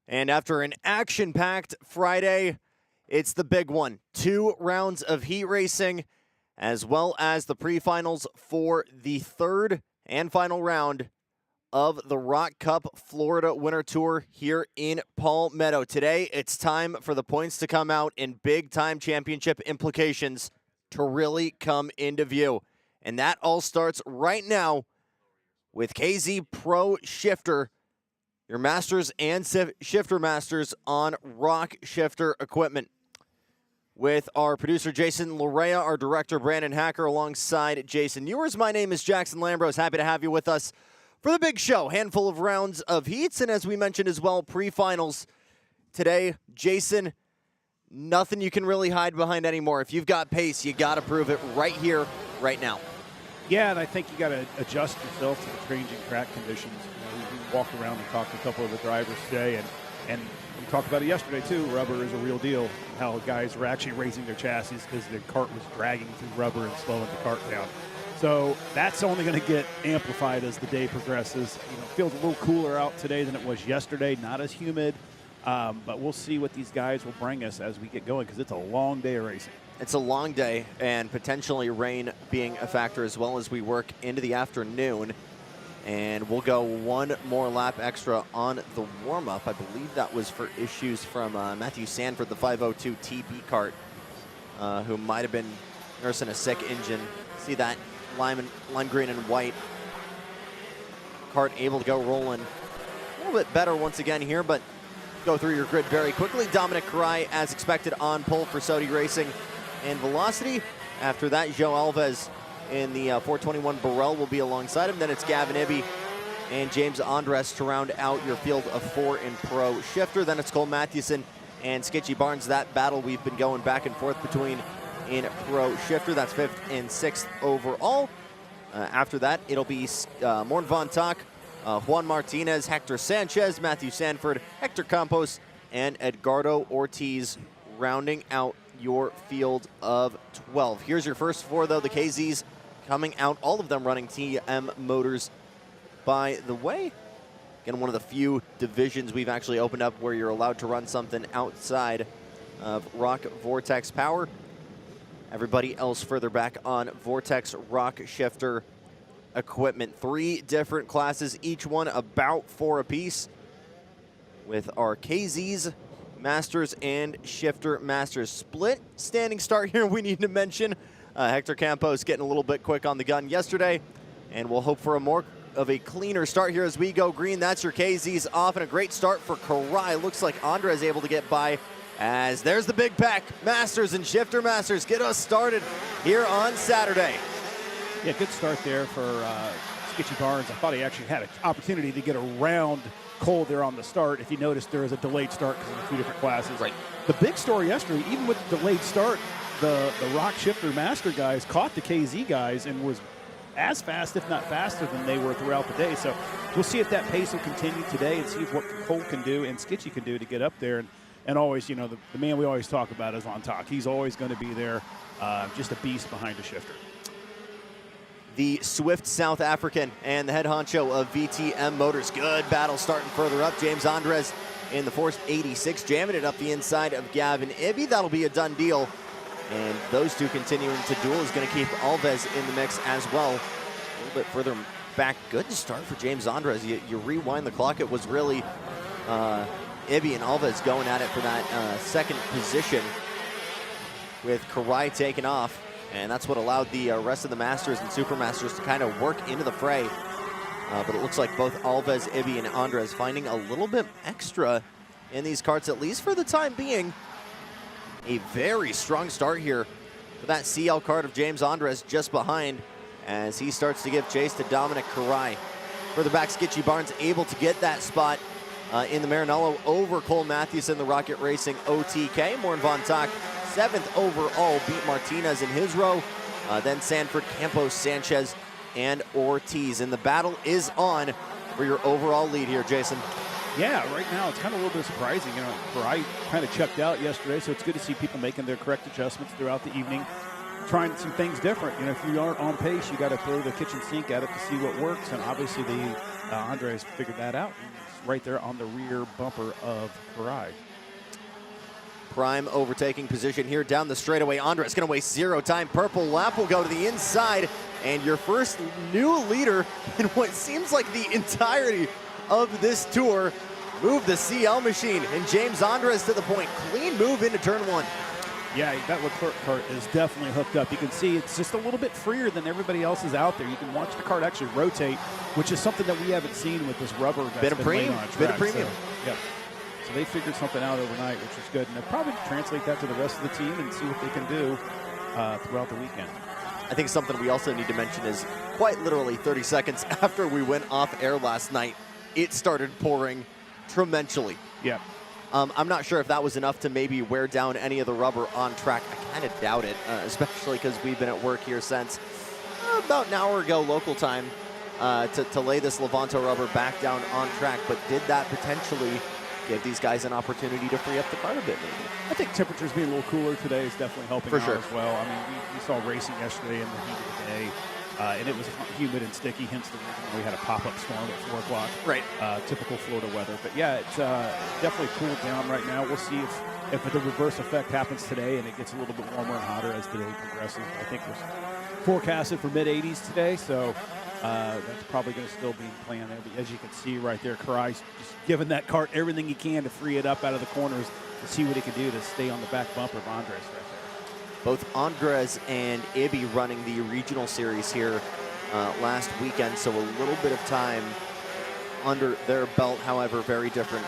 And after an action-packed Friday, it's the big one. 2 rounds of heat racing, as well as the pre-finals for the third and final round of the ROK Cup Florida Winter Tour here in Palmetto. Today, it's time for the points to come out and big-time championship implications to really come into view. And that all starts right now with KZ Pro Shifter, your masters and shifter masters on ROK shifter equipment. With our producer Jason Larea, our director Brandon Hacker, alongside Jason Ewers. My name is Jackson Lambros. Happy to have you with us for the big show. Handful of rounds of heats, and as we mentioned as well, pre-finals today. Jason, nothing you can really hide behind anymore. If you've got pace, you got to prove it right here, right now. Yeah, and I think you got to adjust yourself to the changing track conditions. You know, we walked around and talked to a couple of the drivers today, and we talked about it yesterday too. Rubber is a real deal. How guys were actually raising their chassis because the cart was dragging through rubber and slowing the cart down. So that's only going to get amplified as the day progresses. You know, it feels a little cooler out today than it was yesterday. Not as humid, but we'll see what these guys will bring us as we get going because it's a long day of racing. It's a long day, and potentially rain being a factor as well as we work into the afternoon. And we'll go one more lap extra on the warm-up. I believe that was for issues from Matthew Sanford, the 502 TB cart, who might have been nursing a sick engine. See that lime green and white cart able to go rolling a little bit better once again here, but go through your grid very quickly. Dominic Karai, as expected, on pole for Sodi Racing and Velocity. After that, Joe Alves in the 421 Burrell will be alongside him. Then it's Gavin Ibby and James Andres to round out your field of 4 in Pro Shifter. Then it's Cole Mathewson and Skitchy Barnes. That battle we've been going back and forth between in Pro Shifter. That's 5th and 6th overall. After that, it'll be Morn Von Tak, Juan Martinez, Hector Sanchez, Matthew Sanford, Hector Campos, and Edgardo Ortiz rounding out your field of 12. Here's your first 4, though. The KZs coming out, all of them running TM motors, by the way. Again, one of the few divisions we've actually opened up where you're allowed to run something outside of ROK Vortex power. Everybody else further back on Vortex ROK shifter equipment. 3 different classes, each one about 4 apiece, with our KZs, Masters, and Shifter Masters. Split standing start here we need to mention. Hector Campos getting a little bit quick on the gun yesterday, and we'll hope for a more of a cleaner start here as we go green. That's your KZs off, and a great start for Karai. Looks like Andres able to get by, as there's the big pack. Masters and Shifter Masters get us started here on Saturday. Yeah, good start there for Skitchy Barnes. I thought he actually had an opportunity to get around Cole there on the start. If you notice, there is a delayed start because of the 2 different classes. Right. The big story yesterday, even with the delayed start, the ROK Shifter Master guys caught the KZ guys and was as fast, if not faster, than they were throughout the day. So we'll see if that pace will continue today and see if what Cole can do and Skitchy can do to get up there. And always, you know, the man we always talk about is on top. He's always going to be there, just a beast behind the shifter. The Swift South African and the head honcho of VTM Motors. Good battle starting further up. James Andres in the 486, jamming it up the inside of Gavin Ibby. That'll be a done deal. And those 2 continuing to duel is going to keep Alves in the mix as well. A little bit further back. Good start for James Andres. You rewind the clock, it was really Ibby and Alves going at it for that second position, with Karai taking off. And that's what allowed the rest of the Masters and Super Masters to kind of work into the fray. But it looks like both Alves, Ibby, and Andres finding a little bit extra in these carts, at least for the time being. A very strong start here for that CL cart of James Andres just behind, as he starts to give chase to Dominic Karai. Further back, Skitchy Barnes able to get that spot in the Maranello over Cole Mathewson, the Rocket Racing OTK. Morn Von Tak, 7th overall, beat Martinez in his row. Then Sanford, Campos, Sanchez, and Ortiz. And the battle is on for your overall lead here, Jason. Yeah, right now it's kind of a little bit surprising. You know, Karai kind of checked out yesterday, so it's good to see people making their correct adjustments throughout the evening, trying some things different. You know, if you aren't on pace, you got to throw the kitchen sink at it to see what works. And obviously, Andres figured that out and right there on the rear bumper of Karai. Prime overtaking position here down the straightaway. Andres going to waste zero time. Purple lap will go to the inside. And your first new leader in what seems like the entirety of this tour. Move the CL machine. And James Andres to the point. Clean move into turn 1. Yeah, that Leclerc kart is definitely hooked up. You can see it's just a little bit freer than everybody else is out there. You can watch the kart actually rotate, which is something that we haven't seen with this rubber that's bit of premium. Bit of premium. So, yeah. So they figured something out overnight, which is good. And they'll probably translate that to the rest of the team and see what they can do throughout the weekend. I think something we also need to mention is quite literally 30 seconds after we went off air last night, it started pouring tremendously. Yeah. I'm not sure if that was enough to maybe wear down any of the rubber on track. I kind of doubt it, especially because we've been at work here since about an hour ago local time to lay this Levanto rubber back down on track. But did that potentially give these guys an opportunity to free up the car a bit maybe? I think temperatures being a little cooler today is definitely helping For out sure. as well. I mean, we saw racing yesterday in the heat of the day, and it was humid and sticky, hence the reason we had a pop-up storm at 4 o'clock. Right. Typical Florida weather. But yeah, it's definitely cooled down right now. We'll see if the reverse effect happens today and it gets a little bit warmer and hotter as the day progresses. I think we're forecasted for mid-80s today, so that's probably going to still be in plan there. But as you can see right there, Karai's just giving that kart everything he can to free it up out of the corners to see what he can do to stay on the back bumper of Andres right there. Both Andres and Ibi running the regional series here last weekend, so a little bit of time under their belt. However, very different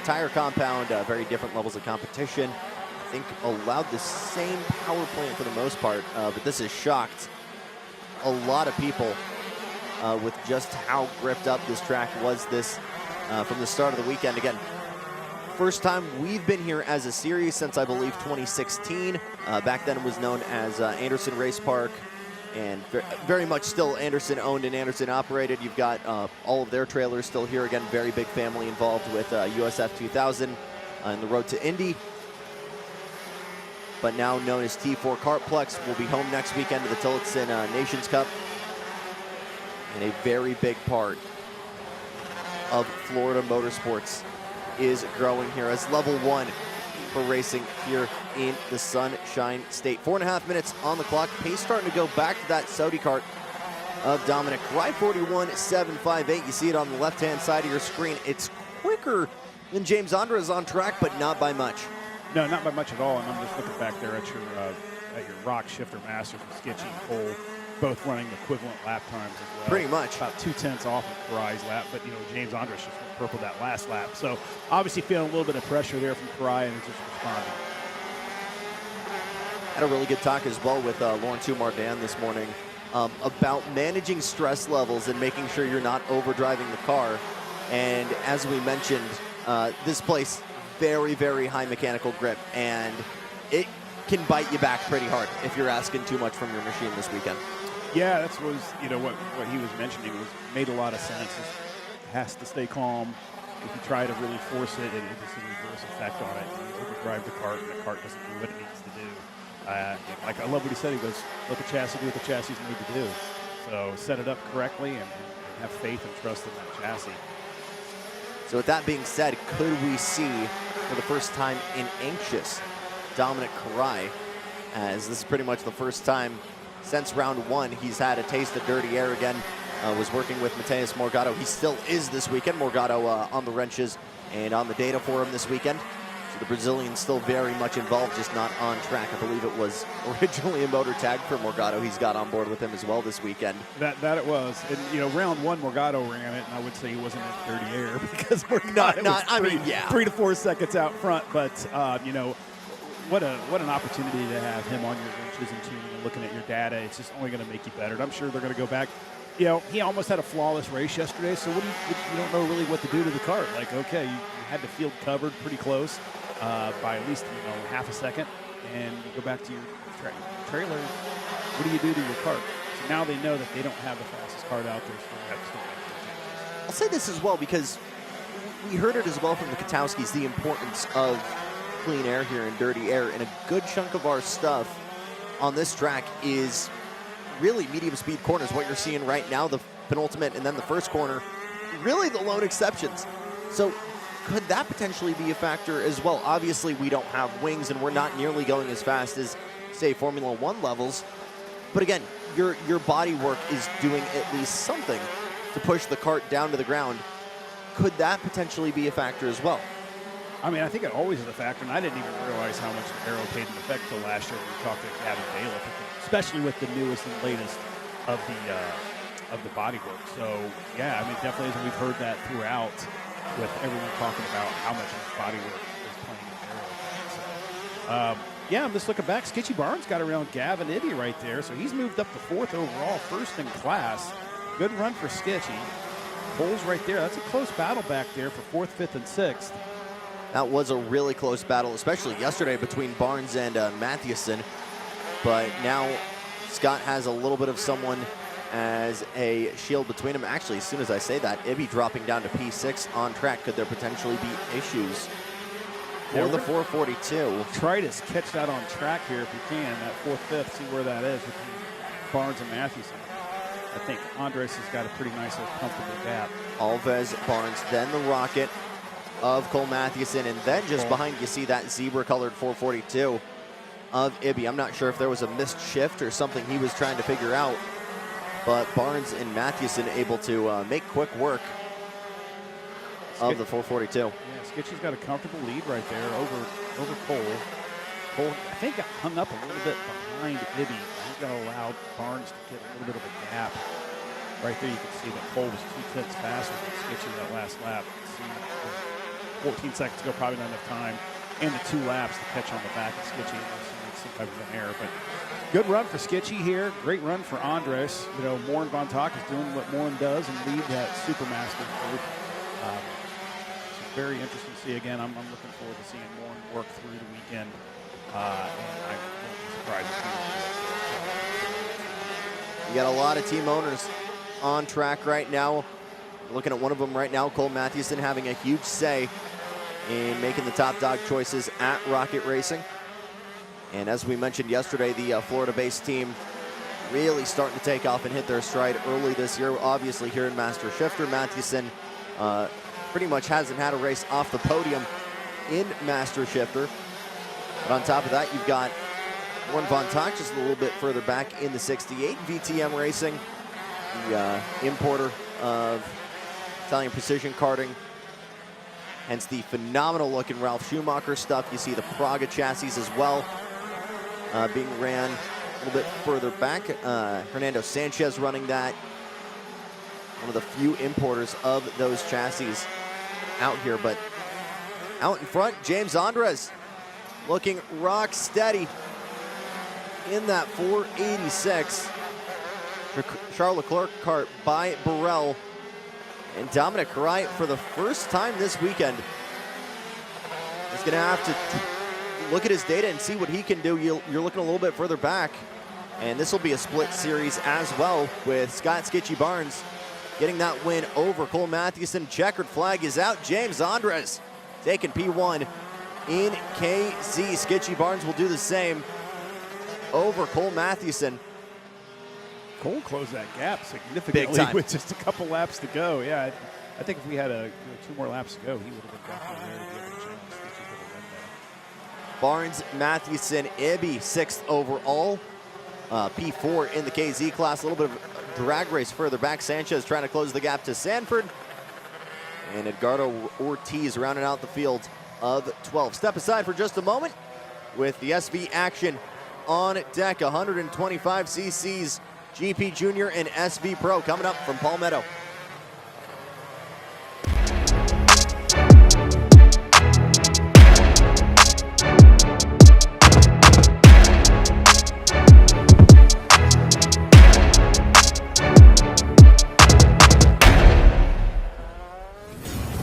tire compound, very different levels of competition. I think allowed the same power plant for the most part, but this has shocked a lot of people with just how gripped up this track was this from the start of the weekend. Again, first time we've been here as a series since I believe 2016. Back then it was known as Anderson Race Park, and very much still Anderson owned and Anderson operated. You've got all of their trailers still here. Again, very big family involved with USF 2000 and the road to Indy. But now known as T4 Kartplex, will be home next weekend to the Tillotson Nations Cup. And a very big part of Florida motorsports is growing here as level 1 for racing here in the Sunshine State. 4.5 minutes on the clock. Pace starting to go back to that Saudi kart of Dominic. Ride 41.758. You see it on the left-hand side of your screen. It's quicker than James Andres on track, but not by much. No, not by much at all. And I'm just looking back there at your ROK shifter masters with Sketchy and Cole, both running equivalent lap times as well. Pretty much. About 2/10 off of Karai's lap, but James Andres just went purple that last lap. So obviously feeling a little bit of pressure there from Karai and just responding. Had a really good talk as well with Lauren Mardan this morning about managing stress levels and making sure you're not overdriving the car. And as we mentioned, this place, very, very high mechanical grip, and it can bite you back pretty hard if you're asking too much from your machine this weekend. Yeah, that's what he was mentioning made a lot of sense. It has to stay calm. If you try to really force it, it just a reverse effect on it. You overdrive the cart, and the cart doesn't do what it needs to do. Like I love what he said. He goes, "Let the chassis do what the chassis is made to do." So set it up correctly and have faith and trust in that chassis. So with that being said, could we see for the first time in Anxious Dominic Karai, as this is pretty much the first time since round 1 he's had a taste of dirty air again. Was working with Mateus Morgado. He still is this weekend. Morgado on the wrenches and on the data for him this weekend. So the Brazilian's still very much involved, just not on track. I believe it was originally a motor tag for Morgado. He's got on board with him as well this weekend. That it was. And, round 1, Morgado ran it, and I would say he wasn't in dirty air because Morgado was 3 to 4 seconds out front. But, what an opportunity to have him on your wrenches and tuning and looking at your data. It's just only going to make you better. And I'm sure they're going to go back. He almost had a flawless race yesterday, so you don't know really what to do to the cart. Like, okay, you had the field covered pretty close by at least half a second, and you go back to your trailer. What do you do to your cart? So now they know that they don't have the fastest cart out there, so they have to start making changes. I'll say this as well because we heard it as well from the Katowskis, the importance of clean air here and dirty air, and a good chunk of our stuff on this track is really medium speed corners. What you're seeing right now, the penultimate and then the first corner, really the lone exceptions. So could that potentially be a factor as well? Obviously, we don't have wings, and we're not nearly going as fast as, say, Formula One levels. But again, your body work is doing at least something to push the kart down to the ground. Could that potentially be a factor as well? I mean, I think it always is a factor, and I didn't even realize how much the aero played an effect until last year when we talked to Gavin Bailiff, especially with the newest and latest of the body work. So, yeah, I mean, definitely, as we've heard that throughout, with everyone talking about how much of his body work is playing in aero. So, yeah, I'm just looking back. Skitchy Barnes got around Gavin Ibby right there, so he's moved up to 4th overall, 1st in class. Good run for Skitchy. Cole's right there. That's a close battle back there for 4th, 5th, and 6th. That was a really close battle, especially yesterday between Barnes and Mathewson. But now Scott has a little bit of someone as a shield between them. Actually, as soon as I say that, Ibby dropping down to P6 on track. Could there potentially be issues for the 442? Try to catch that on track here if you can. That 4th, 5th, see where that is between Barnes and Mathewson. I think Andres has got a pretty nice, comfortable gap. Alves, Barnes, then the rocket of Cole Mathewson, and then just behind you see that zebra-colored 442 of Ibby. I'm not sure if there was a missed shift or something he was trying to figure out, but Barnes and Mathewson able to make quick work of the 442. Yeah, Skitchy's got a comfortable lead right there over Cole. Cole, I think, got hung up a little bit behind Ibby. He's going to allow Barnes to get a little bit of a gap. Right there you can see that Cole was 2 tenths faster than Skitchy that last lap. 14 seconds ago, probably not enough time. And the 2 laps to catch on the back of Skitchy. Some type of an error, but good run for Skitchy here. Great run for Andres. You know, Morin Von Tak is doing what Morin does and lead that Supermaster group. So very interesting to see again. I'm looking forward to seeing Morin work through the weekend. And I won't be surprised if You got a lot of team owners on track right now. Looking at one of them right now, Cole Mathewson having a huge say in making the top dog choices at Rocket Racing. And as we mentioned yesterday, the Florida-based team really starting to take off and hit their stride early this year. Obviously here in Master Shifter, Mathewson pretty much hasn't had a race off the podium in Master Shifter. But on top of that, you've got Warren Von Tak just a little bit further back in the 68 VTM Racing, the importer of Italian precision karting. Hence the phenomenal looking Ralph Schumacher stuff. You see the Praga chassis as well being ran a little bit further back. Hernando Sanchez running that. One of the few importers of those chassis out here. But out in front, James Andres looking rock steady in that 486. Charles Leclerc kart by Burrell. And Dominic Wright, for the first time this weekend, is going to have to look at his data and see what he can do. You're looking a little bit further back, and this will be a split series as well, with Scott Skitchy Barnes getting that win over Cole Mathewson. Checkered flag is out. James Andres taking P1 in KZ. Skitchy Barnes will do the same over Cole Mathewson. Cole closed that gap significantly with just a couple laps to go. Yeah, I think if we had 2 more laps to go, he would have been definitely there to be able to challenge Skitchy for the win there. Barnes, Mathewson, Ibby, 6th overall. P4 in the KZ class. A little bit of a drag race further back. Sanchez trying to close the gap to Sanford. And Edgardo Ortiz rounding out the field of 12. Step aside for just a moment with the SV action on deck. 125 cc's. GP Junior and SV Pro coming up from Palmetto.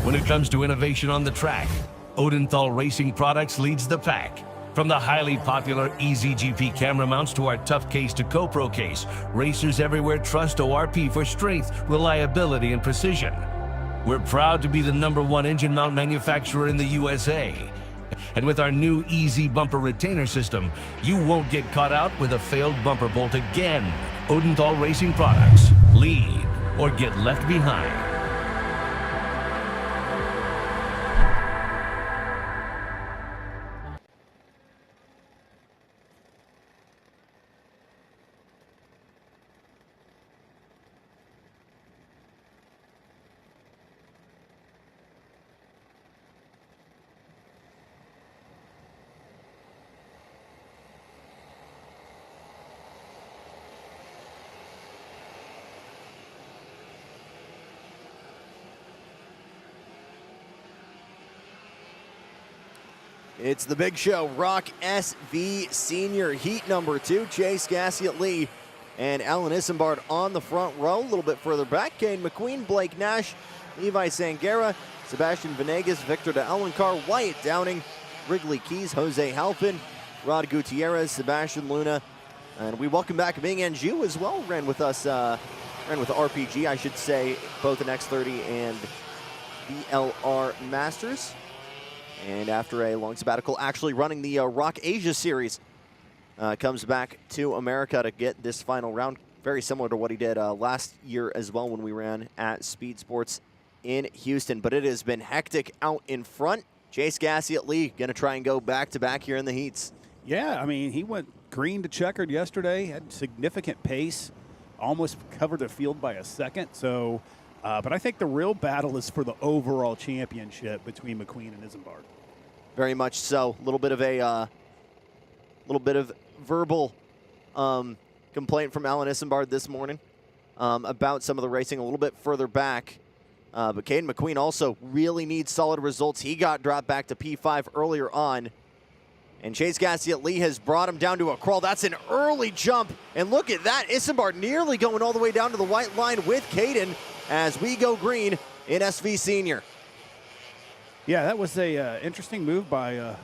When it comes to innovation on the track, Odenthal Racing Products leads the pack. From the highly popular EasyGP camera mounts to our tough case to GoPro case, racers everywhere trust ORP for strength, reliability, and precision. We're proud to be the #1 engine mount manufacturer in the USA. And with our new Easy Bumper Retainer System, you won't get caught out with a failed bumper bolt again. Odenthal Racing Products. Lead or get left behind. It's the big show, ROK SV Senior Heat number 2. Chase Gassiet-Lee and Alan Isambard on the front row. A little bit further back, Caden McQueen, Blake Nash, Levi Sangera, Sebastian Venegas, Victor de Alencar, Wyatt Downing, Wrigley Keys, Jose Halpin, Rod Gutierrez, Sebastian Luna, and we welcome back Ming Anju as well. Ran with us, ran with RPG, I should say, both in X30 and VLR Masters. And after a long sabbatical, actually running the ROK Asia Series, comes back to America to get this final round. Very similar to what he did last year as well when we ran at Speed Sports in Houston. But it has been hectic out in front. Chase Gassiet-Lee going to try and go back-to-back here in the heats. Yeah, I mean, he went green to checkered yesterday, had significant pace, almost covered the field by a second. So, but I think the real battle is for the overall championship between McQueen and Isambard. Very much so. A little bit of verbal complaint from Alan Isambard this morning about some of the racing a little bit further back. But Caden McQueen also really needs solid results. He got dropped back to P5 earlier on. And Chase Gassiet-Lee has brought him down to a crawl. That's an early jump. And look at that. Isambard nearly going all the way down to the white line with Caden as we go green in SV Senior. Yeah, that was a interesting move by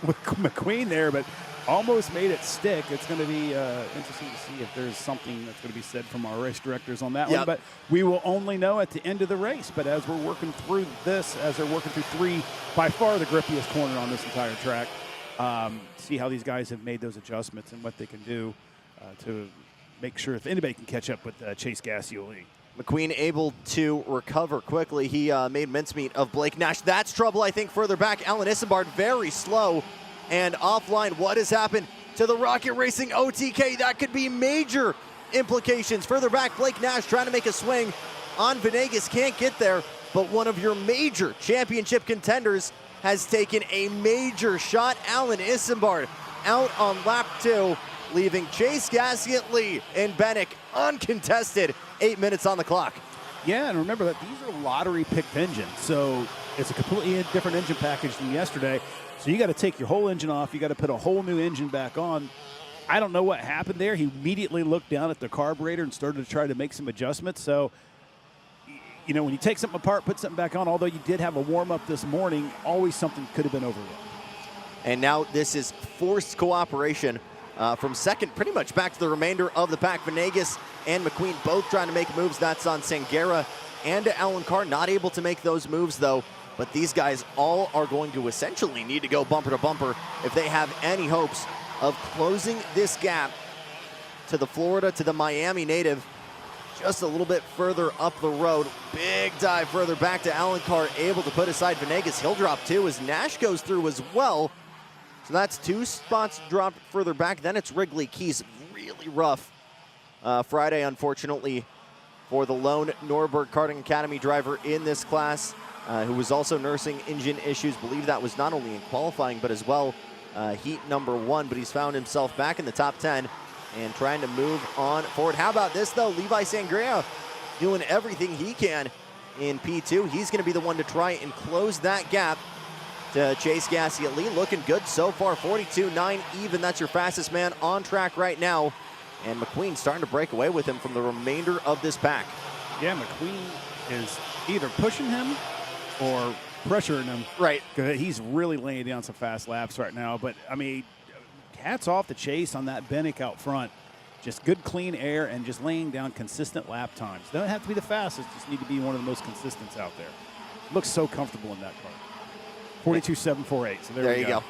McQueen there, but almost made it stick. It's going to be interesting to see if there's something that's going to be said from our race directors on that one. But we will only know at the end of the race. But as we're working through this, as they're working through 3, by far the grippiest corner on this entire track, see how these guys have made those adjustments and what they can do to make sure if anybody can catch up with Chase Gassiet-Lee. McQueen able to recover quickly. He made mincemeat of Blake Nash. That's trouble, I think, further back. Alan Isambard very slow and offline. What has happened to the Rocket Racing OTK? That could be major implications. Further back, Blake Nash trying to make a swing on Venegas. Can't get there, but one of your major championship contenders has taken a major shot. Alan Isambard out on lap 2, leaving Chase Gassiet-Lee and Bennick uncontested. 8 minutes on the clock. Yeah, and remember that these are lottery-picked engines, so it's a completely different engine package than yesterday. So you got to take your whole engine off. You got to put a whole new engine back on. I don't know what happened there. He immediately looked down at the carburetor and started to try to make some adjustments. So, you know, when you take something apart, put something back on, although you did have a warm-up this morning, always something could have been overlooked. And now this is forced cooperation from second pretty much back to the remainder of the pack. Venegas and McQueen both trying to make moves. That's on Sangera and Alencar. Not able to make those moves, though. But these guys all are going to essentially need to go bumper to bumper if they have any hopes of closing this gap to the Florida, to the Miami native, just a little bit further up the road. Big dive further back to Alencar, able to put aside Venegas. He'll drop 2 as Nash goes through as well. So that's 2 spots dropped further back. Then it's Wrigley Keys. Really rough Friday, unfortunately, for the lone Norberg Karting Academy driver in this class, who was also nursing engine issues. Believe that was not only in qualifying, but as well heat number 1. But he's found himself back in the top 10 and trying to move on forward. How about this, though? Levi Sangrea doing everything he can in P2. He's going to be the one to try and close that gap to Chase Gassiet-Lee. Looking good so far, 42.9 even. That's your fastest man on track right now. And McQueen starting to break away with him from the remainder of this pack. Yeah, McQueen is either pushing him or pressuring him. Right. He's really laying down some fast laps right now. But, I mean, hats off to Chase on that Bennick out front. Just good, clean air and just laying down consistent lap times. They don't have to be the fastest, just need to be one of the most consistent out there. Looks so comfortable in that car. 42.748. So there you go.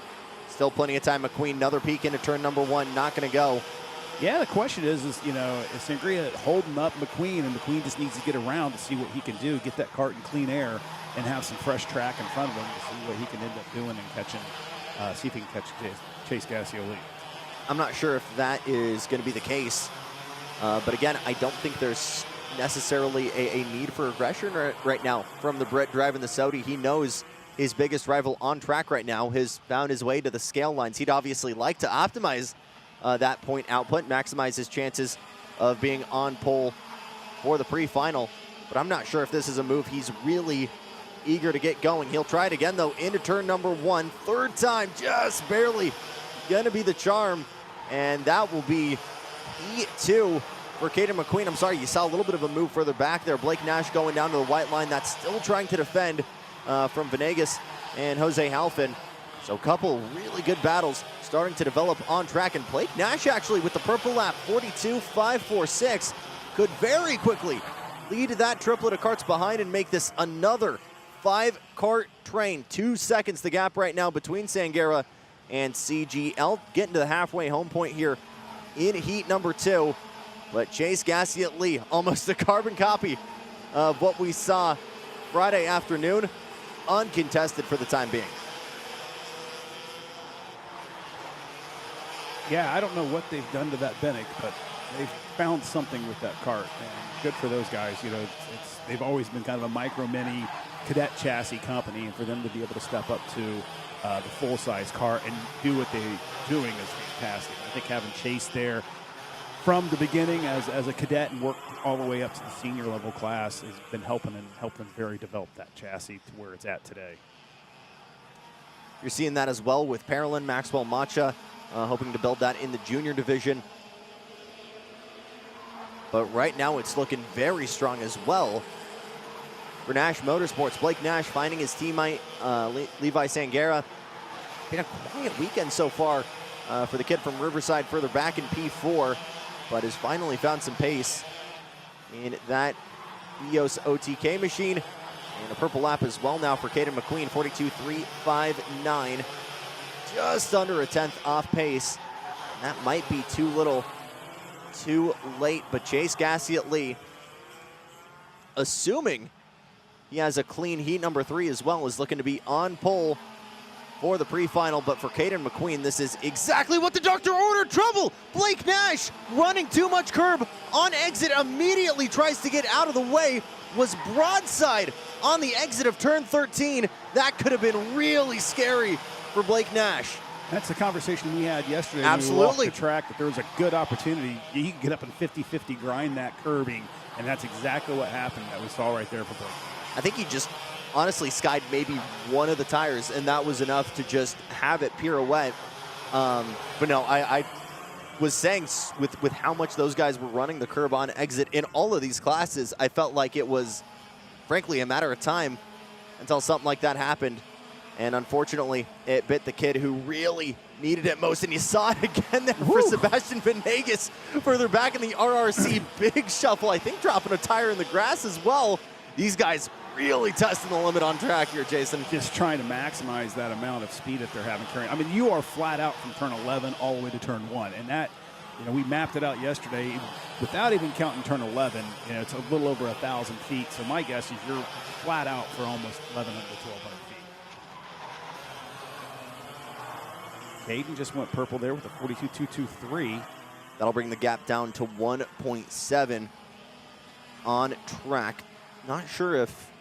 Still plenty of time. McQueen, another peek into turn number 1. Not going to go. Yeah, the question is you know, is Sangria holding up McQueen, and McQueen just needs to get around to see what he can do, get that kart in clean air, and have some fresh track in front of him to see what he can end up doing and catching, see if he can catch Chase Gassiet-Lee. I'm not sure if that is going to be the case. But again, I don't think there's necessarily a need for aggression right now from the Brit driving the Saudi. He knows his biggest rival on track right now has found his way to the scale lines. He'd obviously like to optimize that point output, maximize his chances of being on pole for the pre-final. But I'm not sure if this is a move he's really eager to get going. He'll try it again, though, into turn number 1. Third time, just barely going to be the charm, and that will be E2 for Caden McQueen. I'm sorry, you saw a little bit of a move further back there. Blake Nash going down to the white line. That's still trying to defend from Venegas and Jose Halfin. So a couple really good battles starting to develop on track. And Blake Nash actually with the purple lap, 42.546, could very quickly lead that triplet of carts behind and make this another 5-cart train. 2 seconds the gap right now between Sangera and CGL. Getting to the halfway home point here in heat number 2. But Chase Gassiet Lee, almost a carbon copy of what we saw Friday afternoon, uncontested for the time being. Yeah, I don't know what they've done to that Bennick, but they've found something with that cart, and good for those guys. You know, they've always been kind of a micro-mini cadet chassis company, and for them to be able to step up to the full-size cart and do what they're doing is fantastic. I think having Chase there from the beginning as a cadet and worked all the way up to the senior level class has been helping very develop that chassis to where it's at today. You're seeing that as well with Parolin, Maxwell Macha, hoping to build that in the junior division. But right now it's looking very strong as well for Nash Motorsports. Blake Nash finding his teammate, Levi Sangera. Been a quiet weekend so far for the kid from Riverside further back in P4, but has finally found some pace in that EOS OTK machine. And a purple lap as well now for Caden McQueen, 42.359. Just under a 10th off pace. That might be too little, too late, but Chase Gassiet Lee, assuming he has a clean heat number 3 as well, is looking to be on pole for the pre-final. But for Caden McQueen, this is exactly what the doctor ordered. Trouble! Blake Nash running too much curb on exit, immediately tries to get out of the way, was broadside on the exit of turn 13. That could have been really scary for Blake Nash. That's the conversation we had yesterday. Absolutely. When we walked the track, that there was a good opportunity. He could get up in 50-50, grind that curbing, and that's exactly what happened that we saw right there for Blake. I think he just honestly skied maybe one of the tires, and that was enough to just have it pirouette. But no, I was saying with how much those guys were running the curb on exit in all of these classes, I felt like it was, frankly, a matter of time until something like that happened. And unfortunately, it bit the kid who really needed it most. And you saw it again there for Sebastian Venegas further back in the RRC. Big shuffle, I think dropping a tire in the grass as well. These guys really testing the limit on track here, Jason. Just trying to maximize that amount of speed that they're having carrying. I mean, you are flat out from turn 11 all the way to turn 1. And that, you know, we mapped it out yesterday. Without even counting turn 11, you know, it's a little over 1,000 feet. So my guess is you're flat out for almost 1,100 to 1,200 feet. Caden just went purple there with a 42.223. That'll bring the gap down to 1.7 on track. Not sure if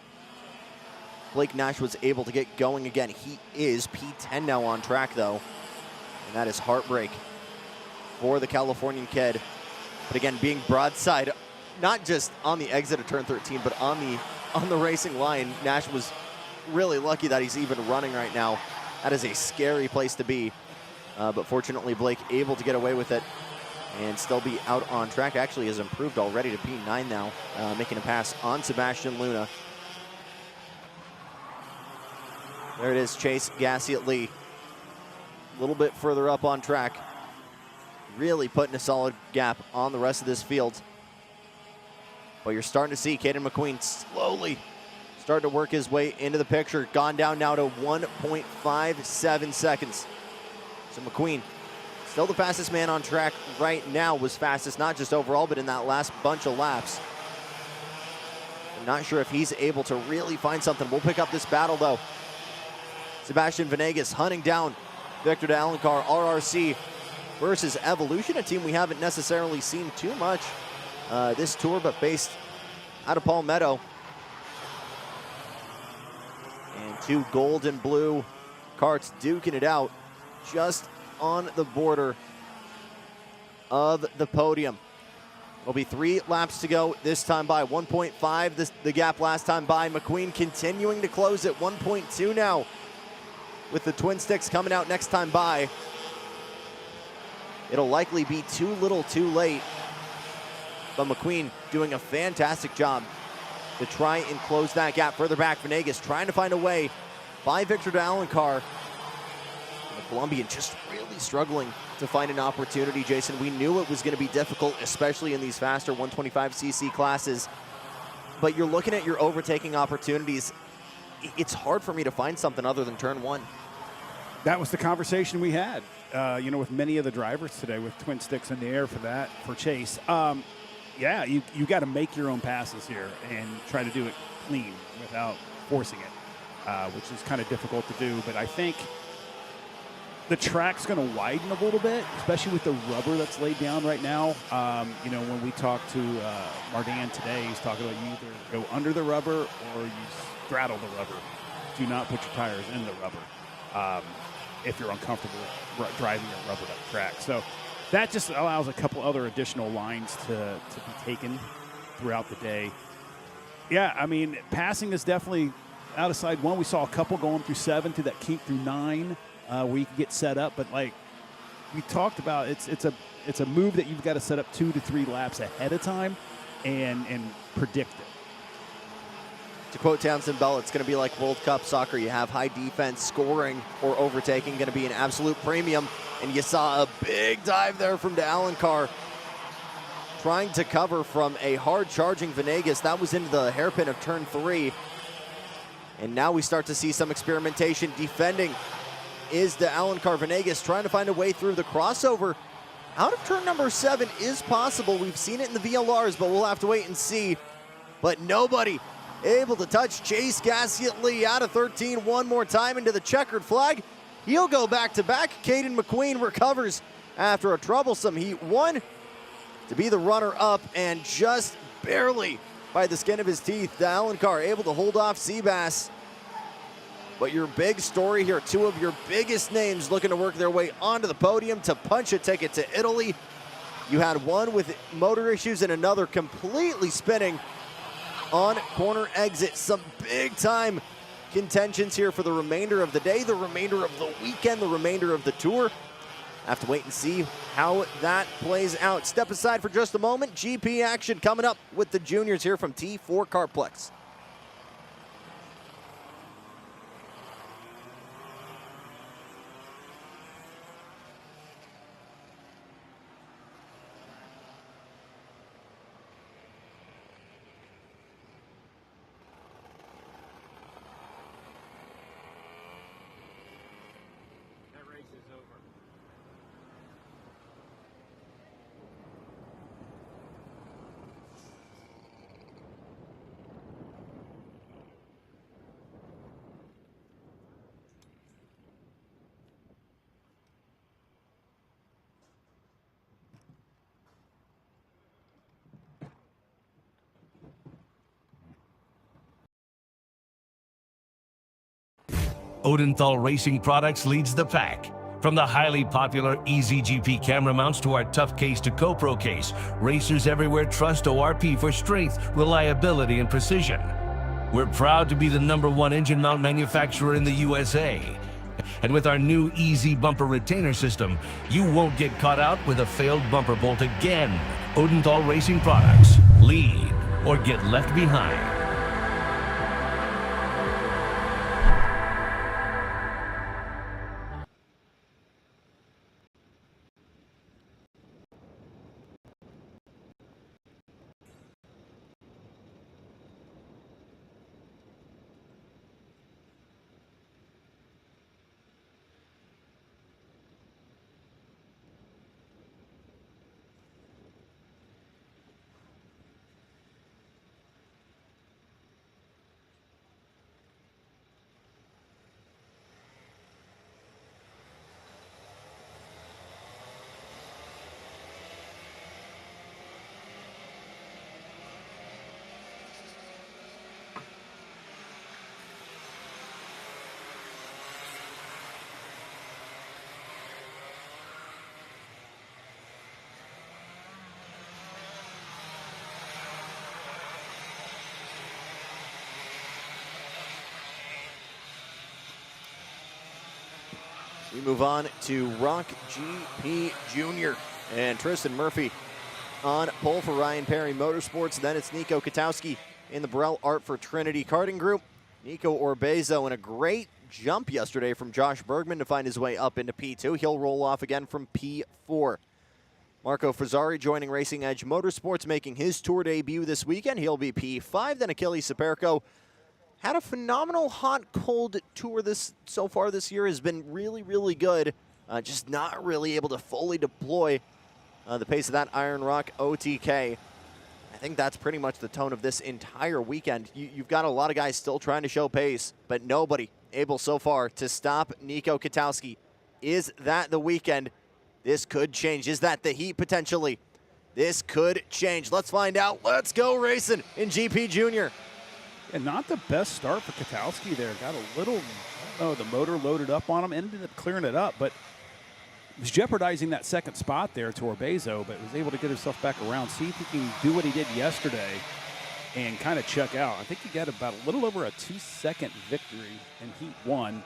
Blake Nash was able to get going again. He is P10 now on track, though. And that is heartbreak for the Californian kid. But again, being broadside, not just on the exit of turn 13, but on the racing line. Nash was really lucky that he's even running right now. That is a scary place to be. But fortunately, Blake able to get away with it and still be out on track. Actually has improved already to P9 now, making a pass on Sebastian Luna. There it is, Chase Gassiet Lee. A little bit further up on track. Really putting a solid gap on the rest of this field. But you're starting to see Caden McQueen slowly starting to work his way into the picture. Gone down now to 1.57 seconds. So McQueen, still the fastest man on track right now, was fastest not just overall, but in that last bunch of laps. I'm not sure if he's able to really find something. We'll pick up this battle, though. Sebastian Venegas hunting down Victor de Alencar, RRC versus Evolution, a team we haven't necessarily seen too much this tour, but based out of Palmetto. And two gold and blue karts duking it out just on the border of the podium. It'll be 3 laps to go this time by 1.5. The gap last time by. McQueen continuing to close at 1.2 now with the twin sticks coming out next time by. It'll likely be too little too late, but McQueen doing a fantastic job to try and close that gap further back. Venegas trying to find a way by Victor to Alencar. The Colombian just really struggling to find an opportunity, Jason. We knew it was going to be difficult, especially in these faster 125cc classes. But you're looking at your overtaking opportunities. It's hard for me to find something other than turn 1. That was the conversation we had, with many of the drivers today with twin sticks in the air for Chase. Yeah, you got to make your own passes here and try to do it clean without forcing it, which is kind of difficult to do. But I think the track's going to widen a little bit, especially with the rubber that's laid down right now. When we talked to Mardan today, he's talking about you either go under the rubber or you straddle the rubber. Do not put your tires in the rubber if you're uncomfortable driving a rubbered up track. So that just allows a couple other additional lines to be taken throughout the day. Yeah, I mean, passing is definitely out of side 1. We saw a couple going through 7 through that kink through 9. Where you can get set up, but like we talked about, it's a move that you've got to set up 2 to 3 laps ahead of time and predict it. To quote Townsend Bell, it's going to be like World Cup soccer. You have high defense, scoring or overtaking going to be an absolute premium, and you saw a big dive there from De Alencar trying to cover from a hard charging Venegas. That was into the hairpin of turn 3, and now we start to see some experimentation. Defending is De Alencar. Venegas trying to find a way through the crossover. Out of turn number 7 is possible. We've seen it in the VLRs, but we'll have to wait and see. But nobody able to touch Chase Gasket-Lee out of 13 one more time into the checkered flag. He'll go back-to-back. Caden McQueen recovers after a troublesome Heat 1 to be the runner-up, and just barely by the skin of his teeth, De Alencar able to hold off Seabass. But your big story here, 2 of your biggest names looking to work their way onto the podium to punch a ticket to Italy. You had one with motor issues and another completely spinning on corner exit. Some big time contentions here for the remainder of the day, the remainder of the weekend, the remainder of the tour. Have to wait and see how that plays out. Step aside for just a moment. GP action coming up with the juniors here from T4 Kartplex. Odenthal Racing Products leads the pack. From the highly popular EasyGP camera mounts to our tough case to GoPro case, racers everywhere trust ORP for strength, reliability, and precision. We're proud to be the #1 engine mount manufacturer in the USA. And with our new Easy Bumper Retainer System, you won't get caught out with a failed bumper bolt again. Odenthal Racing Products. Lead or get left behind. We move on to ROK GP Junior. And Tristan Murphy on pole for Ryan Perry Motorsports. Then it's Nico Katowski in the Burrell Art for Trinity Karting Group. Nico Orbezo in a great jump yesterday from Josh Bergman to find his way up into P2. He'll roll off again from P4. Marco Fazzari joining Racing Edge Motorsports, making his tour debut this weekend. He'll be P5. Then Achilles Saperco had a phenomenal hot-cold tour so far this year. Has been really, really good. Just not really able to fully deploy the pace of that Iron Rock OTK. I think that's pretty much the tone of this entire weekend. You've got a lot of guys still trying to show pace, but nobody able so far to stop Nico Katowski. Is that the weekend? This could change. Is that the heat potentially? This could change. Let's find out. Let's go racing in GP Junior. And not the best start for Katowski there. Got a little, I don't know, the motor loaded up on him, ended up clearing it up, but was jeopardizing that second spot there to Orbezo, but was able to get himself back around. See if he can do what he did yesterday and kind of check out. I think he got about a little over a 2-second victory in Heat 1.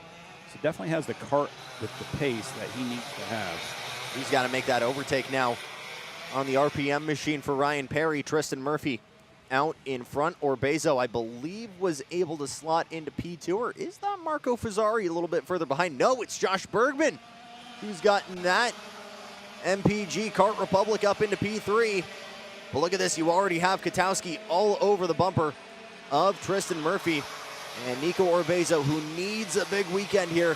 So definitely has the kart with the pace that he needs to have. He's got to make that overtake now on the RPM machine for Ryan Perry. Tristan Murphy out in front. Orbezo, I believe, was able to slot into P2, or is that Marco Fazzari a little bit further behind? No, it's Josh Bergman who's gotten that MPG Kart Republic up into P3. But look at this, you already have Katowski all over the bumper of Tristan Murphy. And Nico Orbezo, who needs a big weekend here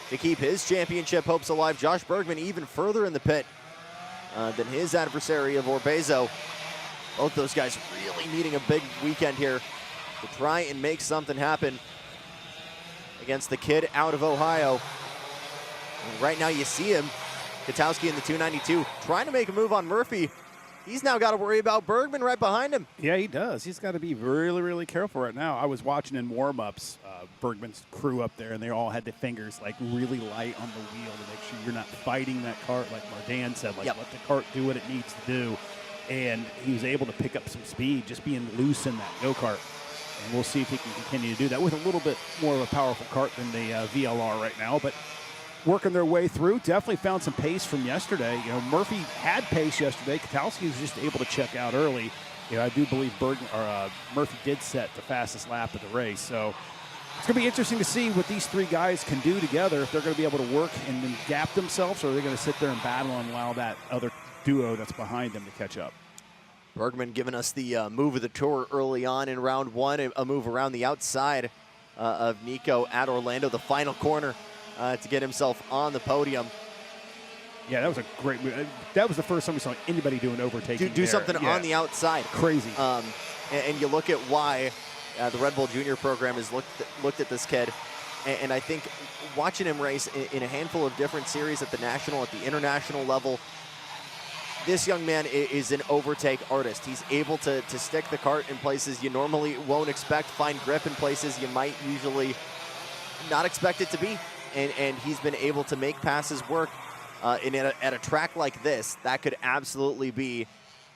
to keep his championship hopes alive. Josh Bergman even further in the pit than his adversary of Orbezo. Both those guys really needing a big weekend here to try and make something happen against the kid out of Ohio. And right now you see him, Katowski in the 292, trying to make a move on Murphy. He's now got to worry about Bergman right behind him. Yeah, he does. He's got to be really, really careful right now. I was watching in warm-ups, Bergman's crew up there, and they all had the fingers like really light on the wheel to make sure you're not fighting that kart, like Mardan said, like let the kart do what it needs to do. And he was able to pick up some speed just being loose in that go-kart. And we'll see if he can continue to do that with a little bit more of a powerful kart than the VLR right now. But working their way through, definitely found some pace from yesterday. You know, Murphy had pace yesterday. Katowski was just able to check out early. You know, I do believe Murphy did set the fastest lap of the race. So it's going to be interesting to see what these three guys can do together, if they're going to be able to work and then gap themselves, or are they going to sit there and battle and allow that other duo that's behind them to catch up. Bergman giving us the move of the tour early on in round one, a move around the outside of Nico at Orlando, the final corner to get himself on the podium. Yeah, that was a great move. That was the first time we saw anybody do an overtaking. Do something on the outside. Crazy. And you look at why the Red Bull Junior program has looked at this kid, and I think watching him race in a handful of different series at the national, at the international level, this young man is an overtake artist. He's able to stick the kart in places you normally won't expect, find grip in places you might usually not expect it to be. And he's been able to make passes work at a track like this. That could absolutely be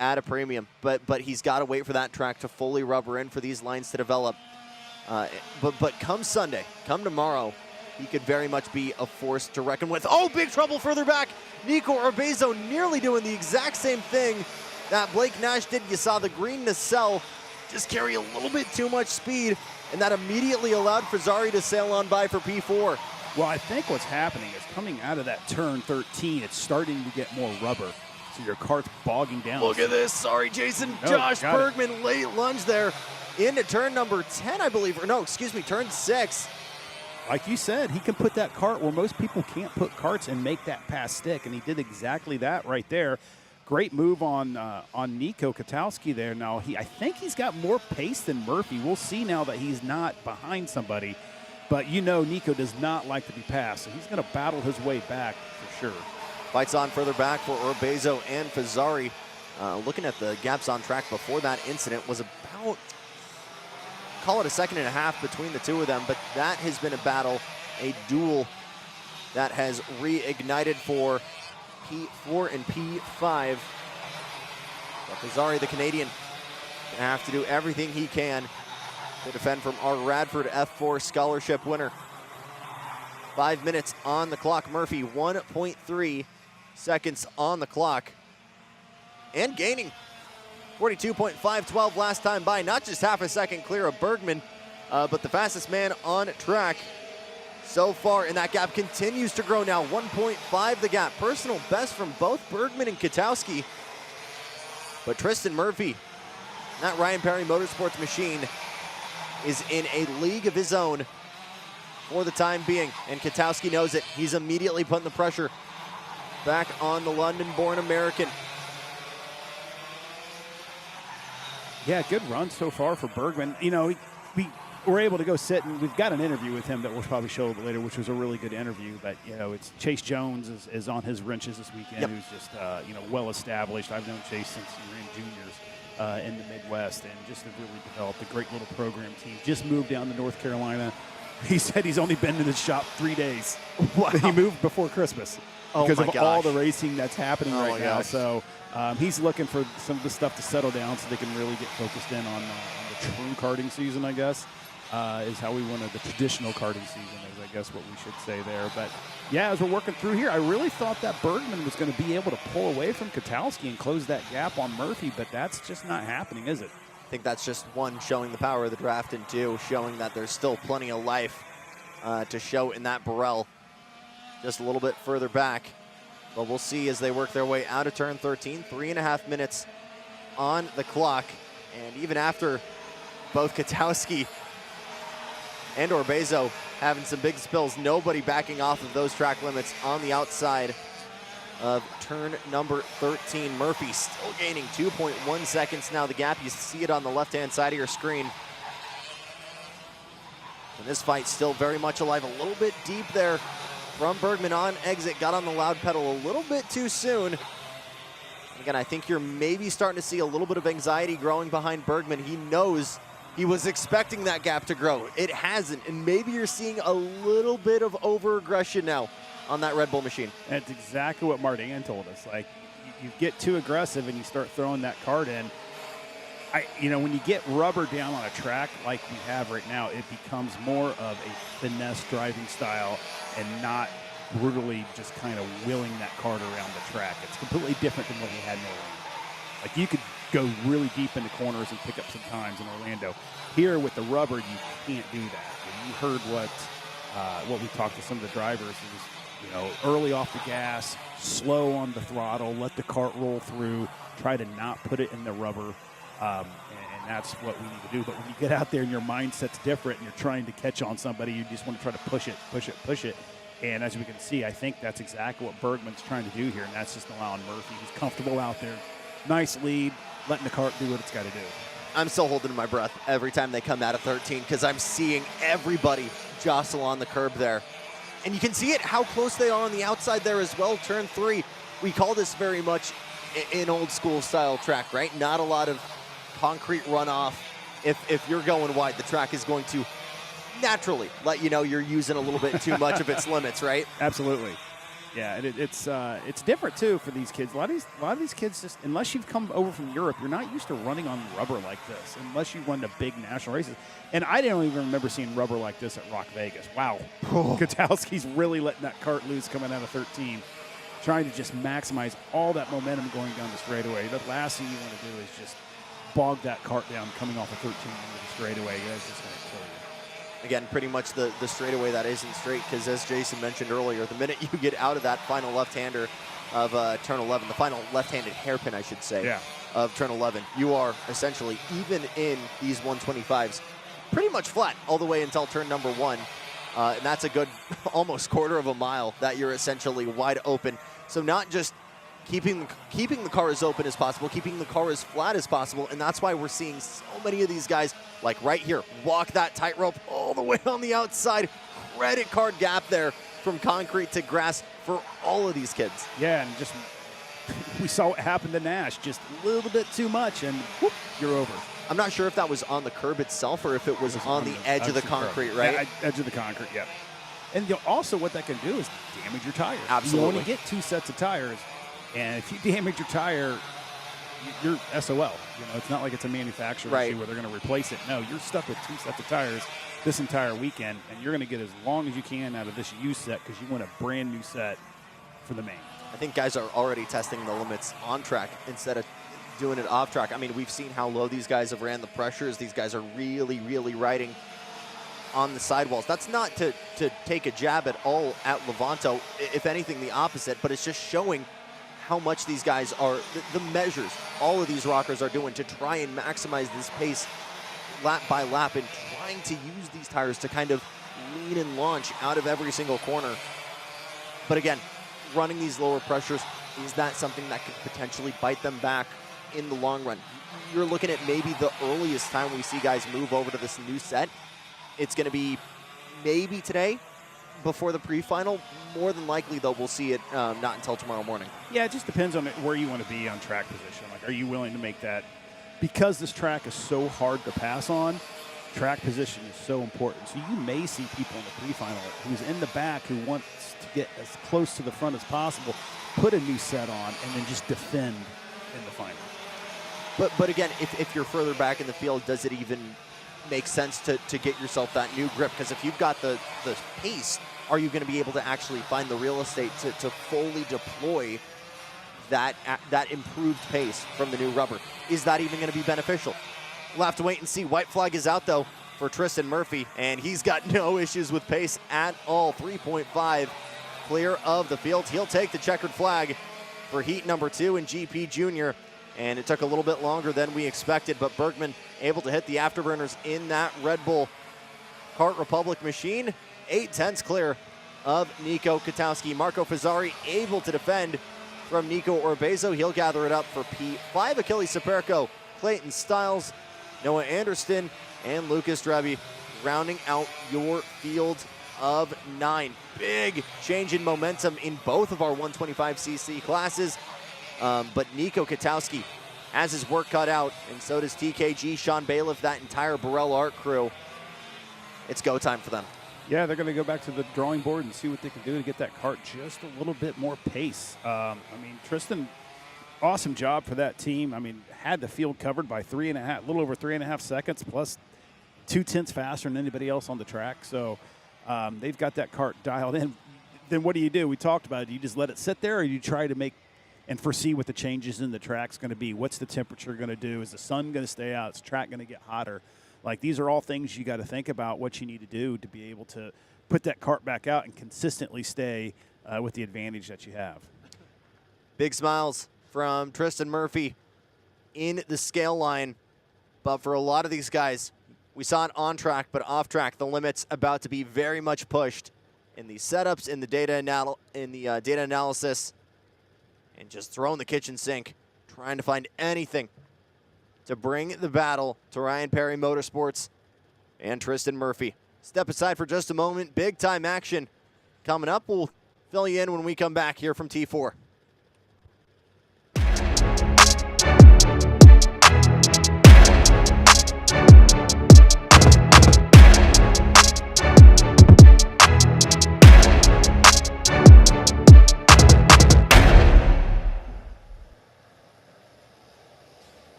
at a premium. But he's got to wait for that track to fully rubber in for these lines to develop. But come Sunday, come tomorrow, he could very much be a force to reckon with. Oh, big trouble further back. Nico Orbezo nearly doing the exact same thing that Blake Nash did. You saw the green nacelle just carry a little bit too much speed, and that immediately allowed Fazzari to sail on by for P4. Well, I think what's happening is coming out of that turn 13, it's starting to get more rubber. So your kart's bogging down. Look at this. Sorry, Jason. Josh Bergman, late lunge there into turn number 10, I believe. Or no, excuse me, turn 6. Like you said, he can put that kart where most people can't put karts and make that pass stick, and he did exactly that right there. Great move on Nico Katowski there. Now, I think he's got more pace than Murphy. We'll see now that he's not behind somebody. But you know Nico does not like to be passed, so he's going to battle his way back for sure. Fights on further back for Orbezo and Fazzari. Looking at the gaps on track before that incident was about, call it a second and a half between the two of them, but that has been a battle, a duel that has reignited for P4 and P5. But Fazzari, the Canadian, gonna have to do everything he can to defend from our Radford F4 scholarship winner. 5 minutes on the clock. Murphy 1.3 seconds on the clock. And gaining 42.512 last time by. Not just half a second clear of Bergman, but the fastest man on track so far. And that gap continues to grow now. 1.5 the gap. Personal best from both Bergman and Katowski. But Tristan Murphy, that Ryan Perry Motorsports machine, is in a league of his own for the time being. And Katowski knows it. He's immediately putting the pressure back on the London-born American. Yeah, good run so far for Bergman. You know, we were able to go sit, and we've got an interview with him that we'll probably show a little later, which was a really good interview. But, you know, it's Chase Jones is on his wrenches this weekend, who's just, you know, well-established. I've known Chase since he ran juniors in the Midwest, and just have really developed a great little program team. Just moved down to North Carolina. He said he's only been in the shop 3 days. Wow. He moved before Christmas because of all the racing that's happening right now. So he's looking for some of the stuff to settle down so they can really get focused in on the true karting season, I guess, is how we wanted the traditional karting season is, I guess, what we should say there. But, yeah, as we're working through here, I really thought that Bergman was going to be able to pull away from Katowski and close that gap on Murphy, but that's just not happening, is it? I think that's just one, showing the power of the draft, and two, showing that there's still plenty of life to show in that Burrell just a little bit further back. But we'll see as they work their way out of turn 13. 3.5 minutes on the clock. And even after both Katowski and Orbezo having some big spills, nobody backing off of those track limits on the outside of turn number 13. Murphy still gaining 2.1 seconds now. The gap, you see it on the left-hand side of your screen. And this fight still very much alive. A little bit deep there from Bergman on exit. Got on the loud pedal a little bit too soon. Again, I think you're maybe starting to see a little bit of anxiety growing behind Bergman. He knows he was expecting that gap to grow. It hasn't, and maybe you're seeing a little bit of over-aggression now on that Red Bull machine. That's exactly what Martin told us. Like, you get too aggressive and you start throwing that cart in. You know, when you get rubber down on a track like we have right now, it becomes more of a finesse driving style and not brutally just kind of wheeling that cart around the track. It's completely different than what we had in Orlando. Like, you could go really deep into corners and pick up some times in Orlando. Here with the rubber, you can't do that. And you heard what we talked to some of the drivers. It was, you know, early off the gas, slow on the throttle, let the cart roll through, try to not put it in the rubber. And that's what we need to do. But when you get out there and your mindset's different and you're trying to catch on somebody, you just want to try to push it. And as we can see, I think that's exactly what Bergman's trying to do here, and that's just allowing Murphy, who's comfortable out there, nice lead, letting the cart do what it's got to do. I'm still holding my breath every time they come out of 13 because I'm seeing everybody jostle on the curb there. And you can see it, how close they are on the outside there as well. Turn 3, we call this very much an old school style track, right? Not a lot of concrete runoff. If you're going wide, the track is going to naturally let you know you're using a little bit too much of its limits, right? Absolutely. Yeah, it's different too for these kids. A lot of these kids, just unless you've come over from Europe, you're not used to running on rubber like this, unless you won the big national races. And I don't even remember seeing rubber like this at Rock Vegas. Wow, Katowski's really letting that cart loose coming out of 13, trying to just maximize all that momentum going down the straightaway. The last thing you want to do is just bog that cart down coming off of 13 into the straightaway. That's just going to kill you. Again, pretty much the straightaway that isn't straight, because as Jason mentioned earlier, the minute you get out of that final left-hander of turn 11, the final left-handed hairpin, I should say, of turn 11, you are essentially, even in these 125s, pretty much flat all the way until turn number 1. And that's a good almost quarter of a mile that you're essentially wide open. So not just keeping the car as open as possible, keeping the car as flat as possible, and that's why we're seeing so many of these guys, like right here, walk that tightrope all the way on the outside. Credit card gap there from concrete to grass for all of these kids. Yeah, and just we saw what happened to Nash, just a little bit too much, and whoop, you're over. I'm not sure if that was on the curb itself or if it was on the edge of the concrete, right? Yeah, edge of the concrete, yeah. And also what that can do is damage your tires. Absolutely. You only get 2 sets of tires. And if you damage your tire, you're SOL. You know, it's not like it's a manufacturer issue where they're going to replace it. No, you're stuck with 2 sets of tires. this entire weekend, and you're going to get as long as you can out of this U set because you want a brand new set for the main. I think guys are already testing the limits on track instead of doing it off track. I mean, we've seen how low these guys have ran the pressures. These guys are really, really riding on the sidewalls. That's not to take a jab at all at Levanto, if anything the opposite, but it's just showing how much these guys are, the measures all of these rockers are doing to try and maximize this pace lap by lap and trying to use these tires to kind of lean and launch out of every single corner. But again, running these lower pressures, is that something that could potentially bite them back in the long run? You're looking at maybe the earliest time we see guys move over to this new set. It's going to be maybe today before the pre-final. More than likely, though, we'll see it not until tomorrow morning. Yeah, it just depends on where you want to be on track position. Like, are you willing to make that? Because this track is so hard to pass on, track position is so important. So you may see people in the pre-final who's in the back who wants to get as close to the front as possible, put a new set on, and then just defend in the final. But again, if you're further back in the field, does it even make sense to get yourself that new grip? Because if you've got the pace, are you going to be able to actually find the real estate to fully deploy that improved pace from the new rubber? Is that even going to be beneficial? We'll have to wait and see. White flag is out, though, for Tristan Murphy, and he's got no issues with pace at all. 3.5 clear of the field. He'll take the checkered flag for heat number 2 in GP Junior, and it took a little bit longer than we expected, but Bergman able to hit the afterburners in that Red Bull Kart Republic machine. 8/10 clear of Nico Katowski. Marco Fazzari able to defend from Nico Orbezo. He'll gather it up for P5. Achilles Superco, Clayton Stiles, Noah Anderson, and Lucas Dreby rounding out your field of 9. Big change in momentum in both of our 125cc classes. But Nico Katowski has his work cut out, and so does TKG, Sean Bailiff, that entire Burrell Art crew. It's go time for them. Yeah, they're going to go back to the drawing board and see what they can do to get that kart just a little bit more pace. I mean, Tristan, awesome job for that team. I mean, had the field covered by a little over 3.5 seconds, plus 0.2 faster than anybody else on the track. So they've got that kart dialed in. Then what do? We talked about it. Do you just let it sit there, or do you try to make and foresee what the changes in the track's going to be? What's the temperature going to do? Is the sun going to stay out? Is the track going to get hotter? Like, these are all things you got to think about what you need to do to be able to put that kart back out and consistently stay with the advantage that you have. Big smiles from Tristan Murphy in the scale line. But for a lot of these guys, we saw it on track, but off track, the limits about to be very much pushed in the setups, in the data analysis, and just throwing the kitchen sink, trying to find anything to bring the battle to Ryan Perry Motorsports and Tristan Murphy. Step aside for just a moment. Big time action coming up. We'll fill you in when we come back here from T4.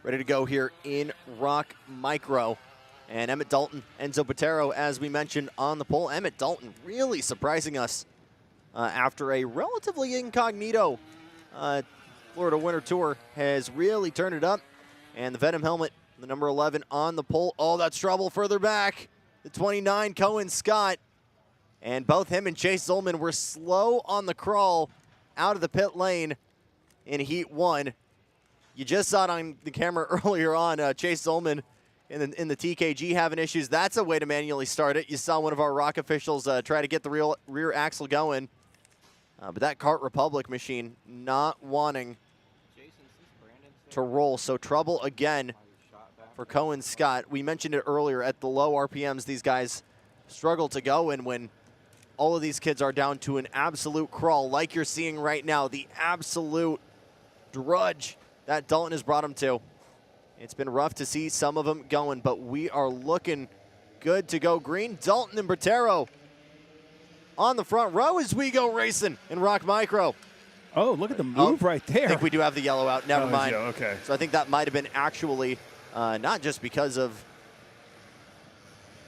Ready to go here in ROK Micro. And Emmett Dalton, Enzo Botero, as we mentioned on the pole. Emmett Dalton really surprising us after a relatively incognito Florida Winter Tour, has really turned it up. And the Venom helmet, the number 11 on the pole. Oh, that's trouble further back. The 29, Cohen Scott. And both him and Chase Zolman were slow on the crawl out of the pit lane in Heat 1. You just saw it on the camera earlier on, Chase Zolman in the TKG having issues. That's a way to manually start it. You saw one of our ROK officials try to get the rear axle going. But that Kart Republic machine not wanting to roll. So trouble again for Cohen Scott. We mentioned it earlier, at the low RPMs, these guys struggle to go, and when all of these kids are down to an absolute crawl, like you're seeing right now, the absolute drudge that Dalton has brought them to. It's been rough to see some of them going, but we are looking good to go green. Dalton and Botero on the front row as we go racing in ROK Micro. Oh, look at the move right there. I think we do have the yellow out. Never mind. Yeah, okay. So I think that might have been actually not just because of...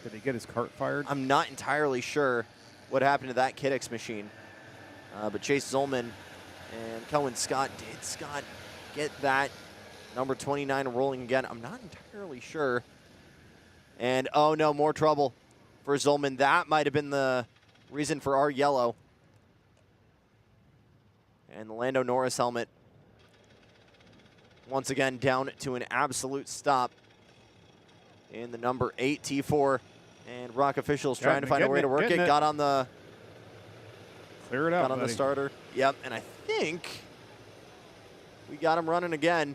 Did he get his cart fired? I'm not entirely sure what happened to that Kiddix machine. But Chase Zolman and Cohen Scott, did Scott get that number 29 rolling again? I'm not entirely sure. And, oh no, more trouble for Zolman. That might have been the reason for our yellow. And the Lando Norris helmet once again down to an absolute stop in the number 8 T4. And ROK officials trying to find a way to work it. Got on the... Clear it out, got on the starter. Yep, and I think we got him running again.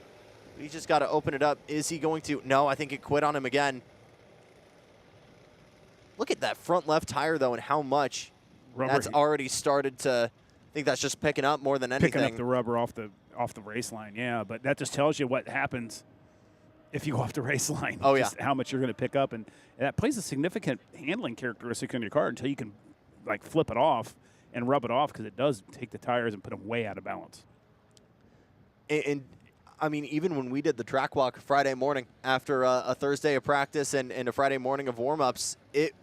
We just got to open it up. Is he going to? No, I think it quit on him again. Look at that front left tire, though, and how much that's already started to... I think that's just picking up more than anything. Picking up the rubber off the race line, yeah. But that just tells you what happens if you go off the race line. Oh, just how much you're going to pick up. And that plays a significant handling characteristic on your car until you can, like, flip it off and rub it off, because it does take the tires and put them way out of balance. And I mean, even when we did the track walk Friday morning after a Thursday of practice and a Friday morning of warm-ups, it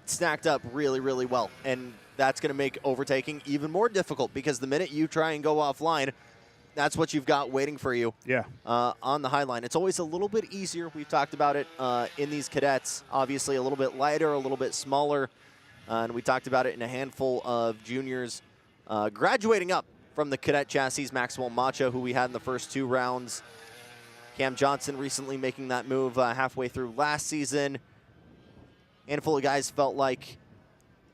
snacked up really, really well. And that's going to make overtaking even more difficult, because the minute you try and go offline, that's what you've got waiting for you. Yeah. On the high line. It's always a little bit easier. We've talked about it in these cadets. Obviously a little bit lighter, a little bit smaller. And we talked about it in a handful of juniors graduating up from the cadet chassis. Maxwell Macho, who we had in the first 2 rounds. Cam Johnson recently making that move halfway through last season. Handful of guys felt like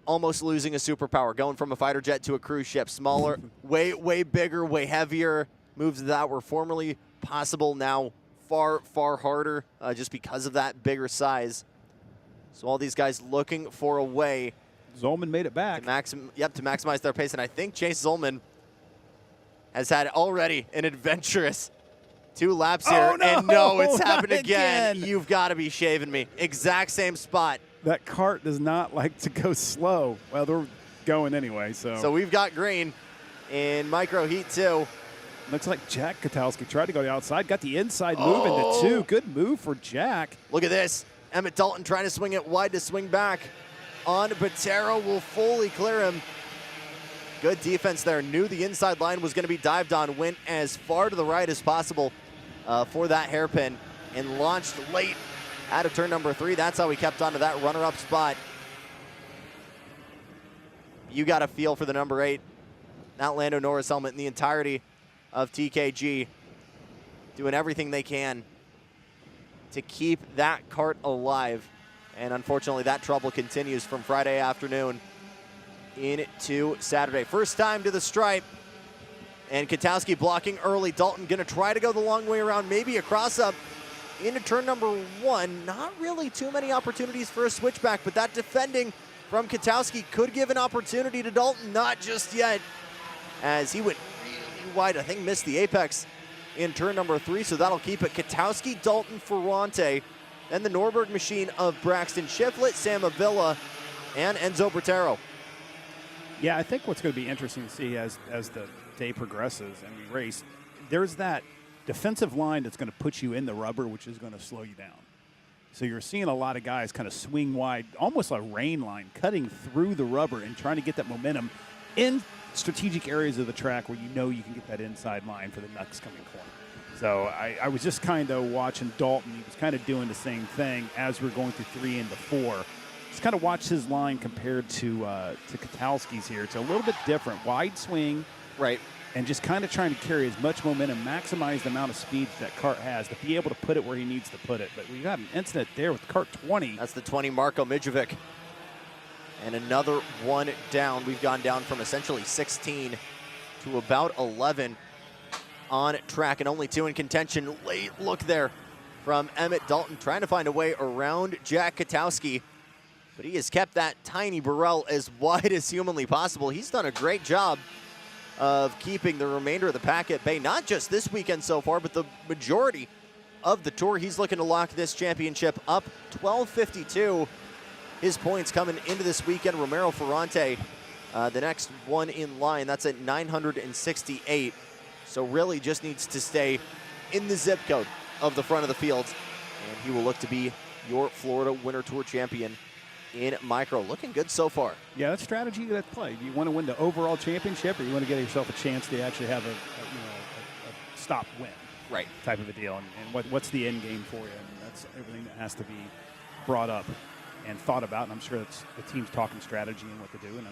almost losing a superpower, going from a fighter jet to a cruise ship. Smaller, way bigger, way heavier. Moves that were formerly possible, now far harder just because of that bigger size. So all these guys looking for a way. Zolman made it back. To maximize their pace. And I think Chase Zolman has had already an adventurous 2 laps here. Oh, no, and no, it's happened again. You've got to be shaving me. Exact same spot. That cart does not like to go slow. Well, they're going anyway, so. So we've got green in micro heat 2. Looks like Jack Katowski tried to go to the outside, got the inside move into 2. Good move for Jack. Look at this. Emmett Dalton trying to swing it wide to swing back on Botero. Will fully clear him. Good defense there. Knew the inside line was going to be dived on. Went as far to the right as possible for that hairpin and launched late out of turn number 3. That's how he kept on to that runner-up spot. You got a feel for the number 8. That Lando Norris helmet in the entirety of TKG. Doing everything they can to keep that kart alive. And unfortunately, that trouble continues from Friday afternoon into Saturday. First time to the stripe. And Katowski blocking early. Dalton going to try to go the long way around, maybe a cross-up into turn number 1. Not really too many opportunities for a switchback, but that defending from Katowski could give an opportunity to Dalton. Not just yet, as he went really wide. I think missed the apex in turn number 3, so that'll keep it. Katowski, Dalton, Ferrante, then the Norberg machine of Braxton Shiflett, Sam Avila, and Enzo Botero. Yeah, I think what's going to be interesting to see as the day progresses and we race, there's that defensive line that's going to put you in the rubber, which is going to slow you down. So you're seeing a lot of guys kind of swing wide, almost like a rain line, cutting through the rubber and trying to get that momentum in strategic areas of the track where you know you can get that inside line for the next coming corner. So I was just kind of watching Dalton. He was kind of doing the same thing as we're going through 3 into 4. Just kind of watch his line compared to Katowski's here. It's a little bit different. Wide swing. Right. and just kind of trying to carry as much momentum, maximize the amount of speed that kart has to be able to put it where he needs to put it. But we got an incident there with kart 20. That's the 20, Marko Mijovic. And another one down. We've gone down from essentially 16 to about 11 on track, and only 2 in contention. Late look there from Emmett Dalton, trying to find a way around Jack Katowski. But he has kept that tiny Burrell as wide as humanly possible. He's done a great job of keeping the remainder of the pack at bay, not just this weekend so far, but the majority of the tour. He's looking to lock this championship up. 12:52. His points coming into this weekend. Romero Ferrante, the next one in line. That's at 968. So really just needs to stay in the zip code of the front of the field. And he will look to be your Florida Winter Tour champion in micro. Looking good so far. Yeah, that's strategy at play. Do you want to win the overall championship, or you want to get yourself a chance to actually have a stop win? Right. Type of a deal. And what's the end game for you? And that's everything that has to be brought up and thought about, and I'm sure that's the team's talking strategy and what to do. And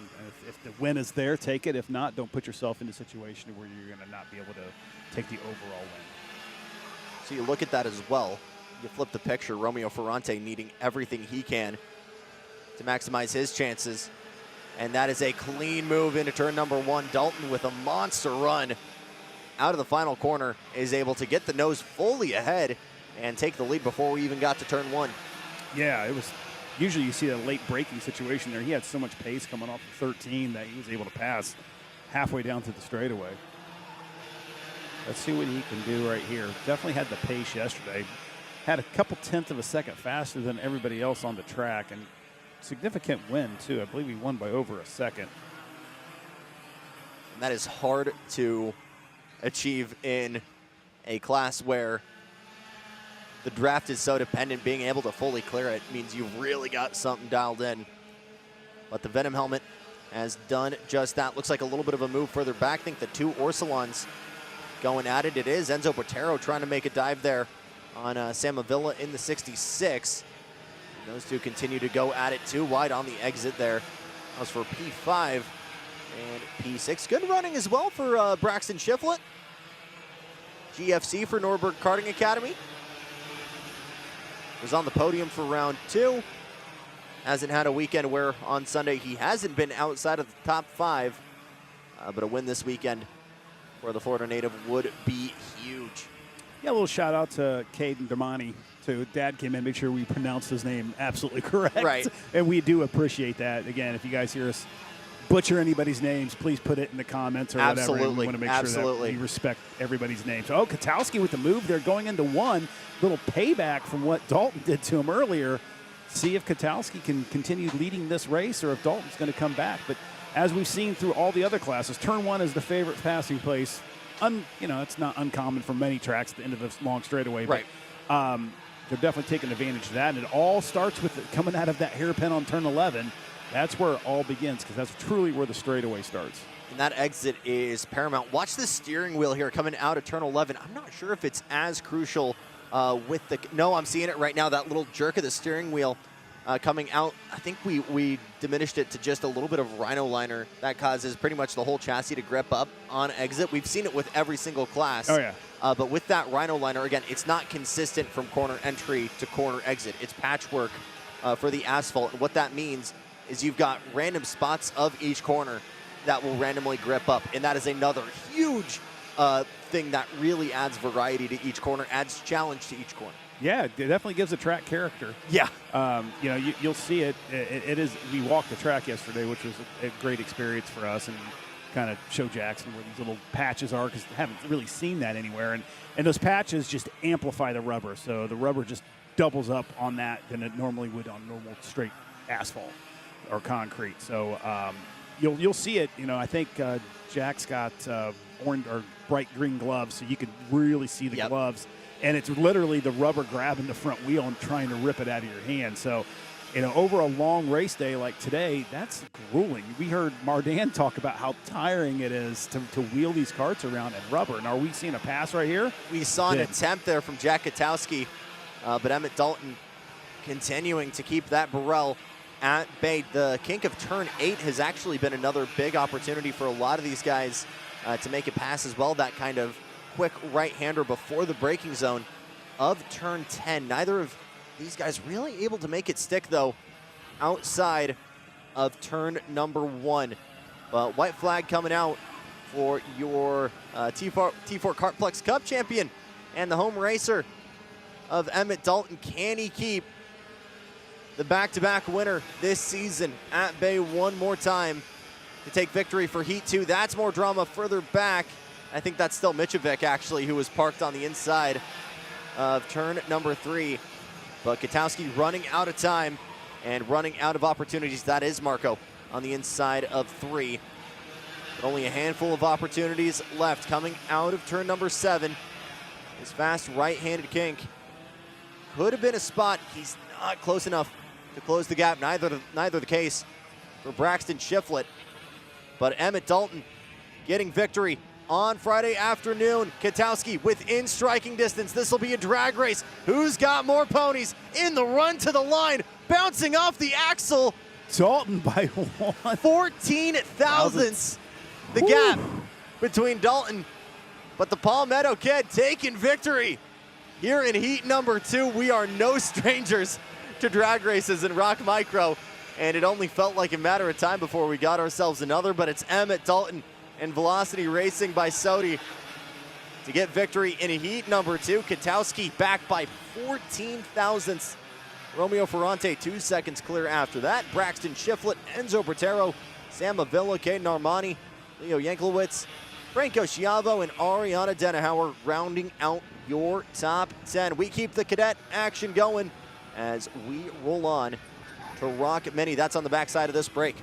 if the win is there, take it. If not, don't put yourself in a situation where you're going to not be able to take the overall win. So you look at that as well. You flip the picture, Romeo Ferrante needing everything he can to maximize his chances. And that is a clean move into turn number 1. Dalton with a monster run out of the final corner is able to get the nose fully ahead and take the lead before we even got to turn 1. Yeah, it was. Usually you see a late braking situation there. He had so much pace coming off of 13 that he was able to pass halfway down to the straightaway. Let's see what he can do right here. Definitely had the pace yesterday. Had a couple tenths of a second faster than everybody else on the track, and significant win too. I believe he won by over a second. And that is hard to achieve in a class where the draft is so dependent. Being able to fully clear it means you've really got something dialed in. But the Venom helmet has done just that. Looks like a little bit of a move further back. I think the 2 Orsolans going at it. It is Enzo Botero trying to make a dive there on Sam Avila in the 66. And those 2 continue to go at it. 2 wide on the exit there. That was for P5 and P6. Good running as well for Braxton Shiflett. GFC for Norberg Karting Academy. Was on the podium for round 2. Hasn't had a weekend where on Sunday he hasn't been outside of the top 5. But a win this weekend for the Florida native would be huge. Yeah, a little shout out to Caden Damani too. Dad came in, made sure we pronounced his name absolutely correct. Right. And we do appreciate that. Again, if you guys hear us butcher anybody's names, please put it in the comments or whatever. Absolutely. We want to make sure that we respect everybody's names. So, Katowski with the move there going into 1. Little payback from what Dalton did to him earlier. See if Katowski can continue leading this race or if Dalton's going to come back. But as we've seen through all the other classes, turn 1 is the favorite passing place. It's not uncommon for many tracks at the end of this long straightaway. Right. But they're definitely taking advantage of that. And it all starts with coming out of that hairpin on turn 11. That's where it all begins, because that's truly where the straightaway starts. And that exit is paramount. Watch the steering wheel here coming out of turn 11. I'm not sure if it's as crucial with the... No, I'm seeing it right now. That little jerk of the steering wheel coming out. I think we diminished it to just a little bit of Rhino liner. That causes pretty much the whole chassis to grip up on exit. We've seen it with every single class. Oh, yeah. But with that Rhino liner, again, it's not consistent from corner entry to corner exit. It's patchwork for the asphalt. And what that means is you've got random spots of each corner that will randomly grip up. And that is another huge thing that really adds variety to each corner, adds challenge to each corner. Yeah, it definitely gives the track character. Yeah. You'll see it. It is. We walked the track yesterday, which was a great experience for us, and kind of show Jackson where these little patches are, because I haven't really seen that anywhere. And those patches just amplify the rubber, so the rubber just doubles up on that than it normally would on normal straight asphalt or concrete. So you'll see it. I think Jack's got orange or bright green gloves, so you can really see the gloves. And it's literally the rubber grabbing the front wheel and trying to rip it out of your hand. So, over a long race day like today, that's grueling. We heard Mardan talk about how tiring it is to wheel these carts around in rubber. And are we seeing a pass right here? We saw an attempt there from Jack Katowski, but Emmett Dalton continuing to keep that Burrell at bay. The kink of turn 8 has actually been another big opportunity for a lot of these guys to make it pass as well. That kind of quick right-hander before the braking zone of turn 10. Neither of these guys really able to make it stick, though, outside of turn number 1. But white flag coming out for your T4 Kartplex Cup champion and the home racer of Emmett Dalton. Can he keep the back-to-back winner this season at bay one more time to take victory for Heat 2? That's more drama further back. I think that's still Mitrovic, actually, who was parked on the inside of turn number 3. But Katowski running out of time and running out of opportunities. That is Marco on the inside of 3. But only a handful of opportunities left coming out of turn number 7. His fast right-handed kink could have been a spot. He's not close enough to close the gap. Neither the case for Braxton Shiflett. But Emmett Dalton getting victory on Friday afternoon. Katowski within striking distance. This will be a drag race. Who's got more ponies in the run to the line? Bouncing off the axle. Dalton by 1. 14 thousandths. The gap between Dalton, but the Palmetto Kid taking victory here in heat number 2. We are no strangers to drag races in ROK Micro, and it only felt like a matter of time before we got ourselves another, but it's Emmett Dalton and Velocity Racing by Sodi to get victory in heat number 2. Katowski back by 14 thousandths. Romeo Ferrante 2 seconds clear after that. Braxton Shiflett, Enzo Bertero, Sam Avila, Caden Armani, Leo Yanklowitz, Franco Schiavo, and Ariana Denehauer rounding out your top 10. We keep the cadet action going as we roll on to ROK Mini. That's on the backside of this break.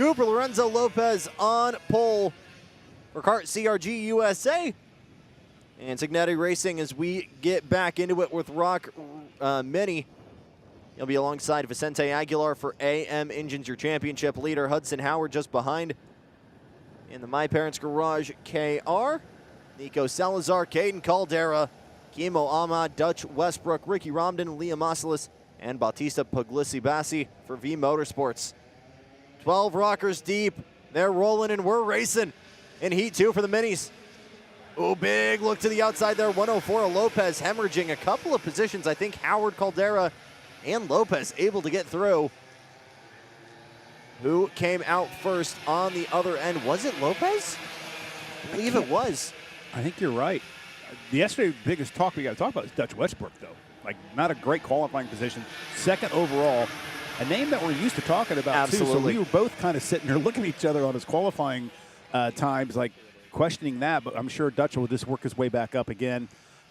Cooper, Lorenzo Lopez on pole for Kart CRG USA. And Signetti Racing, as we get back into it with ROK Mini, he'll be alongside Vicente Aguilar for AM Engines, your championship leader. Hudson Howard just behind in the My Parents Garage KR. Nico Salazar, Caden Caldera, Kimo Ahmad, Dutch Westbrook, Ricky Romden, Liam Masilis, and Bautista Puglisi-Bassi for V Motorsports. 12 rockers deep. They're rolling and we're racing in Heat 2 for the minis. Oh, big look to the outside there. 104 Lopez hemorrhaging a couple of positions. I think Howard, Caldera, and Lopez able to get through. Who came out first on the other end? Was it Lopez? I believe it was. I think you're right. Yesterday, the biggest talk we got to talk about is Dutch Westbrook, though. Like, not a great qualifying position. Second overall. A name that we're used to talking about, Absolutely. too. So we were both kind of sitting there looking at each other on his qualifying times, like questioning that. But I'm sure Dutch will just work his way back up again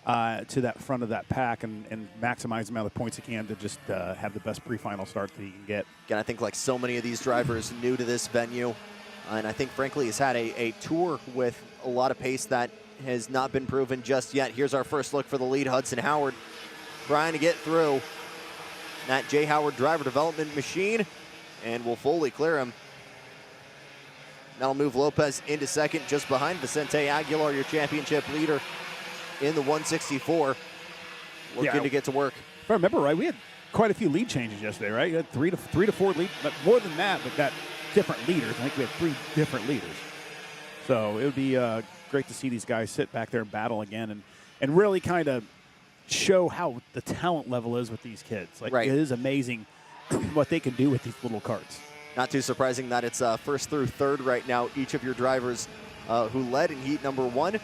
to that front of that pack and maximize the amount of points he can to just have the best pre-final start that he can get. Again, I think like so many of these drivers new to this venue, and I think frankly has had a tour with a lot of pace that has not been proven just yet. Here's our first look for the lead. Hudson Howard trying to get through that J. Howard driver development machine, and will fully clear him. That'll move Lopez into second, just behind Vicente Aguilar, your championship leader in the 164. Looking to get to work. If I remember right, we had quite a few lead changes yesterday, right? You had three to four lead, but more than that, but got different leaders. I think we had 3 different leaders. So it would be great to see these guys sit back there and battle again and really kind of show how the talent level is with these kids. Like, right. It is amazing what they can do with these little karts. Not too surprising that it's first through third right now, each of your drivers who led in heat number 1.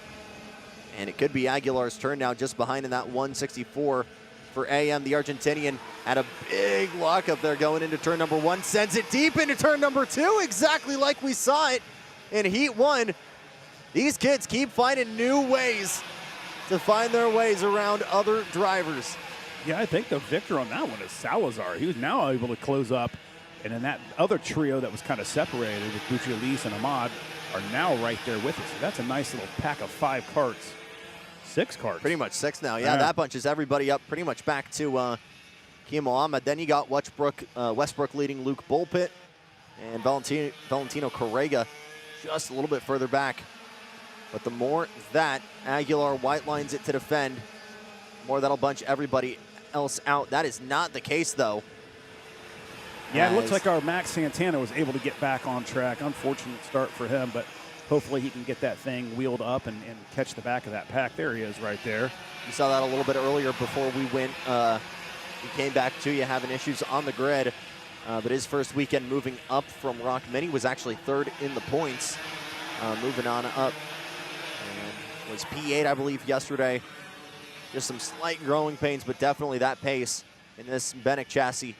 And it could be Aguilar's turn now, just behind in that 164 for AM. The Argentinian had a big lockup there going into turn number 1, sends it deep into turn number 2, exactly like we saw it in heat 1. These kids keep finding new ways to find their ways around other drivers. Yeah, I think the victor on that one is Salazar. He was now able to close up, and then that other trio that was kind of separated with Bucciolise and Ahmad are now right there with us. So that's a nice little pack of 5 karts. 6 karts. Pretty much 6 now. Yeah, that bunches everybody up pretty much back to Kimo Ahmad. Then you got Westbrook leading Luke Bullpit, and Valentino Correga just a little bit further back. But the more that Aguilar white lines it to defend, the more that'll bunch everybody else out. That is not the case, though. Yeah, it looks like our Max Santana was able to get back on track. Unfortunate start for him, but hopefully he can get that thing wheeled up and catch the back of that pack. There he is right there. You saw that a little bit earlier before we went. We came back to you having issues on the grid. But his first weekend moving up from ROK Mini was actually 3rd in the points. Moving on up. And was P8, I believe, yesterday. Just some slight growing pains, but definitely that pace in this Bennett chassis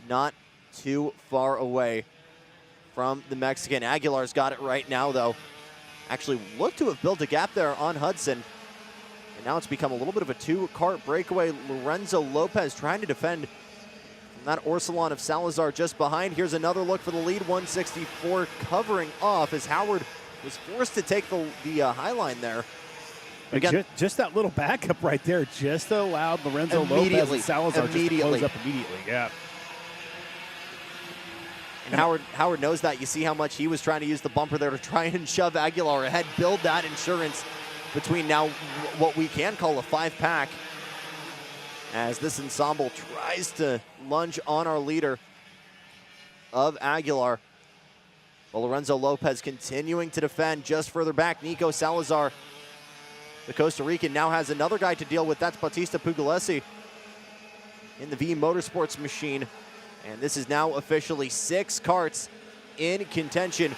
not too far away from the Mexican. Aguilar's got it right now, though. Actually looked to have built a gap there on Hudson. And now it's become a little bit of a 2-kart breakaway. Lorenzo Lopez trying to defend from that Orsilon of Salazar just behind. Here's another look for the lead. 164 covering off as Howard was forced to take the high line there. Again, just that little backup right there just allowed Lorenzo Lopez and Salazar just to close up immediately. Yeah. And Howard knows that. You see how much he was trying to use the bumper there to try and shove Aguilar ahead, build that insurance between now what we can call a 5-pack as this ensemble tries to lunge on our leader of Aguilar. Well, Lorenzo Lopez continuing to defend just further back. Nico Salazar, the Costa Rican, now has another guy to deal with. That's Bautista Puglisi in the V Motorsports machine. And this is now officially 6 karts in contention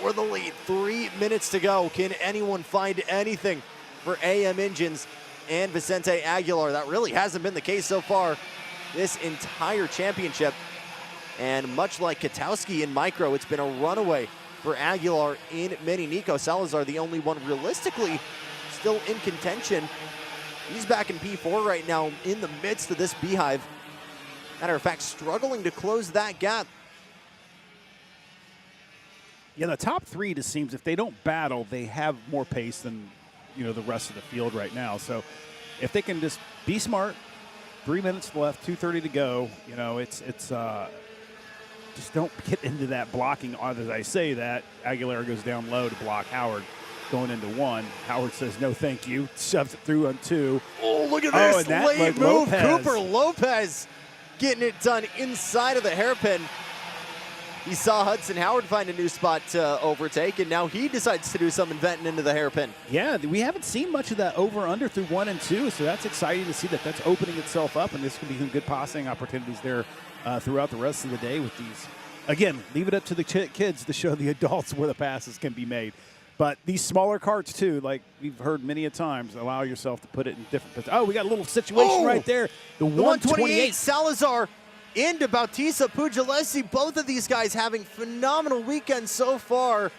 for the lead. 3 minutes to go. Can anyone find anything for AM Engines and Vicente Aguilar? That really hasn't been the case so far this entire championship. And much like Katowski in Micro, it's been a runaway for Aguilar in Mini. Nico Salazar, the only one realistically still in contention. He's back in P4 right now in the midst of this beehive. Matter of fact, struggling to close that gap. Yeah, the top three just seems if they don't battle, they have more pace than the rest of the field right now. So if they can just be smart, 3 minutes left, 2:30 to go. It's just don't get into that blocking. As I say that, Aguilar goes down low to block Howard going into one. Howard says no, thank you. Shoves it through on two. Oh, look at this late move. Lopez. Cooper Lopez getting it done inside of the hairpin. He saw Hudson Howard find a new spot to overtake, and now he decides to do some inventing into the hairpin. Yeah, we haven't seen much of that over-under through 1 and 2, so that's exciting to see that's opening itself up, and this could be some good passing opportunities there throughout the rest of the day with these. Again, leave it up to the kids to show the adults where the passes can be made. But these smaller carts, too, like we've heard many a times, allow yourself to put it in different positions. Oh, we got a little situation right there. The 128. Salazar into Bautista Pugliese. Both of these guys having phenomenal weekends so far.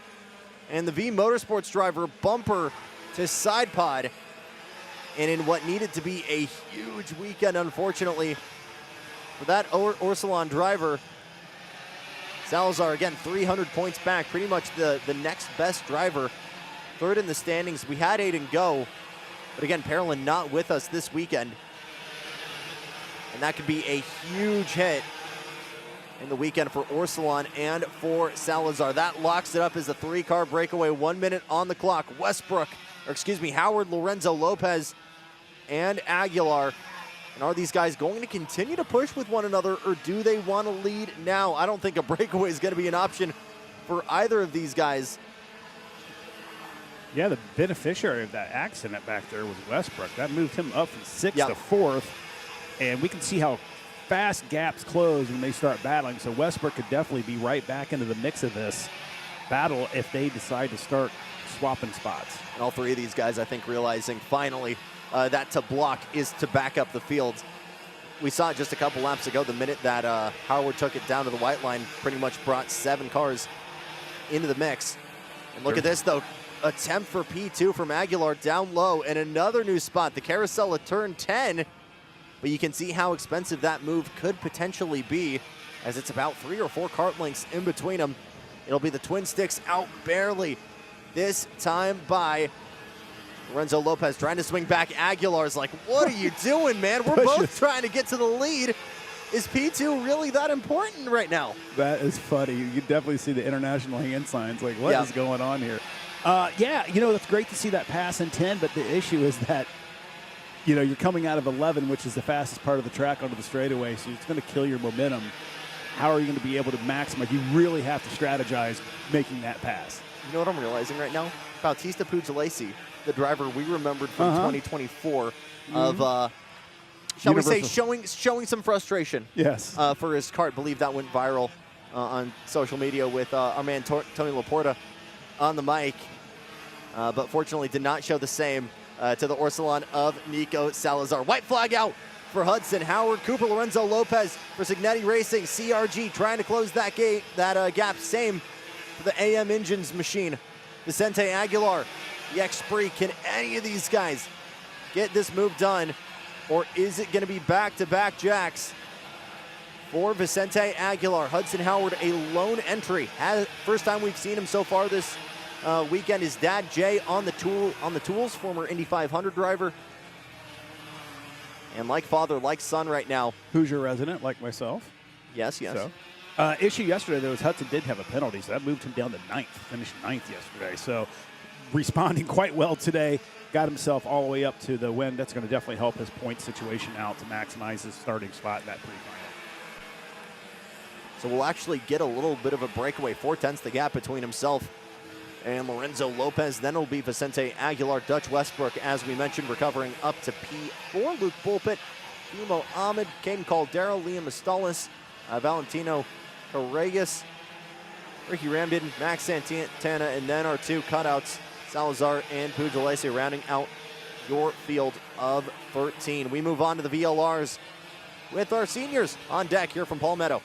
And the V Motorsports driver bumper to side pod. And in what needed to be a huge weekend, unfortunately, for that Orsilon driver, Salazar, again, 300 points back, pretty much the next best driver. Third in the standings. We had Aiden go, but again, Parolin not with us this weekend. And that could be a huge hit in the weekend for Orsilon and for Salazar. That locks it up as a 3-car breakaway, 1 minute on the clock. Howard, Lorenzo Lopez, and Aguilar. And are these guys going to continue to push with one another, or do they want to lead now? I don't think a breakaway is going to be an option for either of these guys. Yeah, the beneficiary of that accident back there was Westbrook. That moved him up from 6th to 4th. And we can see how fast gaps close when they start battling. So Westbrook could definitely be right back into the mix of this battle if they decide to start swapping spots. And all three of these guys, I think, realizing finally that to block is to back up the field. We saw it just a couple laps ago. The minute that Howard took it down to the white line, pretty much brought 7 cars into the mix. And look at this, though. Attempt for P2 from Aguilar down low, and another new spot. The carousel at turn 10. But you can see how expensive that move could potentially be, as it's about 3 or 4 kart lengths in between them. It'll be the twin sticks out barely, this time by Lorenzo Lopez trying to swing back. Aguilar's like, what are you doing, man? We're both trying to get to the lead. Is P2 really that important right now? That is funny. You definitely see the international hand signs. Like, what is going on here? It's great to see that pass in 10, but the issue is that you're coming out of 11, which is the fastest part of the track onto the straightaway, so it's going to kill your momentum. How are you going to be able to maximize? You really have to strategize making that pass. You know what I'm realizing right now? Bautista Pugliese, the driver we remembered from 2024, of, shall we say, showing some frustration. Yes. For his kart. Believe that went viral on social media with our man Tony Laporta on the mic, but fortunately did not show the same to the Orsilon of Nico Salazar. White flag out for Hudson Howard. Cooper Lorenzo Lopez for Signetti Racing. CRG trying to close that gap. Same for the AM Engines machine. Vicente Aguilar, the X-Spree. Can any of these guys get this move done, or is it going to be back-to-back jacks for Vicente Aguilar? Hudson Howard, a lone entry. First time we've seen him so far this weekend. His dad, Jay, on the tools, former Indy 500 driver. And like father, like son right now. Hoosier resident, like myself. Yes. So, issue yesterday, though, was Hudson did have a penalty, so that moved him down to 9th, finished 9th yesterday. So responding quite well today, got himself all the way up to the win. That's going to definitely help his point situation out to maximize his starting spot in that pre-final. So we'll actually get a little bit of a breakaway. 4/10 the gap between himself and Lorenzo Lopez. Then it'll be Vicente Aguilar, Dutch Westbrook, as we mentioned, recovering up to P4. Luke Bulpit, Timo Ahmed, Caden Caldera, Liam Astalis, Valentino Corregas, Ricky Ramden, Max Santana, and then our 2 cutouts, Salazar and Pugliese, rounding out your field of 13. We move on to the VLRs with our seniors on deck here from Palmetto.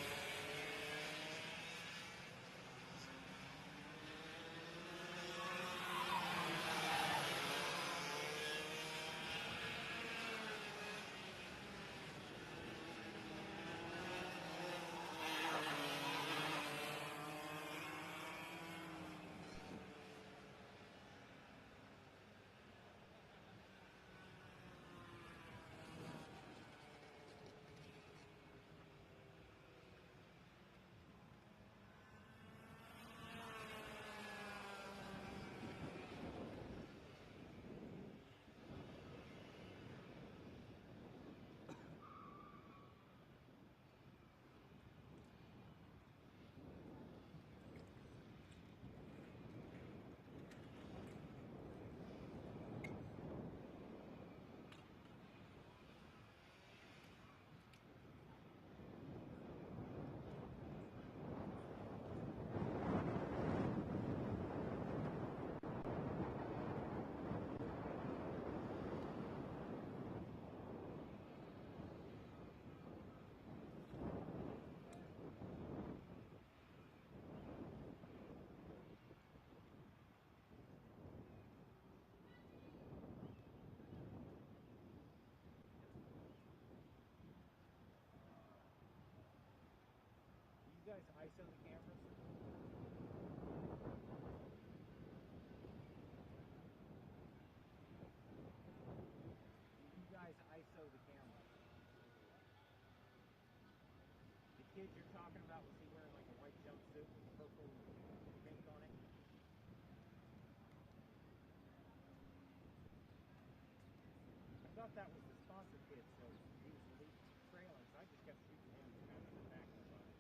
guys ISO the cameras? You guys ISO the camera. The kid you're talking about, was he wearing like a white jumpsuit with purple paint on it? I thought that was the sponsor kid, so he was the lead trailing, so I just kept shooting him kind of in the back of his ISO.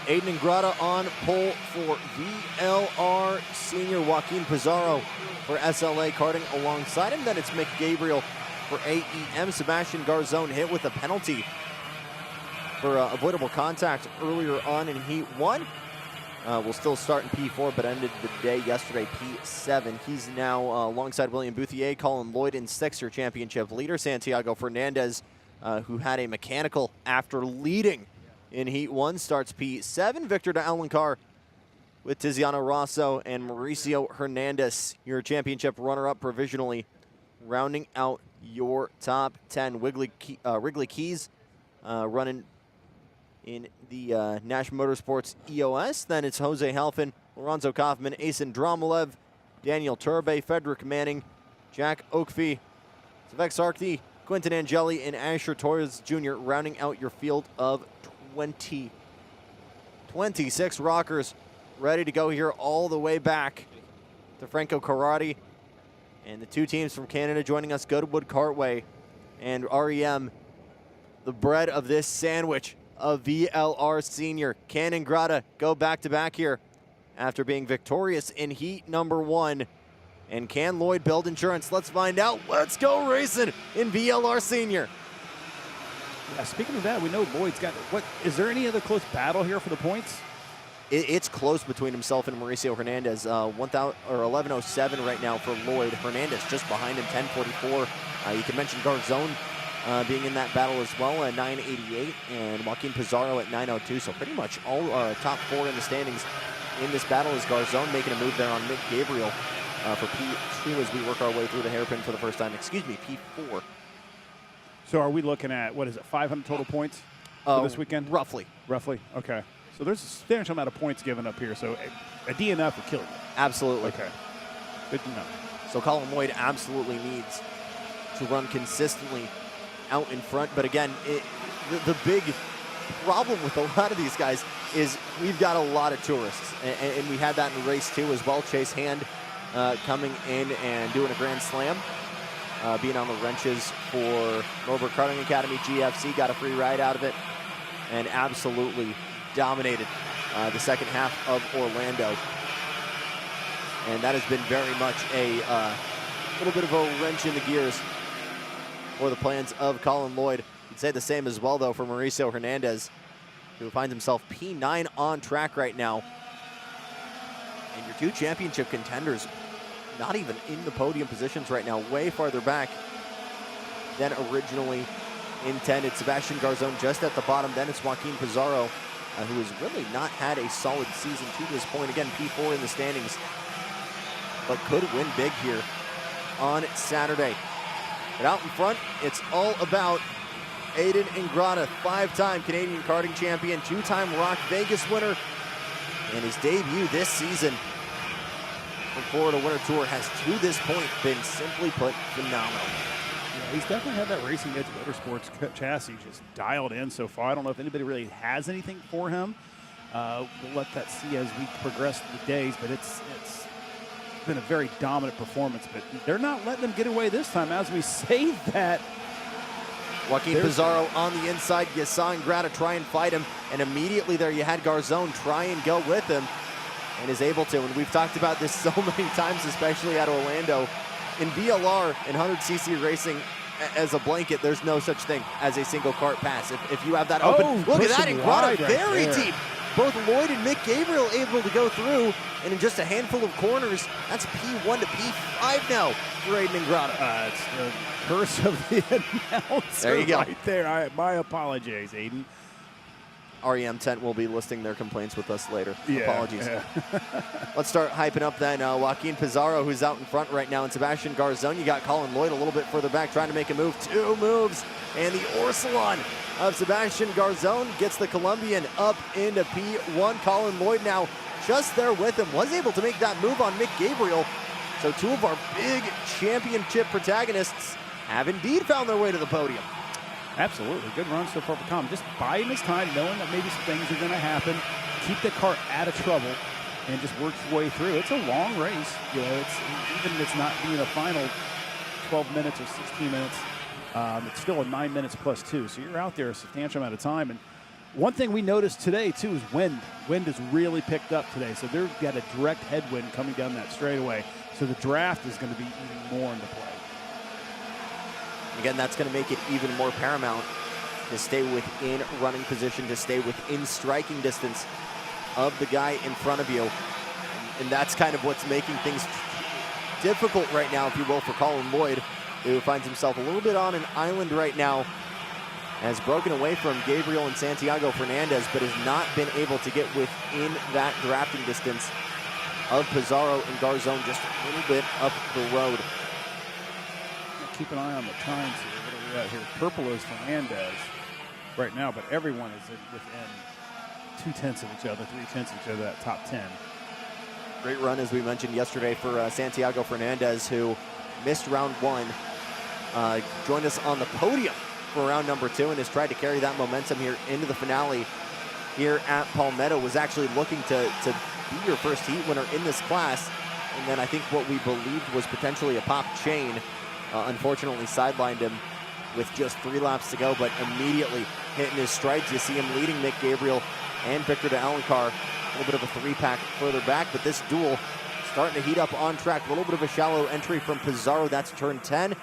Aiden Ingrata on pole for VLR senior. Joaquin Pizarro for SLA karting alongside him. Then it's Mick Gabriel for AEM. Sebastian Garzone hit with a penalty for avoidable contact earlier on in Heat 1. Will still start in P4, but ended the day yesterday P7. He's now alongside William Bouthier, Colin Lloyd in 6th, your championship leader. Santiago Fernandez, who had a mechanical after leading in Heat 1, starts P7. Victor de Alencar with Tiziano Rosso and Mauricio Hernandez, your championship runner-up provisionally, rounding out your top 10. Wrigley Keys running in the Nash Motorsports EOS. Then it's Jose Halfin, Lorenzo Kaufman, Asen Dromalev, Daniel Turbe, Frederick Manning, Jack Oakfee, Savek Sarkthi, Quentin Angeli, and Asher Torres Jr. rounding out your field of 26 rockers ready to go here all the way back to Franco Karate. And the two teams from Canada joining us, Goodwood Cartway and REM, the bread of this sandwich of VLR Senior. Can Ingrata go back-to-back here after being victorious in heat number 1? And can Lloyd build insurance? Let's find out. Let's go racing in VLR Senior. Yeah, speaking of that, we know Lloyd's got, what, is there any other close battle here for the points? It's close between himself and Mauricio Hernandez. 11:07 right now for Lloyd. Hernandez just behind him, 10:44. You can mention Garzone being in that battle as well at 9:88, and Joaquin Pizarro at 9:02. So pretty much all top 4 in the standings in this battle is Garzone making a move there on Mick Gabriel for P2 as we work our way through the hairpin for the first time. Excuse me, P4. So are we looking at, what is it, 500 total points for this weekend? Roughly. Roughly, okay. So there's a substantial amount of points given up here. So a DNF will kill you. Absolutely. Okay. Good to know. So Colin Lloyd absolutely needs to run consistently out in front. But again, the big problem with a lot of these guys is we've got a lot of tourists. And we had that in race 2 as well. Chase Hand coming in and doing a grand slam. Being on the wrenches for Norbert Karting Academy GFC. Got a free ride out of it. And absolutely dominated the second half of Orlando. And that has been very much a little bit of a wrench in the gears for the plans of Colin Lloyd. You'd say the same as well, though, for Mauricio Hernandez, who finds himself P9 on track right now. And your two championship contenders not even in the podium positions right now, way farther back than originally intended. Sebastian Garzone just at the bottom. Then it's Joaquin Pizarro, who has really not had a solid season to this point. Again, P4 in the standings, but could win big here on Saturday. But out in front, it's all about Aiden Ingrata, 5-time Canadian karting champion, 2-time ROK Vegas winner, and his debut this season from Florida Winter Tour has to this point been simply put phenomenal. Yeah, he's definitely had that Racing Edge Motorsports chassis just dialed in so far. I don't know if anybody really has anything for him. We'll let that see as we progress through the days, but it's been a very dominant performance, but they're not letting them get away this time. As we say that, Joaquin Pizarro on the inside. You saw Ingrata try and fight him, and immediately there you had Garzone try and go with him, and is able to. And we've talked about this so many times, especially at Orlando. In VLR and 100cc racing as a blanket, there's no such thing as a single cart pass. If you have that open, look at that, Ingrata very deep. Both Lloyd and Mick Gabriel able to go through, and in just a handful of corners, that's P1 to P5 now for Aiden Ingrata. It's the curse of the announcer. There you go. Right there. My apologies, Aiden. REM Tent will be listing their complaints with us later. Yeah, Apologies. Yeah. Let's start hyping up then Joaquin Pizarro, who's out in front right now, and Sebastian Garzone. You got Colin Lloyd a little bit further back trying to make a move. 2 moves, and the Orsalon of Sebastian Garzone gets the Colombian up into P1. Colin Lloyd now just there with him, was able to make that move on Mick Gabriel. So 2 of our big championship protagonists have indeed found their way to the podium. Absolutely. Good run so far for Colin. Just biding his time, knowing that maybe some things are going to happen. Keep the cart out of trouble and just work your way through. It's a long race. You know, even if it's not being a final 12 minutes or 16 minutes, it's still a 9 minutes plus 2. So you're out there a substantial amount of time. And One thing we noticed today, too, is wind. Wind has really picked up today, so they've got a direct headwind coming down that straightaway. So the draft is going to be even more into play. Again, that's going to make it even more paramount to stay within running position, to stay within striking distance of the guy in front of you. And that's kind of what's making things difficult right now, if you will, for Colin Lloyd, who finds himself a little bit on an island right now, has broken away from Gabriel and Santiago Fernandez, but has not been able to get within that drafting distance of Pizarro and Garzon, just a little bit up the road. Keep an eye on the times here. What are we at here? Purple is Fernandez right now, but everyone is within 2/10 of each other, 3/10 of each other, that top 10. Great run, as we mentioned yesterday, for Santiago Fernandez, who missed round one, joined us on the podium for round number 2, and has tried to carry that momentum here into the finale here at Palmetto. Was actually looking to be your first heat winner in this class, and then I think what we believed was potentially a pop chain unfortunately sidelined him with just 3 laps to go, but immediately hitting his stripes. You see him leading Mick Gabriel and Victor de Alencar, a little bit of a 3-pack further back, but this duel starting to heat up on track. A little bit of a shallow entry from Pizarro. That's turn 10.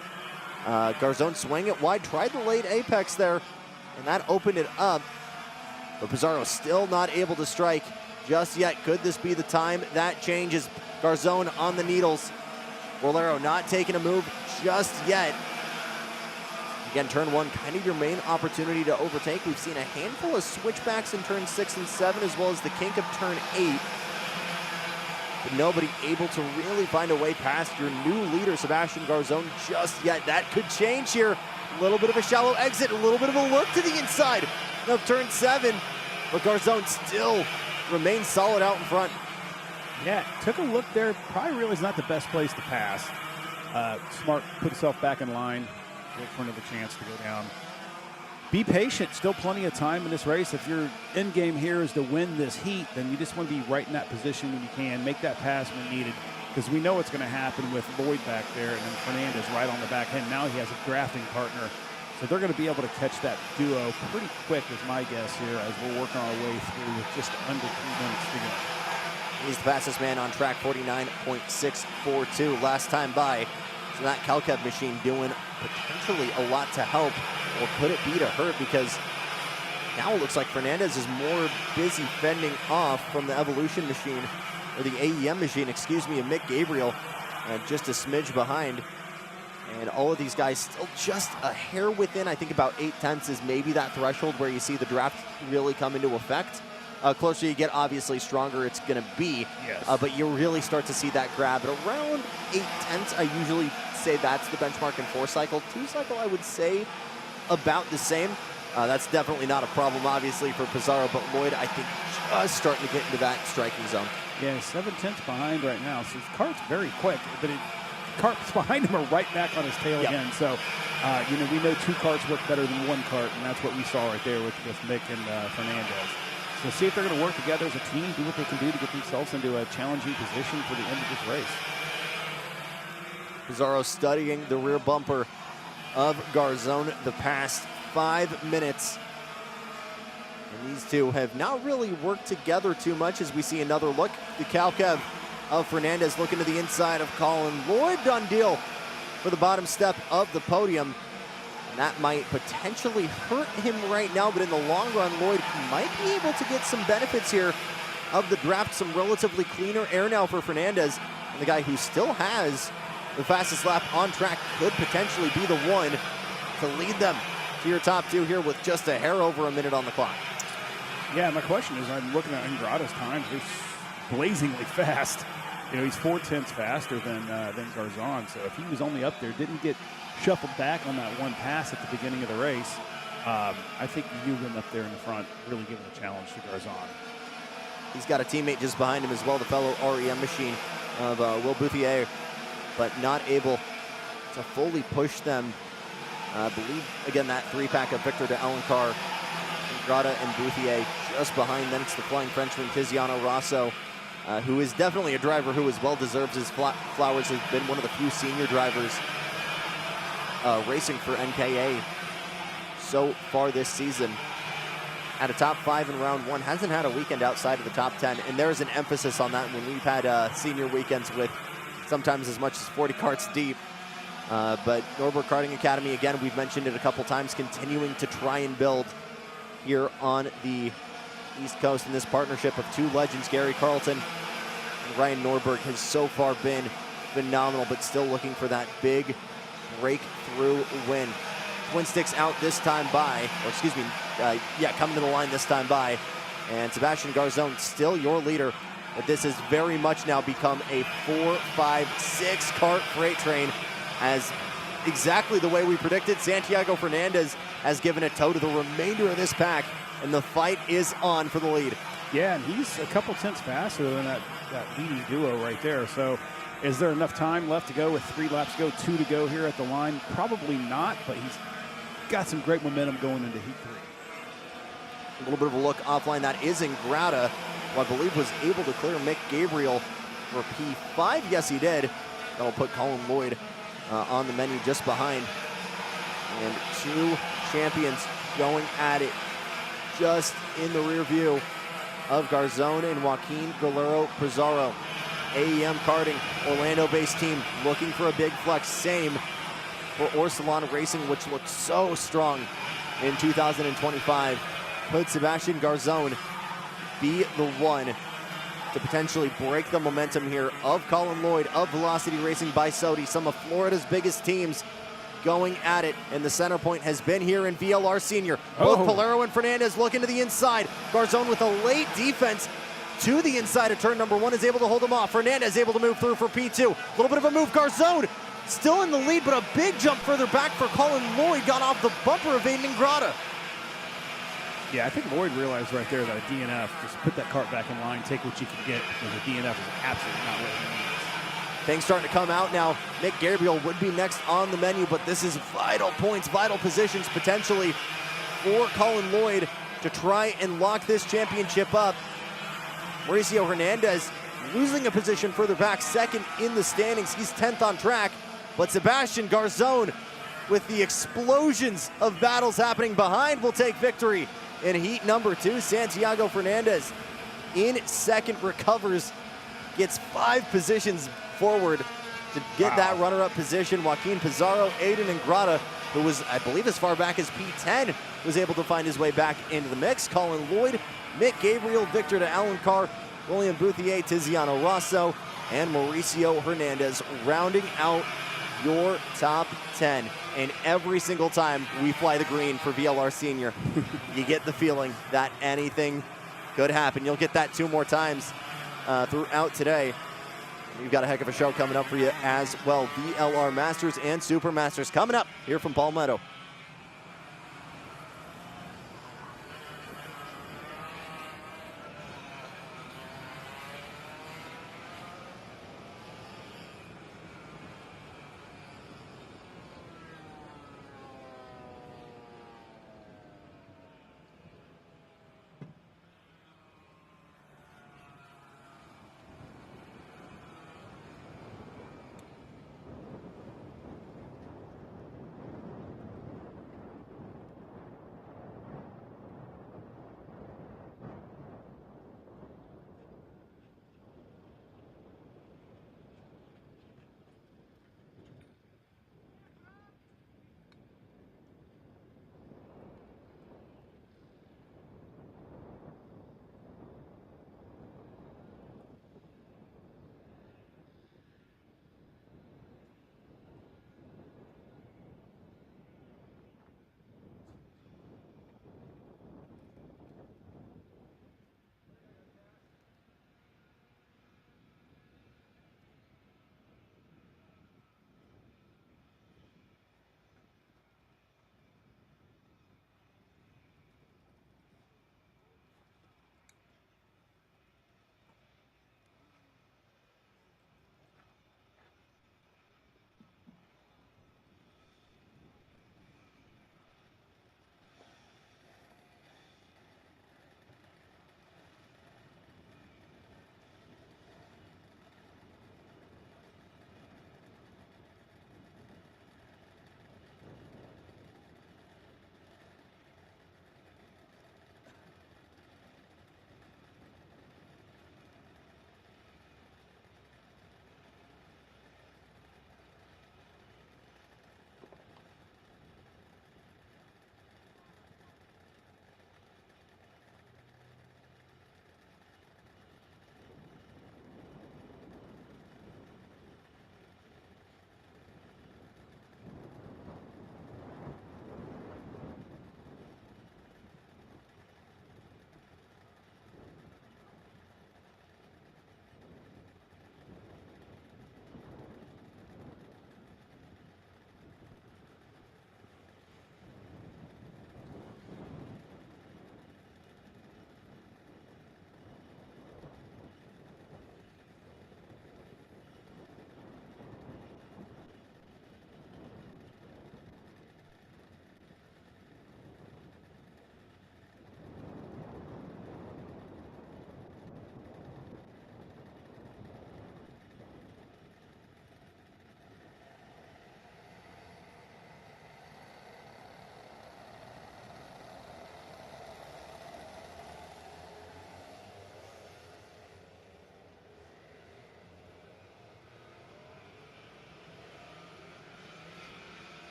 Garzon swing it wide, tried the late apex there, and that opened it up. But Pizarro still not able to strike just yet. Could this be the time that changes? Garzon on the needles. Bolero not taking a move just yet. Again, turn 1, kind of your main opportunity to overtake. We've seen a handful of switchbacks in turn 6 and 7, as well as the kink of turn 8. But nobody able to really find a way past your new leader, Sebastian Garzon, just yet. That could change here. A little bit of a shallow exit, a little bit of a look to the inside of turn 7. But Garzon still remains solid out in front. Yeah, took a look there. Probably realized not the best place to pass. Smart, put himself back in line. Look for another chance to go down. Be patient. Still plenty of time in this race. If your end game here is to win this heat, then you just want to be right in that position when you can. Make that pass when needed, because we know what's going to happen with Lloyd back there and then Fernandez right on the back end. Now he has a drafting partner. So they're going to be able to catch that duo pretty quick, is my guess here, as we're working our way through with just under 3 minutes to go. He's the fastest man on track, 49.642 last time by. So that Calcab machine doing potentially a lot to help, or could it be to hurt? Because now it looks like Fernandez is more busy fending off from the Evolution machine, or the AEM machine, excuse me, and Mick Gabriel just a smidge behind. And all of these guys still just a hair within. I think about 8/10 is maybe that threshold where you see the draft really come into effect. Closer you get, obviously, stronger it's going to be. Yes. But you really start to see that grab at around 8/10. I usually say that's the benchmark in 4-cycle. 2-cycle, I would say about the same. That's definitely not a problem, obviously, for Pizarro, but Lloyd, I think, just starting to get into that striking zone. Yeah, 7/10 behind right now. So his cart's very quick, but carts behind him are right back on his tail again. So, we know 2 carts work better than 1 cart, and that's what we saw right there with Mick and Fernandez. So see if they're going to work together as a team, do what they can do to get themselves into a challenging position for the end of this race. Pizarro studying the rear bumper of Garzon the past 5 minutes. And these two have not really worked together too much, as we see another look. The Calcab of Fernandez looking to the inside of Colin Lloyd. Done deal for the bottom step of the podium. And that might potentially hurt him right now, but in the long run, Lloyd might be able to get some benefits here of the draft. Some relatively cleaner air now for Fernandez. And the guy who still has the fastest lap on track could potentially be the one to lead them to your top 2 here with just a hair over a minute on the clock. Yeah, my question is, I'm looking at Andrada's times. They're blazingly fast. He's 4/10 faster than Garzon. So if he was only up there, didn't get shuffled back on that one pass at the beginning of the race, I think you him up there in the front, really giving a challenge to Garzon. He's got a teammate just behind him as well, the fellow REM machine of Will Bouthier, but not able to fully push them. I believe, again, that 3-pack of Victor de Alencar, Andrada, and Bouthier just behind. Then it's the Flying Frenchman, Tiziano Rosso, who is definitely a driver who is well-deserved. His flowers has been one of the few senior drivers racing for NKA so far this season. at a top 5 in round 1. Hasn't had a weekend outside of the top 10, and there's an emphasis on that when we've had senior weekends with sometimes as much as 40 carts deep. But Norberg Karting Academy, again, we've mentioned it a couple times, continuing to try and build here on the East Coast in this partnership of two legends, Gary Carlton and Ryan Norberg, has so far been phenomenal, but still looking for that big breakthrough win. Twin Sticks out this time by, or excuse me, coming to the line this time by, and Sebastian Garzon still your leader, but this has very much now become a 4, 5, 6 cart freight train, as exactly the way we predicted. Santiago Fernandez has given a toe to the remainder of this pack, and the fight is on for the lead. Yeah, and he's a couple tenths faster than that leading duo right there. So is there enough time left to go with 3 laps to go, 2 to go here at the line? Probably not, but he's got some great momentum going into Heat 3. A little bit of a look offline. That is Ingrata, who I believe was able to clear Mick Gabriel for P5. Yes, he did. That'll put Colin Lloyd on the menu just behind. And 2 champions going at it just in the rear view of Garzon and Joaquin Galero Pizarro. AEM Karting, Orlando-based team, looking for a big flex. Same for Orsilon Racing, which looked so strong in 2025. Could Sebastian Garzon be the one to potentially break the momentum here of Colin Lloyd, of Velocity Racing by Sodi, some of Florida's biggest teams going at it, and the center point has been here in VLR Senior. Both Polero and Fernandez looking to the inside. Garzon with a late defense to the inside of turn number 1 is able to hold him off. Fernandez able to move through for P2. A little bit of a move. Garzon still in the lead, but a big jump further back for Colin Lloyd. Got off the bumper of Aiden Ingrata. Yeah, I think Lloyd realized right there that a DNF, just put that cart back in line, take what you can get, because a DNF is absolutely not what he needs. Things starting to come out now. Nick Gabriel would be next on the menu, but this is vital points, vital positions potentially for Colin Lloyd to try and lock this championship up. Mauricio Hernandez losing a position further back, second in the standings. He's 10th on track, but Sebastian Garzon, with the explosions of battles happening behind, will take victory in heat number 2. Santiago Fernandez in second, recovers, gets 5 positions forward to get that runner-up position. Joaquin Pizarro, Aiden Ingrata, who was, I believe, as far back as P10, was able to find his way back into the mix. Colin Lloyd, Mick Gabriel, Victor to Alan Carr, William Bouthier, Tiziano Rosso, and Mauricio Hernandez rounding out your top 10. And every single time we fly the green for VLR Senior, you get the feeling that anything could happen. You'll get that 2 more times throughout today. We've got a heck of a show coming up for you as well. VLR Masters and Super Masters coming up here from Palmetto.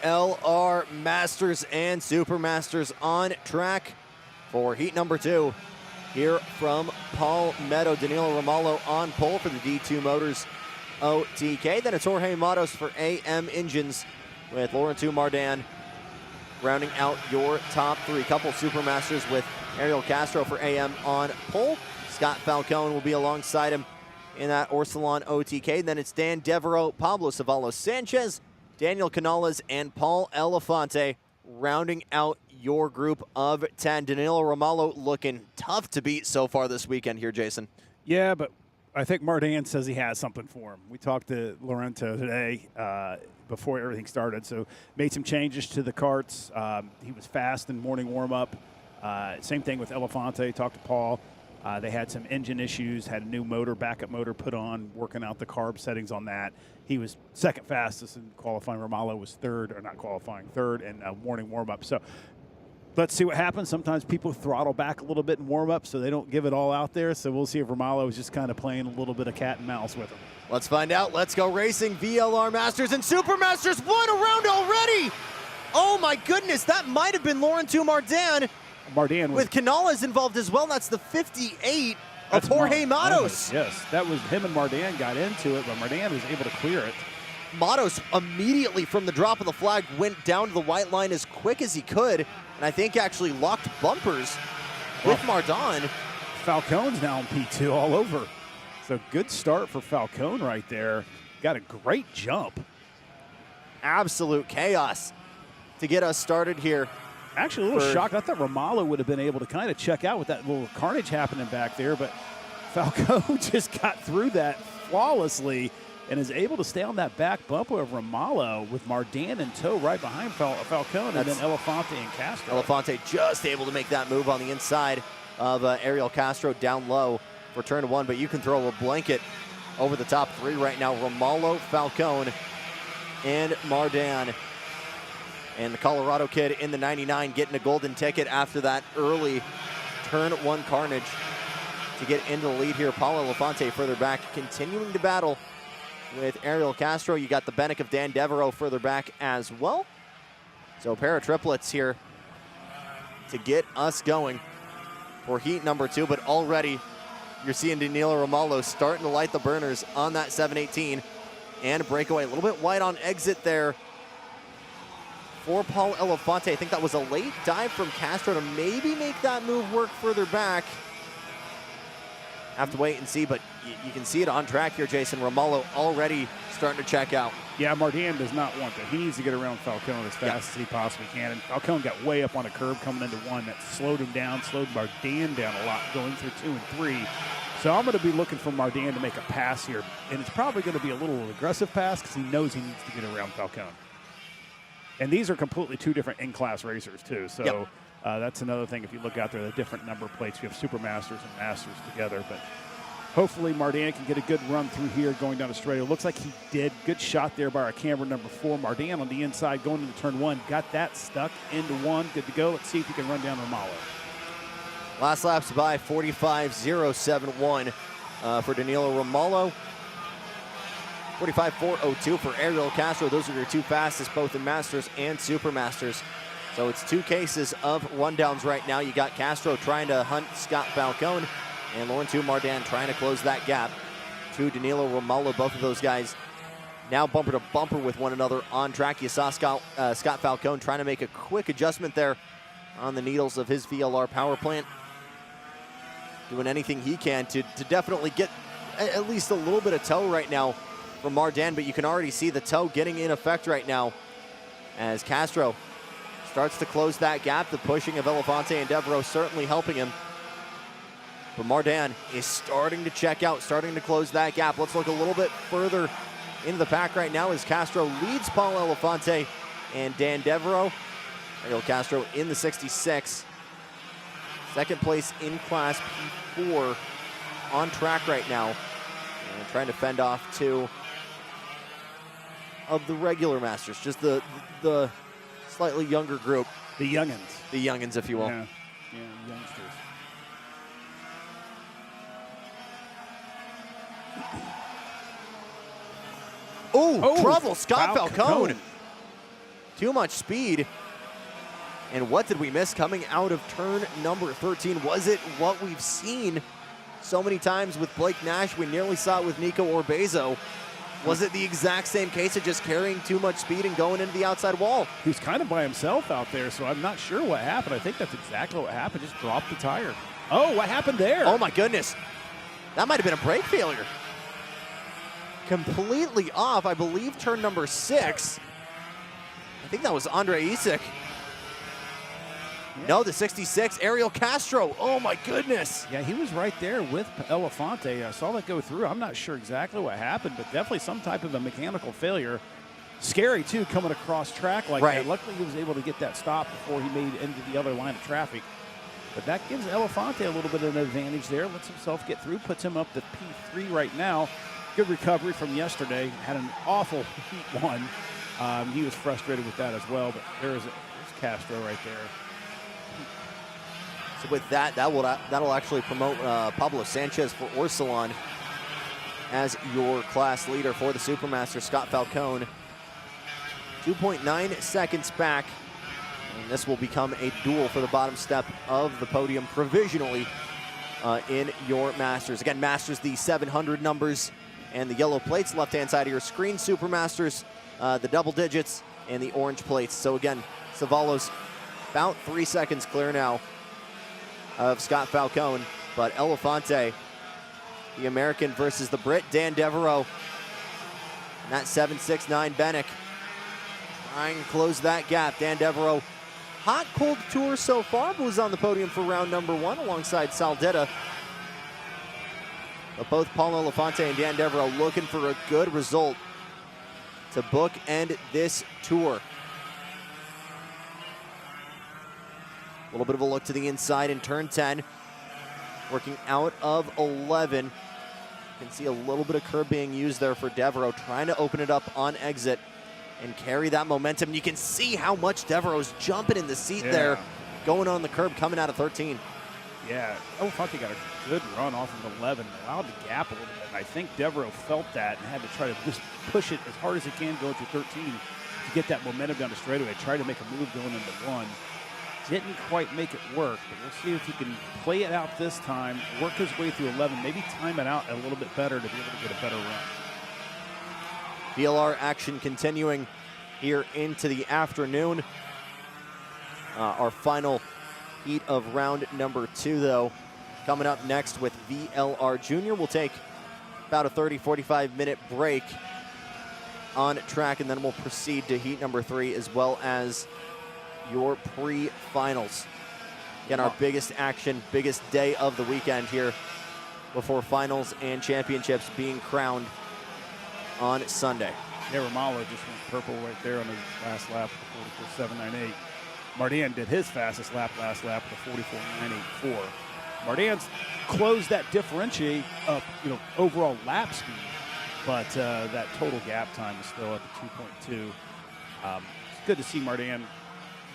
VLR Masters and Super Masters on track for heat number 2. Here from Paul Meadow, Danilo Romalo on pole for the D2 Motors OTK. Then it's Jorge Matos for AM Engines with Laurent Mardan rounding out your top 3. Couple Super Masters with Ariel Castro for AM on pole. Scott Falcone will be alongside him in that Orsilon OTK. Then it's Dan Devereaux, Pablo Ceballos Sanchez, Daniel Canales, and Paul Elefante rounding out your group of 10. Danilo Romalo looking tough to beat so far this weekend here, Jason. Yeah, but I think Mardan says he has something for him. We talked to Laurento today before everything started, so made some changes to the karts. He was fast in morning warm-up. Same thing with Elefante. Talked to Paul. They had some engine issues, had a new motor, backup motor put on, working out the carb settings on that. He was second fastest in qualifying. Romalo was third, or not qualifying, third in morning warm-up. So let's see what happens. Sometimes people throttle back a little bit in warm-up so they don't give it all out there. So we'll see if Romalo is just kind of playing a little bit of cat and mouse with him. Let's find out. Let's go racing. VLR Masters and Super Masters. One around already. Oh my goodness, that might have been Laurent Mardan. Mardan with Canales involved as well. That's the 58 of Jorge Matos. Yes, that was him and Mardan got into it, but Mardan was able to clear it. Matos immediately from the drop of the flag went down to the white line as quick as he could, and I think actually locked bumpers with Mardan. Falcone's now in P2 all over. So good start for Falcone right there. Got a great jump. Absolute chaos to get us started here. Actually, a little shocked. I thought Romalo would have been able to kind of check out with that little carnage happening back there, but Falcone just got through that flawlessly and is able to stay on that back bumper of Romalo with Mardan in tow right behind Falcone, and then Elefante and Castro. Elefante just able to make that move on the inside of Ariel Castro down low for turn 1, but you can throw a blanket over the top 3 right now. Romalo, Falcone, and Mardan. And the Colorado kid in the 99 getting a golden ticket after that early turn 1 carnage to get into the lead here. Paulo Elefante further back, continuing to battle with Ariel Castro. You got the Benek of Dan Devereaux further back as well. So a pair of triplets here to get us going for heat number 2. But already you're seeing Danilo Romalo starting to light the burners on that 718 and a breakaway. A little bit wide on exit there for Paul Elefante. I think that was a late dive from Castro to maybe make that move work further back. Have to wait and see, but you can see it on track here, Jason. Romalo already starting to check out. Yeah, Mardan does not want that. He needs to get around Falcone as fast as he possibly can. And Falcone got way up on a curb coming into 1 that slowed him down, slowed Mardan down a lot going through 2 and 3. So I'm going to be looking for Mardan to make a pass here. And it's probably going to be a little aggressive pass because he knows he needs to get around Falcone. And these are completely 2 different in-class racers, too. So that's another thing. If you look out there, the different number plates. We have Super Masters and Masters together. But hopefully Mardan can get a good run through here going down the straight. It looks like he did. Good shot there by our camera number 4. Mardan on the inside going into turn 1. Got that stuck into 1. Good to go. Let's see if he can run down Romalo. Last laps by 45.071 for Danilo Romalo. 45.402 for Ariel Castro. Those are your 2 fastest, both in Masters and Super Masters. So it's 2 cases of rundowns right now. You got Castro trying to hunt Scott Falcone, and Laurent Mardan trying to close that gap to Danilo Romalo. Both of those guys now bumper to bumper with one another on track. You saw Scott Falcone trying to make a quick adjustment there on the needles of his VLR power plant. Doing anything he can to definitely get at least a little bit of tow right now from Mardan, but you can already see the tow getting in effect right now as Castro starts to close that gap. The pushing of Elefante and Devereaux certainly helping him. But Mardan is starting to check out, starting to close that gap. Let's look a little bit further into the pack right now as Castro leads Paul Elefante and Dan Devereaux. Ariel Castro in the 66. Second place in class P4 on track right now. And trying to fend off 2 of the regular Masters, just the slightly younger group. The youngins. The youngins, if you will. Yeah, youngsters. Oh, trouble, Scott Falcone. too much speed. And what did we miss coming out of turn number 13? Was it what we've seen so many times with Blake Nash? We nearly saw it with Nico Orbezo. Was it the exact same case of just carrying too much speed and going into the outside wall? He was kind of by himself out there, so I'm not sure what happened. I think that's exactly what happened. Just dropped the tire. Oh, what happened there? Oh, my goodness. That might have been a brake failure. Completely off, I believe, turn number 6. I think that was Andre Isak. No, the 66, Ariel Castro. Oh, my goodness. Yeah, he was right there with Elefante. I saw that go through. I'm not sure exactly what happened, but definitely some type of a mechanical failure. Scary, too, coming across track like that. Luckily, he was able to get that stop before he made it into the other line of traffic. But that gives Elefante a little bit of an advantage there. Lets himself get through, puts him up to P3 right now. Good recovery from yesterday. Had an awful heat one. He was frustrated with that as well, but there's Castro right there. So with that, that'll actually promote Pablo Sanchez for Orsilon as your class leader for the Supermaster. Scott Falcone, 2.9 seconds back. And this will become a duel for the bottom step of the podium provisionally in your Masters. Again, Masters, the 700 numbers and the yellow plates, left-hand side of your screen. Supermasters, the double digits and the orange plates. So again, Savalos about 3 seconds clear now of Scott Falcone, but Elefante, the American versus the Brit, Dan Devereaux, and that 7.69 Bennick trying to close that gap. Dan Devereaux, hot cold tour so far, but was on the podium for round number 1 alongside Saldetta. But both Paul Elefante and Dan Devereaux looking for a good result to bookend this tour. A little bit of a look to the inside in turn 10. Working out of 11. You can see a little bit of curb being used there for Devereaux, trying to open it up on exit and carry that momentum. You can see how much Devereaux's jumping in the seat there, going on the curb, coming out of 13. Yeah, Elefante got a good run off of 11, allowed the gap a little bit. And I think Devereaux felt that and had to try to just push it as hard as he can going through 13 to get that momentum down the straightaway. Tried to make a move going into 1. Didn't quite make it work, but we'll see if he can play it out this time, work his way through 11, maybe time it out a little bit better to be able to get a better run. VLR action continuing here into the afternoon. Our final heat of round number 2, though, coming up next with VLR Junior. We'll take about a 30-45 minute break on track, and then we'll proceed to heat number 3 as well as your pre-finals. Again, our biggest action, biggest day of the weekend here before finals and championships being crowned on Sunday. Yeah, Romalo just went purple right there on his last lap with a 44.798. Mardan did his fastest lap last lap with a 44.984. Mardan's closed that differentiate up, overall lap speed, but that total gap time is still at the 2.2. It's good to see Mardan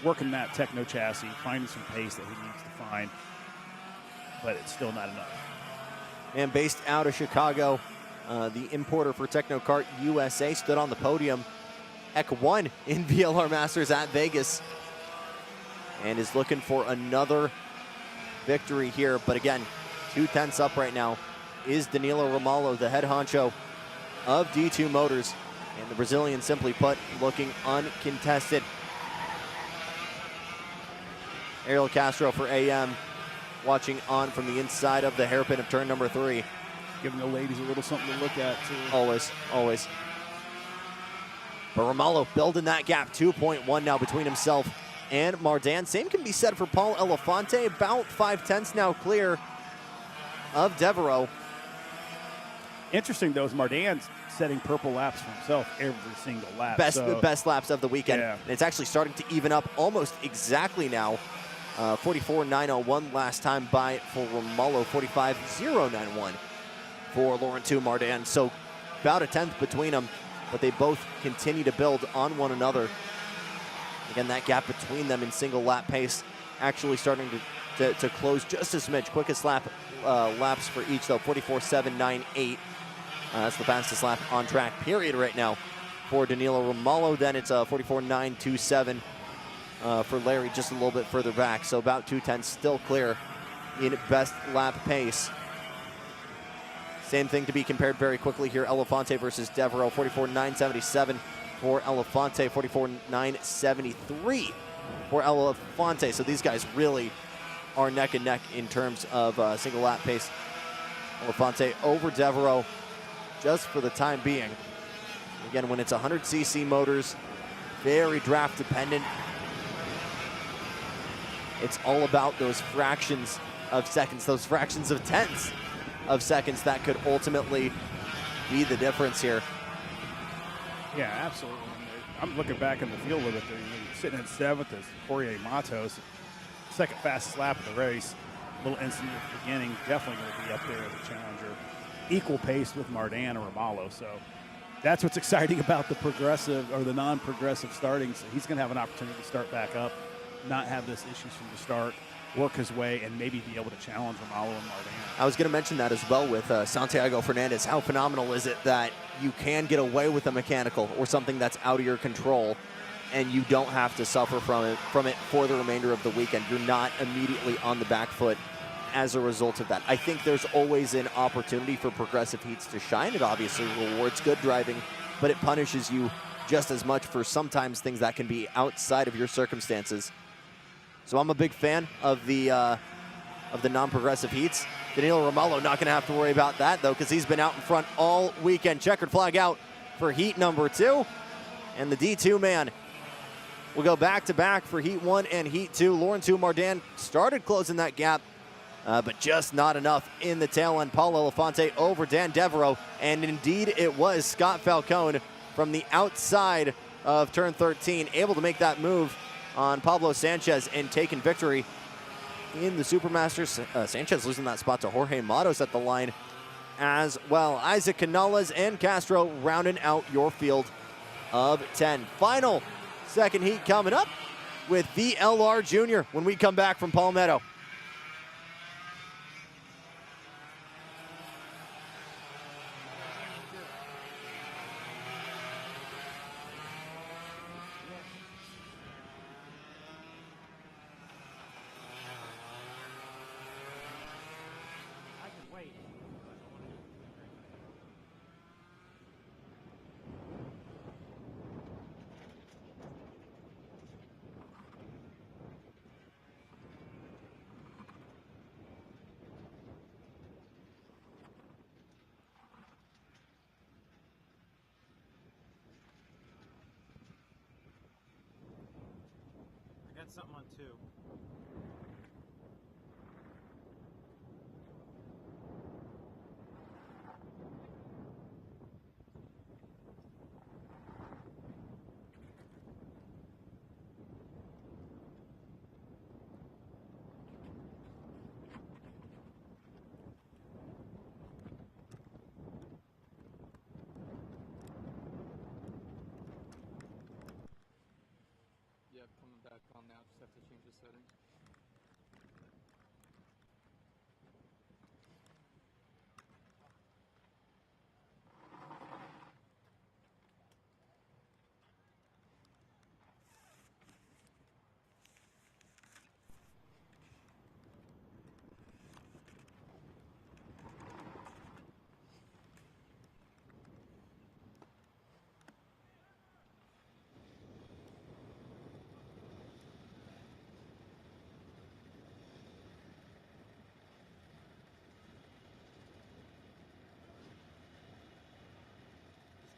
working that Techno chassis, finding some pace that he needs to find, but it's still not enough. And based out of Chicago, the importer for Techno Kart USA stood on the podium. Heck, won in VLR Masters at Vegas and is looking for another victory here. But again, 2/10 up right now is Danilo Romalo, the head honcho of D2 Motors. And the Brazilian, simply put, looking uncontested. Ariel Castro for AM, watching on from the inside of the hairpin of turn number 3. Giving the ladies a little something to look at, too. Always, always. But Romalo building that gap, 2.1 now between himself and Mardan. Same can be said for Paul Elefante, about 5/10 now clear of Devereaux. Interesting, though, is Mardan's setting purple laps for himself every single lap. Best laps of the weekend. Yeah. And it's actually starting to even up almost exactly now. 44.901 last time by for Romalo, 45.091 for Laurent Mardan. So about a 10th between them, but they both continue to build on one another. Again, that gap between them in single lap pace actually starting to close just a smidge. Quickest laps for each, though, 44.798. That's the fastest lap on track, period, right now for Danilo Romalo. Then it's 44.927 for Larry, just a little bit further back. So about 2:10 still clear in best lap pace. Same thing to be compared very quickly here. Elefante versus Devereaux, 44.977 for Elefante, 44.973 for Elefante. So these guys really are neck and neck in terms of single lap pace. Elefante over Devereaux just for the time being. Again, when it's 100cc motors, very draft dependent. It's all about those fractions of seconds, those fractions of tenths of seconds that could ultimately be the difference here. Yeah, absolutely. I'm looking back in the field a little bit there. You're sitting in 7th is Jorge Matos, second fastest lap of the race. A little incident at the beginning, definitely going to be up there as a challenger. Equal pace with Mardan or Romalo. So that's what's exciting about the progressive or the non-progressive starting. So he's going to have an opportunity to start back up, not have this issues from the start, work his way, and maybe be able to challenge Romalo and Mardan. I was going to mention that as well with Santiago Fernandez. How phenomenal is it that you can get away with a mechanical or something that's out of your control, and you don't have to suffer from it for the remainder of the weekend. You're not immediately on the back foot as a result of that. I think there's always an opportunity for progressive heats to shine. It obviously rewards good driving, but it punishes you just as much for sometimes things that can be outside of your circumstances. So I'm a big fan of the non-progressive heats. Danilo Romalo not going to have to worry about that, though, because he's been out in front all weekend. Checkered flag out for heat number 2. And the D2 man will go back-to-back for heat 1 and heat 2. Lawrence Mardan started closing that gap, but just not enough in the tail end. Paul Elefante over Dan Devereaux, and indeed it was Scott Falcone from the outside of turn 13, able to make that move on Pablo Sanchez and taking victory in the Supermasters. Sanchez losing that spot to Jorge Matos at the line as well. Isaac Canales and Castro rounding out your field of 10. Final second heat coming up with VLR Jr. when we come back from Palmetto. I can wait. I got something on 2. Yep, coming back on now. Just have to change the settings.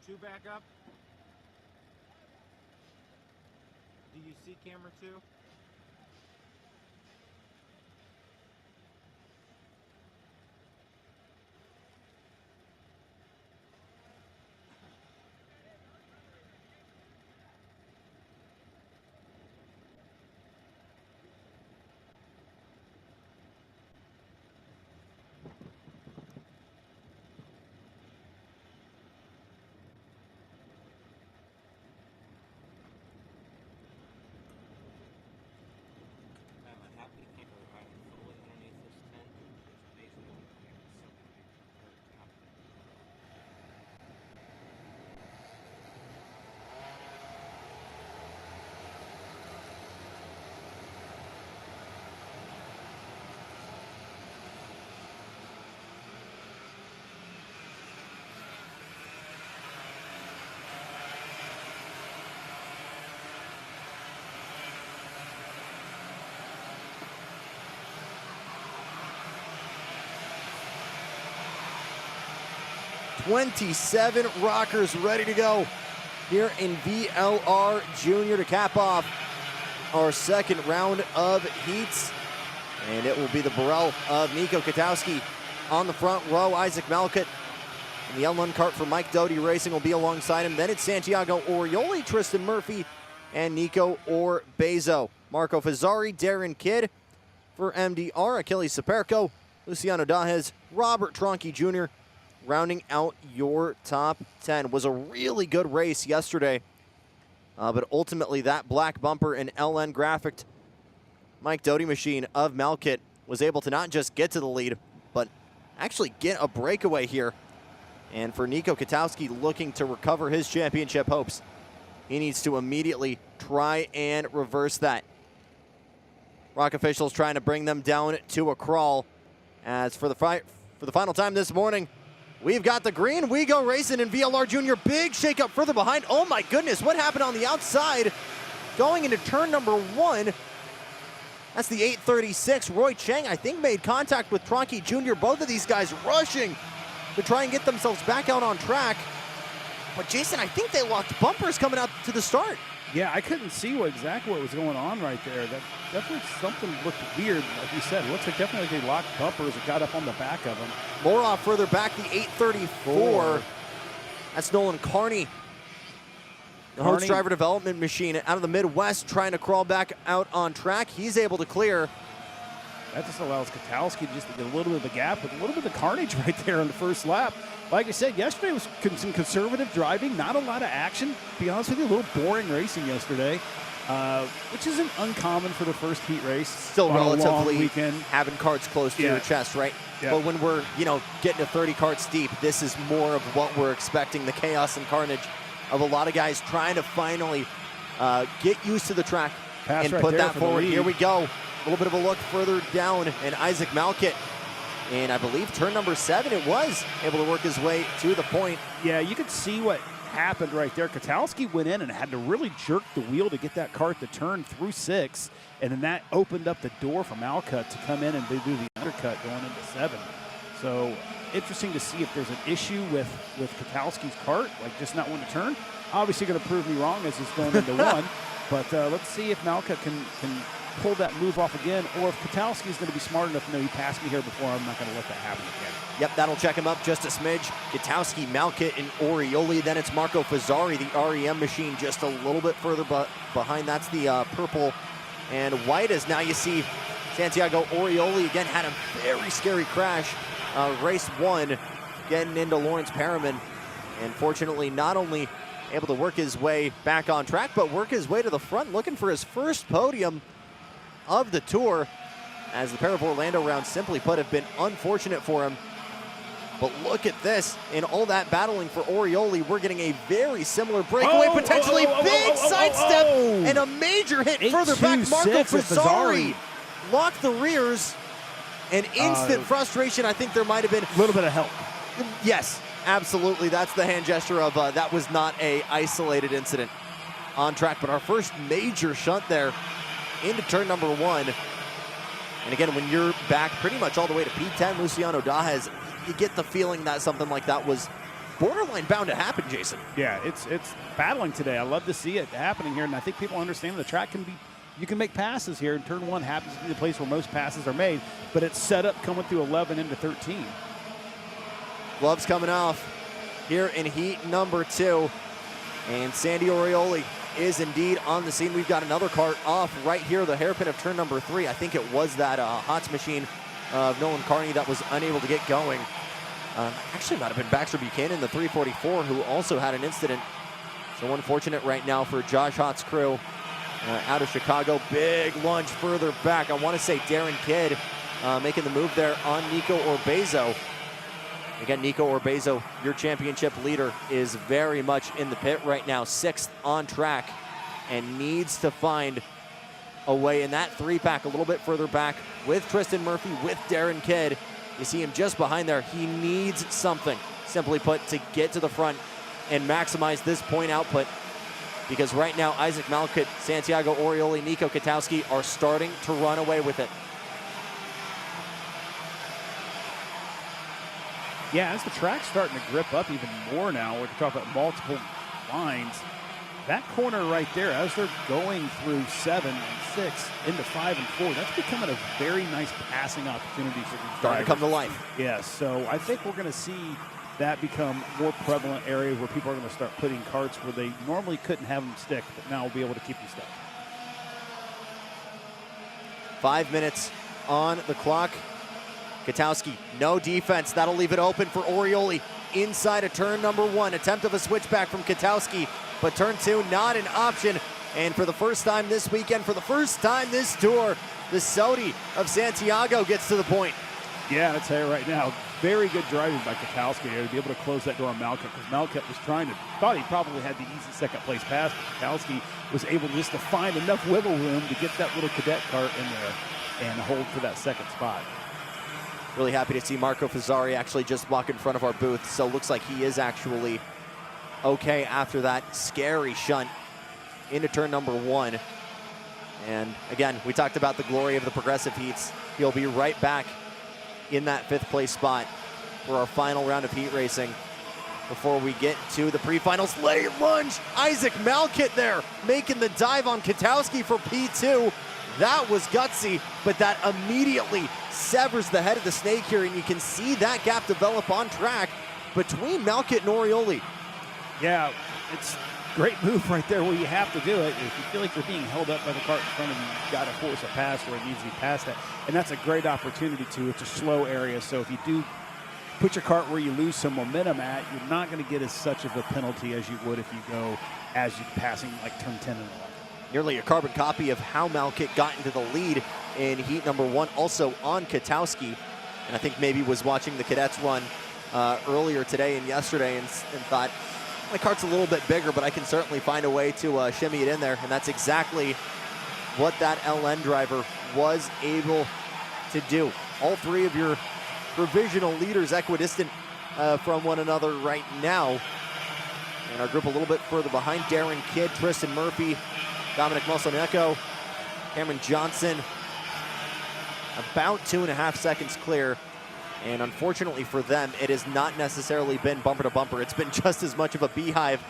Is 2 back up? Do you see camera 2? 27 rockers ready to go here in VLR Junior to cap off our second round of heats. And it will be the Burrell of Nico Katowski on the front row. Isaac Malkut in the L1 cart for Mike Doty Racing will be alongside him. Then it's Santiago Orioli, Tristan Murphy, and Nico Orbezo. Marco Fazzari, Darren Kidd for MDR, Achilles Saperco, Luciano Dahez, Robert Tronchi Jr. rounding out your top 10. Was a really good race yesterday, but ultimately that black bumper and LN graphic Mike Doty machine of Malkut was able to not just get to the lead, but actually get a breakaway here. And for Nico Katowski looking to recover his championship hopes, he needs to immediately try and reverse that. ROK officials trying to bring them down to a crawl. As for the final time this morning, we've got the green. We go racing in VLR Junior. Big shakeup further behind. Oh my goodness, what happened on the outside? Going into turn number 1. That's the 836. Roy Chang, I think, made contact with Tronchi Jr. Both of these guys rushing to try and get themselves back out on track. But Jason, I think they locked bumpers coming out to the start. Yeah, I couldn't see exactly what was going on right there. That definitely something looked weird, like you said. It looks like definitely like they locked bumpers and got up on the back of them. Moroff further back, the 834. That's Nolan Carney. The Host driver development machine out of the Midwest trying to crawl back out on track. He's able to clear. That just allows Katowski just to get a little bit of the gap with a little bit of carnage right there on the first lap. Like I said, yesterday was some conservative driving, not a lot of action. To be honest with you, a little boring racing yesterday, which isn't uncommon for the first heat race. Still relatively having carts close to your chest, right? Yeah. But when we're, getting to 30 carts deep, this is more of what we're expecting, the chaos and carnage of a lot of guys trying to finally get used to the track and put that forward. Here we go. A little bit of a look further down, and Isaac Malkut, and I believe turn number 7 it was, able to work his way to the point. Yeah, you could see what happened right there. Katowski went in and had to really jerk the wheel to get that cart to turn through 6, and then that opened up the door for Malkut to come in and do the undercut going into 7. So interesting to see if there's an issue with Katowski's cart, like just not wanting to turn. Obviously going to prove me wrong as he's going into 1, but let's see if Malkut can pull that move off again, or if Katowski is going to be smart enough to know he passed me here before, I'm not going to let that happen again. Yep, that'll check him up just a smidge. Katowski, Malkut, and Orioli. Then it's Marco Fazzari, the REM machine, just a little bit further behind. That's the purple and white, as now you see Santiago Orioli again had a very scary crash. Race 1, getting into Lawrence Perriman, and fortunately not only able to work his way back on track, but work his way to the front, looking for his first podium of the tour, as the pair of Orlando rounds, simply put, have been unfortunate for him. But look at this. In all that battling for Orioli, we're getting a very similar breakaway, potentially big sidestep, and a major hit further back. Marco Fazzari locked the rears, and instant frustration. I think there might have been a little bit of help. Yes, absolutely. That's the hand gesture of that was not a isolated incident on track, but our first major shunt there into turn number 1. And again, when you're back pretty much all the way to P10, Luciano Dahez, you get the feeling that something like that was borderline bound to happen, Jason. Yeah, it's battling today. I love to see it happening here, and I think people understand the track can be, you can make passes here, and turn 1 happens to be the place where most passes are made, but it's set up coming through 11 into 13. Gloves coming off here in heat number 2, and Sandy Orioli is indeed on the scene. We've got another cart off right here, the hairpin of turn number 3. I think it was that Hots machine of Nolan Carney that was unable to get going. Actually, might have been Baxter Buchanan, the 344, who also had an incident. So unfortunate right now for Josh Hott's crew out of Chicago. Big lunge further back. I want to say Darren Kidd making the move there on Nico Orbezo. Again, Nico Orbezo, your championship leader, is very much in the pit right now, 6th on track, and needs to find a way in that 3-pack a little bit further back with Tristan Murphy, with Darren Kidd. You see him just behind there. He needs something, simply put, to get to the front and maximize this point output, because right now Isaac Malkut, Santiago Orioli, Nico Katowski are starting to run away with it. Yeah, as the track's starting to grip up even more now, we're talking about multiple lines. That corner right there, as they're going through 7 and 6 into 5 and 4, that's becoming a very nice passing opportunity for these Starting drivers. to come to life. Yes, so I think we're going to see that become more prevalent area where people are going to start putting karts where they normally couldn't have them stick, but now we'll be able to keep them stuck. 5 minutes on the clock. Katowski, no defense. That'll leave it open for Orioli inside of turn number 1. Attempt of a switchback from Katowski, but turn 2 not an option. And for the first time this weekend, for the first time this tour, the Sodi of Santiago gets to the point. Yeah, I'll tell you right now, very good driving by Katowski here to be able to close that door on Malkut, because Malkut was thought he probably had the easy second place pass, but Katowski was able just to find enough wiggle room to get that little cadet kart in there and hold for that second spot. Really happy to see Marco Fazzari actually just walk in front of our booth. So looks like he is actually okay after that scary shunt into turn number 1. And again, we talked about the glory of the progressive heats. He'll be right back in that 5th place spot for our final round of heat racing before we get to the pre-finals. Late lunge, Isaac Malkut there making the dive on Katowski for P2. That was gutsy, but that immediately severs the head of the snake here, and you can see that gap develop on track between Malkut and Orioli. Yeah, it's a great move right there where you have to do it. If you feel like you're being held up by the kart in front of you, you've got to force a pass where it needs to be passed at. And that's a great opportunity too. It's a slow area, so if you do put your kart where you lose some momentum at, you're not going to get as such of a penalty as you would if you go as you're passing like turn 10 and 11. Nearly a carbon copy of how Malkut got into the lead in heat number 1, also on Katowski. And I think maybe was watching the cadets run earlier today and yesterday and thought, my kart's a little bit bigger, but I can certainly find a way to shimmy it in there. And that's exactly what that LN driver was able to do. All 3 of your provisional leaders equidistant from one another right now. And our group a little bit further behind: Darren Kidd, Tristan Murphy, Dominic Mosoneko, Cameron Johnson, about 2.5 seconds clear. And unfortunately for them, it has not necessarily been bumper to bumper. It's been just as much of a beehive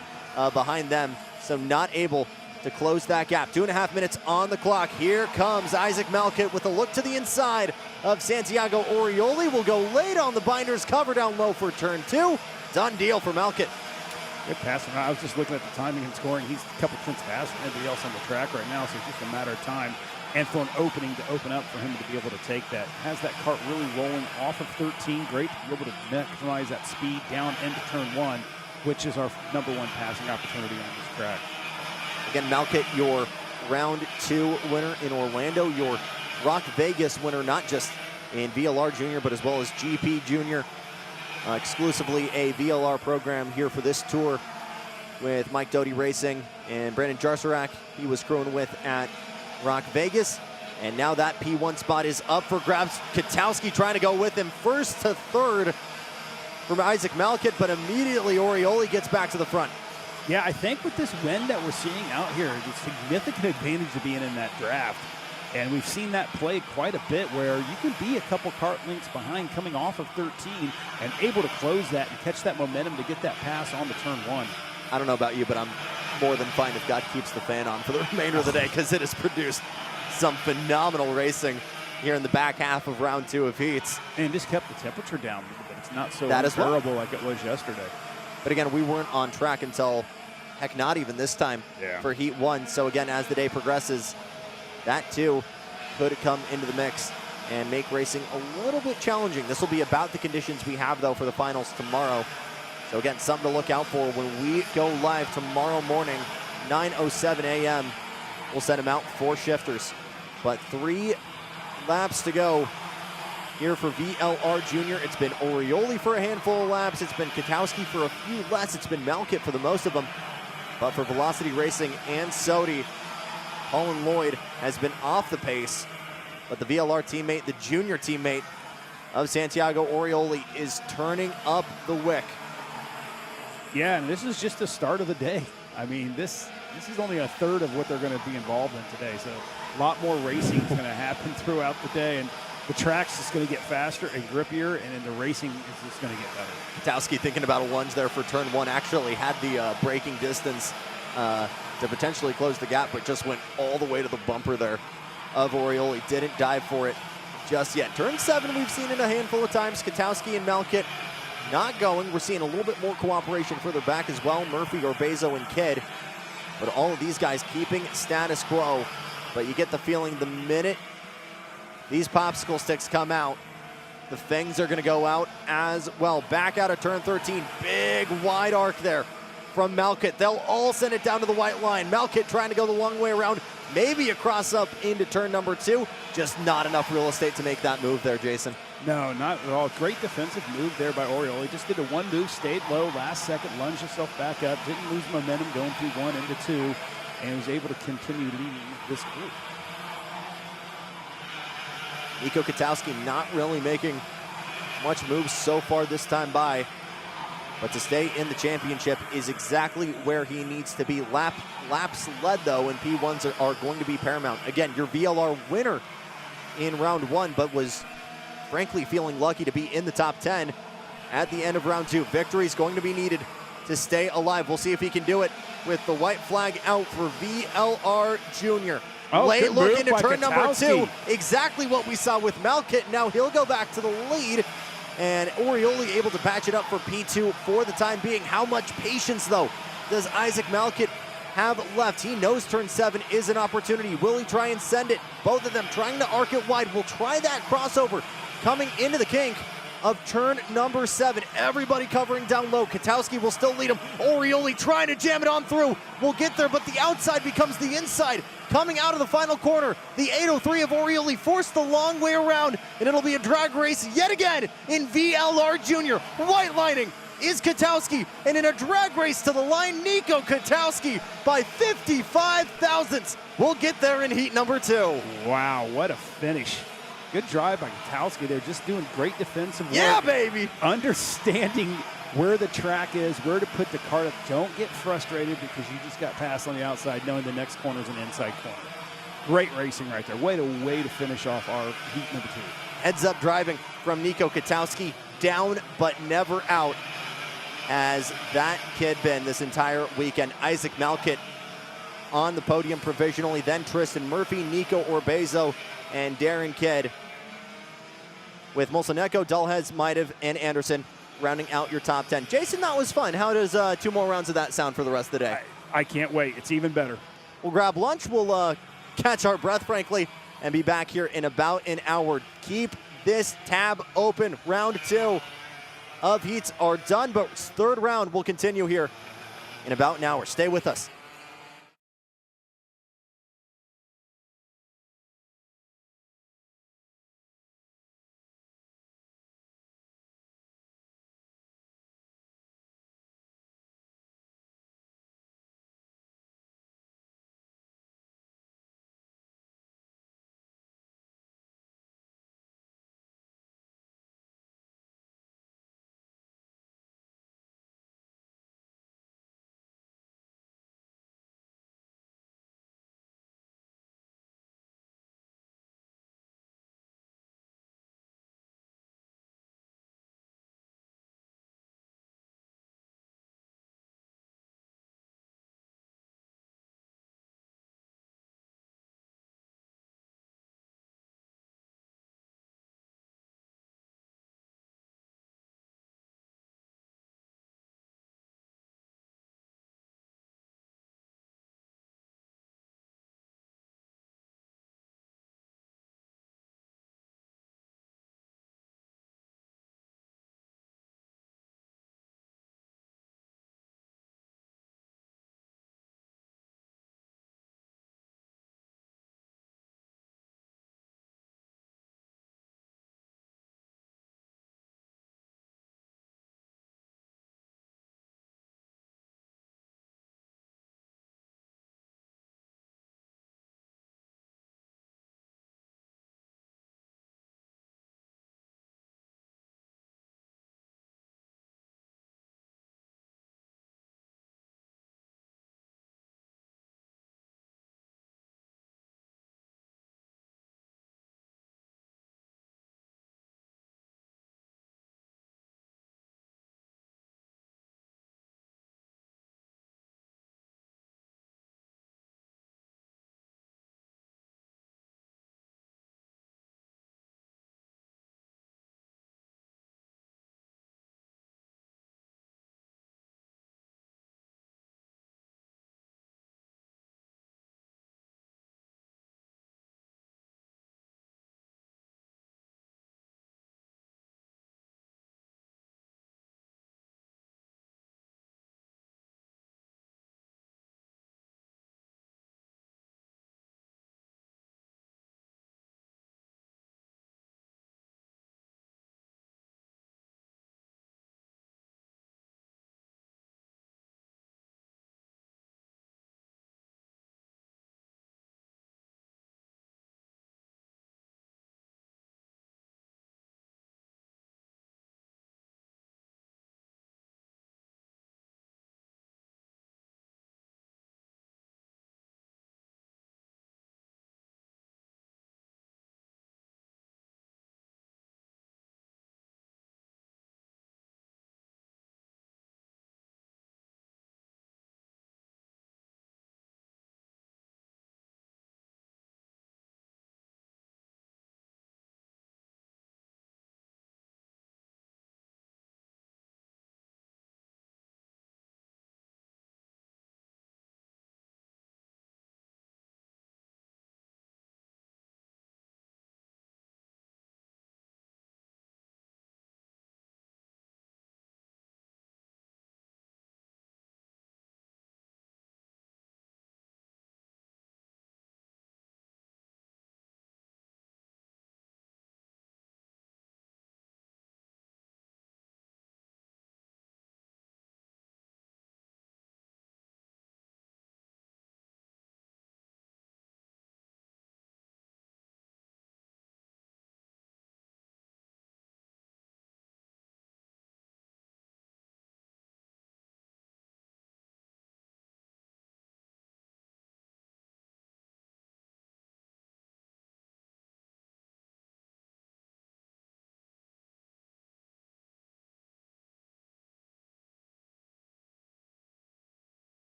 behind them. So not able to close that gap. 2.5 minutes on the clock. Here comes Isaac Malkut with a look to the inside of Santiago. Orioli will go late on the binders, cover down low for turn 2. Done deal for Malkut. Good pass. I was just looking at the timing and scoring. He's a couple tenths faster than anybody else on the track right now, so it's just a matter of time and for an opening to open up for him to be able to take that. Has that kart really rolling off of 13. Great to be able to maximize that speed down into turn 1, which is our number 1 passing opportunity on this track. Again, Malkut, your round 2 winner in Orlando, your ROK Vegas winner, not just in VLR Junior, but as well as GP Junior. Exclusively a VLR program here for this tour with Mike Doty Racing and Brandon Jarsarak. He was crewing with at ROK Vegas. And now that P1 spot is up for grabs. Katowski trying to go with him first to third from Isaac Malkut, but immediately Orioli gets back to the front. Yeah, I think with this wind that we're seeing out here, the significant advantage of being in that draft. And we've seen that play quite a bit where you can be a couple kart lengths behind coming off of 13 and able to close that and catch that momentum to get that pass on the turn 1. I don't know about you, but I'm more than fine if God keeps the fan on for the remainder of the day, because it has produced some phenomenal racing here in the back half of round 2 of heats. And just kept the temperature down a little bit. It's not so That as well. unbearable like it was yesterday. But again, we weren't on track until, heck, not even this time for heat 1. So again, as the day progresses, that too could come into the mix and make racing a little bit challenging. This will be about the conditions we have, though, for the finals tomorrow. So again, something to look out for when we go live tomorrow morning, 9:07 a.m. We'll send them out 4 shifters. But 3 laps to go here for VLR Junior. It's been Orioli for a handful of laps. It's been Katowski for a few less. It's been Malkut for the most of them. But for Velocity Racing and Sodi, Colin Lloyd has been off the pace. But the VLR teammate, the junior teammate of Santiago, Orioli, is turning up the wick. Yeah, and this is just the start of the day. I mean, this is only a third of what they're going to be involved in today. So a lot more racing is going to happen throughout the day. And the track's just going to get faster and grippier, and then the racing is just going to get better. Katowski thinking about a lunge there for turn one. Actually had the braking distance to potentially close the gap, but just went all the way to the bumper there of Orioli. Didn't dive for it just yet. Turn 7 we've seen it a handful of times. Katowski and Malkit not going. We're seeing a little bit more cooperation further back as well. Murphy, Orbezo, and Kidd. But all of these guys keeping status quo. But you get the feeling the minute these popsicle sticks come out, the things are going to go out as well. Back out of turn 13. Big wide arc there from Malkit. They'll all send it down to the white line. Malkit trying to go the long way around. Maybe a cross up into turn number 2. Just not enough real estate to make that move there, Jason. No, not at all. Great defensive move there by Orioli. Just did a one move, stayed low, last second, lunged himself back up, didn't lose momentum going through 1 into 2, and was able to continue leading this group. Nico Katowski not really making much moves so far this time by, but to stay in the championship is exactly where he needs to be. Laps led, though, and P1s are going to be paramount. Again, your VLR winner in round 1, but was frankly feeling lucky to be in the top 10 at the end of round 2. Victory is going to be needed to stay alive. We'll see if he can do it with the white flag out for VLR Jr. Oh, Late look move into by turn number Katowski. 2. Exactly what we saw with Malkit. Now he'll go back to the lead. And Orioli able to patch it up for P2 for the time being. How much patience, though, does Isaac Malkit have left? He knows turn 7 is an opportunity. Will he try and send it? Both of them trying to arc it wide. We'll try that crossover coming into the kink of turn number 7. Everybody covering down low. Katowski will still lead him. Orioli trying to jam it on through. We'll get there, but the outside becomes the inside. Coming out of the final corner, the 803 of Orioli forced the long way around, and it'll be a drag race yet again in VLR Jr. White lining is Katowski, and in a drag race to the line, Nico Katowski by 55 thousandths. We'll get there in heat number 2. Wow, what a finish. Good drive by Katowski. They're just doing great defensive work. Yeah, baby. Understanding where the track is, where to put the cart up. Don't get frustrated because you just got passed on the outside, knowing the next corner is an inside corner. Great racing right there. Way to finish off our heat number 2. Heads up driving from Nico Katowski. Down but never out, as that kid been this entire weekend. Isaac Malkit on the podium provisionally, then Tristan Murphy, Nico Orbezo, and Darren Kidd, with Molsoneko, Dullheads, Maidev, and Anderson rounding out your top 10. Jason, that was fun. How does 2 more rounds of that sound for the rest of the day? I can't wait. It's even better. We'll grab lunch. We'll catch our breath, frankly, and be back here in about an hour. Keep this tab open. Round 2 of heats are done, but 3rd round will continue here in about an hour. Stay with us.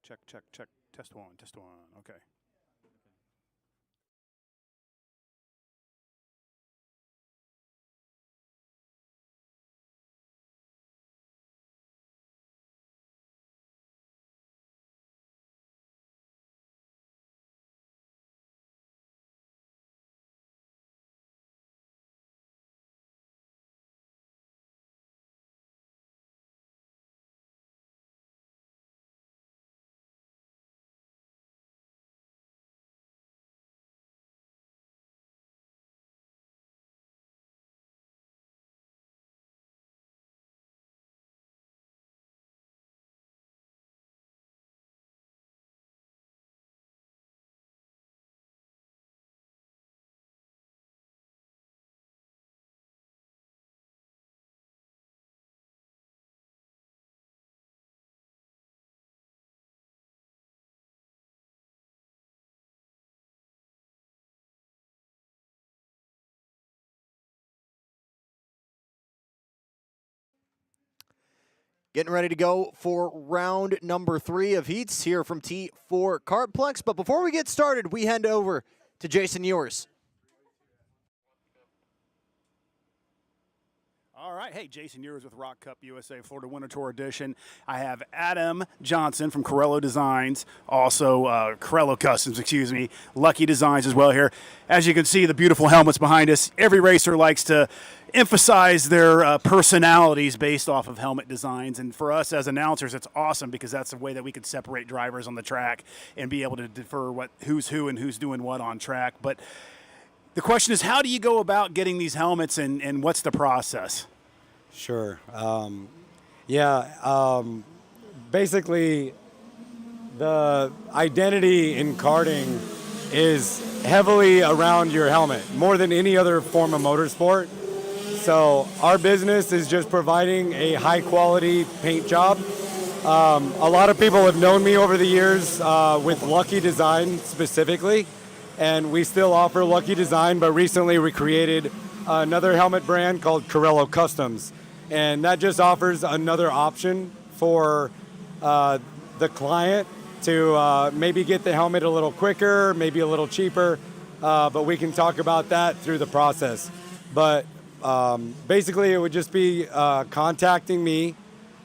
Check, check, check. Test one, test one. Okay. Getting ready to go for round number 3 of heats here from T4 Kartplex. But before we get started, we hand over to Jason Ewers. All right. Hey, Jason Ewers with ROK Cup USA Florida Winter Tour Edition. I have Adam Johnson from Corello Designs, also Corello Customs, excuse me, Lucky Designs as well here. As you can see, the beautiful helmets behind us. Every racer likes to emphasize their personalities based off of helmet designs. And for us as announcers, it's awesome because that's the way that we can separate drivers on the track and be able to defer who's who and who's doing what on track. But the question is, how do you go about getting these helmets and what's the process? Sure. Basically, the identity in karting is heavily around your helmet, more than any other form of motorsport. So our business is just providing a high-quality paint job. A lot of people have known me over the years with Lucky Design specifically, and we still offer Lucky Design, but recently we created another helmet brand called Corello Customs. And that just offers another option for the client to maybe get the helmet a little quicker, maybe a little cheaper, but we can talk about that through the process. But basically, it would just be contacting me.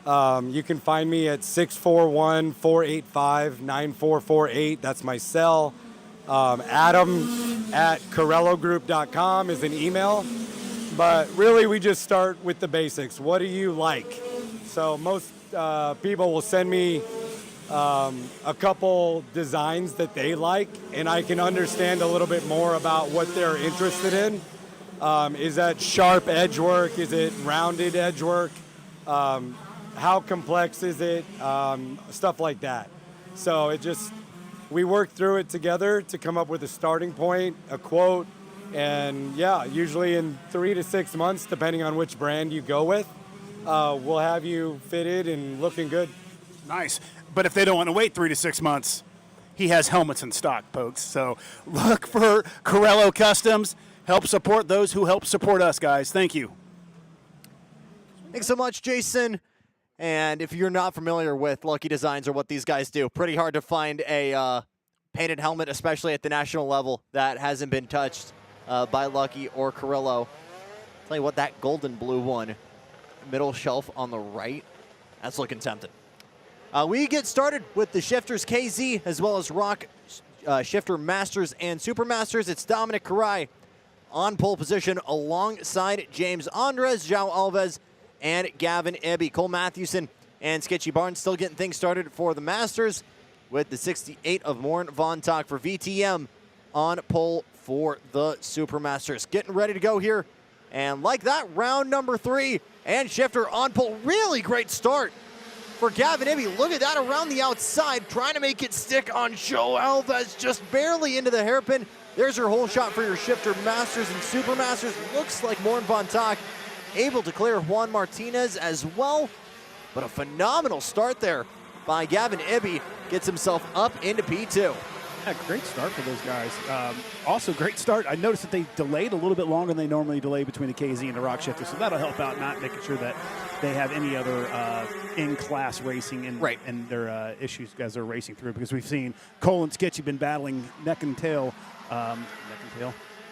You can find me at 641-485-9448. That's my cell. Adam@CorelloGroup.com is an email. But really, we just start with the basics. What do you like? So most people will send me a couple designs that they like, and I can understand a little bit more about what they're interested in. Is that sharp edge work? Is it rounded edge work? How complex is it? Stuff like that. So we work through it together to come up with a starting point, a quote, and yeah, usually in 3 to 6 months, depending on which brand you go with, we'll have you fitted and looking good. Nice. But if they don't want to wait 3 to 6 months, he has helmets in stock, folks. So look for Corello Customs. Help support those who help support us, guys. Thank you. Thanks so much, Jason. And if you're not familiar with Lucky Designs or what these guys do, pretty hard to find a painted helmet, especially at the national level, that hasn't been touched by Lucky or Corello. Tell you what, that golden blue one, middle shelf on the right, that's looking tempting. We get started with the shifters KZ as well as ROK shifter masters and super masters. It's Dominic Karai on pole position alongside James Andres, João Alves, and Gavin Ibby. Cole Matthewson and Sketchy Barnes still getting things started for the Masters with the 68 of Morn Von Tock for VTM on pole for the Supermasters. Getting ready to go here. And like that, round number 3 and shifter on pole. Really great start for Gavin Ibby. Look at that around the outside, trying to make it stick on João Alves, just barely into the hairpin. There's your whole shot for your shifter masters and supermasters. Looks like Morn Von Tock able to clear Juan Martinez as well. But a phenomenal start there by Gavin Ibby. Gets himself up into P2. Yeah, great start for those guys. Also, great start. I noticed that they delayed a little bit longer than they normally delay between the KZ and the ROK shifter, so that'll help out not making sure that they have any other in-class racing and their issues as they're racing through, because we've seen Cole and Sketchy been battling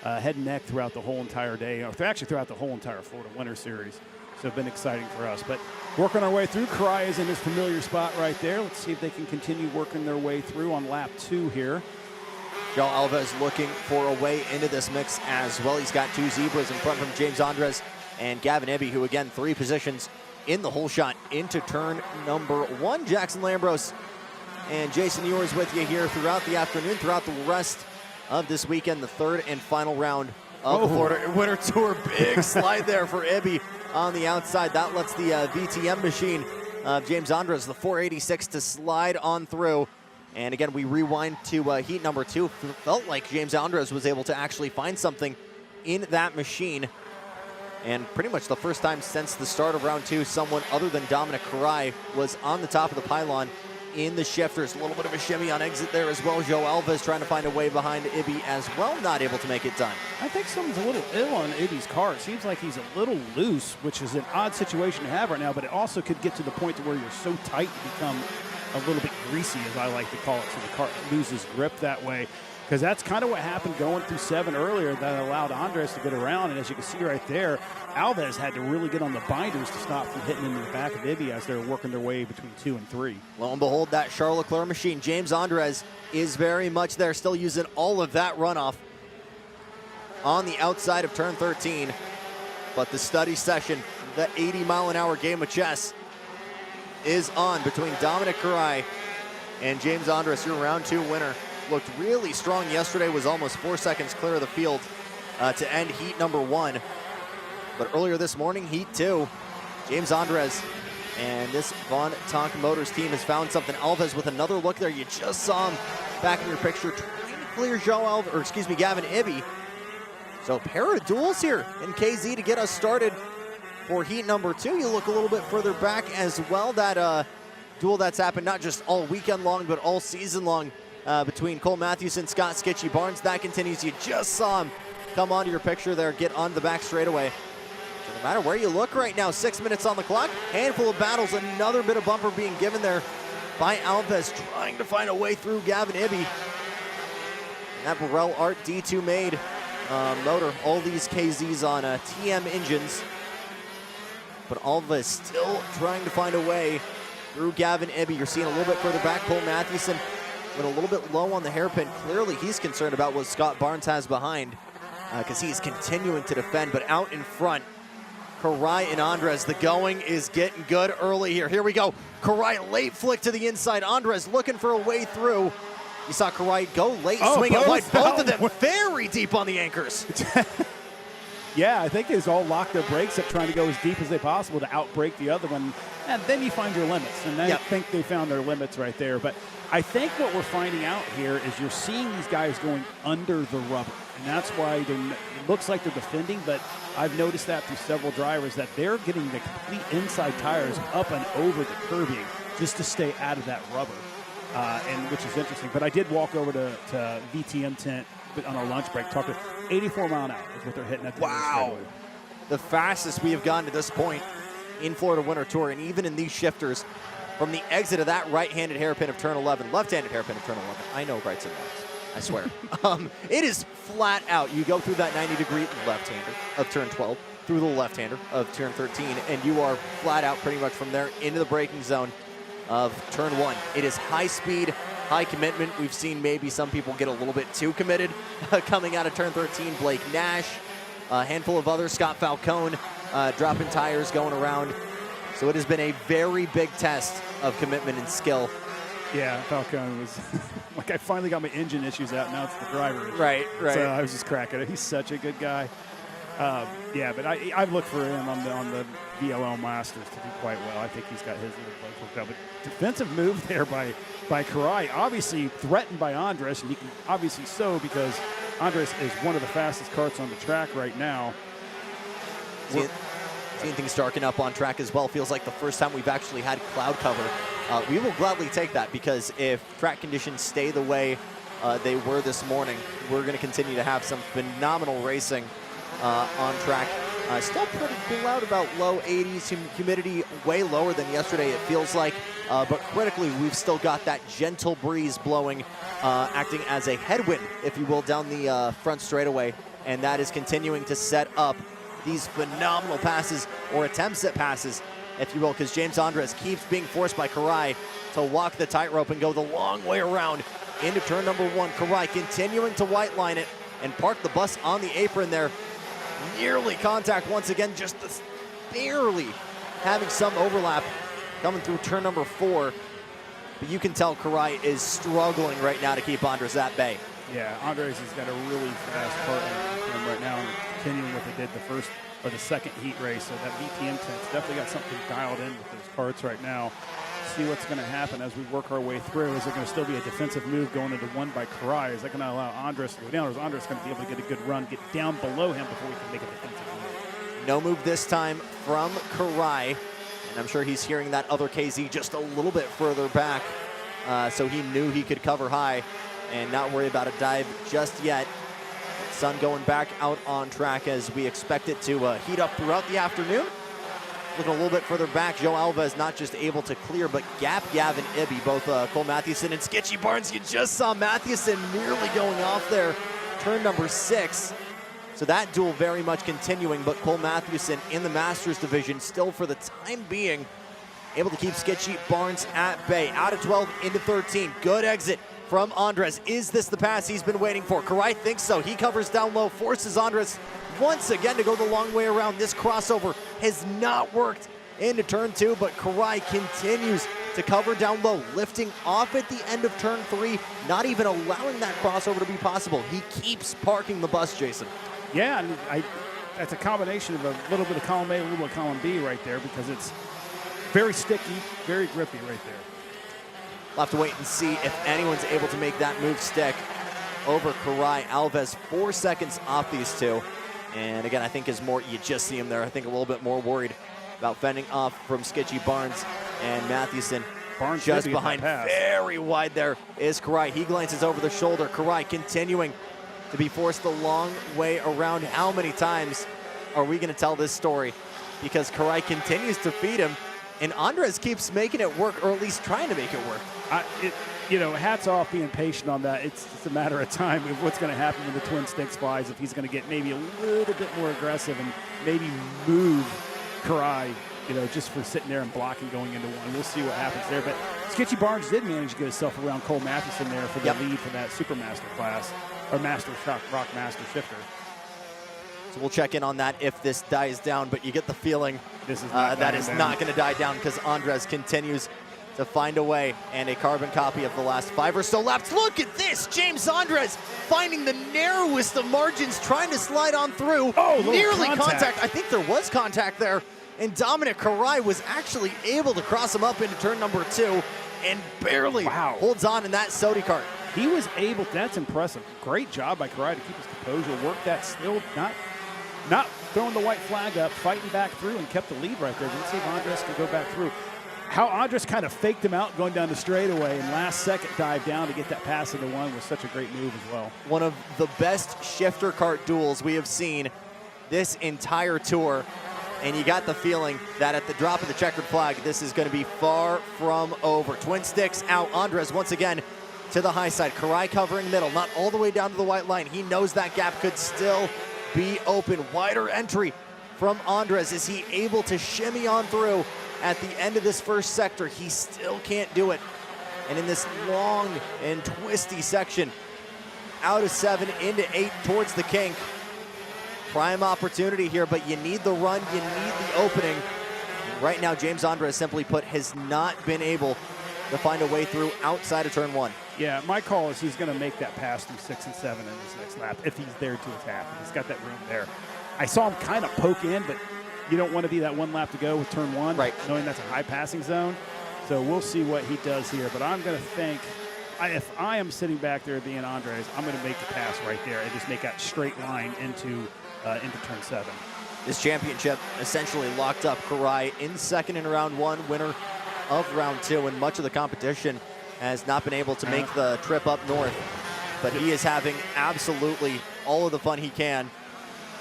head and neck throughout the whole entire day, or actually throughout the whole entire Florida Winter Series. So it's been exciting for us. But working our way through, Karai is in his familiar spot right there. Let's see if they can continue working their way through on lap 2 here. Joe Alves looking for a way into this mix as well. He's got 2 Zebras in front from James Andres and Gavin Ibby, who again 3 positions in the whole shot into turn number 1. Jackson Lambros and Jason Ewers with you here throughout the afternoon, throughout the rest of this weekend, the 3rd and final round of the Florida Winter Tour. Big slide there for Ibby on the outside. That lets the VTM machine of James Andres, the 486, to slide on through. And again, we rewind to heat number 2. Felt like James Andres was able to actually find something in that machine. And pretty much the first time since the start of round 2, someone other than Dominic Karai was on the top of the pylon in the shifters. A little bit of a shimmy on exit there as well. Joe Alves trying to find a way behind Ibby as well, not able to make it done. I think someone's a little ill on Ibby's car. It seems like he's a little loose, which is an odd situation to have right now, but it also could get to the point to where you're so tight you become a little bit greasy, as I like to call it, so the car loses grip that way. Because that's kind of what happened going through 7 earlier that allowed Andres to get around. And as you can see right there, Alves had to really get on the binders to stop from hitting into the back of Ibby as they're working their way between 2 and 3. Lo and behold, that Charles Leclerc machine, James Andres, is very much there, still using all of that runoff on the outside of turn 13. But the study session, the 80-mile-an-hour game of chess, is on between Dominic Karai and James Andres, your round 2 winner. Looked really strong yesterday, was almost 4 seconds clear of the field to end heat number 1. But earlier this morning, heat 2, James Andres and this Von Tonk Motors team has found something. Alves with another look there. You just saw him back in your picture trying to clear Gavin Ibby. So a pair of duels here in KZ to get us started for heat number 2. You look a little bit further back as well. That duel that's happened not just all weekend long, but all season long. Between Cole Matthewson, Scott Sketchy Barnes. That continues. You just saw him come onto your picture there, get onto the back straightaway. So no matter where you look right now, 6 minutes on the clock, handful of battles, another bit of bumper being given there by Alves, trying to find a way through Gavin Ibby. And that Burrell Art D2 made motor, all these KZs on TM engines. But Alves still trying to find a way through Gavin Ibby. You're seeing a little bit further back, Cole Matthewson a little bit low on the hairpin. Clearly he's concerned about what Scott Barnes has behind because he's continuing to defend. But out in front, Karai and Andres, the going is getting good early here. Here we go. Karai late flick to the inside. Andres looking for a way through. You saw Karai go late, swing it wide. Both of them very deep on the anchors. Yeah, I think they've all locked their brakes up trying to go as deep as they possible to outbrake the other one. And then you find your limits. And I think they found their limits right there. But I think what we're finding out here is you're seeing these guys going under the rubber. And that's why it looks like they're defending, but I've noticed that through several drivers that they're getting the complete inside tires up and over the curbing just to stay out of that rubber, and which is interesting. But I did walk over to VTM tent on our lunch break, talking 84 mile an hour is what they're hitting at the Wow. The fastest we have gotten to this point in Florida Winter Tour, and even in these shifters, from the exit of that right-handed hairpin of turn 11, left-handed hairpin of turn 11. I know rights and lefts, I swear. It is flat out. You go through that 90-degree left-hander of turn 12, through the left-hander of turn 13, and you are flat out pretty much from there into the braking zone of turn 1. It is high speed, high commitment. We've seen maybe some people get a little bit too committed coming out of turn 13. Blake Nash, a handful of others, Scott Falcone dropping tires, going around. So it has been a very big test of commitment and skill. Yeah, Falcone was like, I finally got my engine issues out. Now it's the driver issue. Right. So I was just cracking it. He's such a good guy. Yeah, but I've looked for him on the VLL Masters to do quite well. I think he's got his little bug hooked up. But defensive move there by Karai, obviously threatened by Andres, and he can obviously so because Andres is one of the fastest karts on the track right now. Seeing things darken up on track as well. Feels like the first time we've actually had cloud cover. We will gladly take that because if track conditions stay the way they were this morning. We're going to continue to have some phenomenal racing on track. Still pretty cool out, about low 80s, humidity way lower than yesterday it feels like, but critically we've still got that gentle breeze blowing, acting as a headwind, if you will, down the front straightaway, and that is continuing to set up these phenomenal passes, or attempts at passes, if you will, because James Andres keeps being forced by Karai to walk the tightrope and go the long way around into turn number 1. Karai continuing to white line it and park the bus on the apron there. Nearly contact once again, just barely having some overlap coming through turn number 4. But you can tell Karai is struggling right now to keep Andres at bay. Yeah, Andres has got a really fast part in him right now, and continuing what they did the first or the second heat race. So that VTM tent's definitely got something dialed in with those carts right now. See what's going to happen as we work our way through. Is there going to still be a defensive move going into 1 by Karai? Is that going to allow Andres to go down, or is Andres going to be able to get a good run, get down below him before we can make a defensive move? No move this time from Karai, and I'm sure he's hearing that other KZ just a little bit further back, so he knew he could cover high and not worry about a dive just yet. Sun going back out on track as we expect it to heat up throughout the afternoon. Looking a little bit further back, Joe Alves not just able to clear, but gap Gavin Ibby, both Cole Matthewson and Sketchy Barnes. You just saw Matthewson nearly going off there, turn number 6. So that duel very much continuing, but Cole Matthewson in the Masters division still for the time being able to keep Sketchy Barnes at bay. Out of 12 into 13, good exit from Andres. Is this the pass he's been waiting for? Karai thinks so. He covers down low, forces Andres once again to go the long way around. This crossover has not worked into turn 2, but Karai continues to cover down low, lifting off at the end of turn 3, not even allowing that crossover to be possible. He keeps parking the bus, Jason. Yeah, and that's a combination of a little bit of column A, a little bit of column B right there, because it's very sticky, very grippy right there. We'll have to wait and see if anyone's able to make that move stick over Karai. Alves 4 seconds off these two. And again, I think is more, you just see him there, I think a little bit more worried about fending off from Sketchy Barnes and Matthewson. Barnes just behind, very wide there is Karai. He glances over the shoulder. Karai continuing to be forced the long way around. How many times are we going to tell this story? Because Karai continues to feed him, and Andres keeps making it work, or at least trying to make it work. You know, hats off being patient on that. It's just a matter of time of what's going to happen when the twin sticks flies, if he's going to get maybe a little bit more aggressive and maybe move Karai, you know, just for sitting there and blocking going into 1. We'll see what happens there. But Sketchy Barnes did manage to get himself around Cole Matthewson there for the lead for that Supermaster class, or Master Rock Master Shifter. So we'll check in on that if this dies down, but you get the feeling this is not that is not going to die down, because Andres continues to find a way, and a carbon copy of the last 5 or so laps. Look at this, James Andres finding the narrowest of margins, trying to slide on through. Oh, nearly contact. I think there was contact there, and Dominic Karai was actually able to cross him up into turn number 2 and barely holds on in that Sodi kart. He was able, that's impressive. Great job by Karai to keep his composure, work that still, not throwing the white flag up, fighting back through, and kept the lead right there. Didn't see if Andres could go back through. How Andres kind of faked him out going down the straightaway, and last second dive down to get that pass into 1 was such a great move as well. One of the best shifter kart duels we have seen this entire tour, and you got the feeling that at the drop of the checkered flag, this is going to be far from over. Twin sticks out. Andres once again to the high side. Karai covering middle, not all the way down to the white line. He knows that gap could still be open. Wider entry from Andres. Is he able to shimmy on through at the end of this first sector? He still can't do it. And in this long and twisty section, out of 7 into 8 towards the kink. Prime opportunity here, but you need the run, you need the opening. And right now, James Andres, simply put, has not been able to find a way through outside of turn 1. Yeah, my call is he's going to make that pass through 6 and 7 in this next lap if he's there to attack. He's got that room there. I saw him kind of poke in, but you don't want to be that 1 lap to go with turn 1, right, knowing that's a high passing zone. So we'll see what he does here. But I'm going to think, if I am sitting back there being Andres, I'm going to make the pass right there and just make that straight line into turn 7. This championship essentially locked up. Karai in second in round 1, winner of round 2, and much of the competition has not been able to make the trip up north but he is having absolutely all of the fun he can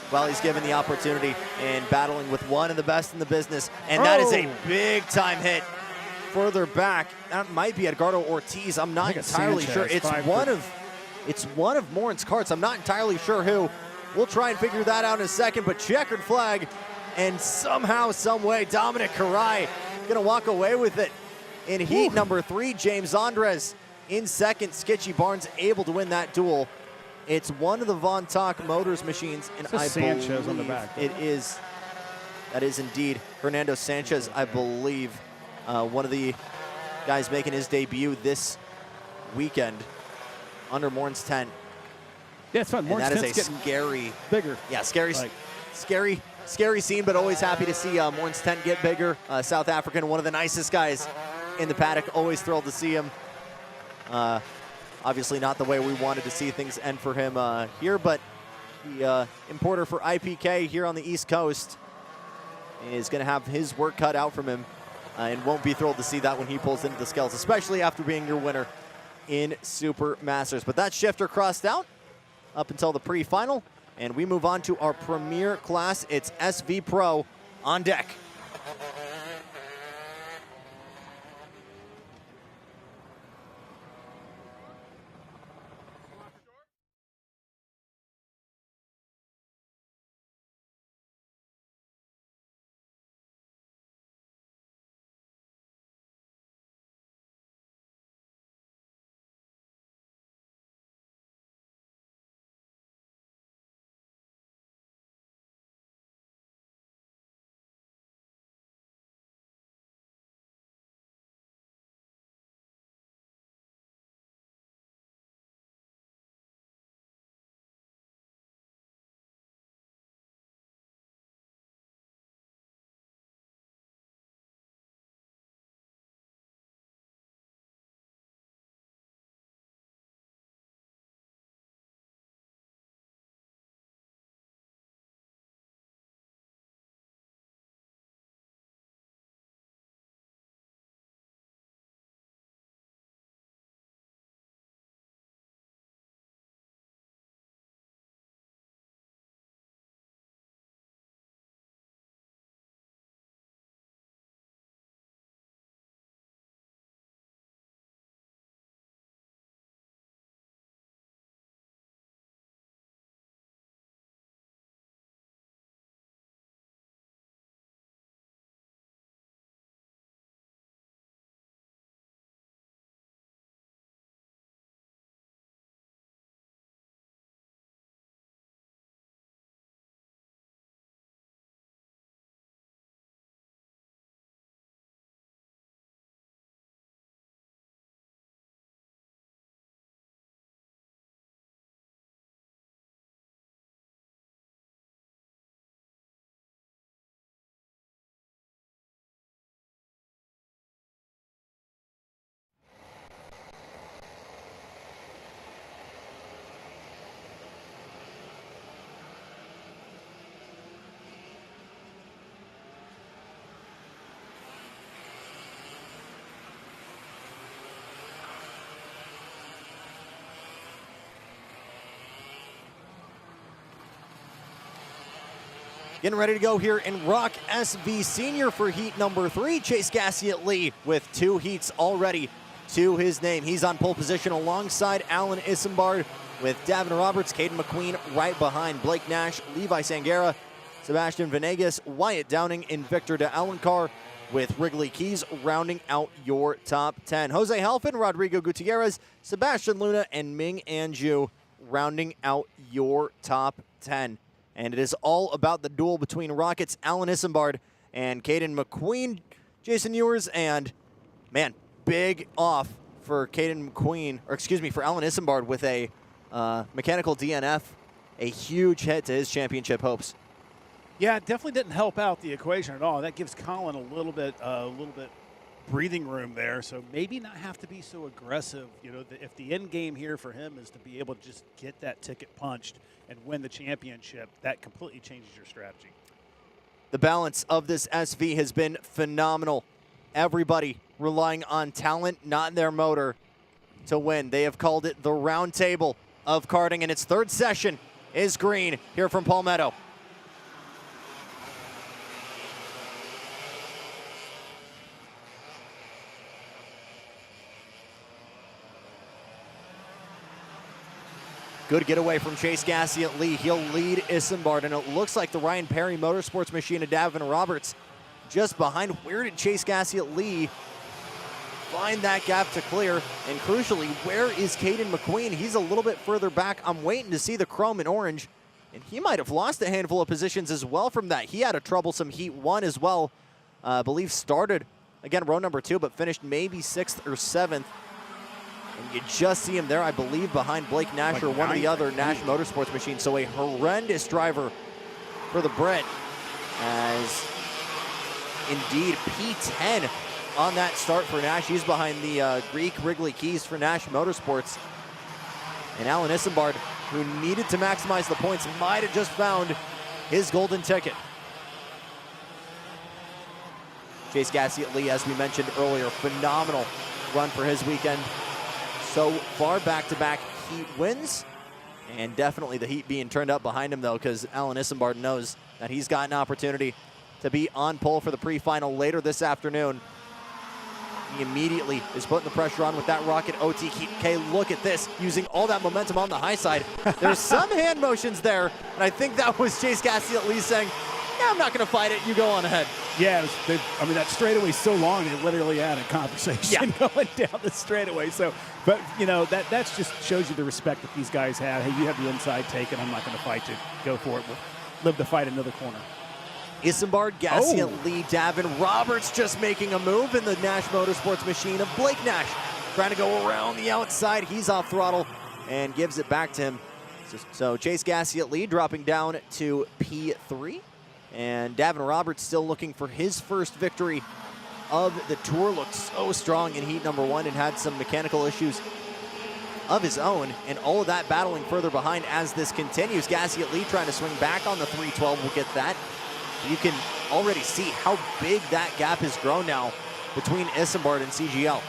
while he's given the opportunity and battling with one of the best in the business. And that is a big time hit further back. That might be Edgardo Ortiz. I'm not entirely sure. It's one of Morin's carts. I'm not entirely sure who. We'll try and figure that out in a second, but checkered flag, and somehow, some way, Dominic Karai gonna walk away with it in heat number 3. James Andres in second. Skitchy Barnes able to win that duel. It's one of the Von Tock Motors machines, and I Sanchez on the back. That is indeed Fernando Sanchez, I believe, one of the guys making his debut this weekend under Morin's tent. Yeah, it's fun. And Morin's that is a tent's getting scary, bigger. Yeah, scary scene, but always happy to see Morin's tent get bigger. South African, one of the nicest guys in the paddock. Always thrilled to see him. Obviously not the way we wanted to see things end for him here, but the importer for IPK here on the East Coast is going to have his work cut out from him and won't be thrilled to see that when he pulls into the scales, especially after being your winner in Super Masters. But that shifter crossed out up until the pre-final, and we move on to our premier class. It's SV Pro on deck. Getting ready to go here in ROK SV Senior for heat number 3. Chase Gassiet Lee with 2 heats already to his name. He's on pole position alongside Alan Isambard with Davin Roberts, Caden McQueen right behind Blake Nash, Levi Sangera, Sebastian Venegas, Wyatt Downing, and Victor de Alencar with Wrigley Keys rounding out your top 10. Jose Halfin, Rodrigo Gutierrez, Sebastian Luna, and Ming Anju rounding out your top 10. And it is all about the duel between Rockets' Alan Isambard and Caden McQueen, Jason Ewers, and man, big off for Caden McQueen, or excuse me, for Alan Isambard with a mechanical DNF, a huge hit to his championship hopes. Yeah, it definitely didn't help out the equation at all. That gives Colin a little bit breathing room there. So maybe not have to be so aggressive. You know, if the end game here for him is to be able to just get that ticket punched and win the championship, that completely changes your strategy. The balance of this SV has been phenomenal. Everybody relying on talent, not their motor, to win. They have called it the round table of karting, and its third session is green here from Palmetto. Good getaway from Chase Gassiet-Lee. He'll lead Isambard, and it looks like the Ryan Perry Motorsports machine of Davin Roberts just behind. Where did Chase Gassiet-Lee find that gap to clear? And crucially, where is Caden McQueen? He's a little bit further back. I'm waiting to see the chrome and orange, and he might have lost a handful of positions as well from that. He had a troublesome heat 1 as well. I believe started, again, row number 2, but finished maybe 6th or 7th. And you just see him there, I believe, behind Blake Nash like or one of the other Nash feet. Motorsports machines. So a horrendous driver for the Brit, as indeed P10 on that start for Nash. He's behind the Greek Wrigley Keys for Nash Motorsports. And Alan Isambard, who needed to maximize the points, might have just found his golden ticket. Chase Gassiet-Lee, as we mentioned earlier, phenomenal run for his weekend. So far, back-to-back heat wins, and definitely the heat being turned up behind him, though, because Alan Isambard knows that he's got an opportunity to be on pole for the pre-final later this afternoon. He immediately is putting the pressure on with that rocket OTK. Look at this, using all that momentum on the high side. There's some hand motions there, and I think that was Chase Gassiet-Lee saying, "Yeah, I'm not going to fight it. You go on ahead." Yeah, I mean, that straightaway's so long, they literally had a conversation going down the straightaway. So, but, you know, that just shows you the respect that these guys have. Hey, you have the inside taken. I'm not going to fight you. Go for it. We'll live to fight another corner. Isambard, Gassiet-Lee, Davin Roberts just making a move in the Nash Motorsports machine of Blake Nash. Trying to go around the outside. He's off throttle and gives it back to him. So Chase Gassiet-Lee dropping down to P3. And Davin Roberts still looking for his first victory of the tour. Looked so strong in heat number 1 and had some mechanical issues of his own. And all of that battling further behind as this continues. Gassiet-Lee trying to swing back on the 312. We'll get that. You can already see how big that gap has grown now between Isambard and CGL.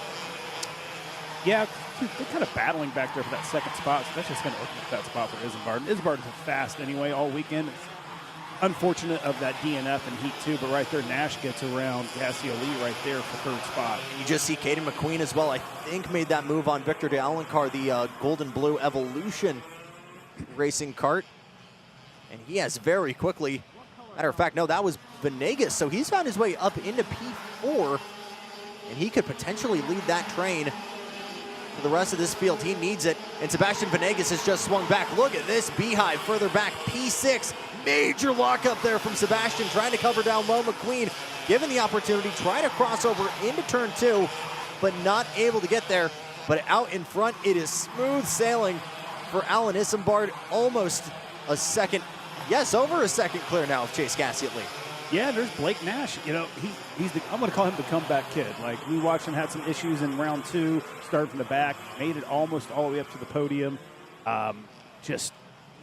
Yeah, they're kind of battling back there for that second spot. So that's just going to open up that spot for Isambard. Isambard is fast anyway all weekend. It's unfortunate of that DNF in Heat 2, but right there, Nash gets around Gassiet-Lee right there for third spot. You just see Caden McQueen as well, I think, made that move on Victor de Alencar, the Golden Blue Evolution racing kart. And he has very quickly, matter of fact, no, that was Venegas, so he's found his way up into P4, and he could potentially lead that train for the rest of this field. He needs it, and Sebastian Venegas has just swung back. Look at this beehive further back, P6. Major lockup there from Sebastian, trying to cover down low. McQueen given the opportunity, trying to cross over into turn 2, but not able to get there. But out in front, it is smooth sailing for Alan Isambard. Almost a second, yes, over a second clear now of Chase Gassiet-Lee. Yeah, there's Blake Nash. You know, I'm going to call him the comeback kid. Like, we watched him, had some issues in round 2, started from the back, made it almost all the way up to the podium. Just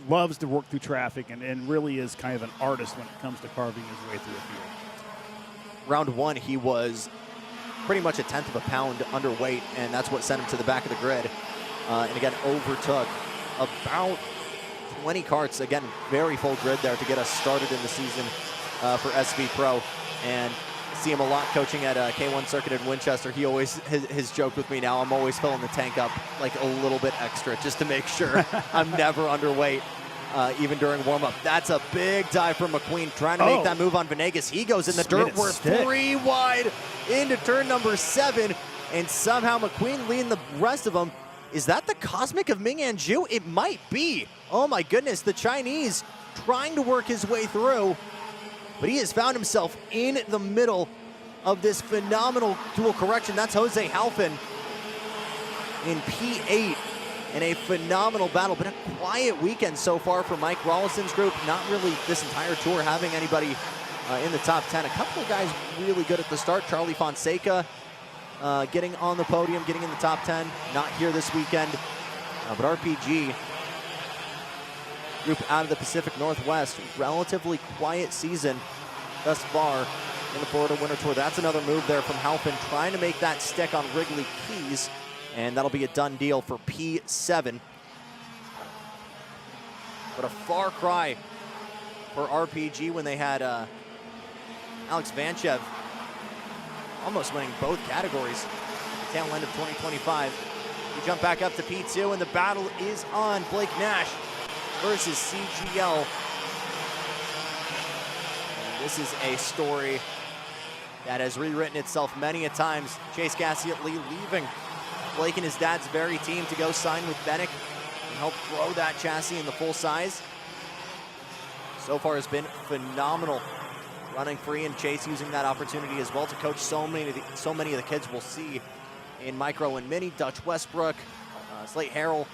loves to work through traffic and really is kind of an artist when it comes to carving his way through the field. Round 1, he was pretty much 1/10 of a pound underweight, and that's what sent him to the back of the grid. And again, overtook about 20 karts. Again, very full grid there to get us started in the season for SV Pro. And see him a lot coaching at K1 Circuit in Winchester. He always, his joke with me now, I'm always filling the tank up like a little bit extra just to make sure I'm never underweight, even during warm-up. That's a big dive from McQueen, trying to make that move on Venegas. He goes in the dirt. We're 3 wide into turn number 7, and somehow McQueen leading the rest of them. Is that the Cosmic of Ming Anju? It might be. Oh my goodness, the Chinese trying to work his way through, but he has found himself in the middle of this phenomenal dual correction. That's Jose Halfin in P8 in a phenomenal battle, but a quiet weekend so far for Mike Rollison's group. Not really this entire tour having anybody in the top 10. A couple of guys really good at the start. Charlie Fonseca getting on the podium, getting in the top 10. Not here this weekend, but RPG group out of the Pacific Northwest. Relatively quiet season thus far in the Florida Winter Tour. That's another move there from Halpin, trying to make that stick on Wrigley Keys, and that'll be a done deal for P7. but a far cry for RPG when they had Alex Vanchev almost winning both categories at the tail end of 2025. We jump back up to P2, and the battle is on. Blake Nash versus CGL. And this is a story that has rewritten itself many a times. Chase Gassiet-Lee leaving Blake and his dad's very team to go sign with Bennick and help grow that chassis in the full size. So far has been phenomenal running free, and Chase using that opportunity as well to coach so many of the kids we'll see in Micro and Mini. Dutch Westbrook, Slate Harrell.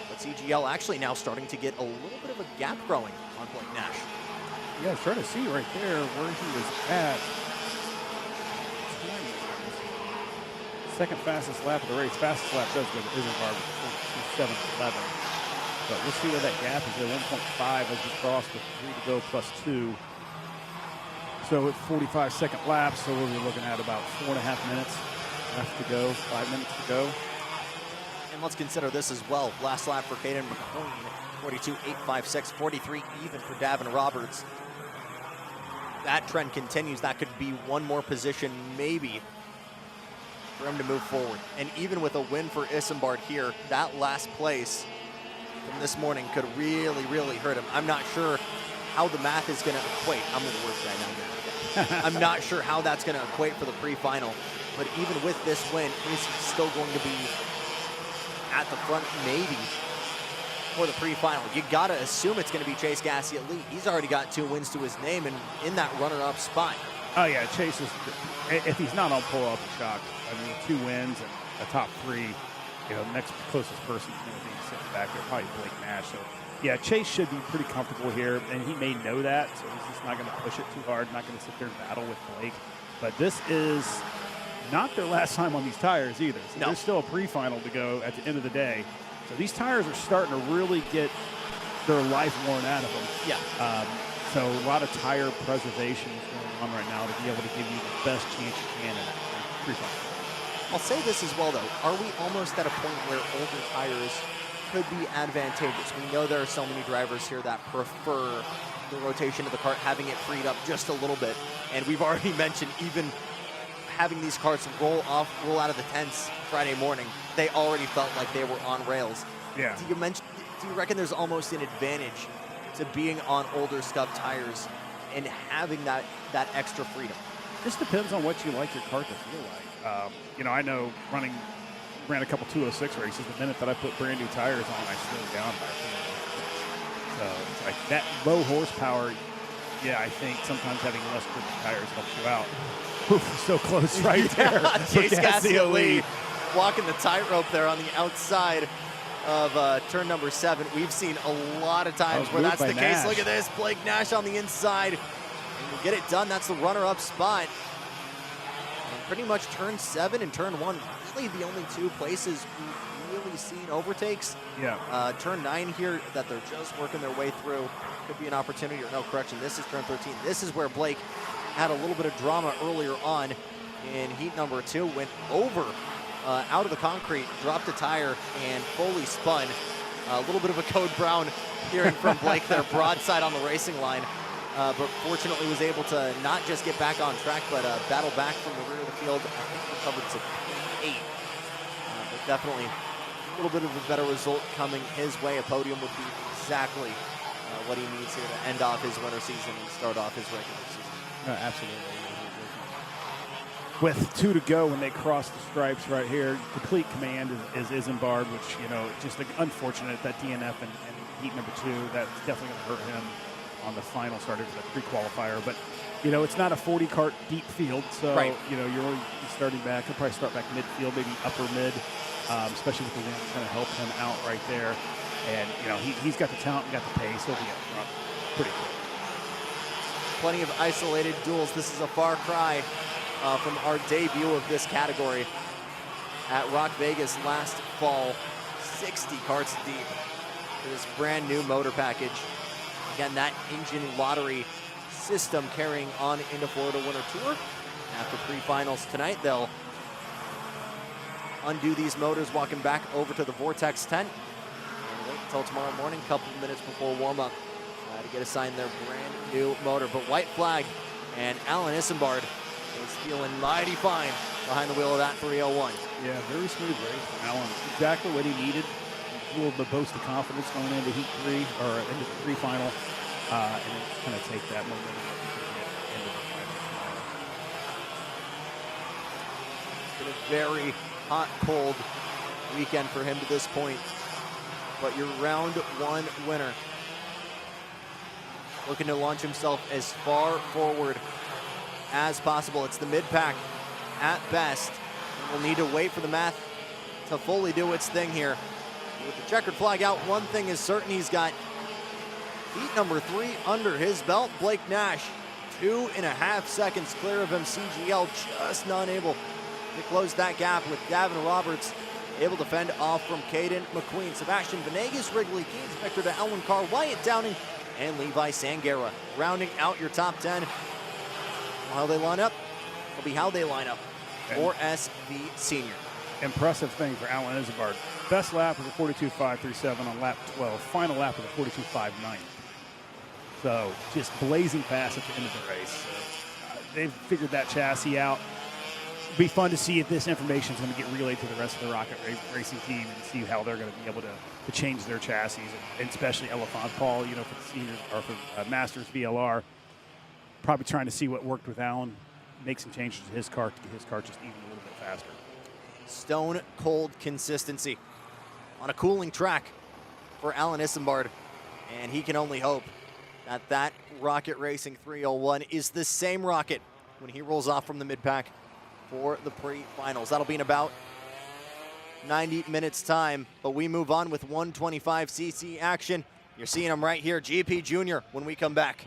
But CGL actually now starting to get a little bit of a gap growing on Blake Nash. Yeah, trying to see right there where he was at. Second fastest lap of the race. Fastest lap does go to Isengard with 7:11. But we'll see where that gap is at 1.5 as we cross the 3 to go plus 2. So at 45-second lap, so we'll be looking at about 4.5 minutes left to go, 5 minutes to go. And let's consider this as well. Last lap for Caden McQueen, 42.856, 43 even for Davin Roberts. That trend continues. That could be one more position maybe for him to move forward. And even with a win for Isambard here, that last place from this morning could really, really hurt him. I'm not sure how the math is going to equate. I'm the worst guy now. I'm not sure how that's going to equate for the pre-final. But even with this win, is he still going to be at the front maybe for the pre-final? You got to assume it's going to be Chase Gassiet-Lee. He's already got 2 wins to his name and in that runner-up spot. Oh, yeah, Chase is, if he's not on pole, I'll be shocked. I mean, 2 wins and a top 3, the next closest person's going to be sitting back there, probably Blake Nash. So, yeah, Chase should be pretty comfortable here, and he may know that, so he's just not going to push it too hard, not going to sit there and battle with Blake. But this is not their last time on these tires either. So there's still a pre-final to go at the end of the day. So these tires are starting to really get their life worn out of them. Yeah. So a lot of tire preservation is going on right now to be able to give you the best chance you can in the pre-final. I'll say this as well, though. Are we almost at a point where older tires could be advantageous? We know there are so many drivers here that prefer the rotation of the cart, having it freed up just a little bit. And we've already mentioned even having these carts roll out of the tents Friday morning, they already felt like they were on rails. Yeah. Do you reckon there's almost an advantage to being on older scuffed tires and having that extra freedom? This depends on what you like your cart to feel like. I know ran a couple 206 races. The minute that I put brand new tires on, I slowed down by a few. So it's like that low horsepower. Yeah, I think sometimes having less grip tires helps you out. Oof, so close right there. Chase Gassiet-Lee walking the tightrope there on the outside of turn number 7. We've seen a lot of times where that's the case. Look at this, Blake Nash on the inside. And we'll get it done. That's the runner-up spot. And pretty much turn 7 and turn 1, really the only 2 places we've really seen overtakes. Yeah. Turn 9 here that they're just working their way through. Could be an opportunity, or no, correction. This is turn 13. This is where Blake had a little bit of drama earlier on in heat number 2. Went over out of the concrete, dropped a tire, and fully spun. A little bit of a Code Brown hearing from Blake there, broadside on the racing line. But fortunately was able to not just get back on track, but battle back from the rear of the field. I think recovered to P8. But definitely a little bit of a better result coming his way. A podium would be exactly what he needs here to end off his winter season and start off his regular season. Absolutely. With 2 to go when they cross the stripes right here, complete command is Isambard, which, just unfortunate that DNF in heat number 2. That's definitely going to hurt him on the final start of the pre-qualifier. But, it's not a 40-cart deep field, so, right. You're only starting back. He'll probably start back midfield, maybe upper mid, especially with the wind kind of help him out right there. And, he's got the talent and got the pace. He'll be up front pretty quick. Plenty of isolated duels. This is a far cry from our debut of this category at ROK Vegas last fall. 60 carts deep for this brand new motor package. Again, that engine lottery system carrying on into Florida Winter Tour. After pre-finals tonight, they'll undo these motors, walking back over to the Vortex tent. And wait until tomorrow morning, couple of minutes before warm-up to get assigned their brand new motor. But white flag, and Alan Isambard is feeling mighty fine behind the wheel of that 301. Yeah, very smooth race from Alan. Exactly what he needed. A little bit boost of confidence going into Heat 3 or into the 3 final, and then just kind of take that momentum that he can get into the final tomorrow. It's been a very hot, cold weekend for him to this point. But your round 1 winner, looking to launch himself as far forward as possible. It's the mid-pack at best. We'll need to wait for the math to fully do its thing here. With the checkered flag out, one thing is certain: he's got heat number 3 under his belt. Blake Nash, 2.5 seconds clear of him. CGL just not able to close that gap, with Gavin Roberts able to fend off from Caden McQueen. Sebastian Venegas, Wrigley Keys, Victor de Elwin Carr, Wyatt Downing, and Levi Sangera rounding out your top 10. How they line up will be how they line up for SV Senior. Impressive thing for Alan Isambard. Best lap was a 42.537 on lap 12. Final lap was a 42.59. So just blazing fast at the end of the race. So, they've figured that chassis out. It'll be fun to see if this information is going to get relayed to the rest of the Rocket racing team and see how they're going to be able to change their chassis, and especially Elephant Paul, you know, for the seniors or for Masters VLR. Probably trying to see what worked with Alan, make some changes to his car to get his car just even a little bit faster. Stone cold consistency on a cooling track for Alan Isambard, and he can only hope that that Rocket Racing 301 is the same Rocket when he rolls off from the mid-pack for the pre-finals. That'll be in about 90 minutes time, but we move on with 125cc action. You're seeing him right here, GP Junior, when we come back.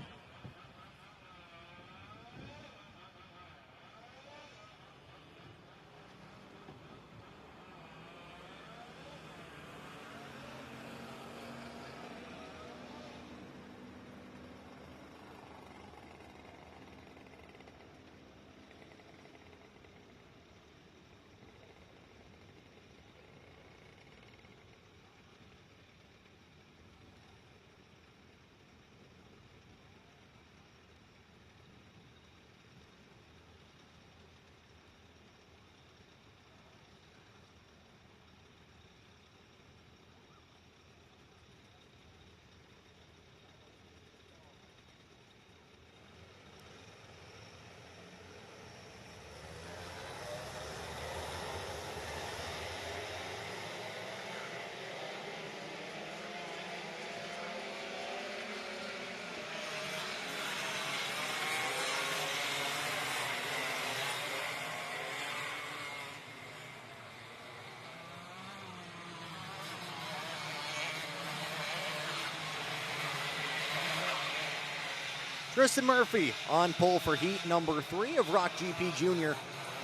Tristan Murphy on pole for heat number 3 of ROK GP Junior,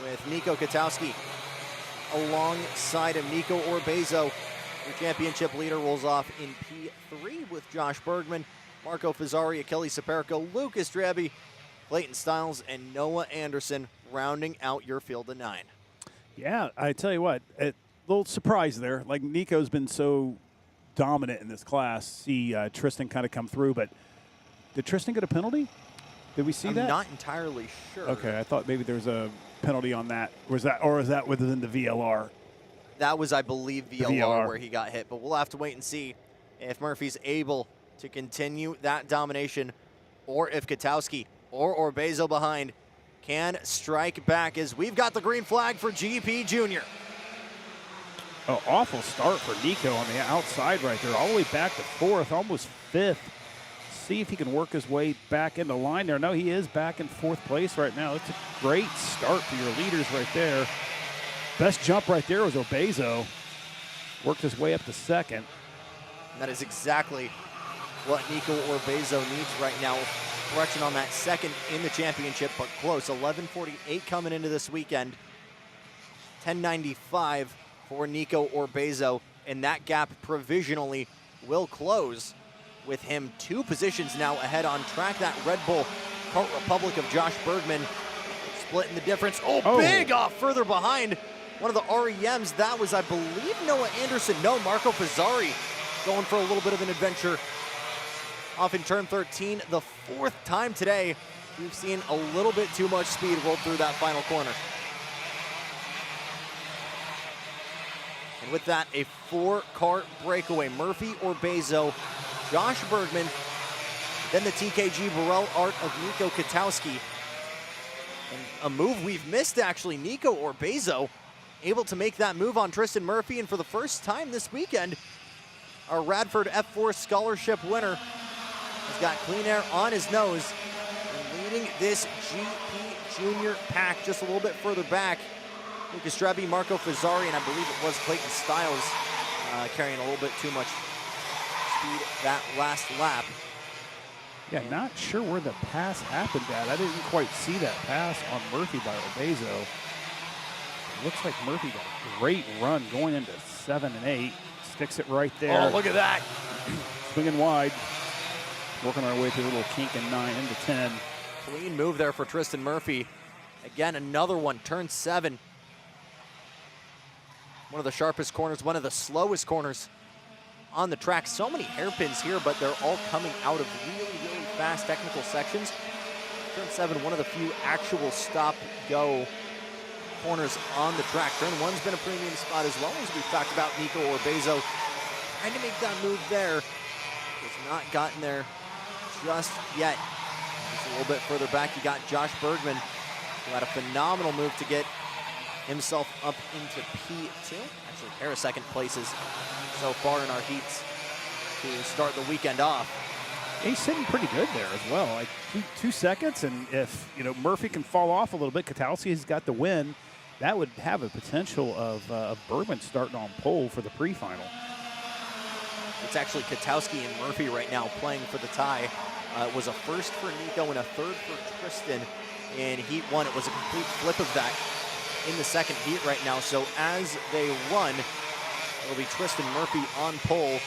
with Nico Katowski alongside him. Nico Orbezo, your championship leader, rolls off in P3 with Josh Bergman, Marco Fazzari, Achilles Saperco, Lucas Draby, Clayton Stiles, and Noah Anderson rounding out your field of 9. Yeah, I tell you what, a little surprise there. Like, Nico's been so dominant in this class. See Tristan kind of come through, but did Tristan get a penalty? Did we see that? I'm not entirely sure. Okay, I thought maybe there was a penalty on that. Was that within the VLR? That was, I believe, VLR where he got hit, but we'll have to wait and see if Murphy's able to continue that domination, or if Katowski or Orbezo behind can strike back, as we've got the green flag for GP Junior. Oh, awful start for Nico on the outside right there, all the way back to 4th, almost 5th. See if he can work his way back into line there. No, he is back in 4th place right now. It's a great start for your leaders right there. Best jump right there was Orbezo. Worked his way up to 2nd. And that is exactly what Nico Orbezo needs right now. Correction on that 2nd in the championship, but close. 11:48 coming into this weekend. 10:95 for Nico Orbezo, and that gap provisionally will close, with him 2 positions now ahead on track. That Red Bull Kart Republic of Josh Bergman splitting the difference. Oh, big off further behind one of the REMs. That was, I believe, Noah Anderson. No, Marco Fazzari going for a little bit of an adventure. Off in turn 13, the 4th time today, we've seen a little bit too much speed rolled through that final corner. And with that, a 4-car breakaway. Murphy or Bezo, Josh Bergman, then the TKG Burrell Art of Nico Katowski. And a move we've missed, actually. Nico or Bezo able to make that move on Tristan Murphy, and for the first time this weekend, our Radford F4 Scholarship winner has got clean air on his nose and leading this GP Junior pack just a little bit further back. Lucas Trebi, Marco Fazzari, and I believe it was Clayton Stiles carrying a little bit too much speed that last lap. Yeah, not sure where the pass happened at. I didn't quite see that pass on Murphy by Obezo. Looks like Murphy got a great run going into 7 and 8. Sticks it right there. Oh, look at that. Swinging wide. Working our way through a little kink in 9 into 10. Clean move there for Tristan Murphy. Again, another one, turn 7. One of the sharpest corners, one of the slowest corners on the track. So many hairpins here, but they're all coming out of really, really fast technical sections. Turn 7, one of the few actual stop-go corners on the track. Turn 1's been a premium spot as well, as we've talked about. Nico Orbezo trying to make that move there. Has not gotten there just yet. Just a little bit further back, you got Josh Bergman, who had a phenomenal move to get himself up into P2. Actually, a pair of second places so far in our heats to start the weekend off. He's sitting pretty good there as well. Like 2 seconds, and if Murphy can fall off a little bit, Katowski has got the win. That would have a potential of Bergman starting on pole for the pre-final. It's actually Katowski and Murphy right now playing for the tie. It was a first for Nico and a third for Tristan in Heat 1. It was a complete flip of that in the second heat right now. So as they run, it'll be Tristan Murphy on pole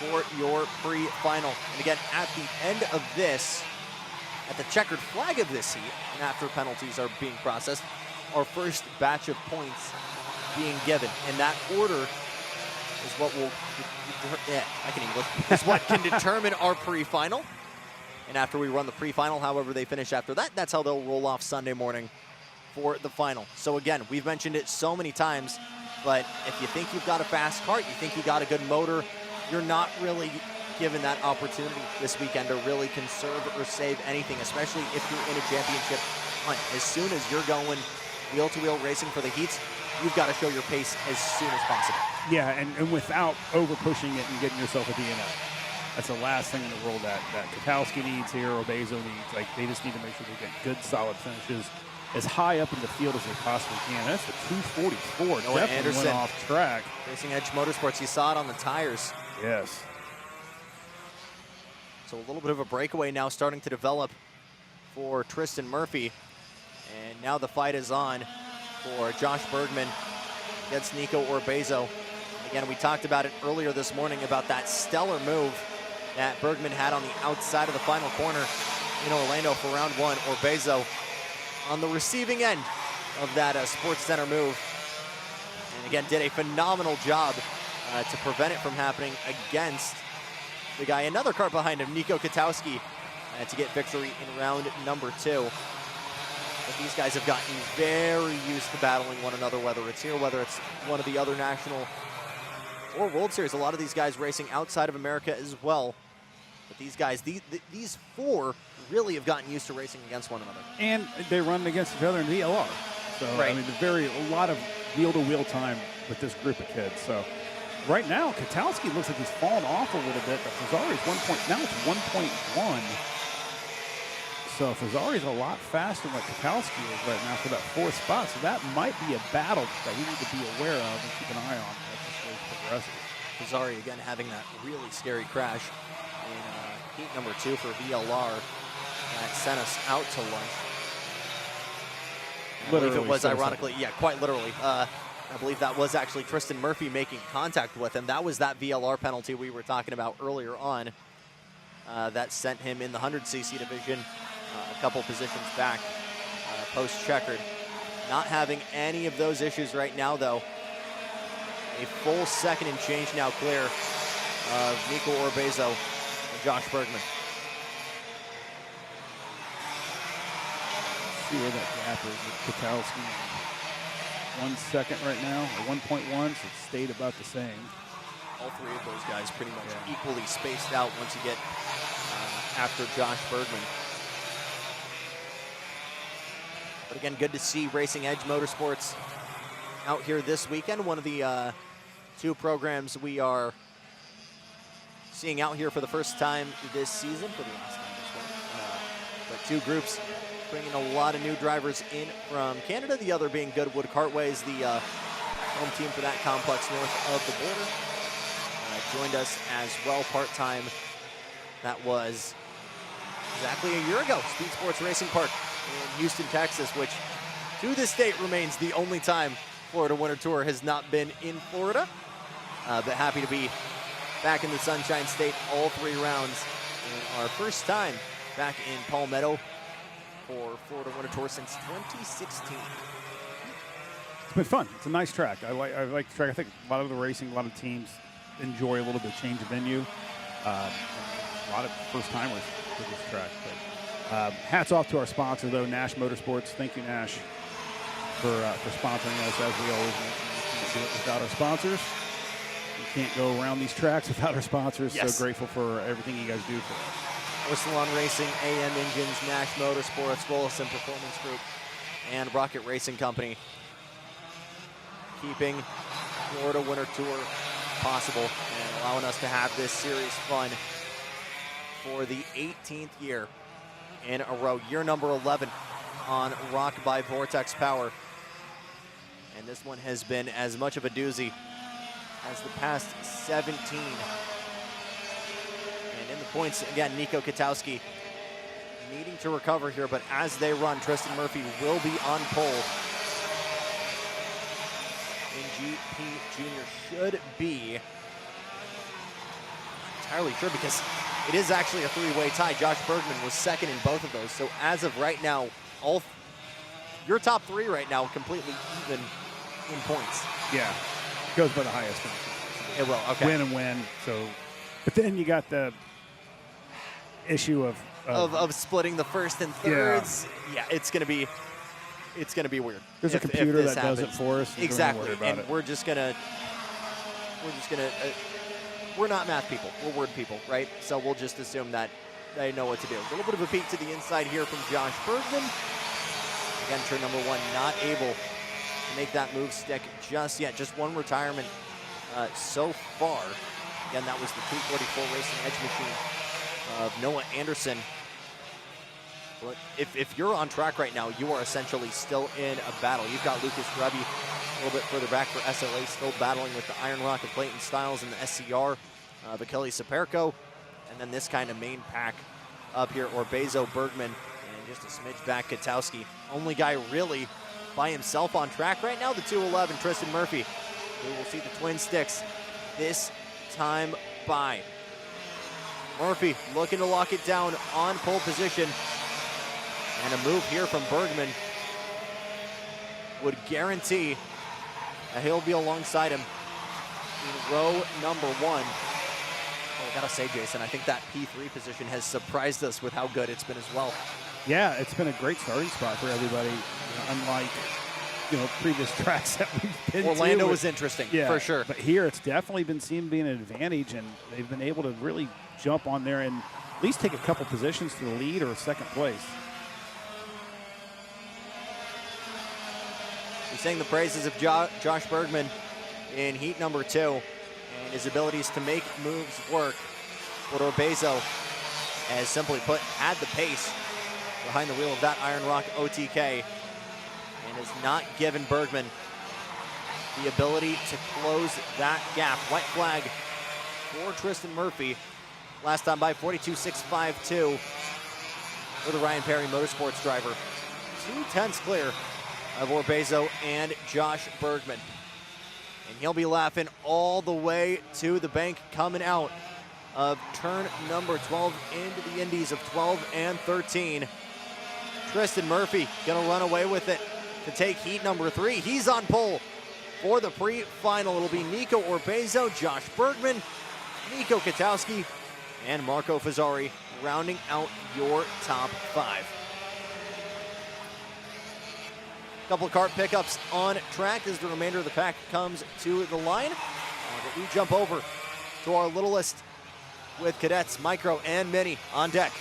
for your pre-final. And again, at the end of this, at the checkered flag of this heat, and after penalties are being processed, our first batch of points being given. And that order is what will, is what can determine our pre-final. And after we run the pre-final, however they finish after that, that's how they'll roll off Sunday morning for the final. So again, we've mentioned it so many times, but if you think you've got a fast kart, you think you got a good motor, you're not really given that opportunity this weekend to really conserve or save anything, especially if you're in a championship hunt. As soon as you're going wheel-to-wheel racing for the heats, you've got to show your pace as soon as possible. Yeah, and without over-pushing it and getting yourself a DNF. That's the last thing in the world that Katowski needs here, or Bezo needs. Like, they just need to make sure they get good, solid finishes as high up in the field as they possibly can. That's the 244. Noah Definitely Anderson went off track. Racing Edge Motorsports, you saw it on the tires. Yes. So a little bit of a breakaway now starting to develop for Tristan Murphy. And now the fight is on for Josh Bergman against Nico Orbezo. Again, we talked about it earlier this morning about that stellar move that Bergman had on the outside of the final corner in Orlando for round 1. Orbezo on the receiving end of that Sports Center move. And again, did a phenomenal job to prevent it from happening against the guy, another kart behind him, Nico Katowski, to get victory in round number 2. But these guys have gotten very used to battling one another, whether it's here, whether it's one of the other national or World Series. A lot of these guys racing outside of America as well. But these guys, these 4 really have gotten used to racing against one another. And they run against each other in VLR. So, right. I mean, a lot of wheel-to-wheel time with this group of kids. So, right now, Katowski looks like he's fallen off a little bit, but Fazzari's now it's 1.1. So Fazzari's a lot faster than what Katowski is right now for that 4th spot. So that might be a battle that we need to be aware of and keep an eye on as this race progresses. Fazzari again having that really scary crash in heat number 2 for VLR that sent us out to lunch. I believe it was ironically, yeah, quite literally. I believe that was actually Tristan Murphy making contact with him. That was that VLR penalty we were talking about earlier on that sent him in the 100cc division a couple positions back post-checkered. Not having any of those issues right now, though. A full second and change now clear of Nico Orbezo and Josh Bergman. Let's see where that gap is with Kwiatkowski. 1 second right now, or 1.1, so it stayed about the same. All three of those guys pretty much equally spaced out once you get after Josh Bergman. But again, good to see Racing Edge Motorsports out here this weekend. One of the two programs we are seeing out here for the first time this season, for the last time as well. But two groups bringing a lot of new drivers in from Canada, the other being Goodwood Kartways, the home team for that complex north of the border. Joined us as well part-time. That was exactly a year ago, Speed Sports Racing Park in Houston, Texas, which to this date remains the only time Florida Winter Tour has not been in Florida. But happy to be back in the Sunshine State all 3 rounds. And our first time back in Palmetto for Florida Winter Tour since 2016. It's been fun. It's a nice track. I like the track. I think a lot of the racing, a lot of teams enjoy a little bit of change of venue. A lot of first-timers to this track. But, hats off to our sponsor, though, Nash Motorsports. Thank you, Nash, for sponsoring us, as we always mention. We can't do it without our sponsors. We can't go around these tracks without our sponsors. Yes. So grateful for everything you guys do for us. Orsilon Racing, AM Engines, Nash Motorsports, Willison Performance Group, and Rocket Racing Company. Keeping Florida Winter Tour possible and allowing us to have this series fun for the 18th year in a row. Year number 11 on ROK by Vortex Power. And this one has been as much of a doozy as the past 17. And in the points, again, Nico Kwiatkowski needing to recover here, but as they run, Tristan Murphy will be on pole. And GP Junior should be entirely sure, because it is actually a 3-way tie. Josh Bergman was second in both of those. So as of right now, your top 3 right now completely even in points. Yeah, it goes by the highest finish. It will, okay. Win and win. So, but then you got the issue of splitting the first and thirds. Yeah, it's gonna be weird. There's a computer that does it for us. Exactly, and we're not math people. We're word people, right? So we'll just assume that they know what to do. A little bit of a peek to the inside here from Josh Bergman. Again, turn number 1, not able to make that move stick just yet. Just one retirement so far. Again, that was the 244 Racing Edge machine of Noah Anderson. But if you're on track right now, you are essentially still in a battle. You've got Lucas Grubby a little bit further back for SLA, still battling with the Iron Rock and Clayton Styles and the SCR, Kelly Saperco, and then this kind of main pack up here, Orbezo, Bergman, and just a smidge back, Kwiatkowski. Only guy really by himself on track right now, the 211, Tristan Murphy, who will see the twin sticks this time by. Murphy looking to lock it down on pole position. And a move here from Bergman would guarantee that he'll be alongside him in row number 1. Well, I gotta say, Jason, I think that P3 position has surprised us with how good it's been as well. Yeah, it's been a great starting spot for everybody, unlike previous tracks that we've been to. Orlando was interesting, for sure. But here it's definitely been seen to be an advantage, and they've been able to really jump on there and at least take a couple positions to the lead or second place. We sang the praises of Josh Bergman in heat number 2 and his abilities to make moves work. But Orbezo has simply put had the pace behind the wheel of that Iron Rock OTK and has not given Bergman the ability to close that gap. White flag for Tristan Murphy. Last time by 42.652 for the Ryan Perry Motorsports driver. 2/10 clear of Orbezo and Josh Bergman. And he'll be laughing all the way to the bank coming out of turn number 12 into the Indies of 12 and 13. Tristan Murphy gonna run away with it to take heat number 3. He's on pole for the pre-final. It'll be Nico Orbezo, Josh Bergman, Nico Katowski, and Marco Fazzari rounding out your top 5. Couple of kart pickups on track as the remainder of the pack comes to the line. But we jump over to our little list with cadets, micro, and mini on deck.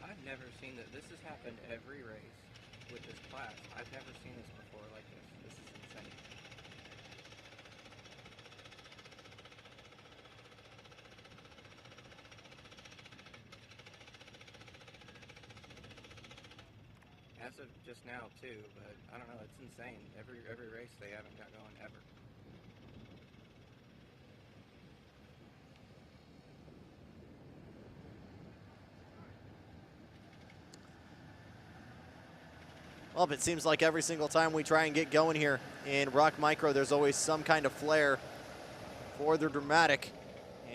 I've never seen that. This has happened every race with this class. I've never seen this before like this. This is insane. As of just now too, but I don't know, it's insane. Every race they haven't got going ever. Well, it seems like every single time we try and get going here in ROK Micro, there's always some kind of flair for the dramatic.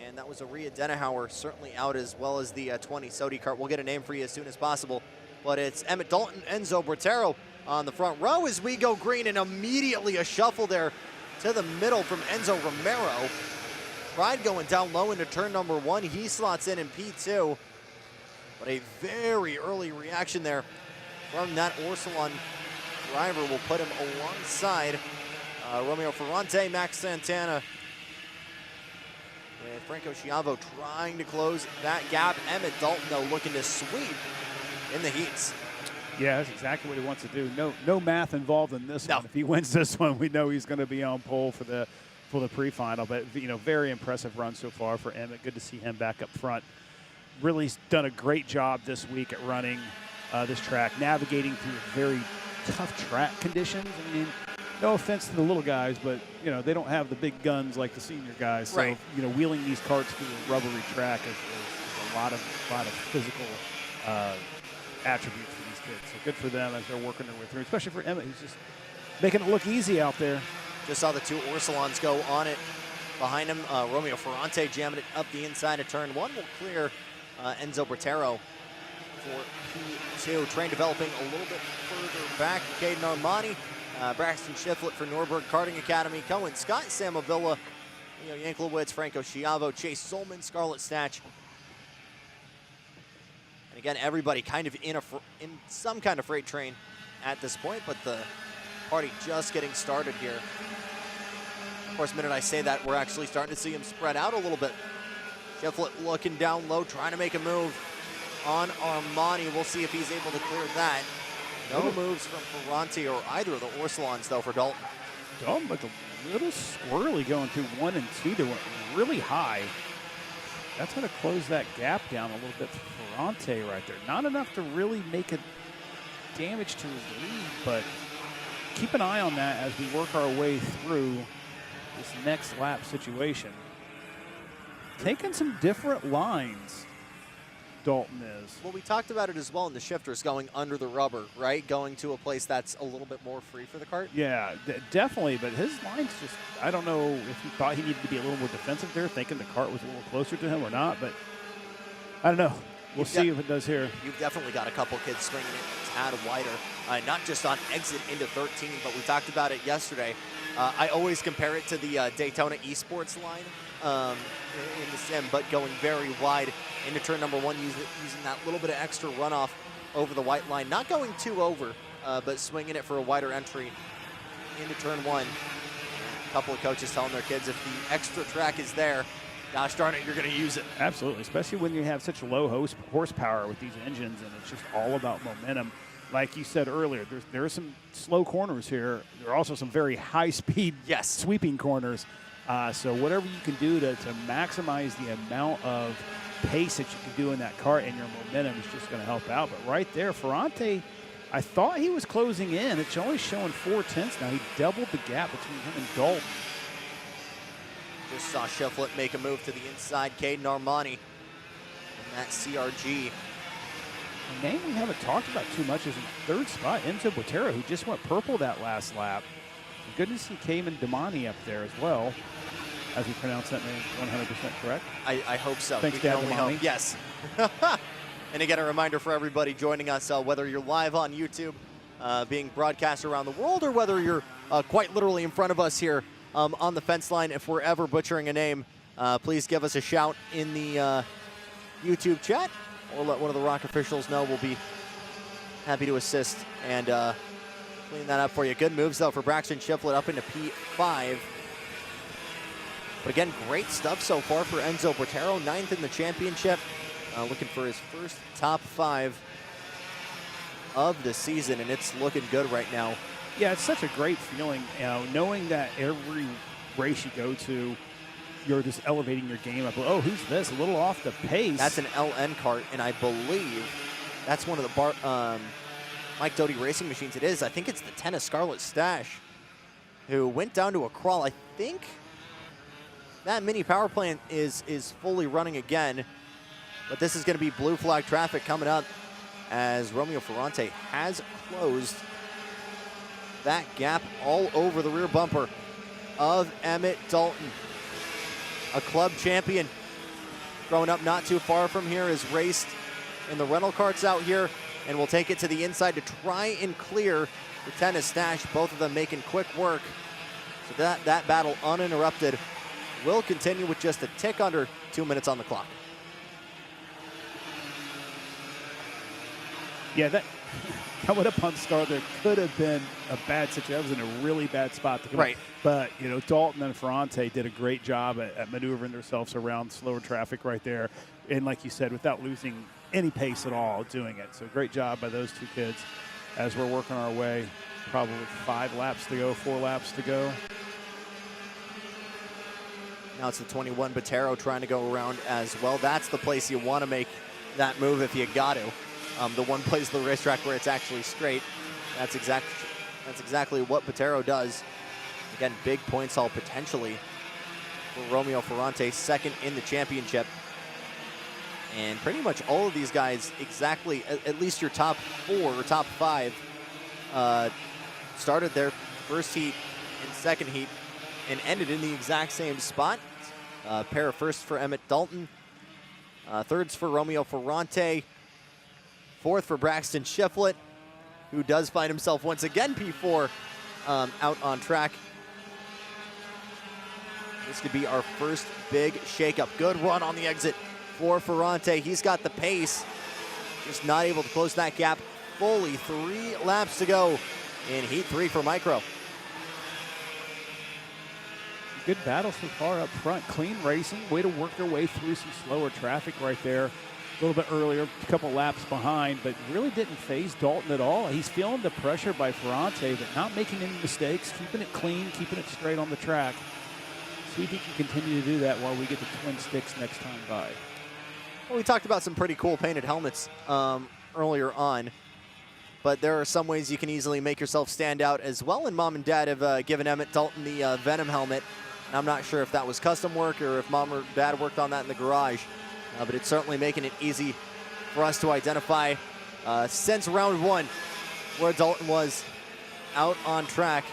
And that was a Rhea Denehauer certainly out, as well as the 20 Sodi kart. We'll get a name for you as soon as possible. But it's Emmett Dalton, Enzo Bratero on the front row as we go green, and immediately a shuffle there to the middle from Enzo Romero. Tried going down low into turn number 1. He slots in P2. But a very early reaction there from that Orsilon driver will put him alongside Romeo Ferrante, Max Santana, With Franco Schiavo trying to close that gap. Emmett Dalton, though, looking to sweep in the heats. Yeah, that's exactly what he wants to do. No math involved in this No. one. If he wins this one, we know he's going to be on pole for the pre-final. But very impressive run so far for Emmett. Good to see him back up front. Really done a great job this week at running this track, navigating through very tough track conditions. I mean, no offense to the little guys, but they don't have the big guns like the senior guys. So Right. Wheeling these carts through a rubbery track is a lot of physical attributes for these kids. So good for them as they're working their way through, especially for Emmett, who's just making it look easy out there. Just saw the two Orsolans go on it. Behind him, Romeo Ferrante jamming it up the inside of turn one. Will clear Enzo Botero for P2. Train developing a little bit further back. Caden Armani, Braxton Shiflett for Norberg Karting Academy. Cohen Scott, Sam Avila, Yanklowitz, Franco Schiavo, Chase Solman, Scarlett Statch. And again, everybody kind of in some kind of freight train at this point, but the party just getting started here. Of course, the minute I say that, we're actually starting to see him spread out a little bit. Shiflett looking down low, trying to make a move on Armani. We'll see if he's able to clear that. No moves from Ferrante or either of the Orsolans, though, for Dalton. Dalton looked a little squirrely going through 1 and 2. They went really high. That's going to close that gap down a little bit for Ferrante right there. Not enough to really make a damage to his lead, but keep an eye on that as we work our way through this next lap situation. Taking some different lines, Dalton is. Well, we talked about it as well in the shifters, going under the rubber, right? Going to a place that's a little bit more free for the cart. Yeah, definitely, but his line's just, I don't know if he thought he needed to be a little more defensive there, thinking the cart was a little closer to him or not, but I don't know. We'll see if it does here. You've definitely got a couple kids swinging it a tad wider, not just on exit into 13, but we talked about it yesterday. I always compare it to the Daytona Esports line in the sim, but going very wide into turn number one, using that little bit of extra runoff over the white line. Not going too over, but swinging it for a wider entry into turn one. A couple of coaches telling their kids if the extra track is there, gosh darn it, you're going to use it. Absolutely, especially when you have such low horsepower with these engines, and it's just all about momentum. Like you said earlier, there are some slow corners here. There are also some very high-speed sweeping corners. So whatever you can do to maximize the amount of pace that you can do in that cart and your momentum is just going to help out. But right there, Ferrante, I thought he was closing in. It's only showing 4/10 now. He doubled the gap between him and Dalton. Just saw Shiflett make a move to the inside. Caden Armani in that CRG. A name we haven't talked about too much is in third spot, Enzo Botero, who just went purple that last lap. Good to see Cayman Damani up there as well, as we pronounce that name 100% correct. I hope so. Thanks, we can Dad only Damani. hope. Yes. And again, a reminder for everybody joining us, whether you're live on YouTube, being broadcast around the world, or whether you're quite literally in front of us here on the fence line. If we're ever butchering a name, please give us a shout in the YouTube chat, or let one of the ROK officials know. We'll be happy to assist and clean that up for you. Good moves, though, for Braxton Shiflett up into P5. But again, great stuff so far for Enzo Botero, 9th in the championship. Looking for his first top 5 of the season, and it's looking good right now. Yeah, it's such a great feeling, knowing that every race you go to, you're just elevating your game up. Oh, who's this? A little off the pace. That's an LN cart, and I believe that's one of the Mike Doty racing machines. It is. I think it's the 10 of Scarlett Stash, who went down to a crawl. I think that mini power plant is fully running again, but this is going to be blue flag traffic coming up as Romeo Ferrante has closed that gap all over the rear bumper of Emmett Dalton. A club champion growing up not too far from here, has raced in the rental carts out here and will take it to the inside to try and clear the tennis stash. Both of them making quick work. So that battle uninterrupted will continue with just a tick under 2 minutes on the clock. Yeah, coming up on Scar, there could have been a bad situation. That was in a really bad spot to come Right. up. But, you know, Dalton and Ferrante did a great job at maneuvering themselves around slower traffic right there. And like you said, without losing any pace at all doing it. So great job by those two kids as we're working our way. Probably 5 laps to go, 4 laps to go. Now it's the 21 Botero trying to go around as well. That's the place you want to make that move if you got to. The one place of the racetrack where it's actually straight. That's exactly what Botero does. Again, big points haul potentially for Romeo Ferrante, second in the championship. And pretty much all of these guys, exactly, at least your top 4 or top 5, started their first heat and second heat and ended in the exact same spot. Pair of firsts for Emmett Dalton, thirds for Romeo Ferrante, fourth for Braxton Shiflett, who does find himself once again P4 out on track. This could be our first big shakeup. Good run on the exit for Ferrante. He's got the pace, just not able to close that gap fully. 3 laps to go in Heat 3 for Micro. Good battle so far up front. Clean racing. Way to work their way through some slower traffic right there. A little bit earlier, a couple laps behind, but really didn't phase Dalton at all. He's feeling the pressure by Ferrante, but not making any mistakes, keeping it clean, keeping it straight on the track. See if he can continue to do that while we get the twin sticks next time by. Well, we talked about some pretty cool painted helmets earlier on, but there are some ways you can easily make yourself stand out as well, and Mom and Dad have given Emmett Dalton the Venom helmet. I'm not sure if that was custom work or if Mom or Dad worked on that in the garage, but it's certainly making it easy for us to identify since round 1 where Dalton was out on track.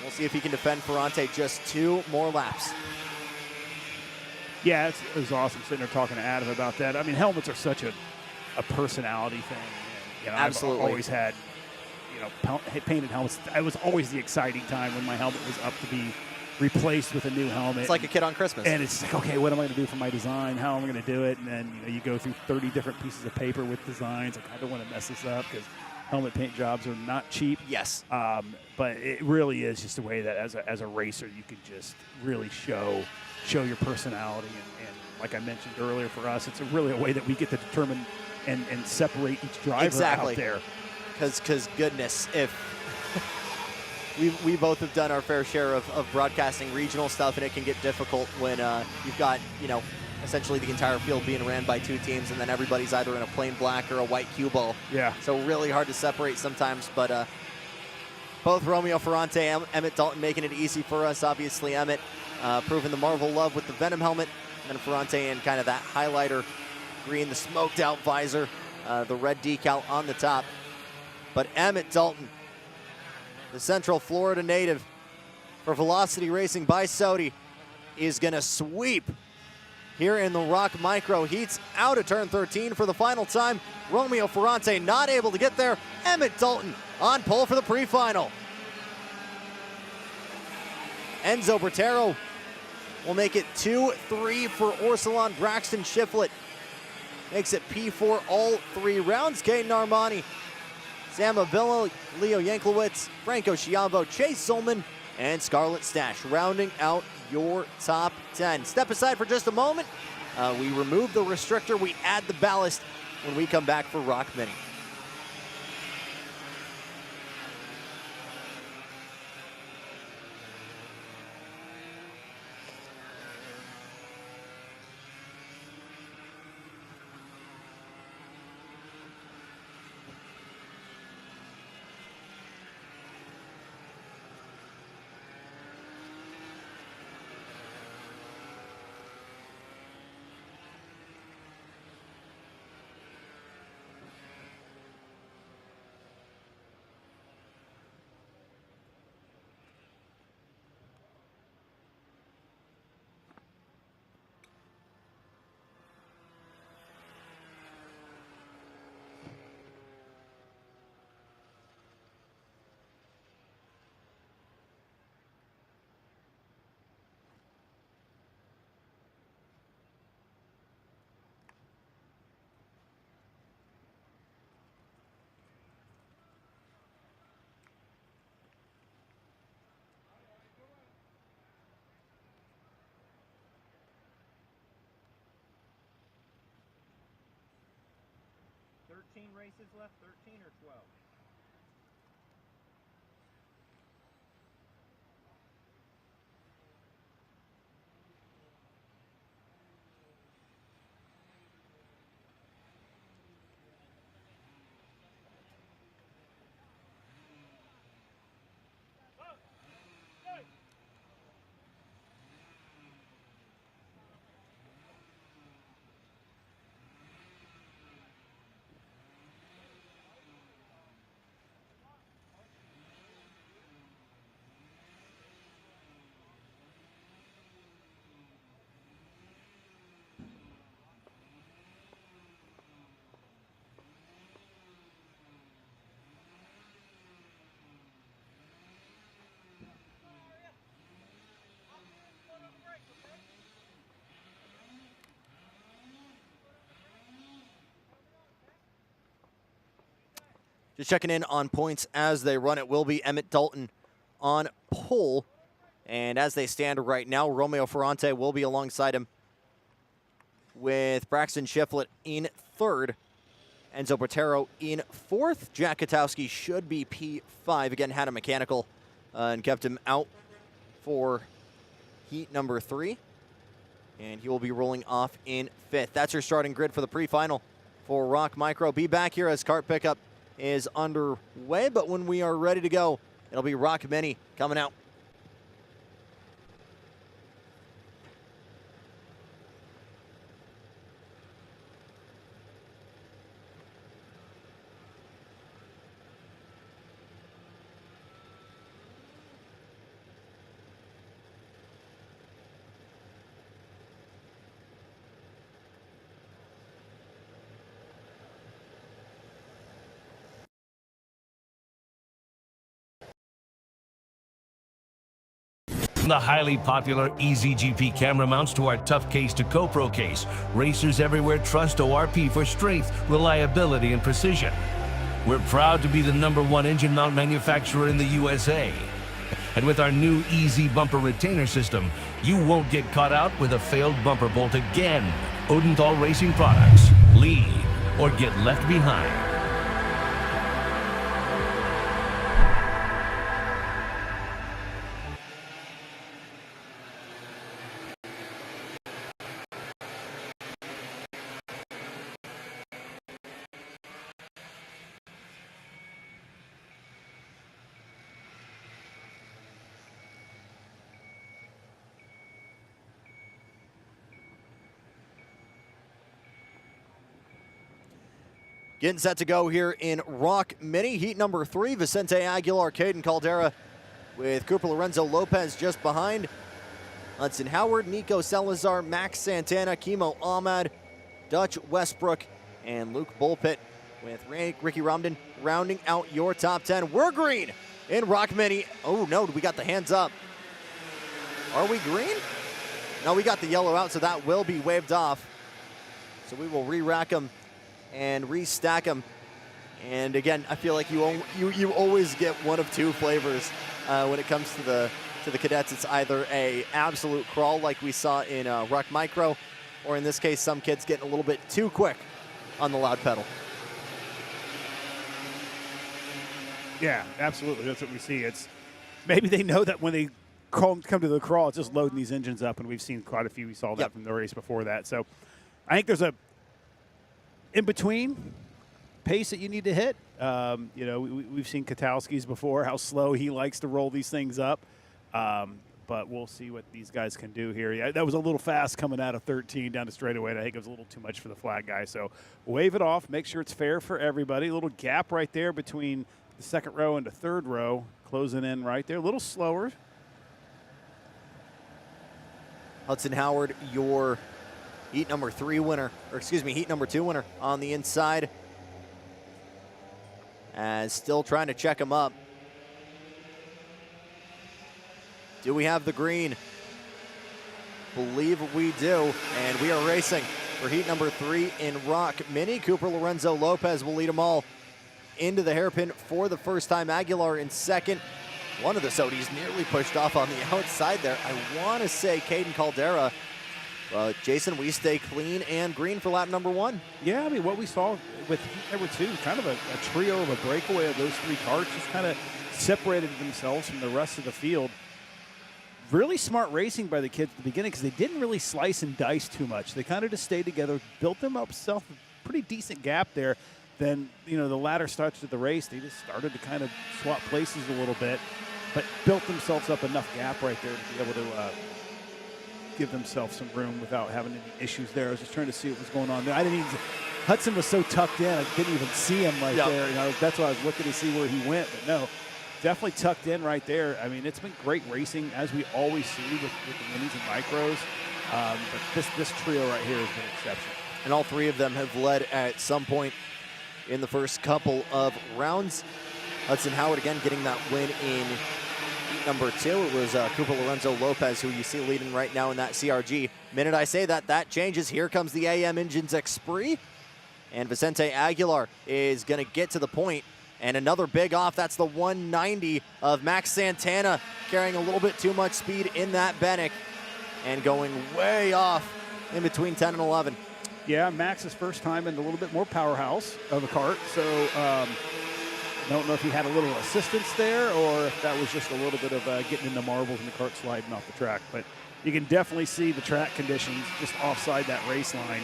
We'll see if he can defend Ferrante just 2 more laps. Yeah, it was awesome sitting there talking to Adam about that. I mean, helmets are such a personality thing. You know, Absolutely. I've always had, you know, painted helmets. It was always the exciting time when my helmet was up to be replaced with a new helmet. It's like a kid on Christmas. And it's like, okay, what am I going to do for my design? How am I going to do it? And then, you know, you go through 30 different pieces of paper with designs. Like, I don't want to mess this up because helmet paint jobs are not cheap. Yes. But it really is just a way that as a racer you can just really show your personality. And like I mentioned earlier, for us, it's really a way that we get to determine and separate each driver out there. Because goodness, if we both have done our fair share of broadcasting regional stuff, and it can get difficult when you've got, you know, essentially the entire field being ran by 2 teams, and then everybody's either in a plain black or a white cue ball. Yeah. So really hard to separate sometimes, but both Romeo Ferrante and Emmett Dalton making it easy for us. Obviously, Emmett proving the Marvel love with the Venom helmet, and then Ferrante in kind of that highlighter green, the smoked out visor, the red decal on the top. But Emmett Dalton, the Central Florida native for Velocity Racing by Sodi, is going to sweep here in the ROK Micro Heats out of turn 13 for the final time. Romeo Ferrante not able to get there. Emmett Dalton on pole for the pre-final. Enzo Bertero will make it 2-3 for Orsilon. Braxton Shiflett makes it P4 all 3 rounds. Caden Armani, Sam Avila, Leo Yanklowitz, Franco Schiavo, Chase Solman, and Scarlett Stash rounding out your top 10. Step aside for just a moment. We remove the restrictor. We add the ballast when we come back for ROK Mini. 13 races left, 13 or 12? Just checking in on points as they run. It will be Emmett Dalton on pole. And as they stand right now, Romeo Ferrante will be alongside him with Braxton Shiflett in third. Enzo Botero in fourth. Jack Katowski should be P5. Again, had a mechanical and kept him out for heat number 3. And he will be rolling off in fifth. That's your starting grid for the pre-final for ROK Micro. Be back here as cart pickup is underway, but when we are ready to go, it'll be ROK Mini coming out. From the highly popular EasyGP camera mounts to our tough case to GoPro case, racers everywhere trust ORP for strength, reliability, and precision. We're proud to be the #1 engine mount manufacturer in the USA. And with our new Easy Bumper Retainer System, you won't get caught out with a failed bumper bolt again. Odenthal Racing Products. Lead or get left behind. Getting set to go here in ROK Mini. Heat number 3, Vicente Aguilar, Caden Caldera with Cooper Lorenzo Lopez just behind. Hudson Howard, Nico Salazar, Max Santana, Kimo Ahmad, Dutch Westbrook, and Luke Bullpit with Ricky Romden rounding out your top 10. We're green in ROK Mini. Oh no, we got the hands up. Are we green? No, we got the yellow out, so that will be waved off. So we will re-rack them and restack them. And again, I feel like you always get one of two flavors when it comes to the cadets. It's either a absolute crawl like we saw in ROK Micro, or in this case, some kids getting a little bit too quick on the loud pedal. Yeah, absolutely. That's what we see. It's maybe they know that when they come to the crawl, it's just loading these engines up, and we've seen quite a few. We saw that from the race before that. So I think there's a in-between pace that you need to hit. You know, we've seen Katowski's before, how slow he likes to roll these things up. But we'll see what these guys can do here. Yeah, that was a little fast coming out of 13 down to straightaway, and I think it was a little too much for the flag guy. So wave it off, make sure it's fair for everybody. A little gap right there between the second row and the third row, closing in right there. A little slower. Hudson Howard, your heat number 3 winner, or excuse me, heat number 2 winner on the inside. And still trying to check him up. Do we have the green? Believe we do, and we are racing for heat number 3 in ROK Mini. Cooper Lorenzo Lopez will lead them all into the hairpin for the first time. Aguilar in second. One of the Sodis nearly pushed off on the outside there. I want to say Caden Caldera Jason, we stay clean and green for lap number 1. Yeah, I mean, what we saw with heat number 2, kind of a trio of a breakaway of those 3 carts, just kind of separated themselves from the rest of the field. Really smart racing by the kids at the beginning because they didn't really slice and dice too much. They kind of just stayed together, built themselves a pretty decent gap there. Then, the latter starts of the race, they just started to kind of swap places a little bit, but built themselves up enough gap right there to be able to give themselves some room without having any issues there. I was just trying to see what was going on there. Hudson was so tucked in, I didn't even see him right there. That's why I was looking to see where he went, but no, definitely tucked in right there. I mean, it's been great racing, as we always see with the minis and micros, but this trio right here has been exceptional. And all 3 of them have led at some point in the first couple of rounds. Hudson Howard again getting that win in heat number 2. It was Cooper Lorenzo Lopez who you see leading right now in that CRG. Minute I say that changes. Here comes the AM Engines Esprit. And Vicente Aguilar is going to get to the point. And another big off. That's the 190 of Max Santana carrying a little bit too much speed in that Bennick and going way off in between 10 and 11. Yeah, Max's first time in a little bit more powerhouse of a kart, so I don't know if he had a little assistance there or if that was just a little bit of getting in the marbles and the kart sliding off the track. But you can definitely see the track conditions just offside that race line,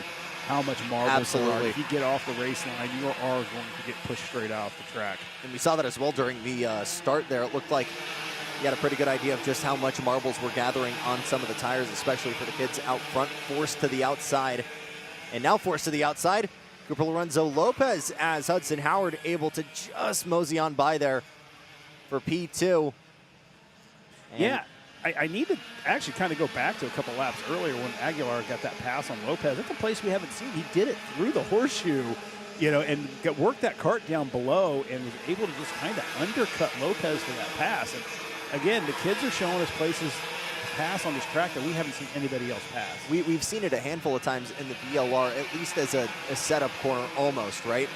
how much marbles there are. If you get off the race line, you are going to get pushed straight off the track. And we saw that as well during the start there. It looked like he had a pretty good idea of just how much marbles were gathering on some of the tires, especially for the kids out front, forced to the outside. And now forced to the outside, Cooper Lorenzo Lopez as Hudson Howard able to just mosey on by there for P2. And yeah, I need to actually kind of go back to a couple laps earlier when Aguilar got that pass on Lopez. That's a place we haven't seen. He did it through the horseshoe, and worked that cart down below and was able to just kind of undercut Lopez for that pass. And again, the kids are showing us places pass on this track that we haven't seen anybody else pass. We've seen it a handful of times in the VLR, at least as a setup corner almost, right?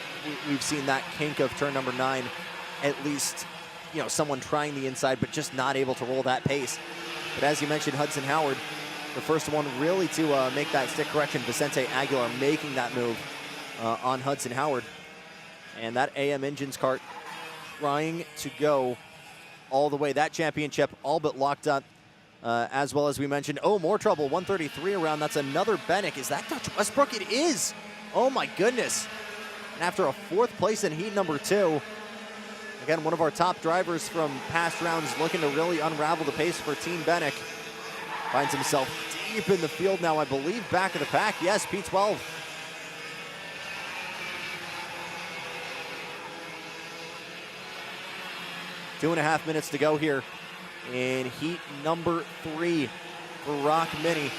We've seen that kink of turn number 9, at least, someone trying the inside but just not able to roll that pace. But as you mentioned, Hudson Howard, the first one really to make that stick correction. Vicente Aguilar making that move on Hudson Howard. And that AM Engines kart trying to go all the way. That championship all but locked up. As well as we mentioned, more trouble, 133 around. That's another Bennick. Is that Dutch Westbrook? It is. Oh my goodness. And after a 4th place in heat number 2, again, one of our top drivers from past rounds looking to really unravel the pace for Team Bennick. Finds himself deep in the field now, I believe, back of the pack. Yes, P12. Two and a half minutes to go here in heat number 3 for ROK Mini.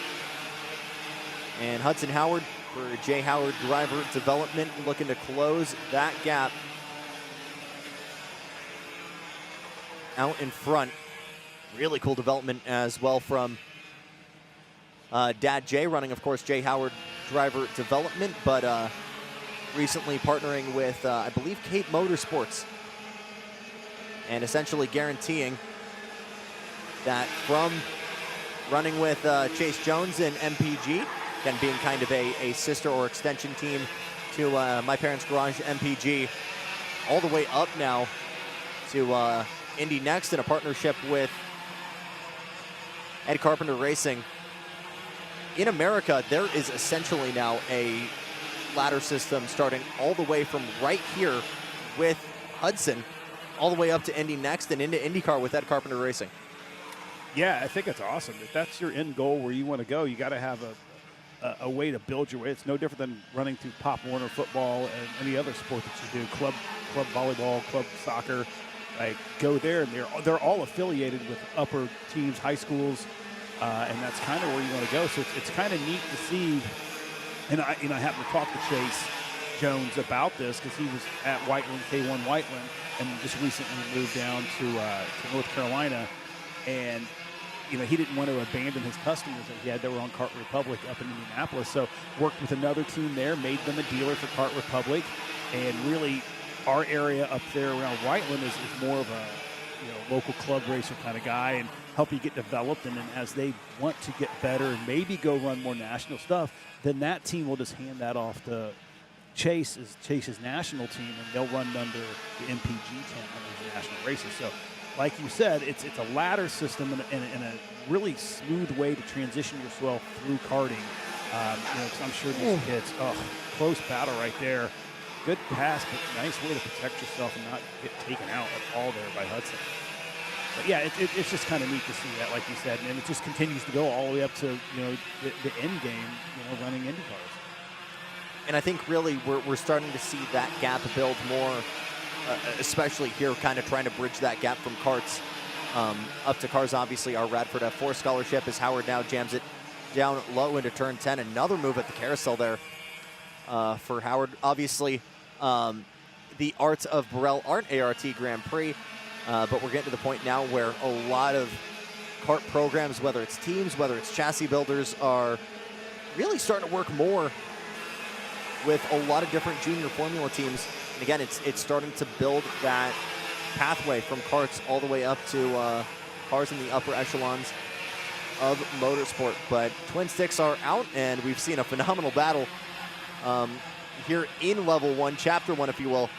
And Hudson Howard for Jay Howard Driver Development looking to close that gap out in front. Really cool development as well from Dad Jay, running, of course, Jay Howard Driver Development, but recently partnering with, I believe, Cape Motorsports, and essentially guaranteeing that from running with Chase Jones and MPG, again being kind of a sister or extension team to My Parents Garage MPG, all the way up now to Indy Next in a partnership with Ed Carpenter Racing. In America, there is essentially now a ladder system starting all the way from right here with Hudson, all the way up to Indy Next and into IndyCar with Ed Carpenter Racing. Yeah, I think it's awesome. If that's your end goal where you want to go, you got to have a way to build your way. It's no different than running through Pop Warner football and any other sport that you do, club volleyball, club soccer. Like, go there, and they're all affiliated with upper teams, high schools, and that's kind of where you want to go. So it's kind of neat to see. And I happened to talk to Chase Jones about this because he was at Whiteland, K1 Whiteland, and just recently moved down to North Carolina. And he didn't want to abandon his customers that he had that were on Kart Republic up in Indianapolis. So worked with another team there, made them a dealer for Kart Republic, and really our area up there around Whiteland is more of local club racer kind of guy and help you get developed. And then as they want to get better and maybe go run more national stuff, then that team will just hand that off to Chase's national team, and they'll run under the MPG tent under the national races. So, like you said, it's a ladder system and a really smooth way to transition yourself through karting. 'Cause I'm sure these kids, close battle right there. Good pass, but nice way to protect yourself and not get taken out at all there by Hudson. But yeah, it's just kind of neat to see that, like you said, and it just continues to go all the way up to the end game, running Indy cars. And I think really we're starting to see that gap build more, especially here, kind of trying to bridge that gap from karts up to cars. Obviously, our Radford F4 scholarship as Howard now jams it down low into turn 10. Another move at the carousel there for Howard. Obviously, the Arts of Burrell aren't ART Grand Prix, but we're getting to the point now where a lot of kart programs, whether it's teams, whether it's chassis builders, are really starting to work more with a lot of different junior formula teams. And again, it's starting to build that pathway from karts all the way up to cars in the upper echelons of motorsport. But Twin Sticks are out, and we've seen a phenomenal battle here in level 1, chapter 1, if you will,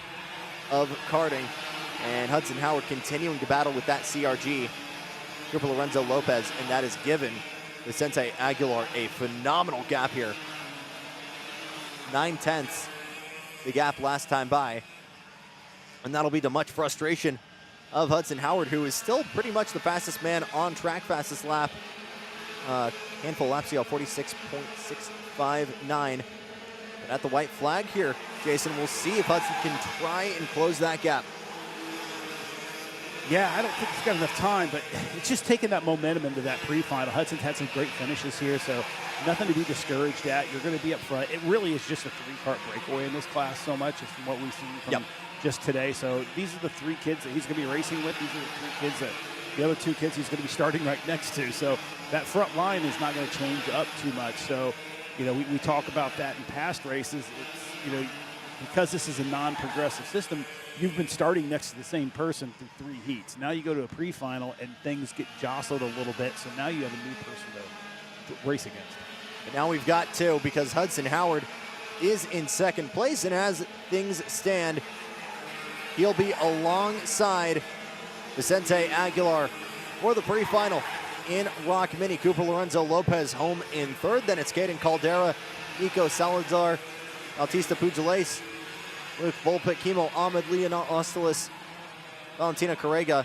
of karting. And Hudson Howard continuing to battle with that CRG, Cooper Lorenzo Lopez, and that has given the Sensei Aguilar a phenomenal gap here. 9/10, the gap last time by. And that'll be to much frustration of Hudson Howard, who is still pretty much the fastest man on track, fastest lap. Handful of laps, 46.659. But at the white flag here, Jason, we'll see if Hudson can try and close that gap. Yeah, I don't think he's got enough time, but it's just taking that momentum into that pre-final. Hudson's had some great finishes here, so nothing to be discouraged at. You're going to be up front. It really is just a 3-kart breakaway in this class so much, just from what we've seen from just today. So these are the 3 kids that he's going to be racing with. These are the 3 kids that the other 2 kids he's going to be starting right next to. So that front line is not going to change up too much. So, we talk about that in past races. It's, because this is a non-progressive system, you've been starting next to the same person through 3 heats. Now you go to a pre-final and things get jostled a little bit, so now you have a new person to race against. But now we've got 2, because Hudson Howard is in second place, and as things stand, he'll be alongside the Sensei Aguilar for the pre-final in ROK Mini. Cooper Lorenzo Lopez home in third. Then it's Caden Caldera, Nico Salazar, Bautista Pugiles, Luke Volpic, Kimo Ahmed, Leon Ostalis, Valentina Correga,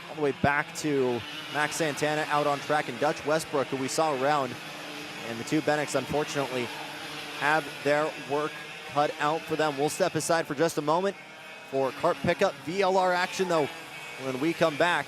all the way back to Max Santana out on track, and Dutch Westbrook, who we saw around. And the 2 Bennicks, unfortunately, have their work cut out for them. We'll step aside for just a moment for kart pickup VLR action, though, when we come back.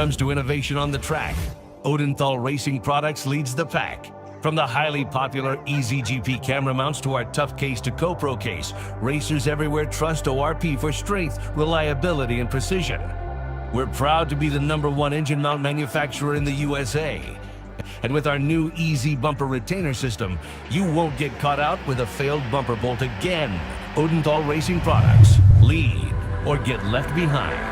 comes to innovation on the track, Odenthal Racing Products leads the pack. From the highly popular EasyGP camera mounts to our tough case to GoPro case, racers everywhere trust ORP for strength, reliability, and precision. We're proud to be the #1 engine mount manufacturer in the USA. And with our new Easy Bumper Retainer System, you won't get caught out with a failed bumper bolt again. Odenthal Racing Products. Lead or get left behind.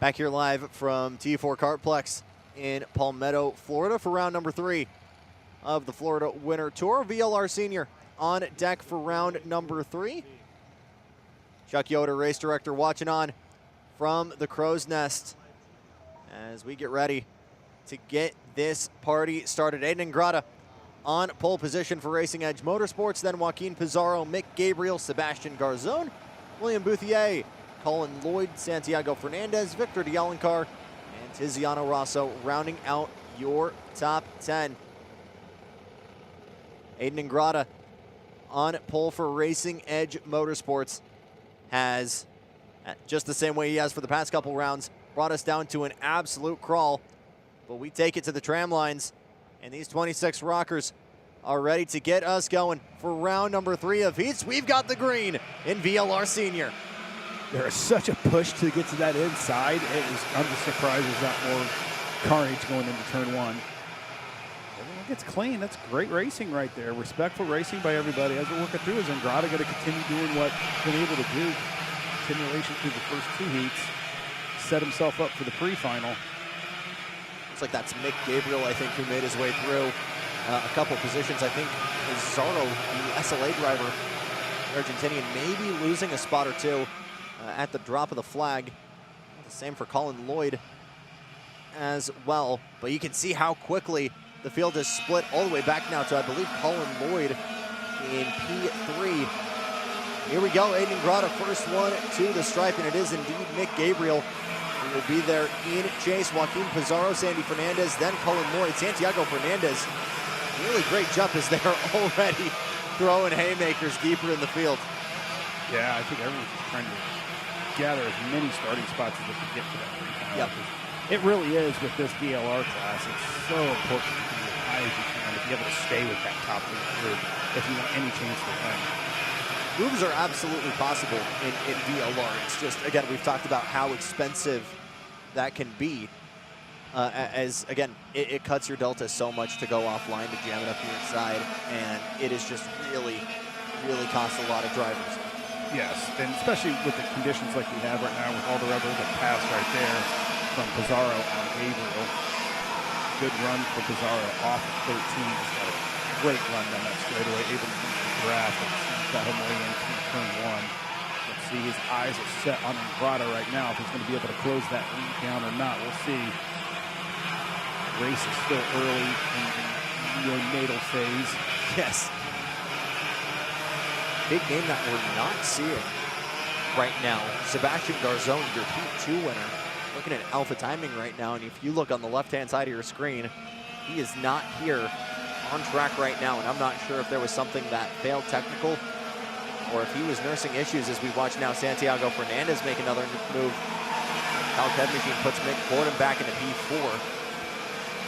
Back here live from T4 Kartplex in Palmetto, Florida for round number 3 of the Florida Winter Tour. VLR Senior on deck for round number 3. Chuck Yoder, race director, watching on from the Crow's Nest as we get ready to get this party started. Aiden Ingrata on pole position for Racing Edge Motorsports, then Joaquin Pizarro, Mick Gabriel, Sebastian Garzone, William Bouthier, Colin Lloyd, Santiago Fernandez, Victor de Alencar, and Tiziano Rosso rounding out your top 10. Aiden Ingrata on pole for Racing Edge Motorsports has, just the same way he has for the past couple rounds, brought us down to an absolute crawl. But we take it to the tram lines, and these 26 rockers are ready to get us going for round number 3 of heats. We've got the green in VLR Senior. There is such a push to get to that inside. I'm just surprised there's not more carnage going into turn 1. Everyone gets clean. That's great racing right there. Respectful racing by everybody. As we're working through, is Ingrata going to continue doing what he's been able to do? Continuation through the first 2 heats. Set himself up for the pre-final. Looks like that's Mick Gabriel, I think, who made his way through a couple positions. I think Pizarro, the SLA driver, Argentinian, maybe losing a spot or two at the drop of the flag. The same for Colin Lloyd as well. But you can see how quickly the field is split all the way back now to, I believe, Colin Lloyd in P3. Here we go, Aiden Grada, first one to the stripe, and it is indeed Mick Gabriel who will be there in chase. Joaquin Pizarro, Sandy Fernandez, then Colin Lloyd. Santiago Fernandez, really great jump, is there already throwing haymakers deeper in the field. Yeah, I think everyone's just trying to gather as many starting spots as they can get for that free Yep. It really is with this DLR class. It's so important to be as high as you can to be able to stay with that top lead group if you want any chance to win. Moves are absolutely possible in VLR. It's just, again, we've talked about how expensive that can be. As, again, it cuts your delta so much to go offline to jam it up the inside, and it is just really, really costs a lot of drivers. Yes, and especially with the conditions like we have right now with all the rubber that passed right there from Pizarro on Gabriel. Good run for Pizarro off of 13. Just got a great run down that straightaway, able to use the draft and got him way into turn one. Let's see, his eyes are set on Grada right now. If he's going to be able to close that lead down or not, we'll see. Race is still early in the neonatal phase. Yes. Big name that we're not seeing right now. Sebastian Garzon, your Heat 2 winner. Looking at Alpha Timing right now, and if you look on the left-hand side of your screen, he is not here on track right now, and I'm not sure if there was something that failed technical or if he was nursing issues as we watch now Santiago Fernandez make another move. Kyle Kedmachine puts Mick Gordon back into P4,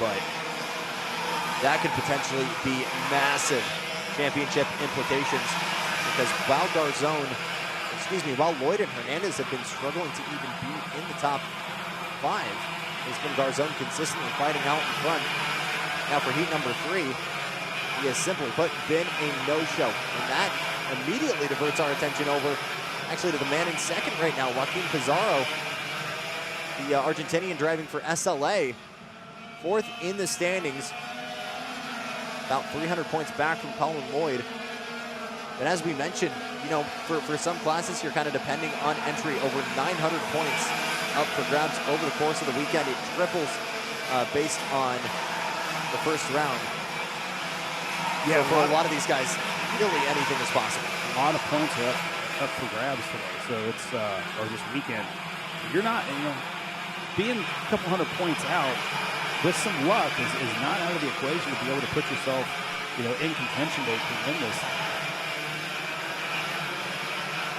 but that could potentially be massive championship implications because while Lloyd and Hernandez have been struggling to even be in the top 5, it's been Garzon consistently fighting out in front. Now for heat number 3, he has simply put been a no-show, and that immediately diverts our attention over actually to the man in second right now, Joaquin Pizarro, the Argentinian driving for SLA, 4th in the standings, about 300 points back from Colin Lloyd. But as we mentioned, you know, for some classes, you're kind of depending on entry. Over 900 points up for grabs over the course of the weekend. It triples based on the first round. Yeah, so for a lot of these guys, really anything is possible. A lot of points are up for grabs today. So it's, or this weekend. You're not, you know, being a couple hundred points out with some luck is not out of the equation to be able to put yourself, you know, in contention to win this.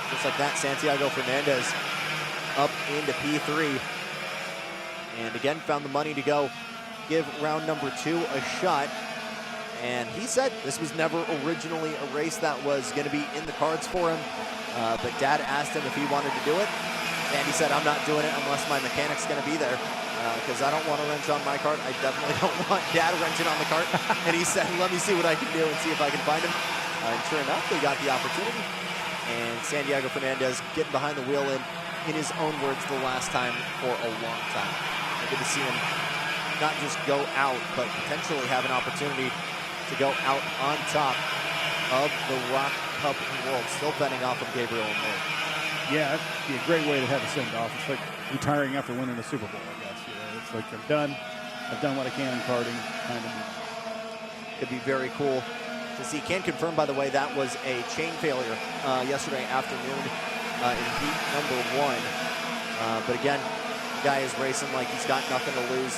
Just like that, Santiago Fernandez up into P3. And again, found the money to go give round number 2 a shot. And he said this was never originally a race that was going to be in the cards for him. But Dad asked him if he wanted to do it. And he said, I'm not doing it unless my mechanic's going to be there. Because I don't want to wrench on my cart. I definitely don't want Dad wrenching on the cart. And he said, let me see what I can do and see if I can find him. And sure enough, they got the opportunity. And Santiago Fernandez getting behind the wheel in his own words, the last time for a long time. Good to see him not just go out, but potentially have an opportunity to go out on top of the ROK Cup World, still fending off of Gabriel and Lloyd. Yeah, that'd be a great way to have a send-off. It's like retiring after winning the Super Bowl, I guess. You know, it's like I've done what I can in karting. Kind of. Could be very cool to see. Can confirm, by the way, that was a chain failure yesterday afternoon in heat number 1. But again, the guy is racing like he's got nothing to lose.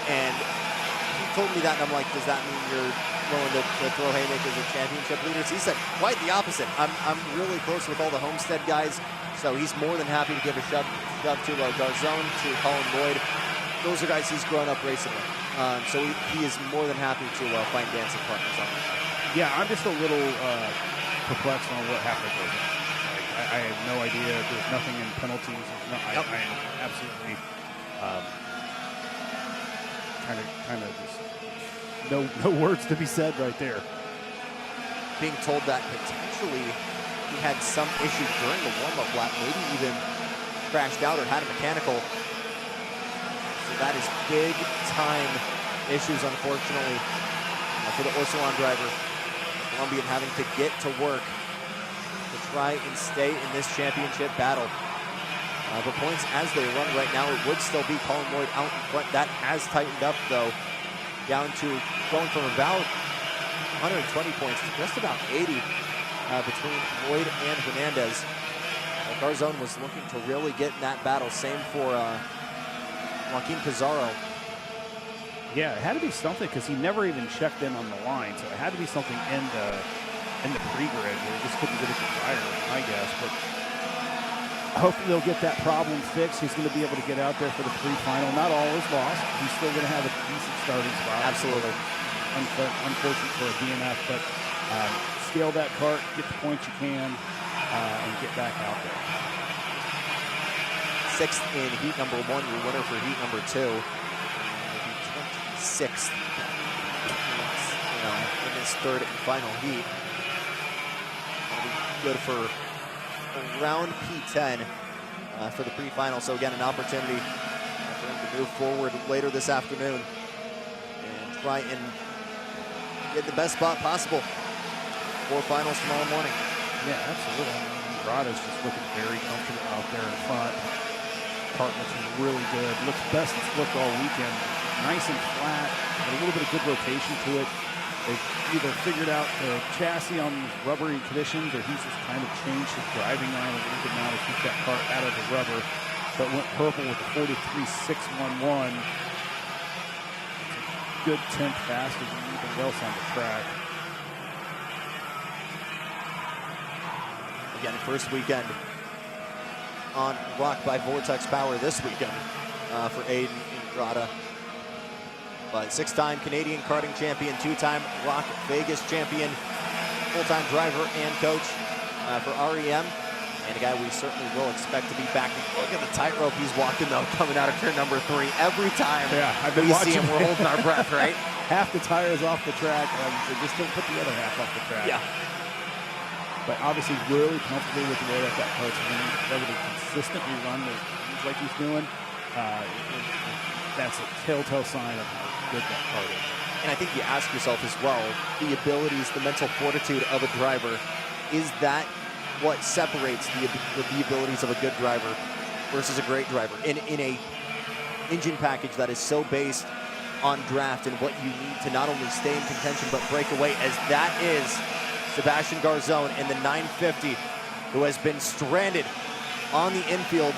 And he told me that, and I'm like, does that mean you're willing to throw haymakers at championship leaders? He said quite the opposite. I'm really close with all the Homestead guys, so he's more than happy to give a shove to Garzon, to Colin Lloyd. Those are guys he's grown up racing with. So he is more than happy to find dancing partners on it. Yeah, I'm just a little perplexed on what happened with it. Like, I have no idea. There's nothing in penalties. I am absolutely kind of just no words to be said right there. Being told that potentially he had some issue during the warm-up lap, maybe even crashed out or had a mechanical. So That is big time issues, unfortunately, for the Orsilon driver. Colombian having to get to work to try and stay in this championship battle. The points as they run right now, it would still be Colin Lloyd out in front. That has tightened up, though, down to going from about 120 points to just about 80 between Lloyd and Hernandez. Garzón was looking to really get in that battle. Same for Joaquin Pizarro. Yeah, it had to be something because he never even checked in on the line, so it had to be something in the pre-grid where he just couldn't get it to fire, I guess. But hopefully they'll get that problem fixed. He's going to be able to get out there for the pre-final. Not all is lost. He's still going to have a decent starting spot. Absolutely. Unfortunate for a DNF, but scale that cart, get the points you can, and get back out there. Sixth in heat number 1, your winner for heat number 2. Will be 26th in this third and final heat. That'll be good for around P10 for the pre-final. So again, an opportunity for him to move forward later this afternoon and try and get the best spot possible for finals tomorrow morning. Yeah, absolutely. Rada's just looking very comfortable out there in front. Cart looks really good. Looks best it's looked all weekend. Nice and flat. Got a little bit of good rotation to it. They've either figured out the chassis on these rubbery conditions, or he's just kind of changed his driving line a little bit now to keep that cart out of the rubber. But went purple with the 43.611. Good tenth faster than anything else on the track. Again, first weekend on ROK by Vortex Power this weekend for Aiden Ingrata. But 6-time Canadian karting champion, 2-time ROK Vegas champion, full-time driver and coach for REM. And a guy we certainly will expect to be back. Look at the tightrope he's walking, though, coming out of turn number 3. Every time we see him, we're holding our breath, right? Half the tires off the track, and they just don't put the other half off the track. Yeah. But obviously really comfortable with the way that cart's running. Able to consistently run the things like he's doing. That's a telltale sign of how good that cart is. And I think you ask yourself as well, the abilities, the mental fortitude of a driver, is that what separates the abilities of a good driver versus a great driver? In a engine package that is so based on draft and what you need to not only stay in contention but break away, as that is Sebastian Garzón in the 950, who has been stranded on the infield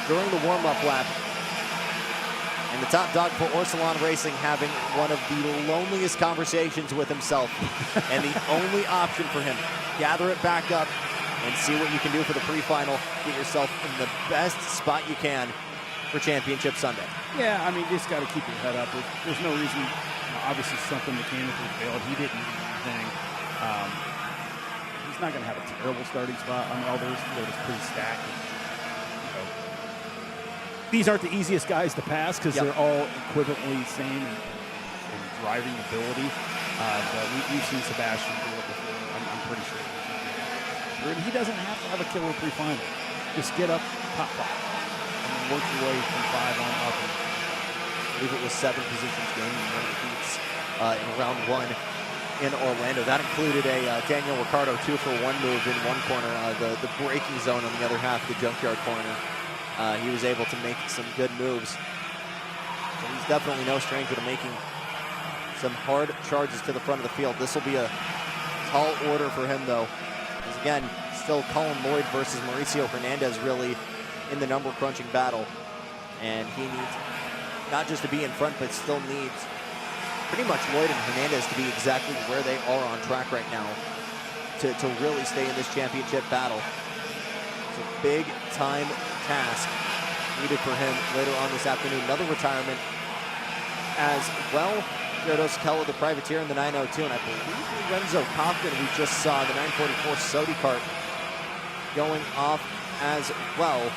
during the warm-up lap. And the top dog for Orsilon Racing having one of the loneliest conversations with himself. And the only option for him, gather it back up and see what you can do for the pre-final. Get yourself in the best spot you can for Championship Sunday. Yeah, I mean, you just got to keep your head up. There's no reason, obviously something mechanically failed. He didn't do anything. He's not going to have a terrible starting spot. I mean, all those field is pretty stacked. These aren't the easiest guys to pass because they're all equivalently same in driving ability. But we've seen Sebastian do it before. I'm pretty sure. And he doesn't have to have a killer pre-final. Just get up top 5 and then work your way from 5 on up. I believe it was 7 positions gained in one of the heats in round 1 in Orlando. That included a Daniel Ricciardo 2-for-1 move in one corner, the braking zone on the other half, the junkyard corner. He was able to make some good moves. So he's definitely no stranger to making some hard charges to the front of the field. This will be a tall order for him, though. Because again, still Colin Lloyd versus Mauricio Hernandez really in the number crunching battle. And he needs not just to be in front, but still needs pretty much Lloyd and Hernandez to be exactly where they are on track right now to really stay in this championship battle. It's a big time task needed for him later on this afternoon. Another retirement as well. Gyarados Keller, the privateer in the 902, and I believe Lorenzo Kaufman, we just saw the 944 Sodi kart going off as well.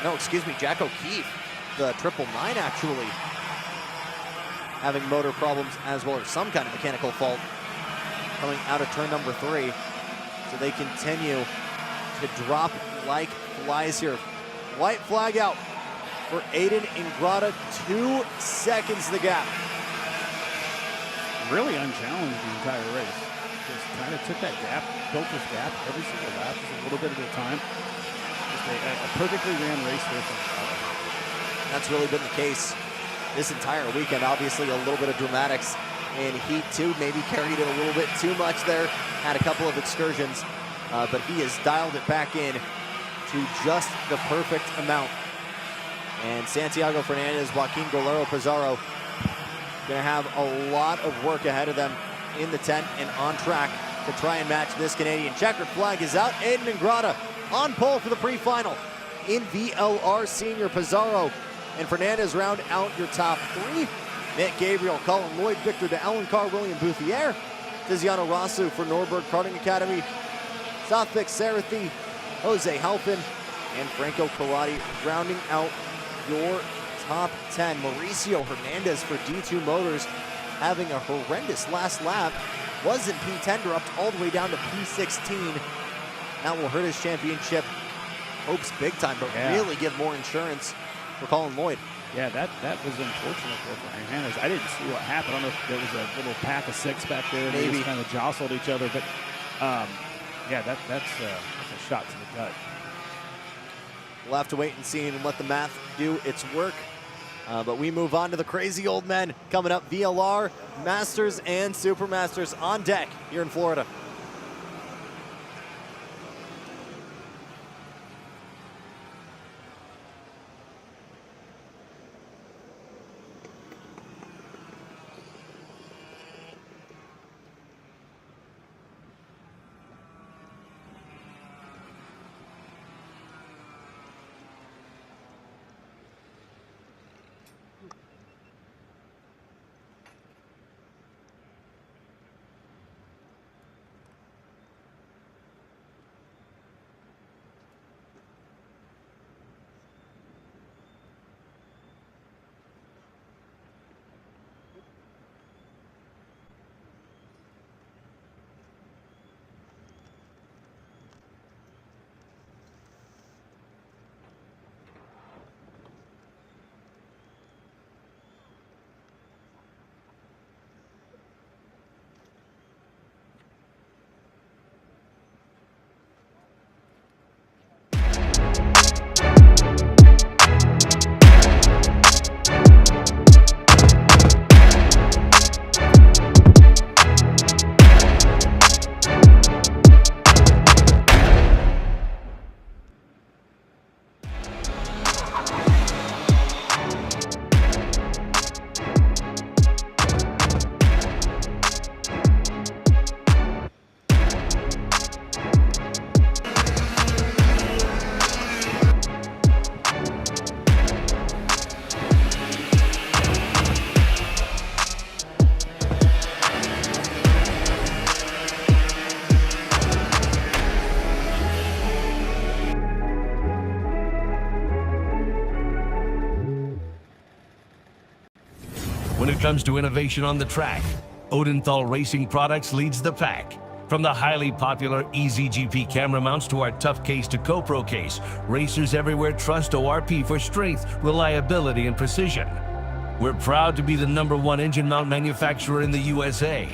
No, excuse me, Jack O'Keefe, the 999 actually having motor problems as well, or some kind of mechanical fault coming out of turn number 3. So they continue to drop like flies here. White flag out for Aiden Ingrata, 2 seconds the gap. Really unchallenged the entire race. Just kind of took that gap, built this gap every single lap, just a little bit at a time. Just a perfectly ran race there from Ingrata. That's really been the case this entire weekend. Obviously, a little bit of dramatics in Heat 2, maybe carried it a little bit too much there. Had a couple of excursions, but he has dialed it back in to just the perfect amount. And Santiago Fernandez, Joaquin Golero Pizarro, going to have a lot of work ahead of them in the tent and on track to try and match this Canadian. Checkered flag is out. Aiden Ingrata on pole for the pre-final. In VLR Senior, Pizarro and Fernandez round out your top 3. Nick Gabriel, Colin Lloyd, Victor de Alencar, William Bouthier, Tiziano Rosu for Norberg Karting Academy, Safik Sarathi, Jose Halpin, and Franco Carati rounding out your top 10. Mauricio Hernandez for D2 Motors having a horrendous last lap. Was in P10, dropped all the way down to P16. That will hurt his championship hopes big time, but really give more insurance for Colin Lloyd. Yeah, that was unfortunate for Hernandez. I didn't see what happened. I don't know if there was a little pack of 6 back there. Maybe. They just kind of jostled each other, but yeah, that's a shot to the gut. We'll have to wait and see and let the math do its work. But we move on to the crazy old men coming up. VLR, Masters, and Supermasters on deck here in Florida. When it comes to innovation on the track, Odenthal Racing Products leads the pack. From the highly popular EasyGP camera mounts to our tough case to GoPro case, racers everywhere trust ORP for strength, reliability, and precision. We're proud to be the #1 engine mount manufacturer in the USA.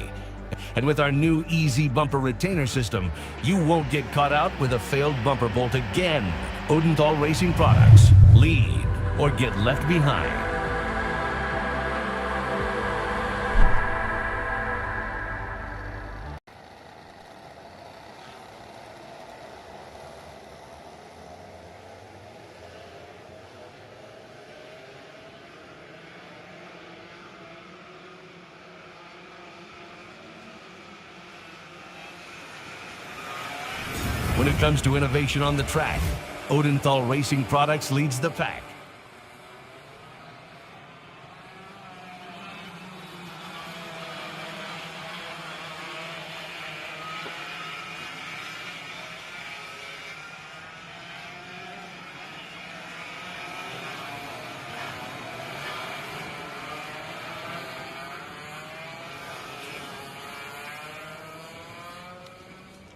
And with our new Easy Bumper Retainer System, you won't get caught out with a failed bumper bolt again. Odenthal Racing Products. Lead or get left behind. When it comes to innovation on the track, Odenthal Racing Products leads the pack.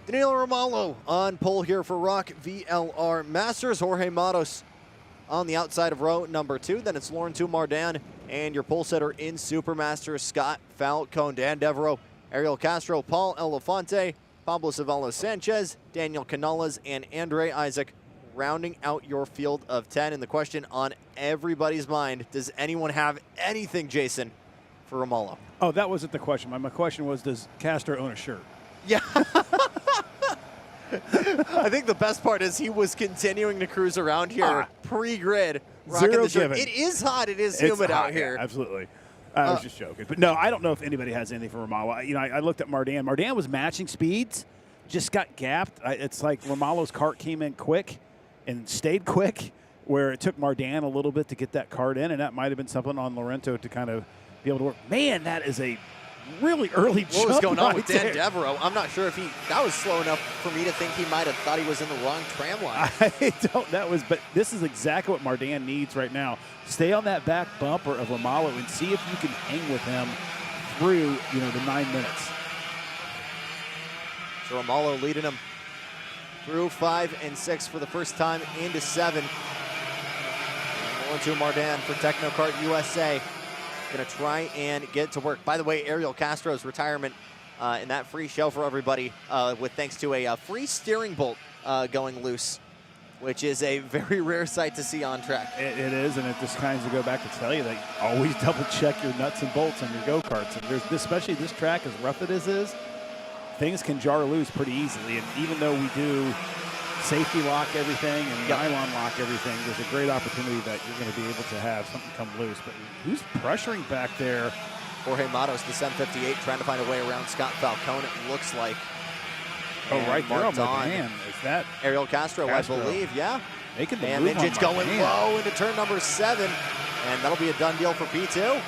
Danilo Romalo on pole here for ROK VLR Masters. Jorge Matos on the outside of row number 2. Then it's Lauren Mardan and your pole sitter in Supermaster, Scott Falcone, Dan Devereaux, Ariel Castro, Paul Elefante, Pablo Cevallos Sanchez, Daniel Canales, and Andre Isaac, rounding out your field of 10. And the question on everybody's mind, does anyone have anything, Jason, for Romalo? Oh, that wasn't the question. My question was, does Castro own a shirt? Yeah. I think the best part is he was continuing to cruise around here pre-grid, rocking Zero the shirt. given. It is hot. It is It's humid hot, out here. Yeah, absolutely. I was just joking. But no, I don't know if anybody has anything for Romalo. You know, I looked at Mardan. Mardan was matching speeds, just got gapped. It's like Romalo's cart came in quick and stayed quick, where it took Mardan a little bit to get that cart in, and that might have been something on Lorento to kind of be able to work. Man, that is a really early jump. What was going on with Dan there. Devereaux? I'm not sure if that was slow enough for me to think he might have thought he was in the wrong tram line. I don't know. But this is exactly what Mardan needs right now. Stay on that back bumper of Romalo and see if you can hang with him through, the 9 minutes. So Romalo leading him through 5 and 6 for the first time into 7. Lauren Mardan for Technocart USA. Going to try and get to work. By the way, Ariel Castro's retirement in that free show for everybody with thanks to a free steering bolt going loose, which is a very rare sight to see on track. It is, and it just kind of go back to tell you that always double check your nuts and bolts on your go-karts. And especially this track, as rough as it is, things can jar loose pretty easily. And even though we do safety lock everything and nylon lock everything, there's a great opportunity that you're going to be able to have something come loose. But who's pressuring back there? Jorge Matos, the 758, trying to find a way around Scott Falcone, it looks like. And right there on Mardan. Is that Ariel Castro, Castro? I believe, yeah. Making the And move on Midget's going Mardan. low into turn number 7, and that'll be a done deal for P2.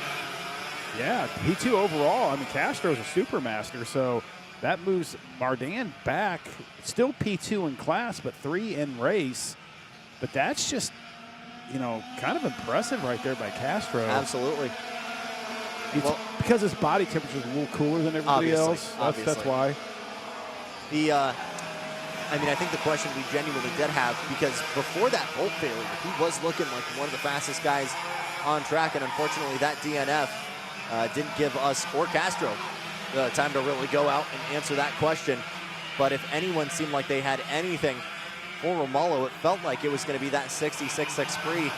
Yeah, P2 overall. I mean, Castro's a supermaster, so that moves Mardan back. Still P2 in class, but 3 in race. But that's just, kind of impressive right there by Castro. Absolutely. It's because his body temperature is a little cooler than everybody else. That's why. I think the question we genuinely did have, because before that bolt failure, he was looking like one of the fastest guys on track, and unfortunately that DNF didn't give us or Castro the time to really go out and answer that question. But if anyone seemed like they had anything for Romalo, it felt like it was going to be that 66.6 spree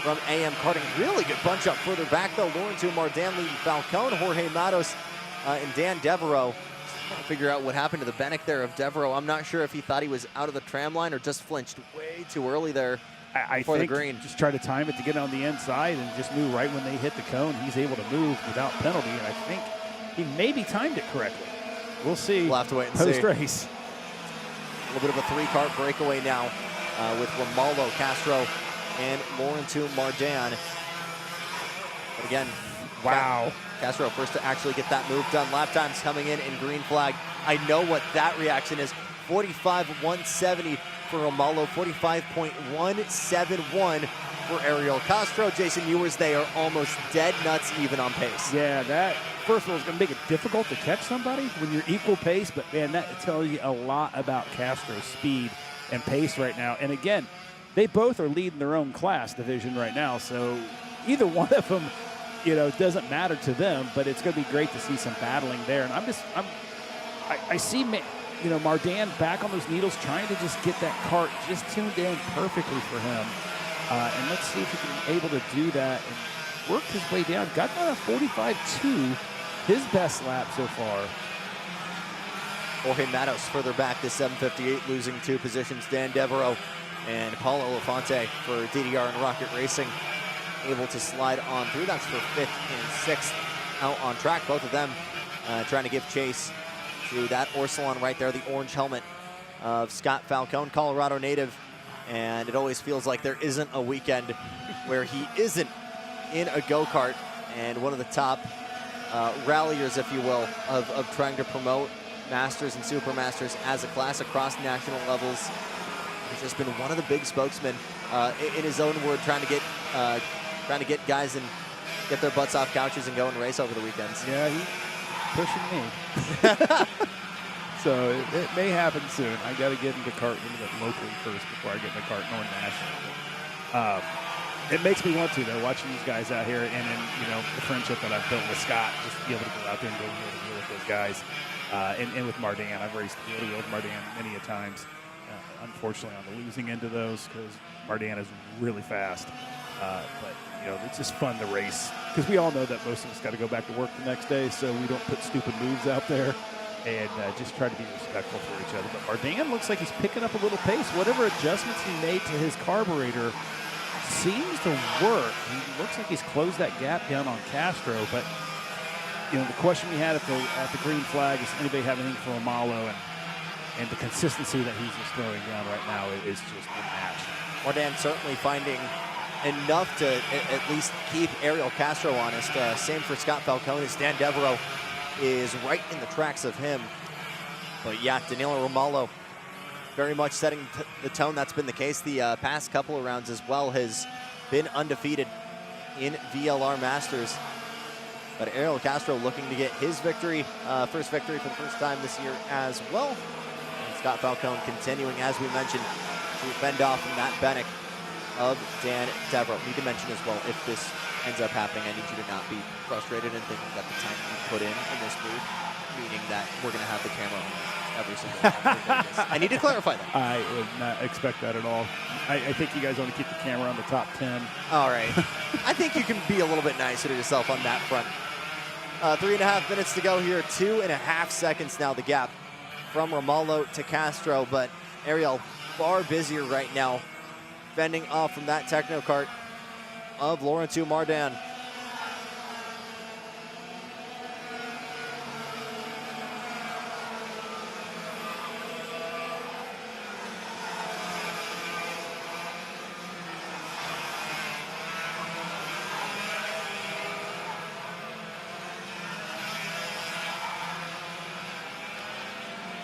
from AM Karting. Really good bunch up further back, though. Lauren Mardan leading Falcone, Jorge Matos, and Dan Devereaux. Trying to figure out what happened to the Bannock there of Devereaux. I'm not sure if he thought he was out of the tram line or just flinched way too early there before the green. Just try to time it to get on the inside and just move right when they hit the cone. He's able to move without penalty, and I think he maybe timed it correctly. We'll see. We'll have to wait and see. Post-race. A little bit of a 3-cart breakaway now with Romalo, Castro, and Lauren Mardan. But again, wow. Castro first to actually get that move done. Lap times coming in green flag. I know what that reaction is. 45.170 for Romalo, 45.171 for Ariel Castro. Jason Ewers, they are almost dead nuts even on pace. Yeah, that, first of all, is going to make it difficult to catch somebody when you're equal pace, but man, that tells you a lot about Castro's speed and pace right now. And again, they both are leading their own class division right now, so either one of them, doesn't matter to them, but it's going to be great to see some battling there. And I see, Mardan back on those needles, trying to just get that cart just tuned in perfectly for him. And let's see if he can be able to do that and work his way down. Got down to 45.2, his best lap so far. Jorge Matos further back to 758, losing 2 positions. Dan Devereaux and Paul Elefante for DDR and Rocket Racing able to slide on through. That's for 5th and 6th out on track. Both of them trying to give chase to that Orsilon right there, the orange helmet of Scott Falcone, Colorado native. And it always feels like there isn't a weekend where he isn't in a go-kart, and one of the top ralliers, if you will, of trying to promote Masters and Supermasters as a class across national levels. He's just been one of the big spokesmen, in his own word, trying to get guys and get their butts off couches and go and race over the weekends. Yeah, he's pushing me. So it may happen soon. I got to get into kart a little bit locally first before I get in the kart going national. It makes me want to, though, watching these guys out here, and the friendship that I've built with Scott, just to be able to go out there and go wheel to wheel with those guys, and with Mardan. I've raced wheel to wheel with Mardan many a times. Unfortunately, on the losing end of those, because Mardan is really fast. But it's just fun to race, because we all know that most of us got to go back to work the next day, so we don't put stupid moves out there, and just try to be respectful for each other. But Mardan looks like he's picking up a little pace. Whatever adjustments he made to his carburetor seems to work. He looks like he's closed that gap down on Castro. But the question we had at the green flag is, anybody have anything for Romalo, and the consistency that he's just throwing down right now is just unmatched. Mardan certainly finding enough to at least keep Ariel Castro honest. Same for Scott Falcone. Dan Devereaux is right in the tracks of him. But yeah, Danilo Romalo very much setting the tone. That's been the case the past couple of rounds as well. Has been undefeated in VLR Masters. But Ariel Castro looking to get his victory, first victory for the first time this year as well. And Scott Falcone continuing, as we mentioned, to fend off from that Bennick of Dan Devereaux. Need to mention as well, if this ends up happening, I need you to not be frustrated and thinking that the time you put in this booth, meaning that we're going to have the camera on every single time. I need to clarify that. I would not expect that at all. I think you guys want to keep the camera on the top 10. All right. I think you can be a little bit nicer to yourself on that front. 3.5 minutes to go here. 2.5 seconds now, the gap from Romalo to Castro. But Ariel far busier right now, fending off from that techno kart of Laurentiu Mardan.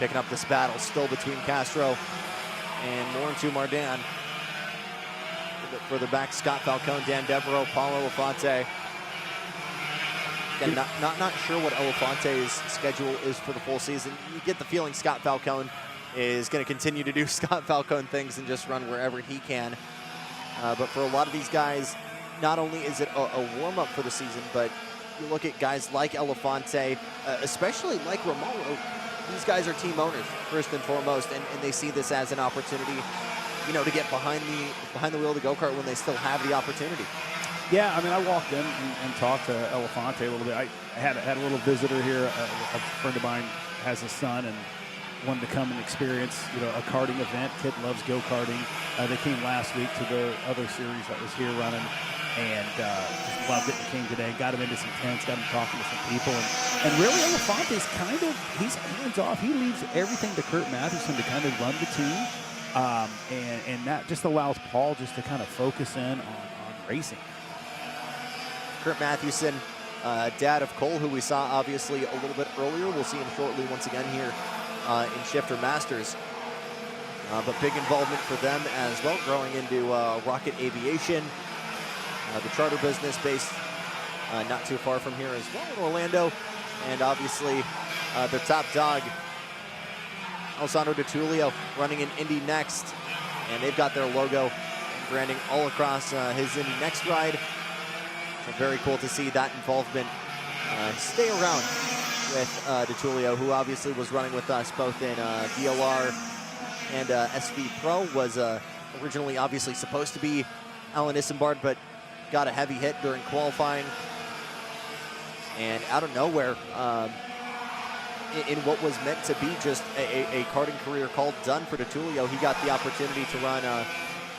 Picking up this battle still between Castro and Laurentiu Mardan. Further back, Scott Falcone, Dan Devereaux, Paulo Elefante. Again, not sure what Elefante's schedule is for the full season. You get the feeling Scott Falcone is going to continue to do Scott Falcone things and just run wherever he can. But for a lot of these guys, not only is it a warm-up for the season, but you look at guys like Elefante, especially like Romalo. These guys are team owners, first and foremost, and they see this as an opportunity, to get behind the wheel of the go-kart when they still have the opportunity. Yeah, I mean, I walked in and talked to Elefante a little bit. I had a little visitor here. A friend of mine has a son and wanted to come and experience, a karting event. Kid loves go-karting. They came last week to the other series that was here running, and just loved it and came today. Got him into some tents, got him talking to some people. And really, Elefante's he's hands off. He leaves everything to Kurt Matheson to kind of run the team. And that just allows Paul just to kind of focus in on racing. Kurt Matheson, dad of Cole, who we saw obviously a little bit earlier. We'll see him shortly once again here in Shifter Masters. But big involvement for them as well, growing into Rocket Aviation, the charter business based not too far from here as well in Orlando. And obviously their top dog, Alessandro DiTullio, running in Indy Next. And they've got their logo and branding all across his Indy Next ride. So very cool to see that involvement stay around with DiTullio, who obviously was running with us both in VLR and SV Pro. Was originally obviously supposed to be Alan Isambard, but got a heavy hit during qualifying. And out of nowhere, in what was meant to be just a karting career called done for DiTullio, he got the opportunity to run a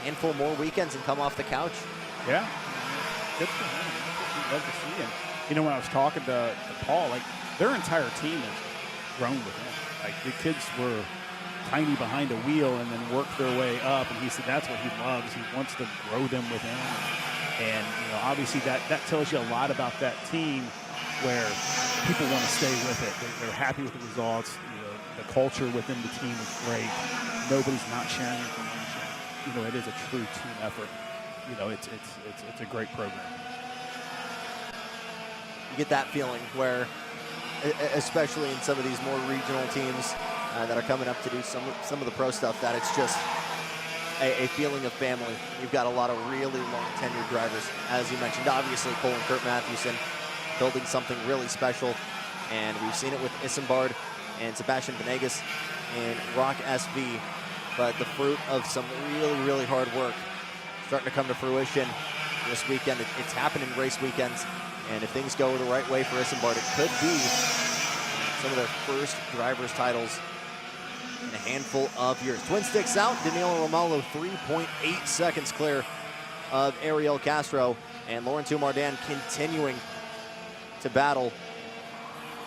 handful more weekends and come off the couch. Yeah, good for him. We'd love to see him. When I was talking to Paul, like, their entire team has grown with him. Like, the kids were tiny behind a wheel and then worked their way up, and he said that's what he loves. He wants to grow them with him. And obviously that tells you a lot about that team, where people want to stay with it. They're happy with the results. The culture within the team is great. Nobody's not sharing information. It is a true team effort. It's a great program. You get that feeling where, especially in some of these more regional teams that are coming up to do some of the pro stuff, that it's just a feeling of family. You've got a lot of really long tenured drivers, as you mentioned. Obviously, Cole and Kurt Matthewson building something really special, and we've seen it with Isambard and Sebastian Venegas in ROK SV, but the fruit of some really, really hard work starting to come to fruition this weekend. It's happened in race weekends, and if things go the right way for Isambard, it could be some of their first driver's titles in a handful of years. Twin sticks out, Danilo Romalo 3.8 seconds clear of Ariel Castro, and Laurent Mardan continuing to battle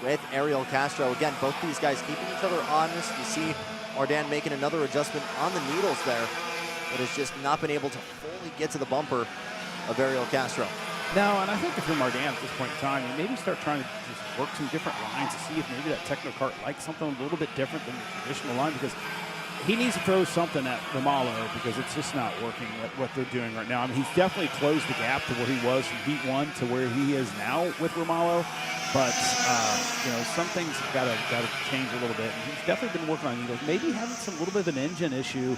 with Ariel Castro. Again, both these guys keeping each other honest. You see Mardan making another adjustment on the needles there, but has just not been able to fully get to the bumper of Ariel Castro. No, and I think if you're Mardan at this point in time, you maybe start trying to just work some different lines to see if maybe that Technocart likes something a little bit different than the traditional line, because he needs to throw something at Romalo because it's just not working what they're doing right now. I mean, he's definitely closed the gap to where he was from Heat 1 to where he is now with Romalo, but you know, some things got to change a little bit. And he's definitely been working on needles, maybe having some little bit of an engine issue.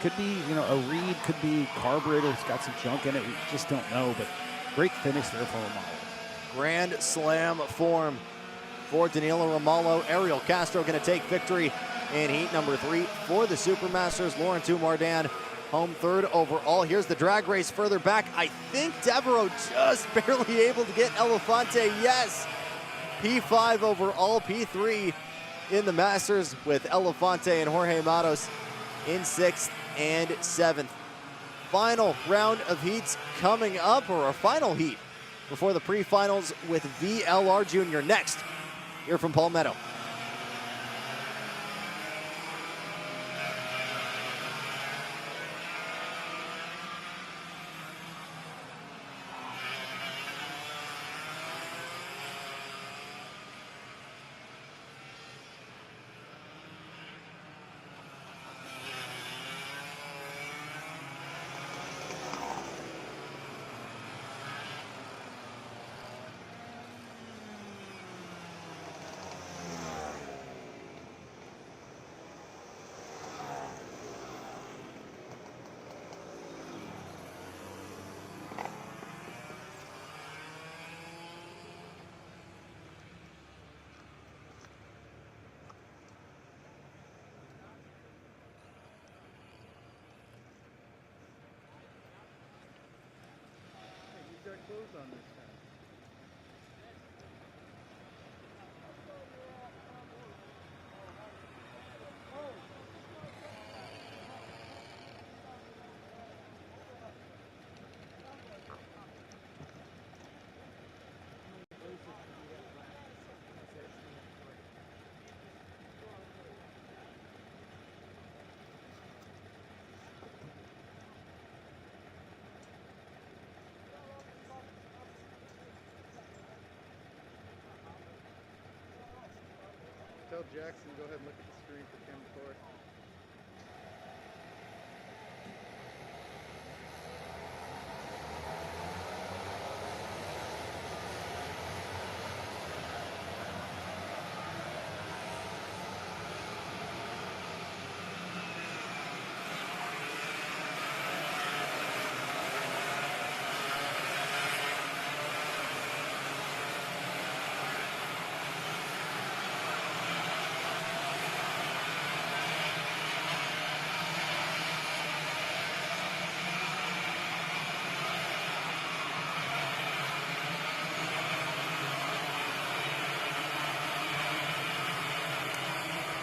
Could be, you know, a reed, could be carburetor. It's got some junk in it. We just don't know, but great finish there for Romalo. Grand Slam form for Danilo Romalo. Ariel Castro going to take victory in heat number 3 for the Supermasters. Laurent Mardan home third overall. Here's the drag race further back. I think Devereaux just barely able to get Elefante. Yes, P5 overall, P3 in the Masters with Elefante and Jorge Matos in 6th and 7th. Final round of heats coming up, or our final heat before the pre-finals with VLR Jr. next here from Palmetto. On this time. Tell Jackson, go ahead and look at the screen for Chem 4.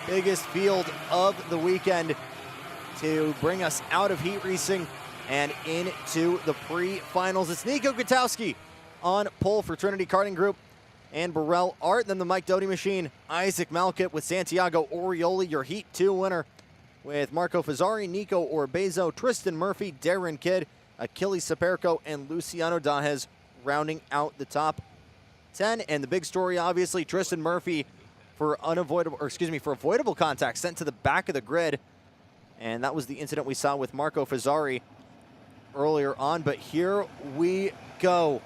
Biggest field of the weekend to bring us out of heat racing and into the pre-finals. It's Nico Gutowski on pole for Trinity Karting Group and Burrell Art. Then the Mike Doty machine, Isaac Malkit with Santiago Orioli, your Heat 2 winner, with Marco Fazzari, Nico Orbezo, Tristan Murphy, Darren Kidd, Achilles Saperco, and Luciano Dahez rounding out the top 10. And the big story, obviously, Tristan Murphy for avoidable contact sent to the back of the grid. And that was the incident we saw with Marco Fazzari earlier on. But here we go.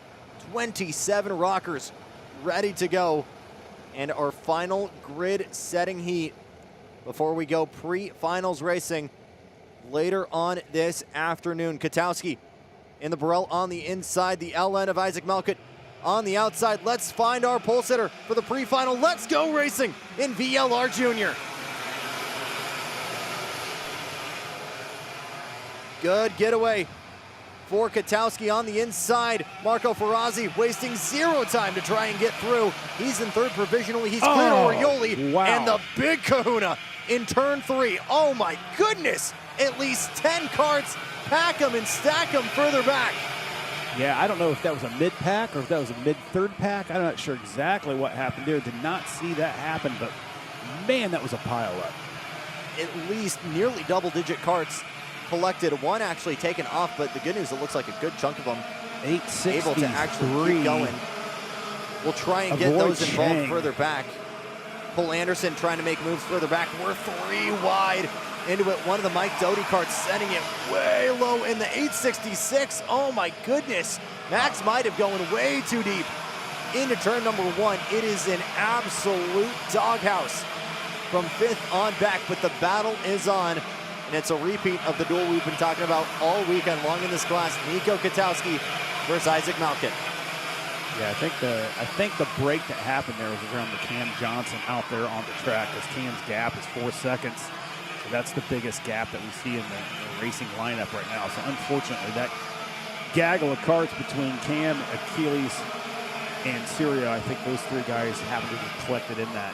27 rockers ready to go. And our final grid setting heat before we go pre-finals racing. later on this afternoon. Katowski in the Burrell on the inside, the LN of Isaac Malkut on the outside. Let's find our pole sitter for the pre-final. Let's go racing in VLR Junior. Good getaway for Katowski on the inside. Marco Ferrazzi wasting zero time to try and get through. He's in third provisionally. He's cleared Orioli. Wow. And the big kahuna in turn 3. Oh my goodness. At least 10 carts. Pack them and stack them further back. Yeah, I don't know if that was a mid-pack or if that was a mid-third pack. I'm not sure exactly what happened there. Did not see that happen, but man, that was a pile-up. At least nearly double-digit carts collected. One actually taken off, but the good news, it looks like a good chunk of them 863. able to actually keep going. We'll try and get those involved further back. Cole Anderson trying to make moves further back. We're 3 wide into it. One of the Mike Doty carts sending it way low in the 866. Oh my goodness. Max might have gone way too deep into turn number 1. It is an absolute doghouse from 5th on back, but the battle is on. And it's a repeat of the duel we've been talking about all weekend long in this class. Nico Katowski versus Isaac Malkut. Yeah, I think the break that happened there was around the Cam Johnson out there on the track, because Cam's gap is 4 seconds. So that's the biggest gap that we see in the racing lineup right now. So unfortunately, that gaggle of carts between Cam, Achilles, and Syria, I think those 3 guys happened to be collected in that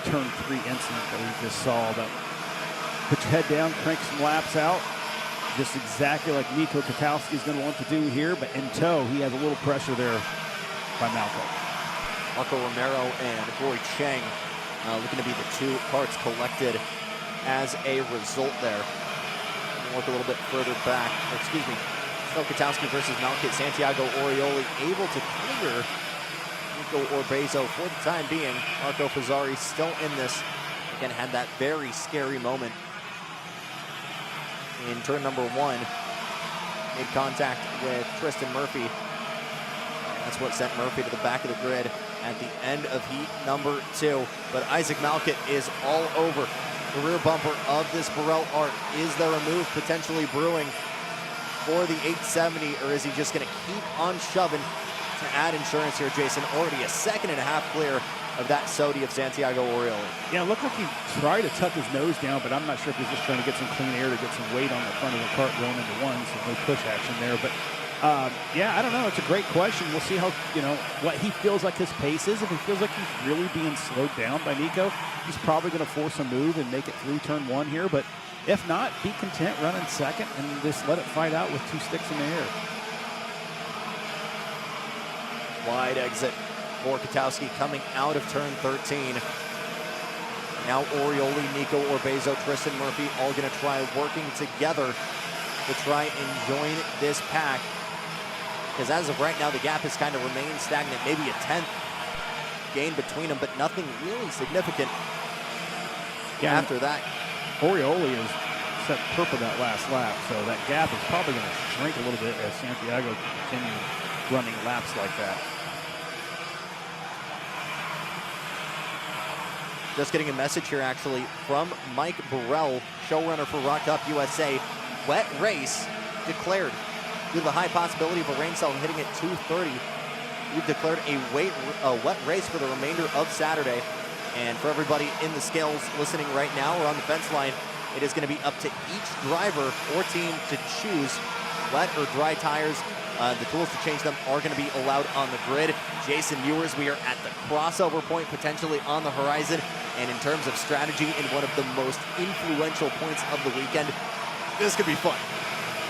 turn 3 incident that we just saw. That put your head down, crank some laps out, just exactly like Nico Katowski is going to want to do here, but in tow, he has a little pressure there by Malco. Marco Romero and Roy Cheng looking to be the 2 carts collected as a result there. We'll look a little bit further back. Excuse me. Snow Katowski versus Malkut. Santiago Orioli able to clear Nico Orbezo for the time being. Marco Fazzari still in this. Again, had that very scary moment in turn number 1. Made contact with Tristan Murphy. That's what sent Murphy to the back of the grid at the end of heat number 2. But Isaac Malkut is all over the rear bumper of this Burrell Art. Is there a move potentially brewing for the 870, or is he just going to keep on shoving to add insurance here, Jason? Already a 2.5 seconds clear of that Sodi of Santiago Orioli. Yeah, it looked like he tried to tuck his nose down, but I'm not sure if he's just trying to get some clean air to get some weight on the front of the cart going into 1, so no push action there. But yeah, I don't know. It's a great question. We'll see how, what he feels like his pace is. If he feels like he's really being slowed down by Nico, he's probably going to force a move and make it through turn 1 here. But if not, be content running second and just let it fight out with 2 sticks in the air. Wide exit for Katowski coming out of turn 13. Now Orioli, Nico Orbezo, Tristan Murphy all going to try working together to try and join this pack. Because as of right now, the gap has kind of remained stagnant. Maybe a 10th gain between them, but nothing really significant after that. Orioli is set purple that last lap, so that gap is probably going to shrink a little bit as Santiago continues running laps like that. Just getting a message here, actually, from Mike Burrell, showrunner for ROK Cup USA. Wet race declared. Due to the high possibility of a rain cell hitting at 2:30, we've declared a wet race for the remainder of Saturday. And for everybody in the scales listening right now or on the fence line, it is going to be up to each driver or team to choose wet or dry tires. The tools to change them are going to be allowed on the grid. Jason, viewers, we are at the crossover point potentially on the horizon. And in terms of strategy, in one of the most influential points of the weekend, this could be fun.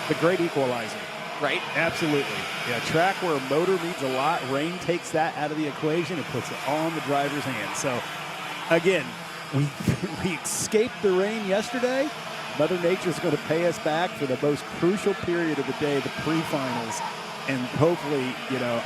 The great equalizer. Right? Absolutely. Yeah, track where a motor needs a lot, rain takes that out of the equation and puts it on the driver's hands. So, again, we escaped the rain yesterday. Mother Nature's going to pay us back for the most crucial period of the day, the pre-finals. And hopefully,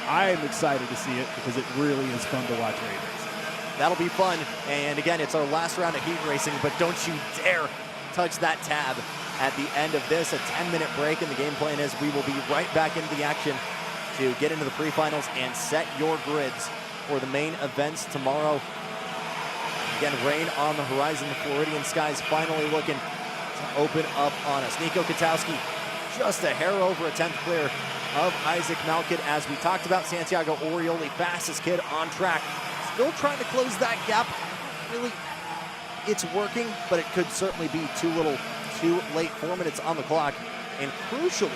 I am excited to see it because it really is fun to watch race racing. That'll be fun. And again, it's our last round of heat racing, but don't you dare touch that tab at the end of this. A 10-minute break, and the game plan is we will be right back into the action to get into the pre-finals and set your grids for the main events tomorrow. Again, rain on the horizon. The Floridian skies finally looking to open up on us. Nico Katowski just a hair over a 10th clear of Isaac Malkit. As we talked about, Santiago Orioli, fastest kid on track. Still trying to close that gap. Really, it's working, but it could certainly be too late. 4 minutes on the clock. And crucially,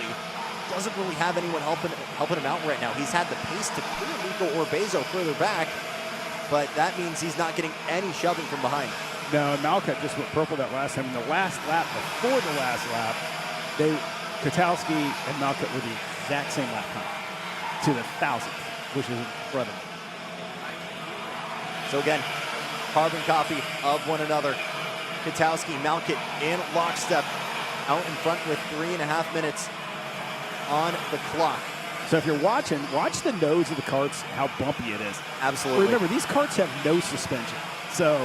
doesn't really have anyone helping him out right now. He's had the pace to clear Nico Orbezo further back, but that means he's not getting any shoving from behind. No, Malkit just went purple that last time. In the last lap, before the last lap, Katowski and Malkit were the exact same lap time to the 1,000th, which is incredible. So again, carbon copy of one another. Katowski, Malkit in lockstep, out in front with 3.5 minutes on the clock. So if you're watching, watch the nose of the karts, how bumpy it is. Absolutely. Remember, these karts have no suspension. So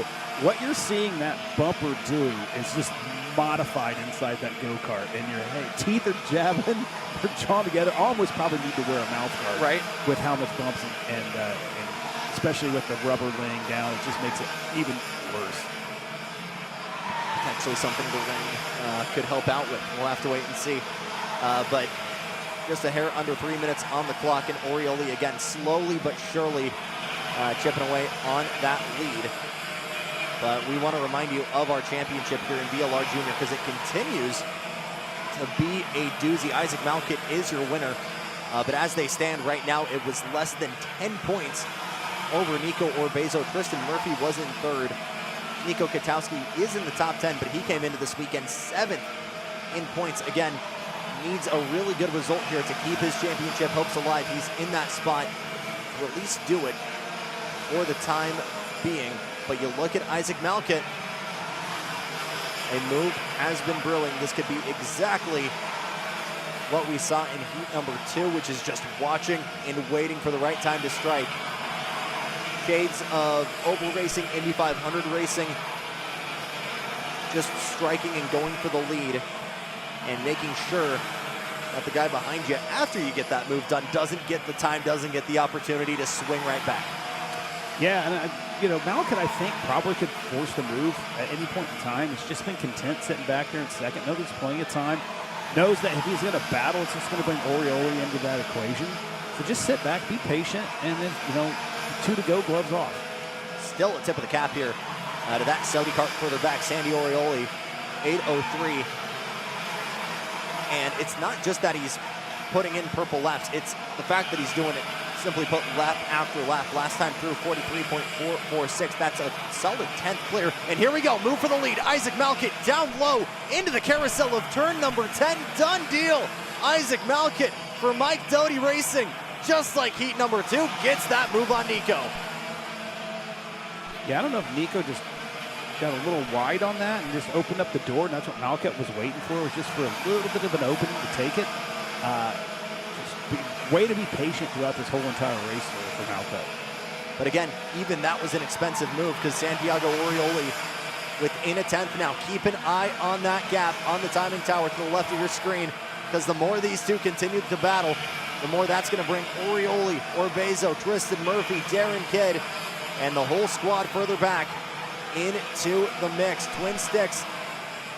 what you're seeing that bumper do is just modified inside that go-kart. And your teeth are jabbing, they're drawn together. Almost probably need to wear a mouth guard, right, with how much bumps and especially with the rubber laying down, it just makes it even worse. Potentially something the rain could help out with. We'll have to wait and see. But just a hair under 3 minutes on the clock, and Orioli again slowly but surely chipping away on that lead. But we want to remind you of our championship here in VLR Junior because it continues to be a doozy. Isaac Malkit is your winner, but as they stand right now, it was less than 10 points over Nico Orbezo. Tristan Murphy was in third. Nico Katowski is in the top 10, but he came into this weekend 7th in points. Again, needs a really good result here to keep his championship hopes alive. He's in that spot to at least do it for the time being. But you look at Isaac Malkit, a move has been brewing. This could be exactly what we saw in heat number 2, which is just watching and waiting for the right time to strike. Shades of oval racing, Indy 500 racing, just striking and going for the lead and making sure that the guy behind you, after you get that move done, doesn't get the time, doesn't get the opportunity to swing right back. Yeah, and Malkit, I think, probably could force the move at any point in time. He's just been content sitting back there in second. Knows there's plenty of time. Knows that if he's going to battle, it's just going to bring Orioli into that equation. So just sit back, be patient, and then, 2 to go, gloves off. Still a tip of the cap here to that Saudi kart further back. Sandy Orioli, 8:03. And it's not just that he's putting in purple laps. It's the fact that he's doing it, simply put, lap after lap. Last time through, 43.446. That's a solid 10th clear. And here we go. Move for the lead. Isaac Malkit down low into the carousel of turn number 10. Done deal. Isaac Malkit for Mike Doty Racing, just like heat number 2, gets that move on Nico. Yeah, I don't know if Nico just got a little wide on that and just opened up the door, and that's what Malkit was waiting for, was just for a little bit of an opening to take it. Way to be patient throughout this whole entire race for Malkit. But again, even that was an expensive move because Santiago Orioli within a 10th now. Keep an eye on that gap on the timing tower to the left of your screen, because the more these two continue to battle, the more that's going to bring Orioli, Orbezo, Tristan Murphy, Darren Kidd, and the whole squad further back into the mix. Twin Sticks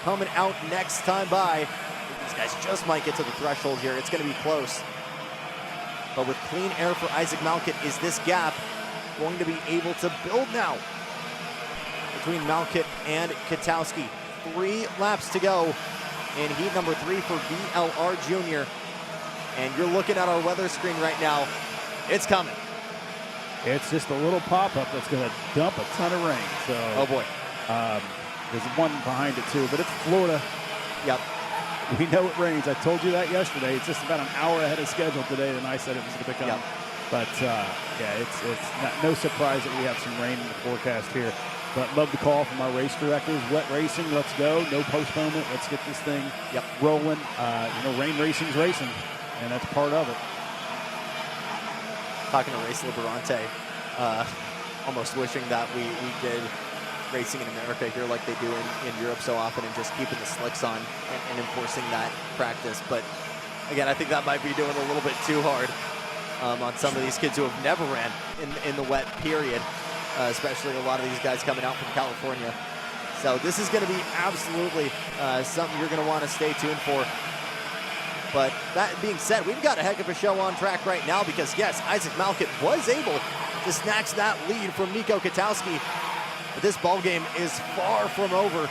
coming out next time by. These guys just might get to the threshold here. It's going to be close. But with clean air for Isaac Malkit, is this gap going to be able to build now between Malkit and Katowski? 3 laps to go in heat number 3 for VLR Junior. And you're looking at our weather screen right now. It's coming. It's just a little pop-up that's going to dump a ton of rain. So, oh boy. There's one behind it too, but it's Florida. Yep. We know it rains. I told you that yesterday. It's just about an hour ahead of schedule today than I said it was going to come. Yep. But yeah, it's no surprise that we have some rain in the forecast here. But love the call from our race directors. Wet racing, let's go. No postponement. Let's get this thing rolling. Rain racing's racing, and that's part of it. Talking to Race Liberante, almost wishing that we did racing in America here like they do in Europe so often, and just keeping the slicks on and enforcing that practice. But again, I think that might be doing a little bit too hard on some of these kids who have never ran in the wet period, especially a lot of these guys coming out from California. So this is going to be absolutely something you're going to want to stay tuned for. But that being said, we've got a heck of a show on track right now because, yes, Isaac Malkit was able to snatch that lead from Nico Katowski. But this ball game is far from over.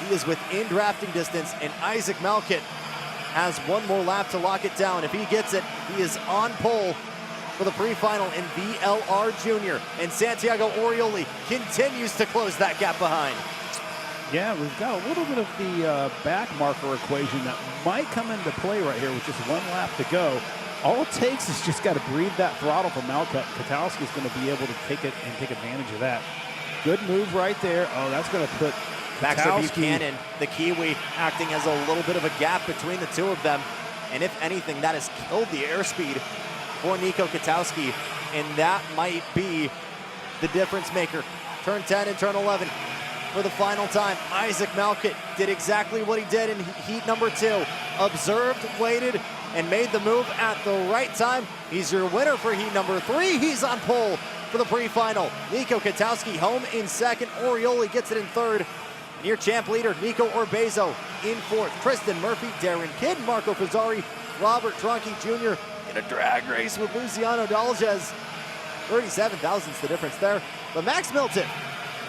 He is within drafting distance, and Isaac Malkit has one more lap to lock it down. If he gets it, he is on pole for the pre-final in VLR Junior. And Santiago Orioli continues to close that gap behind. Yeah, we've got a little bit of the back marker equation that might come into play right here with just one lap to go. All it takes is just got to breathe that throttle from Malkut. Katowski is going to be able to take it and take advantage of that. Good move right there. Oh, that's going to put Baxter Katowski. Buchanan, the Kiwi, acting as a little bit of a gap between the two of them. And if anything, that has killed the airspeed for Nico Katowski. And that might be the difference maker. Turn 10 and turn 11. For the final time, Isaac Malkit did exactly what he did in heat number 2. Observed, waited, and made the move at the right time. He's your winner for heat number 3. He's on pole for the pre-final. Nico Katowski home in second. Orioli gets it in third. And your champ leader, Nico Orbezo, in fourth. Tristan Murphy, Darren Kidd, Marco Fazzari, Robert Tronky Jr. in a drag race with Luciano Dalges. 37 thousandths the difference there. But Max Milton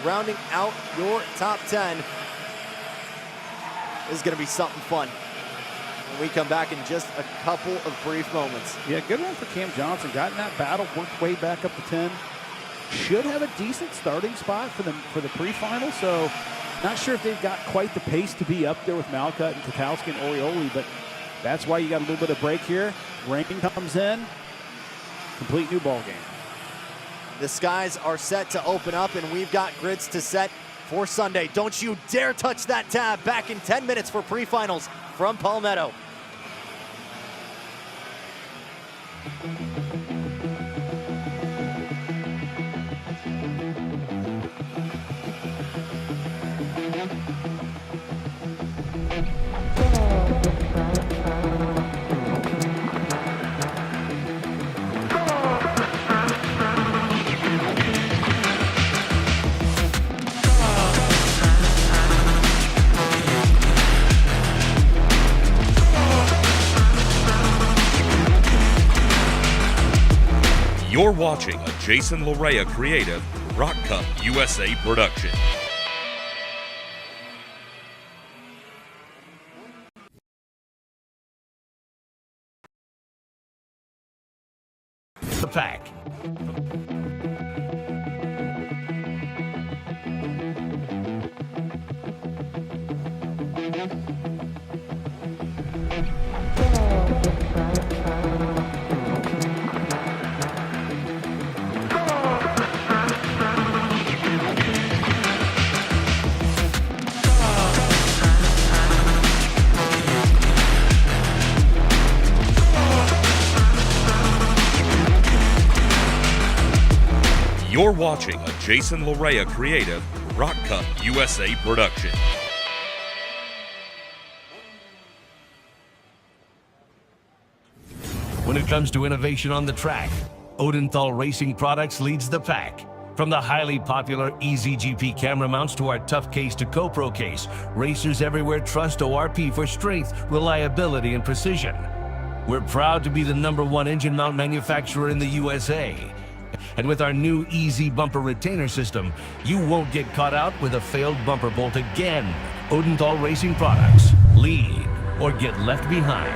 rounding out your top 10. This is going to be something fun when we come back in just a couple of brief moments. Yeah, good run for Cam Johnson. Got in that battle, worked way back up to 10. Should have a decent starting spot for the pre-final, so not sure if they've got quite the pace to be up there with Malkut and Katowski and Orioli, but that's why you got a little bit of break here. Rain comes in, complete new ball game. The skies are set to open up, and we've got grids to set for Sunday. Don't you dare touch that tab. Back in 10 minutes for pre-finals from Palmetto. You're watching a Jason Larea creative Rock Cup USA production. The pack. You're watching a Jason Larea creative Rock Cup USA production. When it comes to innovation on the track, Odenthal Racing Products leads the pack. From the highly popular EasyGP camera mounts to our tough case to GoPro case, racers everywhere trust ORP for strength, reliability, and precision. We're proud to be the #1 engine mount manufacturer in the USA. And with our new Easy Bumper Retainer System, you won't get caught out with a failed bumper bolt again. Odenthal Racing Products. Lead or get left behind.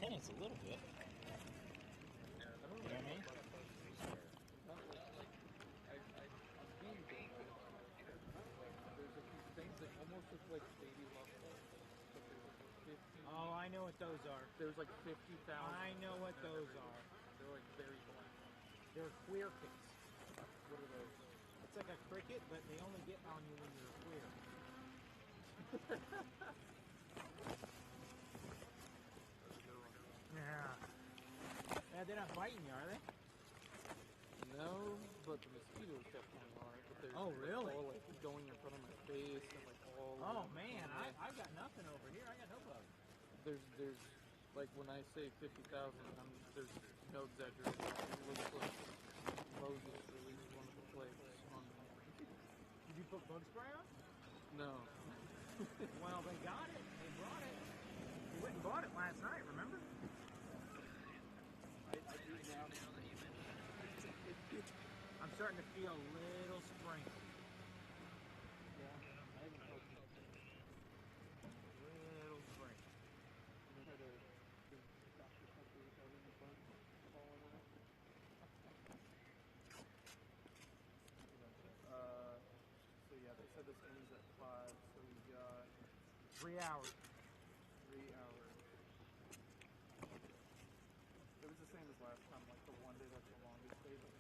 Almost a little bit. You know what I mean? I'm being dangerous. There's a few things that almost look like baby love balls, but there's like 50. Oh, I know what those are. There's like 50,000. I know what those are. They're like very blank. They're queer kits. What are those? It's like a cricket, but they only get on you when you're queer. That's a good one. Yeah. Yeah, they're not biting you, are they? No, but the mosquitoes definitely are. But they're Oh, really? all like going in front of my face and like all. Oh man, I got nothing over here. I got no bugs. There's like when I say 50,000, there's no exaggeration. It looks like Moses released one of the plagues on me. Did you put bug spray on? No. Well, they got it. They brought it. You went and bought it last night, remember? I do now. I'm starting to feel a little sprinkled. Yeah, I haven't felt it. Little sprinkled. I had a Dr. Pepper having a bunch falling off. So yeah, they said this ends at 5, so we got 3 hours. 3 hours. It was the same as last time, like the one day that's the longest day, but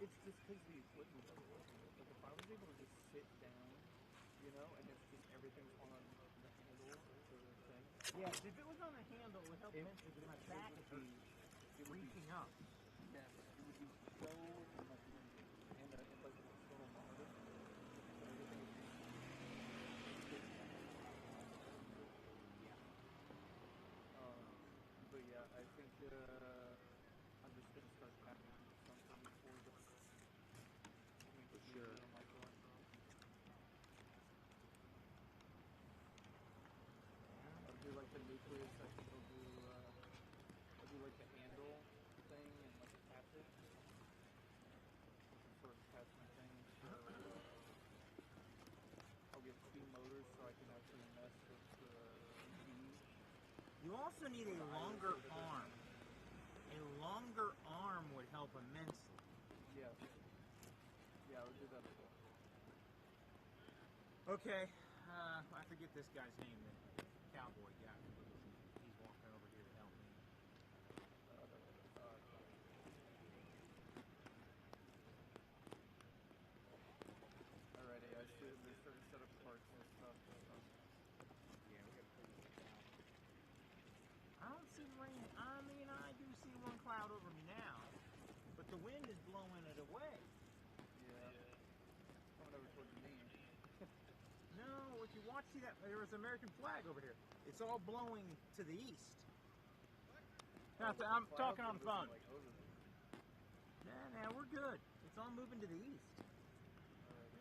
it's just because the equipment doesn't work. Like if I was able to just sit down, you know, and it's just everything's on the handle or the thing. Yes, if it was on the handle, it would help immensely because my back is reaching up. Yeah, it would be so much easier. And like an external monitor. So everything would be but yeah, I think I'm just gonna start having something for the for sure. I'll do like the nucleus section. I'll do like the handle thing and like attach it. Some sort of attachment thing. So I'll get 2 motors so I can actually mess with the keys. You also need a longer arm. A longer arm would help immensely. Yeah. Yeah, I'll do that as well. Okay, I forget this guy's name, the cowboy guy. He's walking over here to help me. Alrighty, I see they're starting to set up parts and stuff. Yeah, we gotta pull this down. I don't see rain. I mean, I do see one cloud over me now, but the wind is blowing it away. Yeah. Coming over towards me. No, if you watch, see that there was an American flag over here. It's all blowing to the east. Now, I'm talking on the phone. Like over there. Nah, we're good. It's all moving to the east. Alright.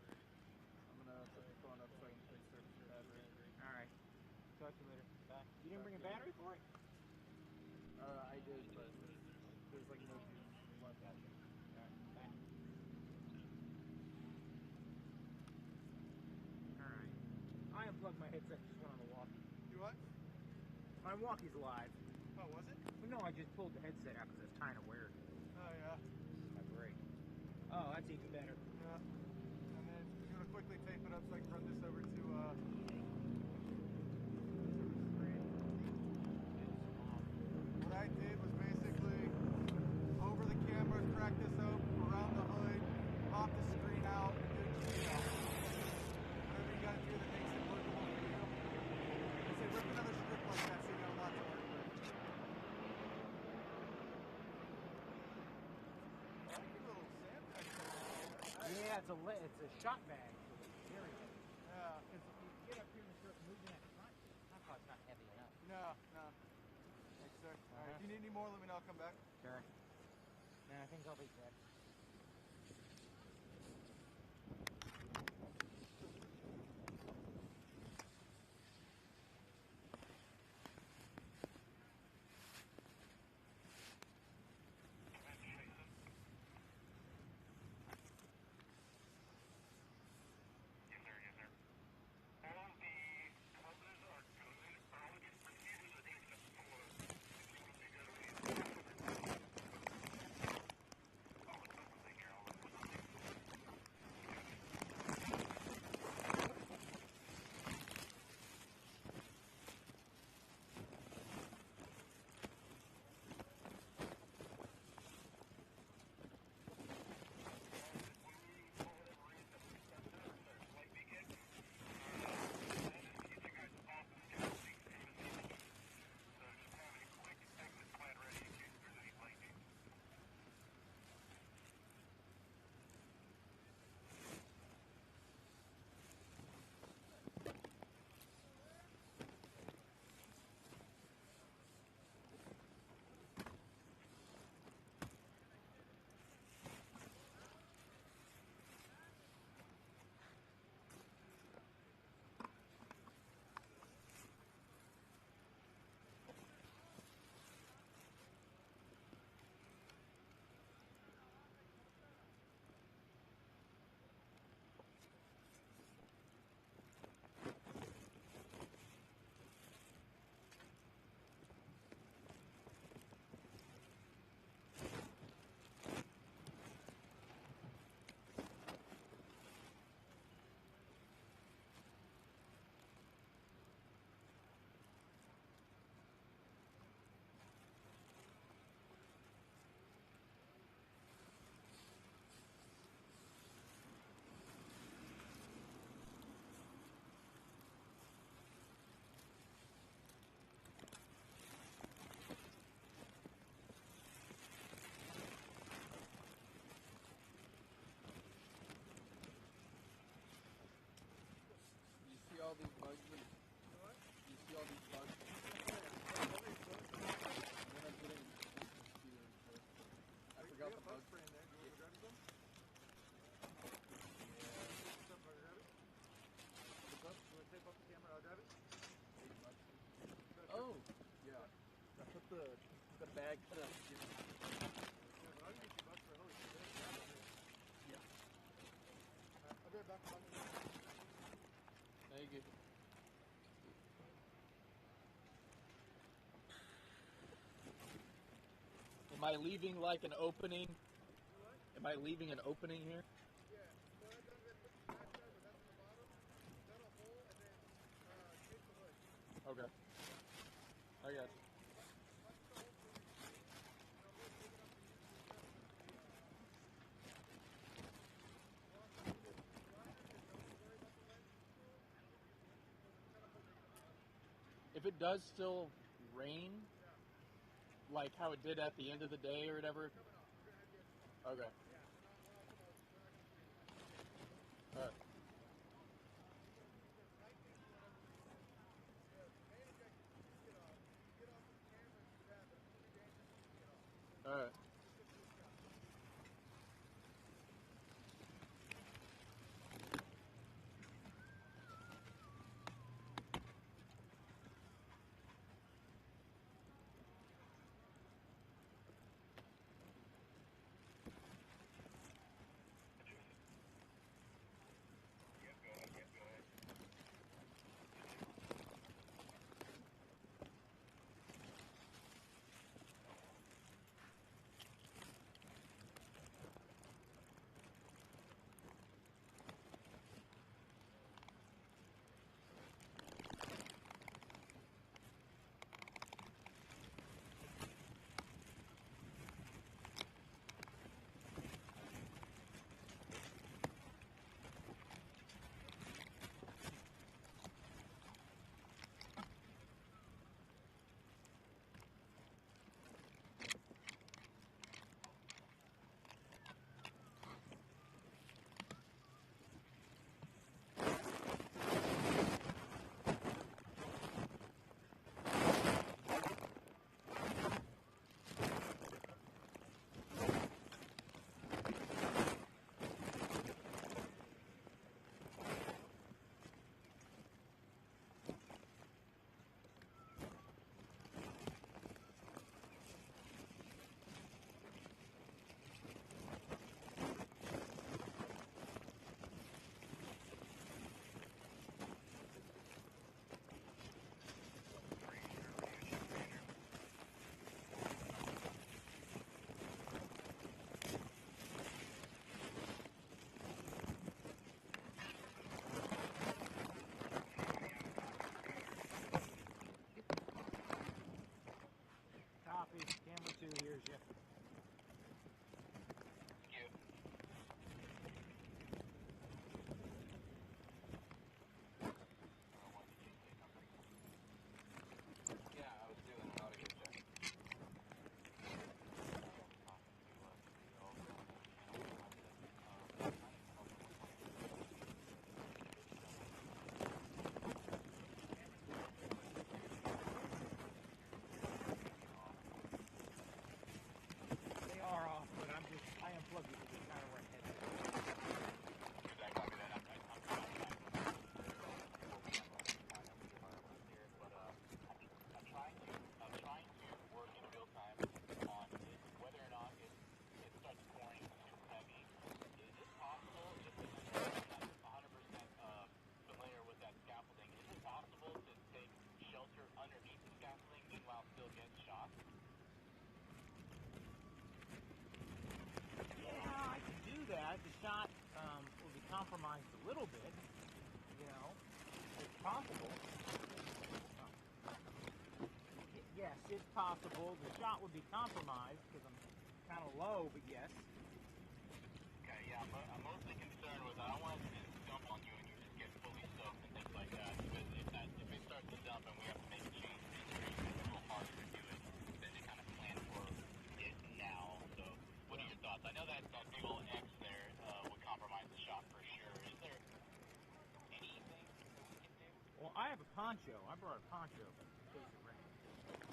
I'm gonna put the phone up so I can search the battery. All right. Talk to you later. Bye. You didn't bring a battery for it? I did, but there's like no juice left. Gotcha. All right. Bye. All right. I unplugged my headset. Just went on the walkie. You what? My walkie's live. Oh, was it? Well, no, I just pulled the headset out because I was trying to wear it. Oh, yeah. My brake. Oh, that's even better. Yeah. And then I'm going to quickly tape it up so I can run this over to what I did was basically over the camera, crack this up around the hood, pop the screen out, and do the clean out. Whatever you got to do that makes it workable for you. I say rip another strip like that so you got a lot to work with. I like your little sandbag. Yeah, it's a shot bag. Very heavy. Yeah. Because if you get up here and start moving that front, I thought it's not heavy enough. No. Thanks, sir. All right. If you need any more, let me know. I'll come back. Sure. Nah, I think I'll be good. Yes, sir. All of the colors are good. I'll get proceeded with the the bag cut up. Yeah. I'll get back. Thank you. Am I leaving like an opening? Am I leaving an opening here? Yeah. So that doesn't put the back there, but that's in the bottom. Then a hole and then shape the hood. Okay. I got you. If it does still rain, like how it did at the end of the day or whatever. Okay. All right. All right. Copy. Camera 2, here's you. Yeah, I was doing an audio check. They are off, but I unplugged it because it's kind of where I'm headed. I'm trying to work in real time on whether or not it starts pouring super heavy. Is it possible, just because I'm not 100% familiar with that scaffolding, is it possible to take shelter underneath the scaffolding, meanwhile still get shot? Yeah, I can do that. The shot will be compromised a little bit. You know, it's possible. Yes, it's possible. The shot would be compromised because I'm kind of low, but yes. Okay, yeah, I'm mostly concerned with I don't want it to just dump on you and you just get fully soaked and things like that. Because if it starts to dump and we have to make a change, it's a little harder to do it than to kind of plan for it now. So, what are your thoughts? I know that big old X there would compromise the shot for sure. Is there anything that we can do? Well, I have a poncho. I brought a poncho in case it rains.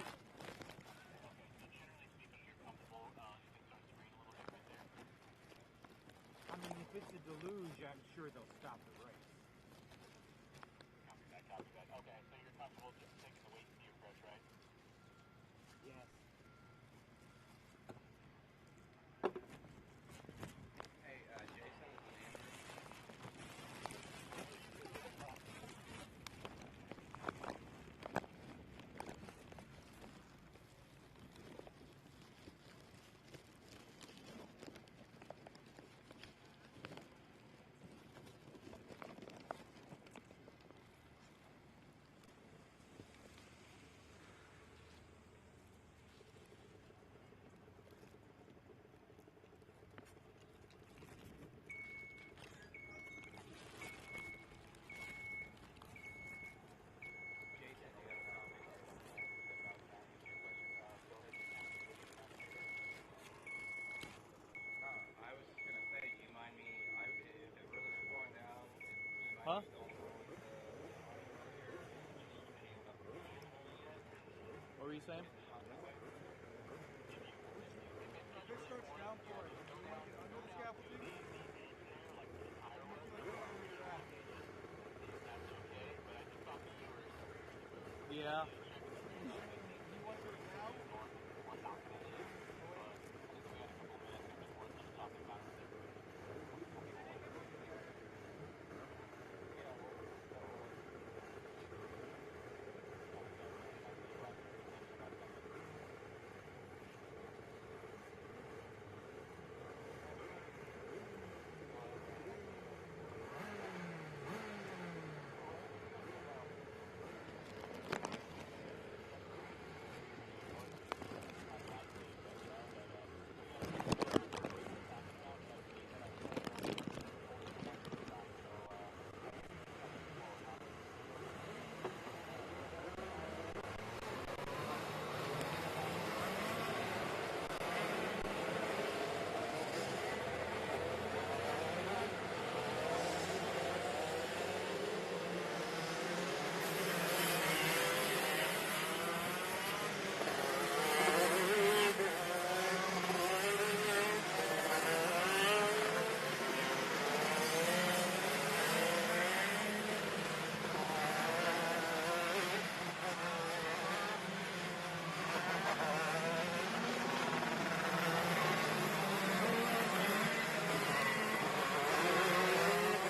Okay, so generally speaking, you're comfortable if it starts to rain a little bit right there? I mean, if it's a deluge, I'm sure they'll stop the race. Copy that, copy that. Okay, so you're comfortable just taking the wait and see approach, right? Yes. Huh? What were you saying? Yeah.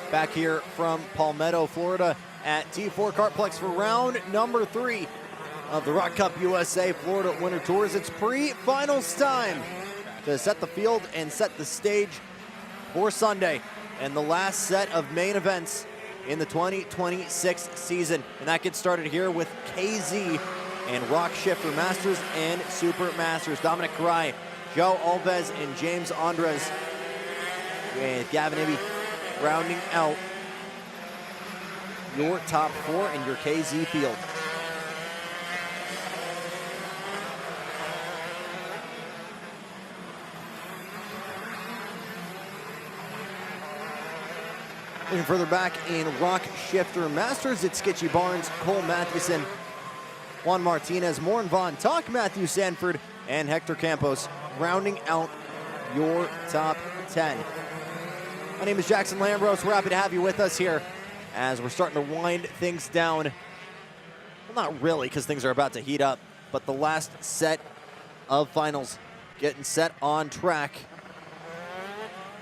Back here from Palmetto, Florida at T4 Kartplex for round number 3 of the ROK Cup USA Florida Winter Tours. It's pre-finals time to set the field and set the stage for Sunday and the last set of main events in the 2026 season. And that gets started here with KZ and ROK Shifter Masters and Super Masters. Dominic Karai, Joe Alves, and James Andres with Gavin Ibby rounding out your top 4 in your KZ field. Looking further back in ROK Shifter Masters, it's Skitchy Barnes, Cole Mathewson, Juan Martinez, Morn Von Tuck, Matthew Sanford, and Hector Campos rounding out your top 10. My name is Jackson Lambros. We're happy to have you with us here as we're starting to wind things down. Well, not really, because things are about to heat up, but the last set of finals getting set on track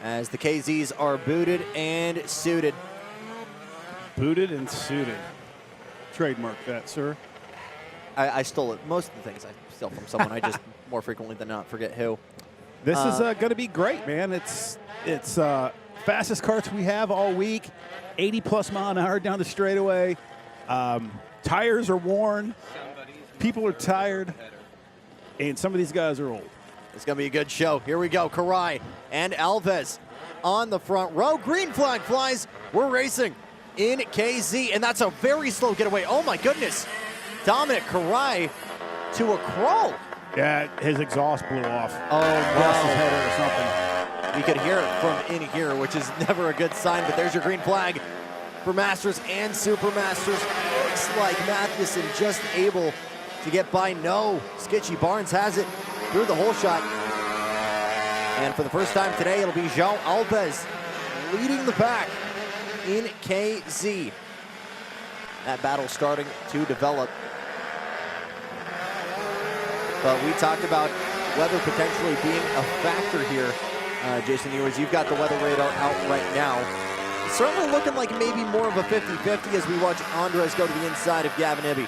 as the KZs are booted and suited. Booted and suited. Trademark that, sir. I stole it. Most of the things I steal from someone. I just more frequently than not forget who. This is going to be great, man. It's fastest karts we have all week. 80+ mile an hour down the straightaway. Tires are worn. People are tired. And some of these guys are old. It's going to be a good show. Here we go. Karai and Alves on the front row. Green flag flies. We're racing in KZ, and that's a very slow getaway. Oh, my goodness. Dominic Karai to a crawl. Yeah, his exhaust blew off. Oh, Lost his no. header or something. You could hear it from in here, which is never a good sign, but there's your green flag for Masters and Super Masters. Looks like Matheson just able to get by. No, Skitchy Barnes has it through the whole shot. And for the first time today, it'll be João Alves leading the pack in KZ. That battle starting to develop. But we talked about weather potentially being a factor here. Jason Ewers, you've got the weather radar out right now. It's certainly looking like maybe more of a 50-50 as we watch Andres go to the inside of Gavin Ibby.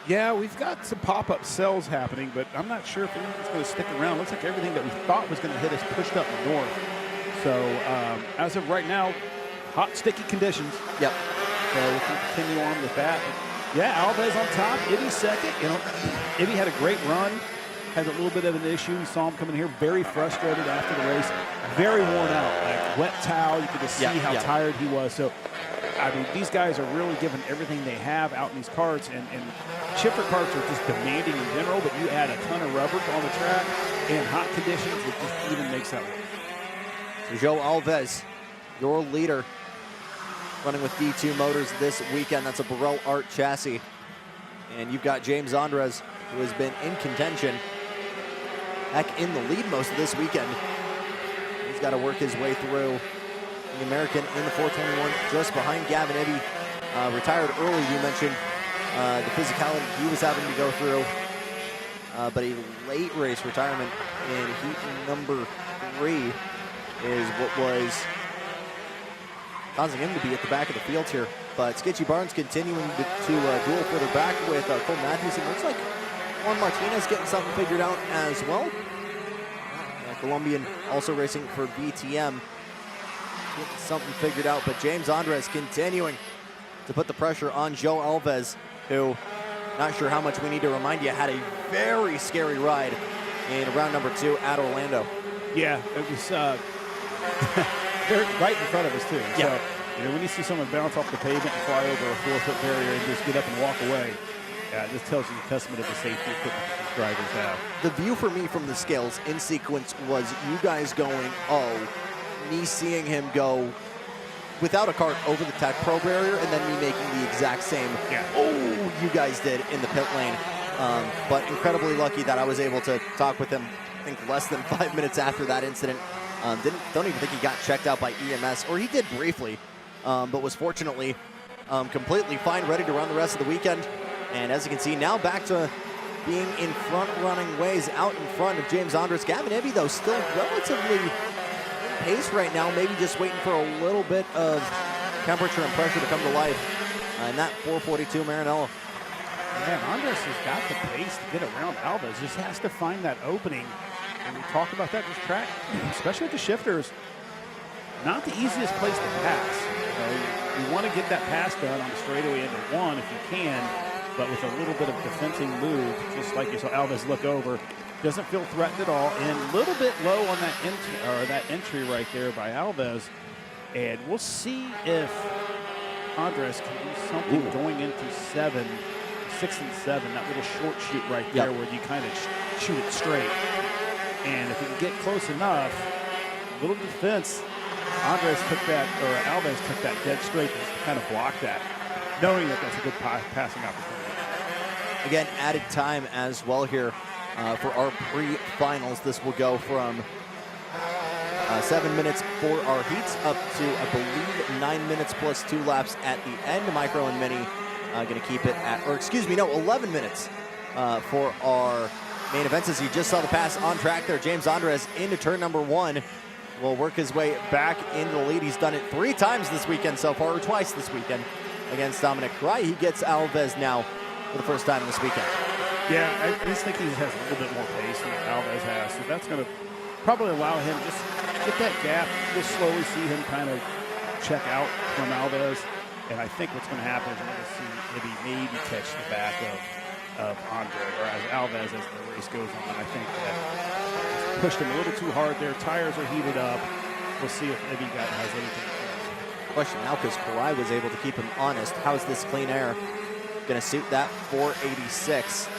Yeah, we've got some pop-up cells happening, but I'm not sure if anything's going to stick around. Looks like everything that we thought was going to hit us pushed up north. So as of right now, hot, sticky conditions. Yep. So we can continue on with that. But yeah, Alves on top, Ibby second. You know, Ibby had a great run. Had a little bit of an issue. We saw him coming here very frustrated after the race. Very worn out, like wet towel. You could just see how tired he was. So, I mean, these guys are really giving everything they have out in these karts. And shifter karts are just demanding in general, but you add a ton of rubber on the track and hot conditions, it just even makes that work. So João Alves, your leader running with D2 motors this weekend. That's a Burrell Art chassis. And you've got James Andres, who has been in contention, heck, in the lead most of this weekend. He's got to work his way through the American in the 421, just behind Gavin Ibby. Retired early, you mentioned the physicality he was having to go through. But a late race retirement in heat number 3 is what was causing him to be at the back of the field here. But Skitchy Barnes continuing to duel further back with Cole Matthews. It looks like Juan Martinez getting something figured out as well. Colombian also racing for VTM. Getting something figured out, but James Andres continuing to put the pressure on Joe Alves, who, not sure how much we need to remind you, had a very scary ride in round number 2 at Orlando. Yeah, it was they're right in front of us, too. Yeah. So, you know, when you see someone bounce off the pavement and fly over a 4-foot barrier and just get up and walk away, this tells you the testament of the safety equipment that these drivers have. The view for me from the scales in sequence was you guys going, oh, me seeing him go without a cart over the Tech Pro barrier, and then me making the exact same, oh, you guys did in the pit lane. But incredibly lucky that I was able to talk with him, I think less than 5 minutes after that incident. Don't even think he got checked out by EMS, or he did briefly, but was fortunately completely fine, ready to run the rest of the weekend. And as you can see, now back to being in front running ways out in front of James Andres. Gavin Ibby, though, still relatively in pace right now, maybe just waiting for a little bit of temperature and pressure to come to life in that 442 Maranello. Man, Andres has got the pace to get around Alves. Just has to find that opening. And we talk about that, this track, especially with the shifters, not the easiest place to pass. You want to get that pass done on the straightaway into 1 if you can, but with a little bit of defensing move, just like you saw Alves look over, doesn't feel threatened at all, and a little bit low on that entry right there by Alves. And we'll see if Andres can do something going into 6 and 7, that little short shoot right there where you kind of shoot it straight. And if you can get close enough, a little defense, Andres took that, or Alves took that dead straight to kind of block that, knowing that that's a good passing opportunity. Again, added time as well here for our pre-finals. This will go from 7 minutes for our heats up to, I believe, 9 minutes plus 2 laps at the end. Micro and Mini going to keep it at, or excuse me, no, 11 minutes for our main events. As you just saw the pass on track there, James Andres into turn number 1 will work his way back into the lead. He's done it 3 times this weekend so far, or twice this weekend against Dominic Cry. He gets Alves now for the first time this weekend. Yeah, I just think he has a little bit more pace than Alves has, so that's going to probably allow him just get that gap. We'll slowly see him kind of check out from Alves, and I think what's going to happen is we're going to see maybe catch the back of Andre, or as Alves as the race goes on. I think that he's pushed him a little too hard there. Tires are heated up. We'll see if Ibby has anything. Question now, because Karai was able to keep him honest. How's this clean air going to suit that 486?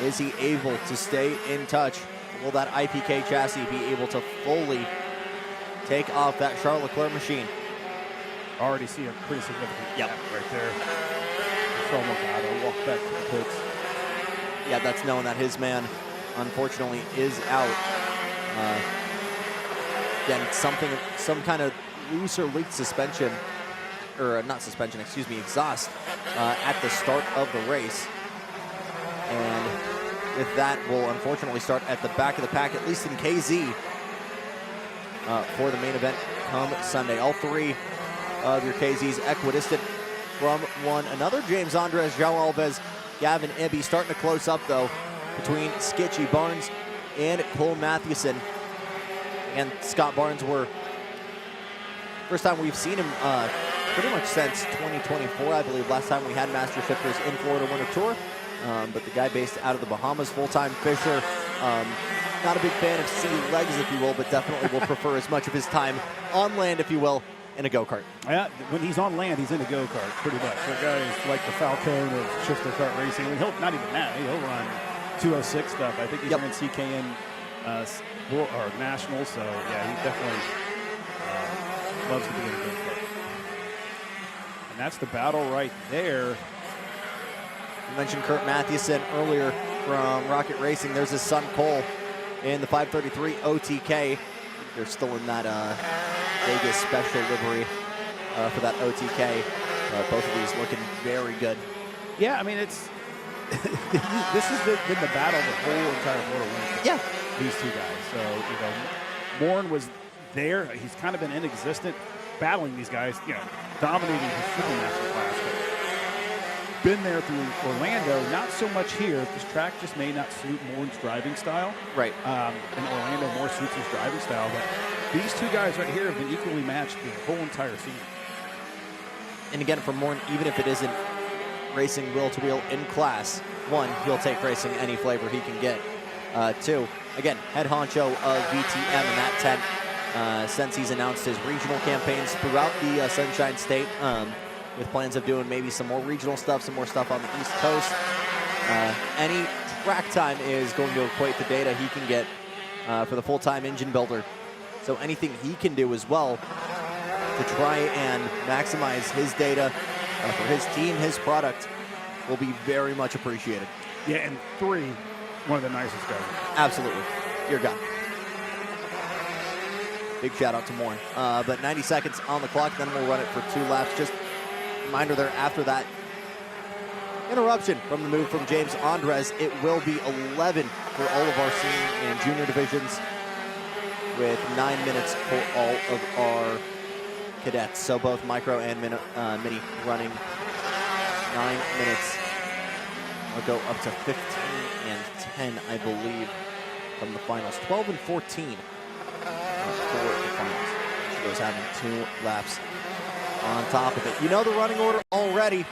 Is he able to stay in touch? Will that IPK chassis be able to fully take off that Charles Leclerc machine? Already see a pretty significant gap right there. Delgado walk back to the pits. Yeah, that's knowing that his man, unfortunately, is out. Again, some kind of loose or leaked suspension, or not suspension, excuse me, exhaust at the start of the race. And with that, we'll unfortunately start at the back of the pack, at least in KZ, for the main event come Sunday. All 3 of your KZs equidistant from one another. James Andres, João Alves, Gavin Ibby starting to close up, though, between Skitchy Barnes and Cole Matthewson. And Scott Barnes were first time we've seen him pretty much since 2024, I believe. Last time we had Master Shifters in Florida Winter Tour. But the guy based out of the Bahamas, full-time fisher. Not a big fan of sea legs, if you will, but definitely will prefer as much of his time on land, if you will, in a go-kart. Yeah, when he's on land, he's in a go-kart, pretty much. That guy is like the Falcone of shifter kart racing. I mean, he'll not even that. He'll run 206 stuff. I think he's running CKN or National, so yeah, he definitely loves to be in a go-kart. And that's the battle right there. You mentioned Kurt Mathewson earlier from Rocket Racing. There's his son Cole in the 533 OTK. They're still in that Vegas special livery for that OTK. Both of these looking very good. Yeah, I mean, it's this has been the battle of the whole entire Florida winter. Yeah. These two guys. So, you know, Morin was there. He's kind of been inexistent, battling these guys, you know, dominating his Supermaster class. But been there through Orlando, not so much here. This track just may not suit Morin's driving style. Right. And Orlando more suits his driving style. But these two guys right here have been equally matched the whole entire season. And again, for Morin, even if it isn't racing wheel-to-wheel in class, one, he'll take racing any flavor he can get. Two, again, head honcho of VTM in that tent since he's announced his regional campaigns throughout the Sunshine State, with plans of doing maybe some more regional stuff, some more stuff on the East Coast. Any track time is going to equate the data he can get for the full-time engine builder. So anything he can do as well to try and maximize his data for his team, his product, will be very much appreciated. Yeah, and three, one of the nicest guys. Absolutely. Dear God. Big shout out to Morin. But 90 seconds on the clock, then we'll run it for 2 laps. Just a reminder there, after that interruption from the move from James Andres, it will be 11 for all of our senior and junior divisions, with 9 minutes for all of our cadets. So both micro and mini running 9 minutes. I'll go up to 15 and 10, I believe, from the finals. 12 and 14 for the finals. Those having 2 laps on top of it. You know the running order already,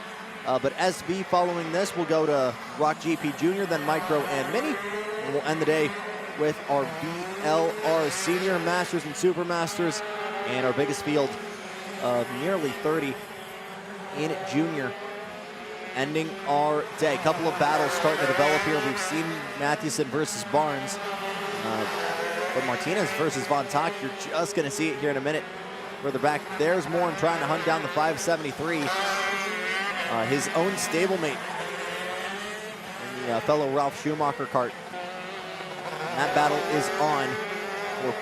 but SB following this will go to ROK GP Junior, then Micro and Mini, and we'll end the day with our VLR Senior Masters and Super Masters, and our biggest field of nearly 30 in Junior, ending our day. A couple of battles starting to develop here. We've seen Mathewson versus Barnes, but Martinez versus Von Tock, you're just going to see it here in a minute. Further back, there's Morin trying to hunt down the 573. His own stablemate in the fellow Ralph Schumacher kart. That battle is on for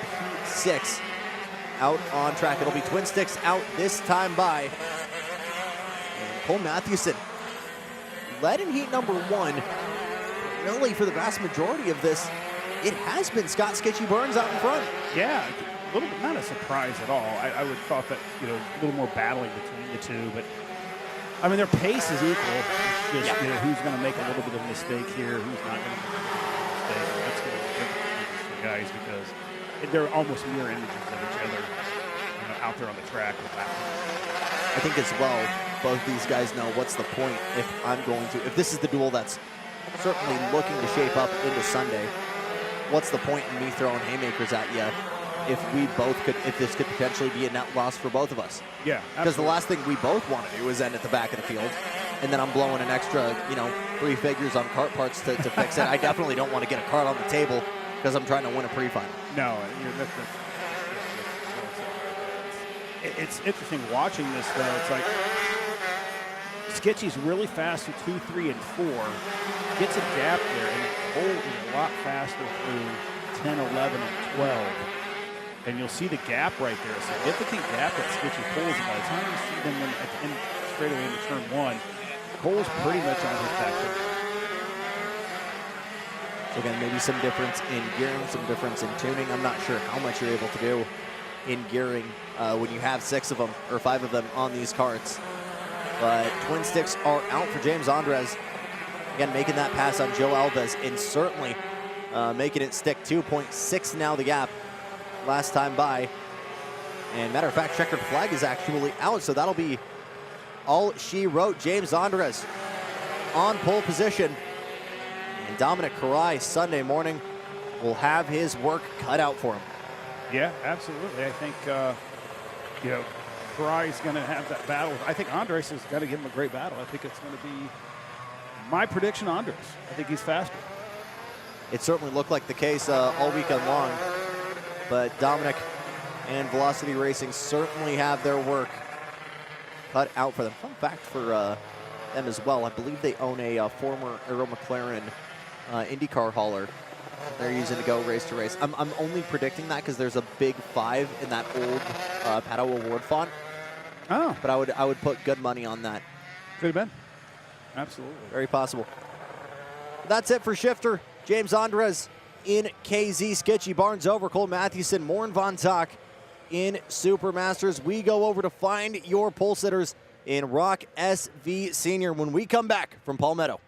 P6 out on track. It'll be twin sticks out this time by. And Cole Mathewson led in heat number 1. Really, for the vast majority of this, it has been Scott Sketchy Burns out in front. Yeah, a little bit, not a surprise at all. I would have thought that, you know, a little more battling between the two, but I mean, their pace is equal. It's just, you know, who's going to make a little bit of a mistake here, who's not going to make a mistake. And that's going to be different for these guys because they're almost mirror images of each other, you know, out there on the track with that. I think as well, both these guys know what's the point if this is the duel that's certainly looking to shape up into Sunday. What's the point in me throwing haymakers at you if this could potentially be a net loss for both of us? Yeah, because the last thing we both want to do is end at the back of the field, and then I'm blowing an extra, 3 figures on cart parts to fix it. I definitely don't want to get a cart on the table because I'm trying to win a pre-final. No, it's interesting watching this though. It's like Sketchy's really fast through 2, 3, and 4, gets a gap there, and Cole is a lot faster through 10, 11, and 12. And you'll see the gap right there, a significant gap that Sketchy pulls. And by the time you see them at the end, straight away into turn 1, Cole's pretty much on his back foot. So again, maybe some difference in gearing, some difference in tuning. I'm not sure how much you're able to do in gearing when you have 6 of them or 5 of them on these carts. But twin sticks are out for James Andres. Again, making that pass on Joe Alves and certainly making it stick. 2.6 now the gap last time by. And matter of fact, checkered flag is actually out, so that'll be all she wrote. James Andres on pole position. And Dominic Karai Sunday morning will have his work cut out for him. Yeah, absolutely. I think, Karai's going to have that battle. I think Andres has got to give him a great battle. I think it's going to be my prediction, Andres. I think he's faster. It certainly looked like the case all weekend long. But Dominic and Velocity Racing certainly have their work cut out for them. Fun fact for them as well, I believe they own a former Aero McLaren IndyCar hauler they're using to go race to race. I'm only predicting that because there's a big 5 in that old Pato Award font. Oh. But I would put good money on that. Could have been. Absolutely. Very possible. That's it for Shifter. James Andres in KZ, Skitchy, Barnes over, Cole Mathewson, Morn Von Tock in Supermasters. We go over to find your pole sitters in ROK SV Senior when we come back from Palmetto.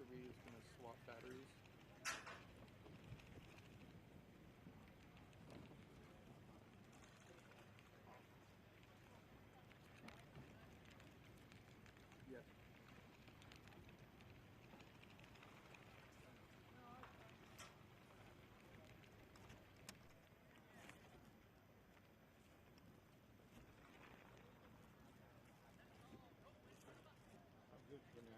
Kirby is going to swap batteries. Yes. I'm good for now.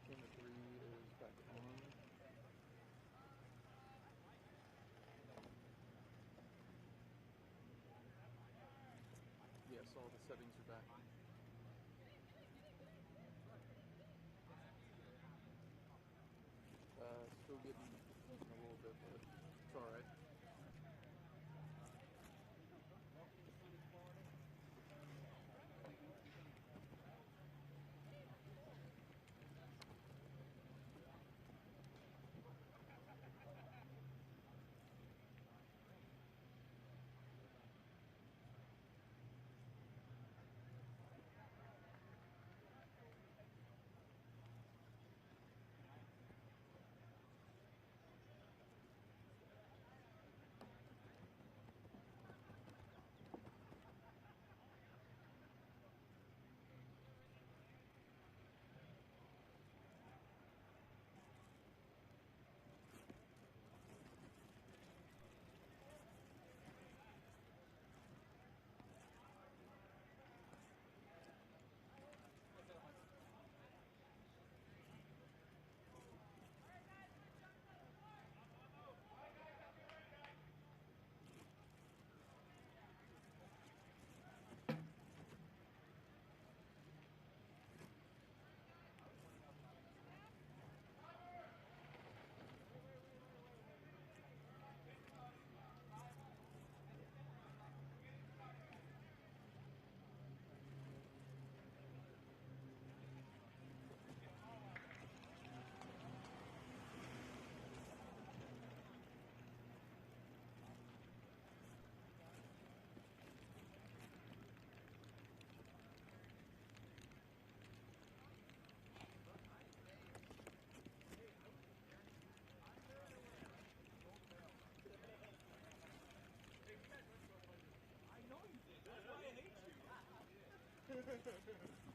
Camera 3 is back on. Yes, all the settings are back. Still getting a little bit, but it's alright.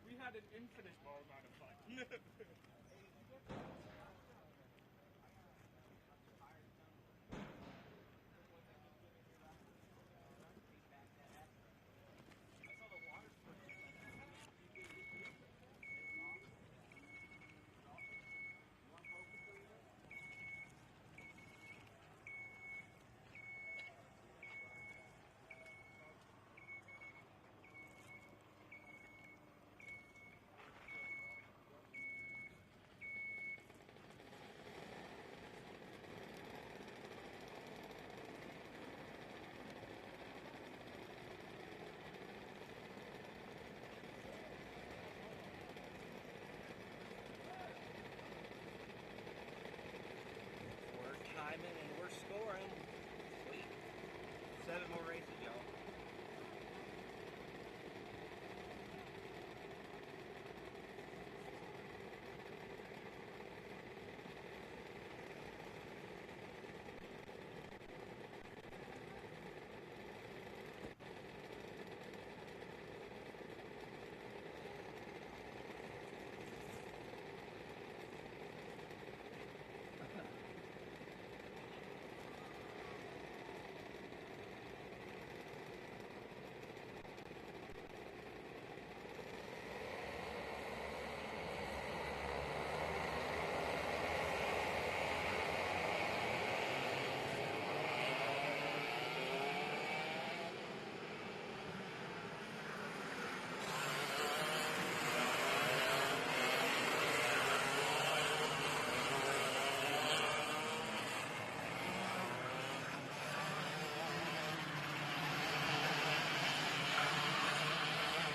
We had an infinitesimal amount of fun. Timing and we're scoring. Sweet. 7 more races, y'all.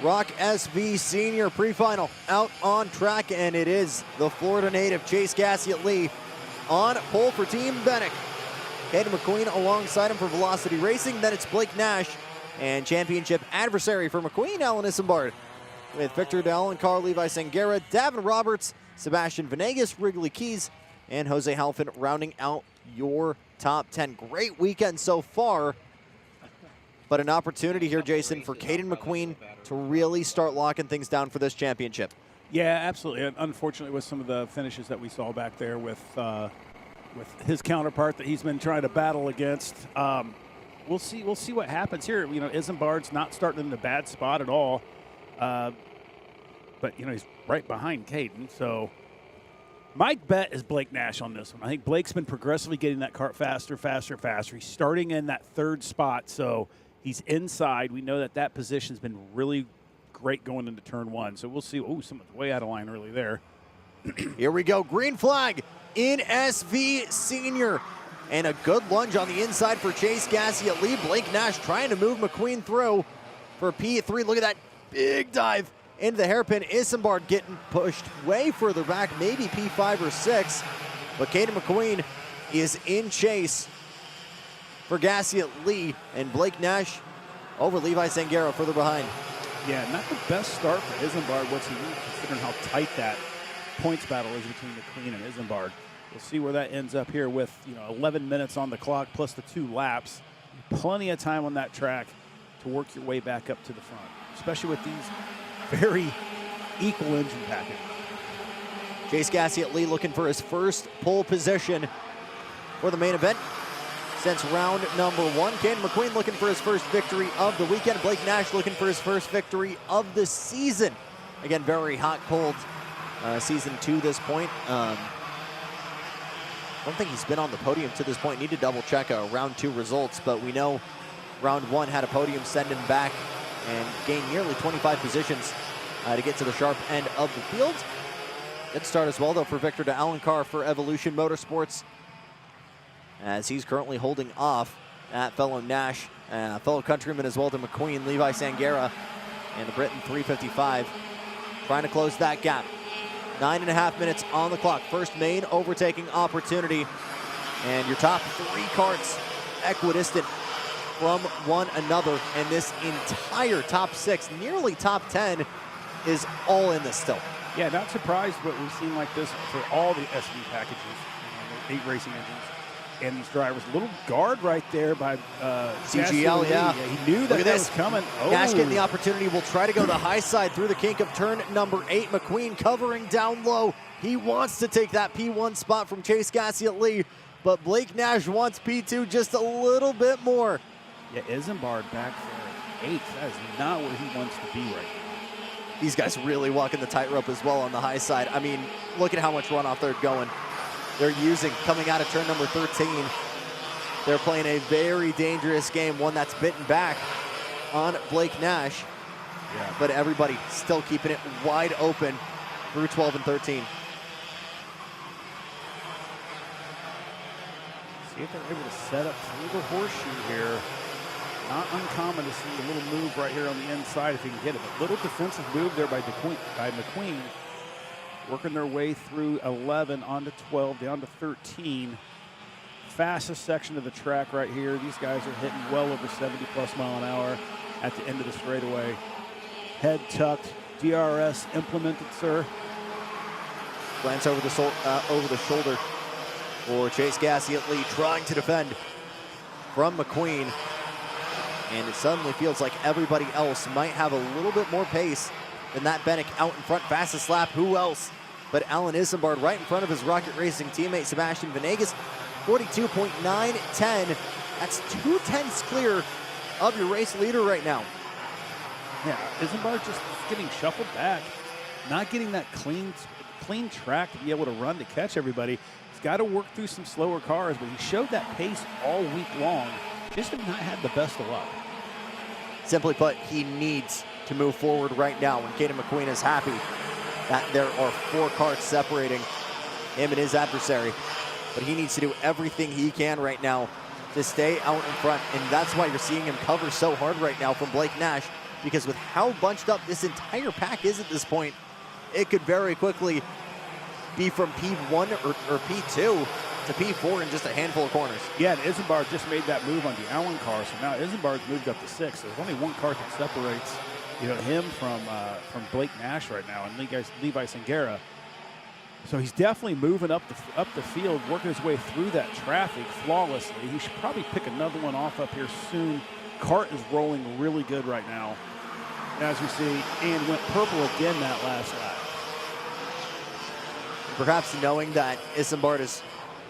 ROK SV Senior pre-final out on track, and it is the Florida native Chase Gassiet-Lee on pole for Team Bennick. Caden McQueen alongside him for Velocity Racing. Then it's Blake Nash and championship adversary for McQueen, Alan Isambard, with Victor D'Alencar, Levi Sangera, Davin Roberts, Sebastian Venegas, Wrigley Keys, and Jose Halfin rounding out your top 10. Great weekend so far, but an opportunity here, Jason, for Caden McQueen to really start locking things down for this championship. Yeah, absolutely. And unfortunately, with some of the finishes that we saw back there with his counterpart that he's been trying to battle against, we'll see what happens here. You know, Isambard's not starting in a bad spot at all, but you know, he's right behind Caden. So my bet is Blake Nash on this one. I think Blake's been progressively getting that cart faster. He's starting in that third spot, so he's inside. We know that position's been really great going into turn one. So we'll see. Oh, someone's way out of line early there. Here we go. Green flag in SV Senior. And a good lunge on the inside for Chase Gassiet-Lee. Blake Nash trying to move McQueen through for P3. Look at that big dive into the hairpin. Isambard getting pushed way further back, maybe P5 or 6. But Caden McQueen is in chase for Gassiet-Lee, and Blake Nash over Levi Sangera further behind. Yeah, not the best start for Isambard. What's he need, considering how tight that points battle is between McQueen and Isambard. We'll see where that ends up here with 11 minutes on the clock plus the 2 laps. Plenty of time on that track to work your way back up to the front, especially with these very equal engine packages. Chase Gassiet-Lee looking for his first pole position for the main event since round number 1. Caden McQueen looking for his first victory of the weekend. Blake Nash looking for his first victory of the season. Again, very hot, cold season 2 this point. I don't think he's been on the podium to this point. Need to double check round 2 results, but we know round 1 had a podium send him back and gained nearly 25 positions to get to the sharp end of the field. Good start as well, though, for Victor D'Alencar for Evolution Motorsports, as he's currently holding off at fellow Nash, fellow countryman as well to McQueen, Levi Sangera, and the Briton 355, trying to close that gap. 9.5 minutes on the clock. First main overtaking opportunity. And your top 3 carts equidistant from one another. And this entire top 6, nearly top 10, is all in this still. Yeah, not surprised, but we've seen like this for all the SV packages, the 8 racing engines. And these drivers, a little guard right there by CGL, yeah. He knew that was coming. Oh. Nash getting the opportunity, will try to go the high side through the kink of turn number 8. McQueen covering down low. He wants to take that P1 spot from Chase Gassiet-Lee, but Blake Nash wants P2 just a little bit more. Yeah, Isambard back there at 8th. That is not where he wants to be right now. These guys really walking the tightrope as well on the high side. I mean, look at how much runoff they're going. They're using coming out of turn number 13. They're playing a very dangerous game, one that's bitten back on Blake Nash. Yeah. But everybody still keeping it wide open through 12 and 13. See if they're able to set up through the horseshoe here. Not uncommon to see a little move right here on the inside if he can get it. A little defensive move there by McQueen. Working their way through 11 onto 12, down to 13. Fastest section of the track right here. These guys are hitting well over 70+ mile an hour at the end of the straightaway. Head tucked, DRS implemented, sir. Glance over the shoulder for Chase Gassiet-Lee trying to defend from McQueen. And it suddenly feels like everybody else might have a little bit more pace than that Bennick out in front. Fastest lap, who else but Alan Isambard right in front of his Rocket Racing teammate Sebastian Venegas. 42.910. That's 2/10 clear of your race leader right now. Yeah, Isambard just getting shuffled back. Not getting that clean track to be able to run to catch everybody. He's got to work through some slower cars, but he showed that pace all week long. Just have not had the best of luck. Simply put, he needs to move forward right now when Caden McQueen is happy that there are 4 carts separating him and his adversary. But he needs to do everything he can right now to stay out in front, and that's why you're seeing him cover so hard right now from Blake Nash because with how bunched up this entire pack is at this point, it could very quickly be from P1 or P2 to P4 in just a handful of corners. Yeah, and Isambard just made that move on the Allen car, so now Isambard's moved up to 6. There's only one car that separates, him from Blake Nash right now, and Levi Sangera. So he's definitely moving up the field, working his way through that traffic flawlessly. He should probably pick another one off up here soon. Kart is rolling really good right now, as we see, and went purple again that last lap. Perhaps knowing that Isambard is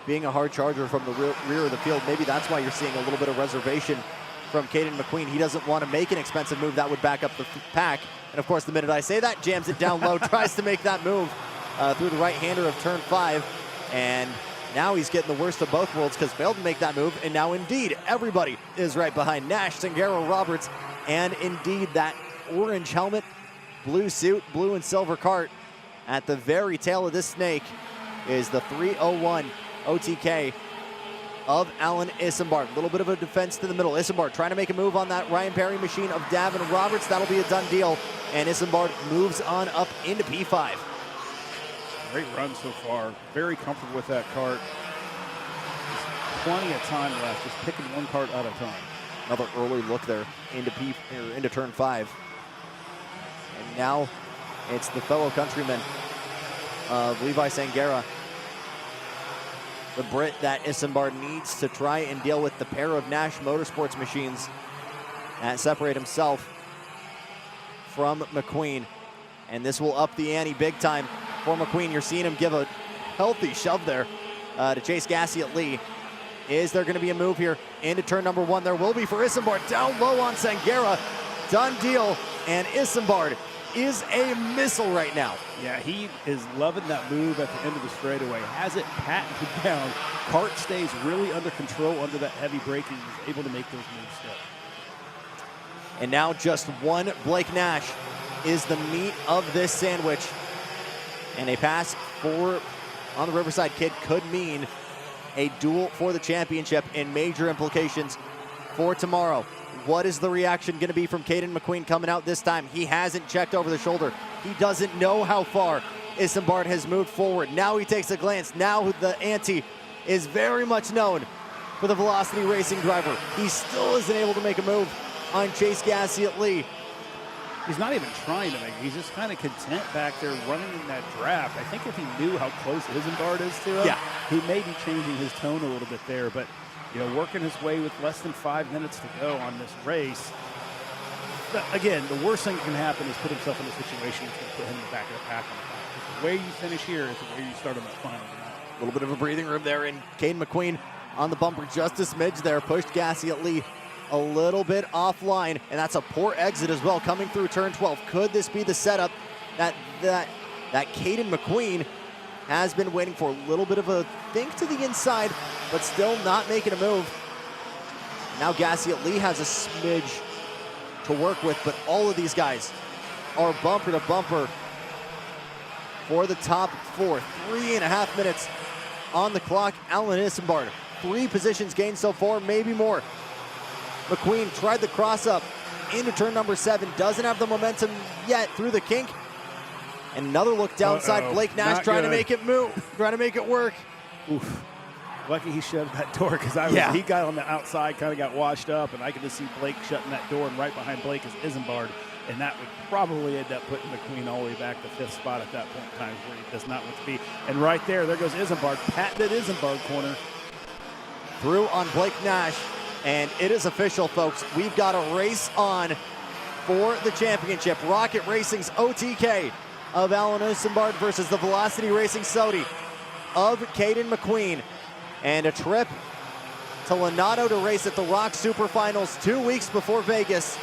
being a hard charger from the rear of the field, maybe that's why you're seeing a little bit of reservation from Caden McQueen. He doesn't want to make an expensive move that would back up the pack. And of course, the minute I say that, jams it down low, tries to make that move through the right-hander of turn 5. And now he's getting the worst of both worlds because failed to make that move. And now indeed, everybody is right behind Nash, Sangaro, Roberts, and indeed that orange helmet, blue suit, blue and silver cart. At the very tail of this snake is the 301 OTK of Alan Isambard. A little bit of a defense to the middle. Isambard trying to make a move on that Ryan Perry machine of Davin Roberts. That'll be a done deal. And Isambard moves on up into P5. Great run so far. Very comfortable with that cart. There's plenty of time left, just picking one cart at a time. Another early look there into turn 5. And now it's the fellow countryman of Levi Sangera, the Brit that Isambard needs to try and deal with the pair of Nash Motorsports machines that separate himself from McQueen. And this will up the ante big time for McQueen. You're seeing him give a healthy shove there to Chase Gassie at Lee. Is there going to be a move here into turn number 1? There will be for Isambard. Down low on Sangera. Done deal. And Isambard is a missile right now. Yeah, he is loving that move at the end of the straightaway. Has it patented down. Kart stays really under control under that heavy braking. He's able to make those moves still. And now just one Blake Nash is the meat of this sandwich. And a pass on the Riverside Kid could mean a duel for the championship and major implications for tomorrow. What is the reaction going to be from Caden McQueen coming out this time? He hasn't checked over the shoulder. He doesn't know how far Isambard has moved forward. Now he takes a glance. Now the ante is very much known for the Velocity Racing driver. He still isn't able to make a move on Chase Gassie at Lee. He's not even trying to make it. He's just kind of content back there running in that draft. I think if he knew how close Isambard is to him, he may be changing his tone a little bit there. But working his way with less than 5 minutes to go on this race. Again, the worst thing that can happen is put himself in a situation that's going to put him in the back of the pack on the final. Because the way you finish here is the way you start on that final. A little bit of a breathing room there, and Caden McQueen on the bumper just a smidge there, pushed Gassie at Lee a little bit offline, and that's a poor exit as well coming through turn 12. Could this be the setup that Caden McQueen has been waiting for? A little bit of a think to the inside, but still not making a move. Now Gassie at Lee has a smidge to work with, but all of these guys are bumper to bumper for the top 4. 3.5 minutes on the clock. Alan Isambard, 3 positions gained so far, maybe more. McQueen tried the cross up into turn number 7, doesn't have the momentum yet through the kink. And another look downside. Blake Nash trying to make it move, trying to make it work. Oof. Lucky he shut that door because he got on the outside, kind of got washed up, and I could just see Blake shutting that door, and right behind Blake is Isambard, and that would probably end up putting McQueen all the way back to 5th spot at that point in time where he does not want to be. And right there goes Isambard, patented Isambard corner. Through on Blake Nash, and it is official, folks. We've got a race on for the championship. Rocket Racing's OTK of Alan Isambard versus the Velocity Racing Sodi of Caden McQueen. And a trip to Lonato to race at the ROK Super Finals 2 weeks before Vegas.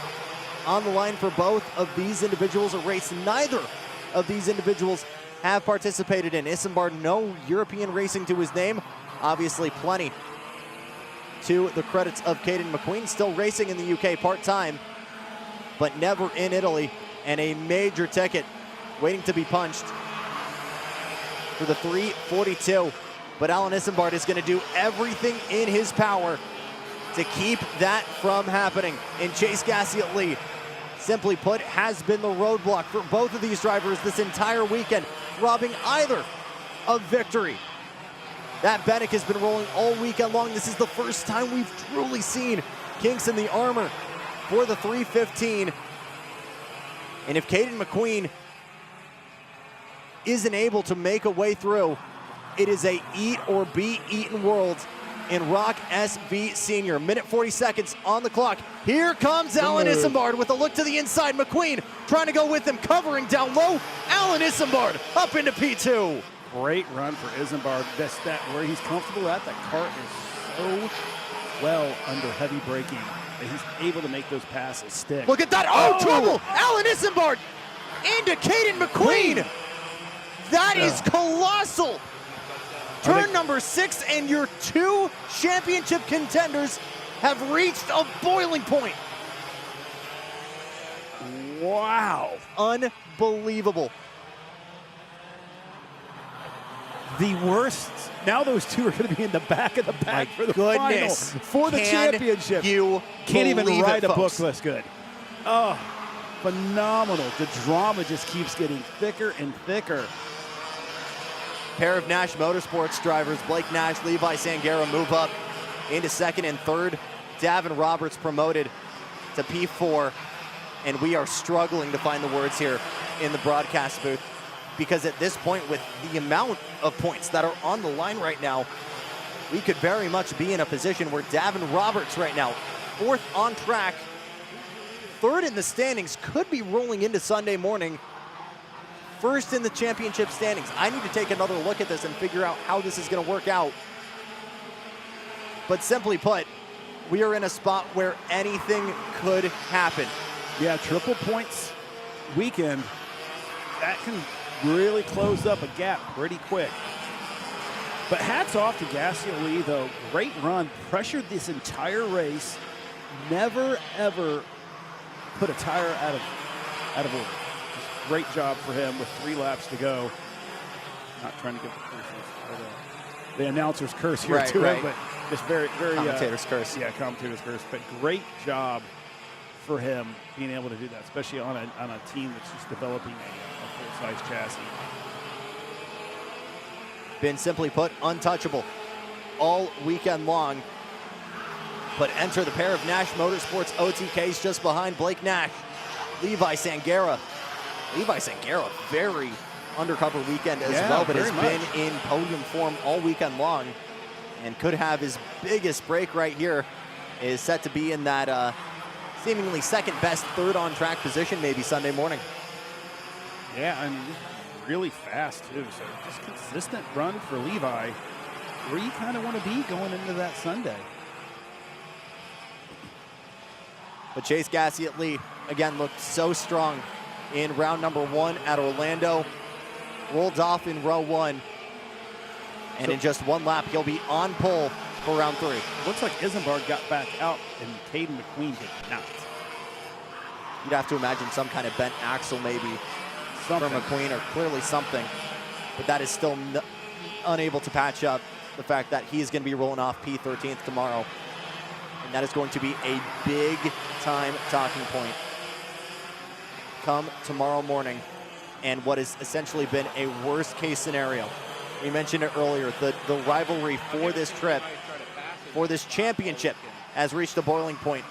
On the line for both of these individuals, a race neither of these individuals have participated in. Isambard, no European racing to his name. Obviously plenty to the credits of Caden McQueen, still racing in the UK part-time, but never in Italy, and a major ticket waiting to be punched for the 342. But Alan Isambard is going to do everything in his power to keep that from happening. And Chase Gassie at Lee simply put, has been the roadblock for both of these drivers this entire weekend, robbing either of victory. That Bennick has been rolling all weekend long. This is the first time we've truly seen kinks in the armor for the 315. And if Caden McQueen isn't able to make a way through, it is a eat or be eaten world in ROK SV Senior. Minute 40 seconds on the clock. Here comes Alan Isambard with a look to the inside. McQueen trying to go with him, covering down low. Alan Isambard up into P2. Great run for Isambard. That's that where he's comfortable at. That cart is so well under heavy braking that he's able to make those passes stick. Look at that. Oh, trouble. Alan Isambard into Caden McQueen. That is colossal. Turn number 6, and your 2 championship contenders have reached a boiling point. Wow. Unbelievable. The worst. Now those 2 are going to be in the back of the pack for the goodness. final, for the championship. You can't even write it, a book folks. this good. Oh, phenomenal. The drama just keeps getting thicker and thicker. Pair of Nash Motorsports drivers, Blake Nash, Levi Sangera, move up into 2nd and 3rd. Davin Roberts promoted to P4, and we are struggling to find the words here in the broadcast booth, because at this point, with the amount of points that are on the line right now, we could very much be in a position where Davin Roberts right now, 4th on track, 3rd in the standings, could be rolling into Sunday morning, 1st in the championship standings. I need to take another look at this and figure out how this is going to work out. But simply put, we are in a spot where anything could happen. Yeah, triple points weekend. That can really close up a gap pretty quick. But hats off to Gassioli, though. Great run, pressured this entire race. Never, ever put a tire out of order. Just great job for him with 3 laps to go. Not trying to get the announcer's curse here right, to right. him, but just very, very commentator's curse. Yeah, commentator's curse. But great job for him being able to do that, especially on a team that's just developing a full-size chassis. Been simply put, untouchable all weekend long. But enter the pair of Nash Motorsports OTKs just behind Blake Nash, Levi Sangera. Levi Sangera, very undercover weekend as well, but has been in podium form all weekend long and could have his biggest break right here. Is set to be in that seemingly 2nd best 3rd on track position maybe Sunday morning. Yeah, and really fast too, so just consistent run for Levi, where you kind of want to be going into that Sunday. But Chase Gassiet-Lee, again, looked so strong in round number 1 at Orlando. Rolled off in row 1. And in just 1 lap, he'll be on pole for round 3. Looks like Isambard got back out, and Caden McQueen did not. You'd have to imagine some kind of bent axle maybe from McQueen, or clearly something. But that is still unable to patch up the fact that he is going to be rolling off P13th tomorrow. And that is going to be a big-time talking point come tomorrow morning, and what has essentially been a worst-case scenario. We mentioned it earlier, the rivalry for this trip, for this championship, has reached a boiling point.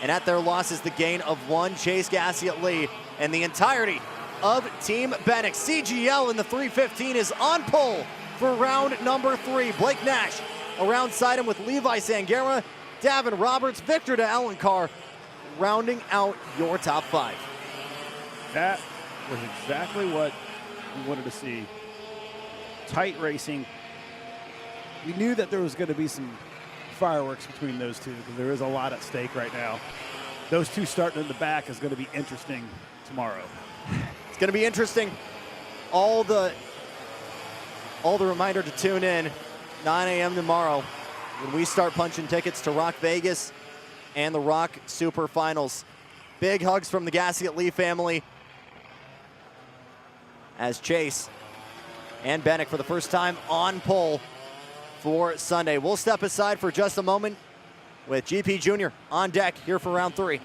And at their loss is the gain of 1, Chase Gassiet-Lee, and the entirety of Team Bennick. CGL in the 315 is on pole for round number 3. Blake Nash around him with Levi Sangera, Davin Roberts, Victor de Alencar, rounding out your top 5. That was exactly what we wanted to see. Tight racing. We knew that there was going to be some fireworks between those 2, because there is a lot at stake right now. Those 2 starting in the back is going to be interesting tomorrow. It's going to be interesting. All the reminder to tune in 9 a.m. tomorrow when we start punching tickets to ROK Vegas and the ROK Super Finals. Big hugs from the Gassiet-Lee family as Chase and Bennick for the first time on pole for Sunday. We'll step aside for just a moment with GP Jr. on deck here for round 3.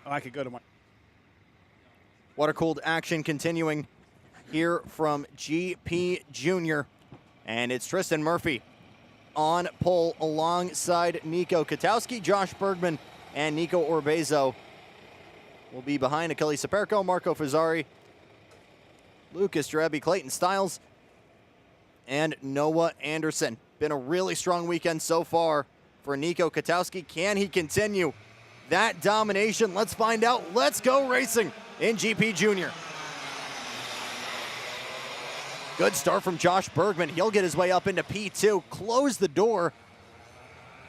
I could go to my. Water-cooled action continuing here from GP Junior. And it's Tristan Murphy on pole alongside Nico Katowski. Josh Bergman and Nico Orbezo will be behind Achille Saperco, Marco Fazzari, Lucas Drebi, Clayton Stiles, and Noah Anderson. Been a really strong weekend so far for Nico Katowski. Can he continue that domination? Let's find out. Let's go racing in GP Junior. Good start from Josh Bergman. He'll get his way up into P2, close the door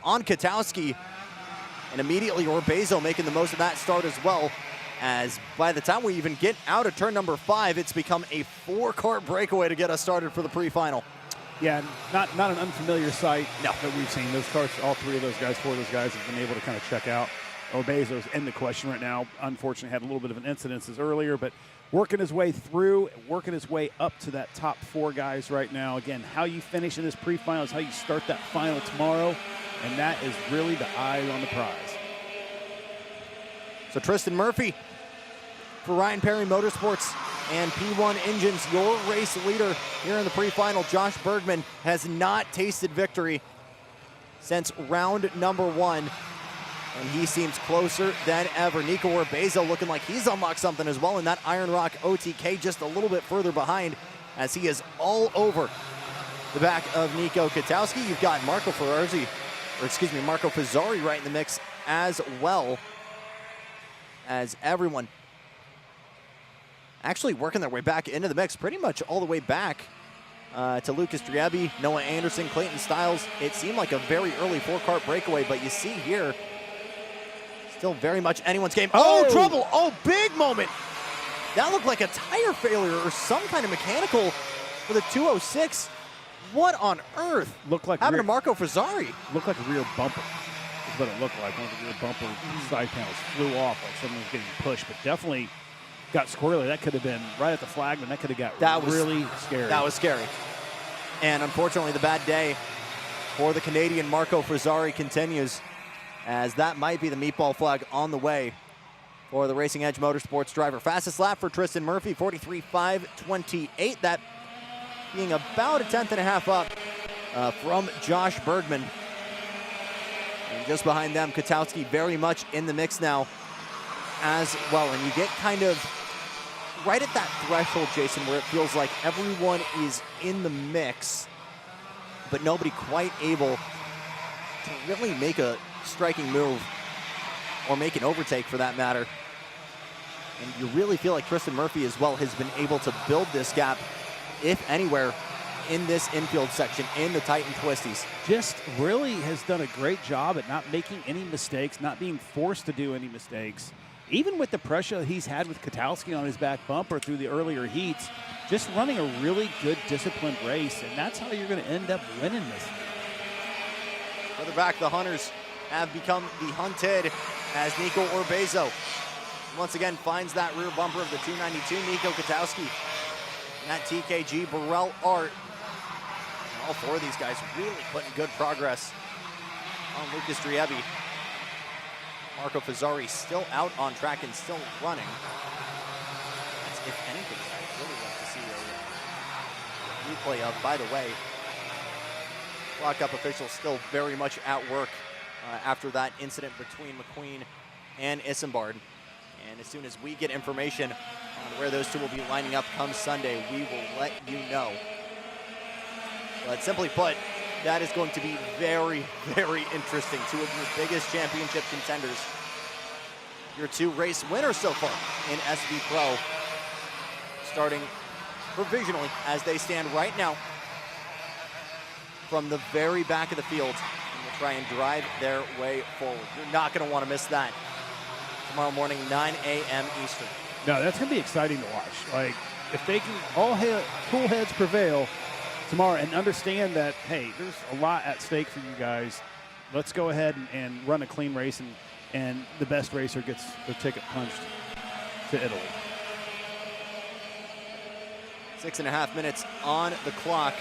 on Katowski, and immediately Orbezo making the most of that start as well, as by the time we even get out of turn number 5, it's become a 4-kart breakaway to get us started for the pre-final. Yeah, not an unfamiliar sight No. that we've seen. Those carts, all 3 of those guys, 4 of those guys have been able to kind of check out. Orbezo's in the question right now. Unfortunately, had a little bit of an incidences earlier, but working his way through, working his way up to that top 4 guys right now. Again, how you finish in this pre-final is how you start that final tomorrow, and that is really the eye on the prize. So Tristan Murphy for Ryan Perry Motorsports and P1 Engines, your race leader here in the pre-final. Josh Bergman has not tasted victory since round number 1. And he seems closer than ever. Nico Orbezo looking like he's unlocked something as well in that Iron Rock OTK, just a little bit further behind as he is all over the back of Nico Katowski. You've got Marco Fazzari right in the mix as well, as everyone actually working their way back into the mix, pretty much all the way back to Lucas Drebi, Noah Anderson, Clayton Stiles. It seemed like a very early 4-kart breakaway, but you see here, still very much anyone's game. Oh, trouble! Oh, big moment! That looked like a tire failure or some kind of mechanical for the 206. What on earth? Looked like happened to Marco Fazzari. Looked like a rear bumper. Is what it looked like. One of the rear bumper side panels flew off like someone was getting pushed, but definitely got squirrely. That could have been right at the flag, and that could have got really scary. That was scary. And unfortunately, the bad day for the Canadian Marco Fazzari continues, as that might be the meatball flag on the way for the Racing Edge Motorsports driver. Fastest lap for Tristan Murphy, 43.528. That being about a 10th up from Josh Bergman. And just behind them, Katowski very much in the mix now as well. And you get kind of right at that threshold, Jason, where it feels like everyone is in the mix, but nobody quite able to really make a striking move or make an overtake for that matter. And you really feel like Tristan Murphy as well has been able to build this gap, if anywhere, in this infield section, in the Titan Twisties. Just really has done a great job at not making any mistakes, not being forced to do any mistakes. Even with the pressure he's had with Katowski on his back bumper through the earlier heats, just running a really good, disciplined race, and that's how you're going to end up winning this. Further back, the Hunters have become the hunted as Nico Orbezo once again finds that rear bumper of the 292. Nico Katowski and that TKG Burrell Art. And all 4 of these guys really putting good progress on Lucas Drebi. Marco Fazzari still out on track and still running. That's, if anything, I'd really like to see a replay of. By the way, lockup officials still very much at work after that incident between McQueen and Isambard. And as soon as we get information on where those 2 will be lining up come Sunday, we will let you know. But simply put, that is going to be very, very interesting. 2 of your biggest championship contenders. Your 2 race winners so far in SV Pro, starting provisionally as they stand right now from the very back of the field, and will try and drive their way forward. You're not going to want to miss that. Tomorrow morning, 9 a.m. Eastern. No, that's going to be exciting to watch. Like, if they can all cool heads prevail tomorrow and understand that, hey, there's a lot at stake for you guys. Let's go ahead and run a clean race, and the best racer gets their ticket punched to Italy. 6.5 minutes on the clock,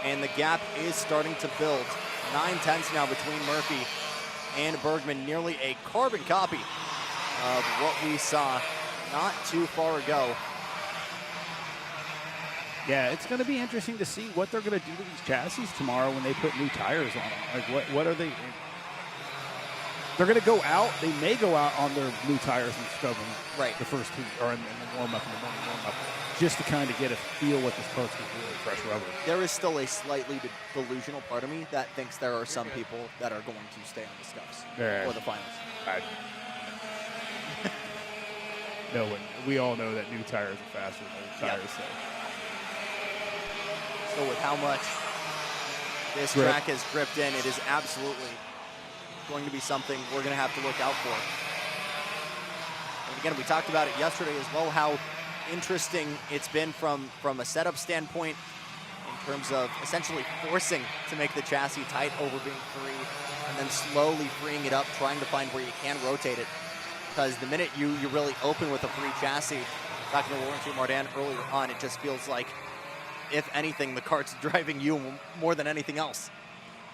and the gap is starting to build. 9 tenths now between Murphy and Bergman, nearly a carbon copy of what we saw not too far ago. Yeah, it's going to be interesting to see what they're going to do to these chassis tomorrow when they put new tires on them. Like, what are they? They're going to go out. They may go out on their new tires and scrub them Right. the first two, or in the warm-up, in the morning warm-up, just to kind of get a feel what this car's going to do with fresh rubber. There is still a slightly delusional part of me that thinks there are some people that are going to stay on the scuffs Yeah. for the finals. No, we all know that new tires are faster than old tires. So. So with how much this Grip. track has gripped in, it is absolutely going to be something we're going to have to look out for. And again, we talked about it yesterday as well, how interesting it's been from a setup standpoint in terms of essentially forcing to make the chassis tight over being free and then slowly freeing it up, trying to find where you can rotate it. Because the minute you really open with a free chassis, talking to Laurent Martin earlier on, it just feels like, if anything, the kart's driving you more than anything else.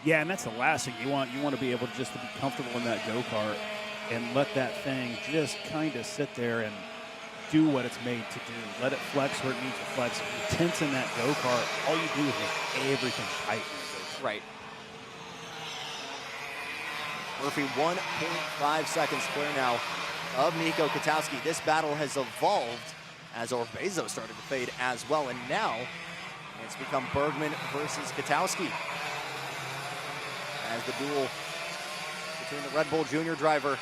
Yeah, and that's the last thing you want. You want to be able just to be comfortable in that go-kart and let that thing just kind of sit there and do what it's made to do. Let it flex where it needs to flex. If you're tense in that go-kart, all you do is make everything tight in the go-kart. Right. Murphy 1.5 seconds clear now of Nico Katowski. This battle has evolved as Orbezo started to fade as well, and now it's become Bergman versus Katowski as the duel between the Red Bull Junior driver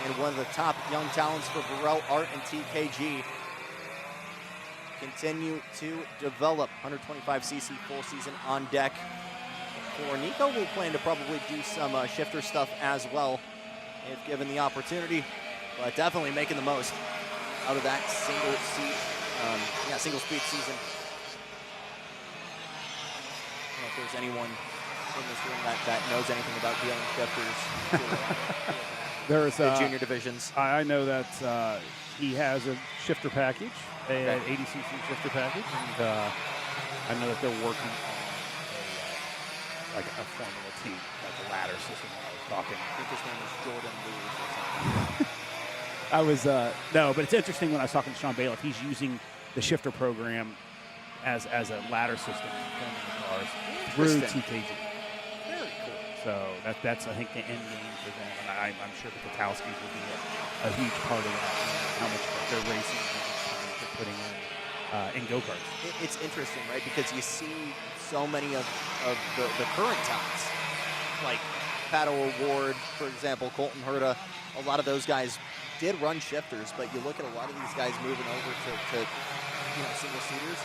and one of the top young talents for Burrell Art and TKG continue to develop. 125cc full season on deck for Nico. We'll plan to probably do some shifter stuff as well if given the opportunity, but definitely making the most out of that single speed season. I don't know if there's anyone in this room that knows anything about dealing shifters to There's the junior divisions. I know that he has a shifter package, an 80cc shifter package, and I know that they're working on a Formula team, like a ladder system. When I was talking, I think his name is Jordan Lewis or something. I was no, but it's interesting when I was talking to Sean Bailiff. He's using the shifter program as a ladder system for filming the cars through TKG. Very cool. So that's I think the end game for them, and I'm sure the Katowskis will be a huge part of that. How much they're racing and how much time they're putting in go-karts. It's interesting, right? Because you see so many of the current talents, like Pato O'Ward, for example, Colton Herta. A lot of those guys did run shifters, but you look at a lot of these guys moving over to single seaters.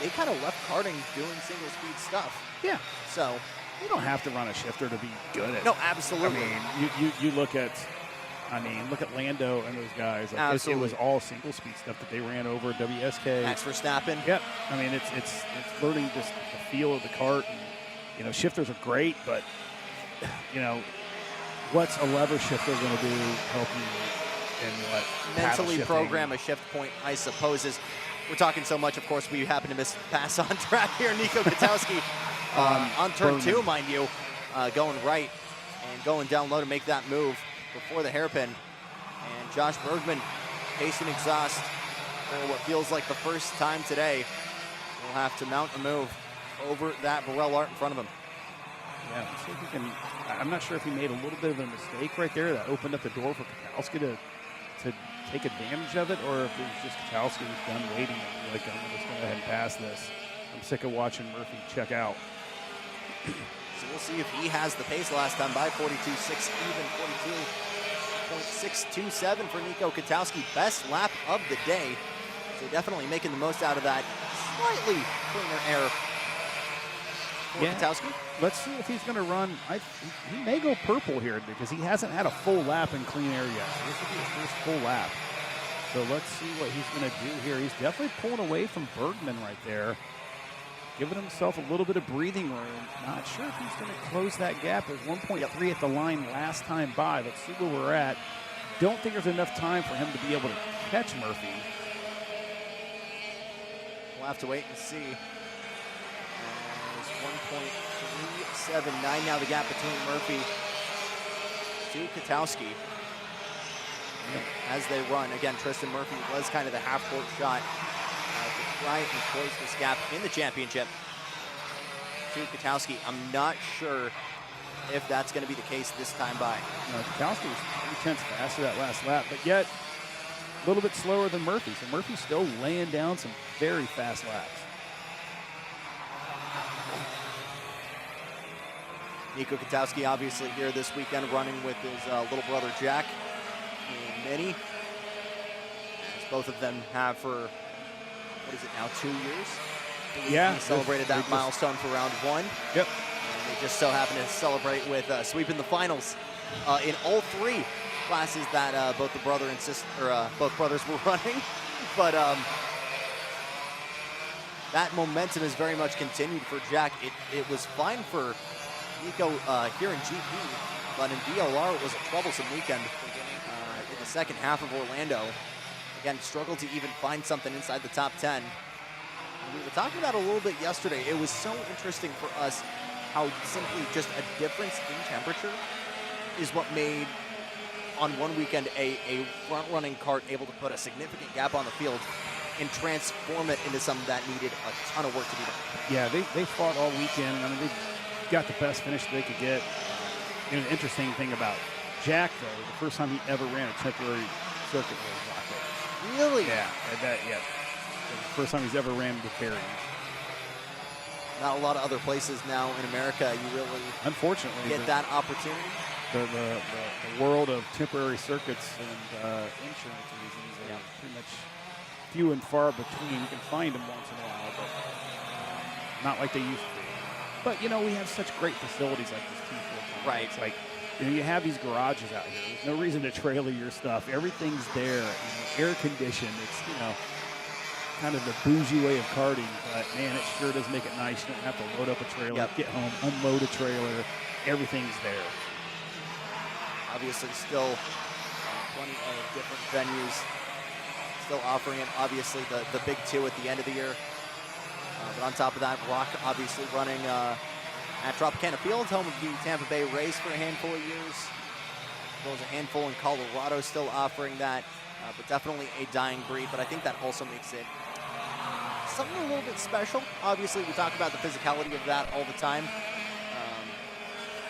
They kind of left karting doing single speed stuff. Yeah. So you don't have to run a shifter to be good at it. No, absolutely. I mean, you look at Lando and those guys. Like it was all single speed stuff that they ran over WSK. Max Verstappen. Yep. I mean, it's learning just the feel of the kart. And, shifters are great, but what's a lever shifter going to do help you in what mentally program a shift point, I suppose. Is we're talking so much, of course, we happen to miss pass on track here. Nico Katowski on turn 2, mind you, going right and going down low to make that move before the hairpin. And Josh Bergman pacing exhaust for what feels like the first time today. Will have to mount a move over that Burrell Art in front of him. Yeah, let's see if he can. I'm not sure if he made a little bit of a mistake right there that opened up the door for Katowski to take advantage of it, or if it was just Katowski was done waiting and like, I'm just going to go ahead and pass this. I'm sick of watching Murphy check out. So we'll see if he has the pace last time by 42.6 even, 42.627 for Nico Katowski. Best lap of the day. So definitely making the most out of that slightly cleaner air for Katowski. Let's see if he's going to run. He may go purple here because he hasn't had a full lap in clean air yet. So this will be his first full lap. So let's see what he's going to do here. He's definitely pulling away from Bergman right there, giving himself a little bit of breathing room. Not sure if he's going to close that gap. There's 1.3 at the line last time by. Let's see where we're at. Don't think there's enough time for him to be able to catch Murphy. We'll have to wait and see. 1.379 now the gap between Murphy to Katowski. as they run. Again, Tristan Murphy was kind of the half-court shot to try and close this gap in the championship to Katowski. I'm not sure if that's going to be the case this time by. Katowski was 3/10 faster that last lap, but yet a little bit slower than Murphy. So Murphy's still laying down some very fast laps. Nico Katowski obviously here this weekend running with his little brother Jack and Minnie. As both of them have for, what is it now, 2 years? Yeah. He celebrated that milestone for round 1. Yep. And they just so happen to celebrate with sweeping the finals in all 3 classes that both the brother and sister, both brothers were running. But that momentum has very much continued for Jack. It was fine for Nico here in GP, but in VLR it was a troublesome weekend in the second half of Orlando. Again, struggled to even find something inside the top 10. And we were talking about it a little bit yesterday. It was so interesting for us how simply just a difference in temperature is what made, on one weekend, a front-running kart able to put a significant gap on the field and transform it into something that needed a ton of work to be done. Yeah, they fought all weekend. I mean, they got the best finish they could get. You know, the interesting thing about Jack, though, the first time he ever ran a temporary circuit was ROK. Really? Yeah, the first time he's ever ran with bearings. Not a lot of other places now in America you really Unfortunately, get that opportunity. The world of temporary circuits and insurance reasons are pretty much few and far between. You can find them once in a while, but not like they used to be. But, you know, we have such great facilities like this T4 complex. Right. It's like, you know, you have these garages out here. There's no reason to trailer your stuff. Everything's there, air conditioned. It's, you know, kind of the bougie way of karting, but man, it sure does make it nice. You don't have to load up a trailer, get home, unload a trailer. Everything's there. Obviously still plenty of different venues still offering it. Obviously the big 2 at the end of the year. But on top of that, ROK obviously running at Tropicana Field, home of the Tampa Bay Race for a handful of years. There was a handful in Colorado still offering that, but definitely a dying breed. But I think that also makes it something a little bit special. Obviously, we talk about the physicality of that all the time.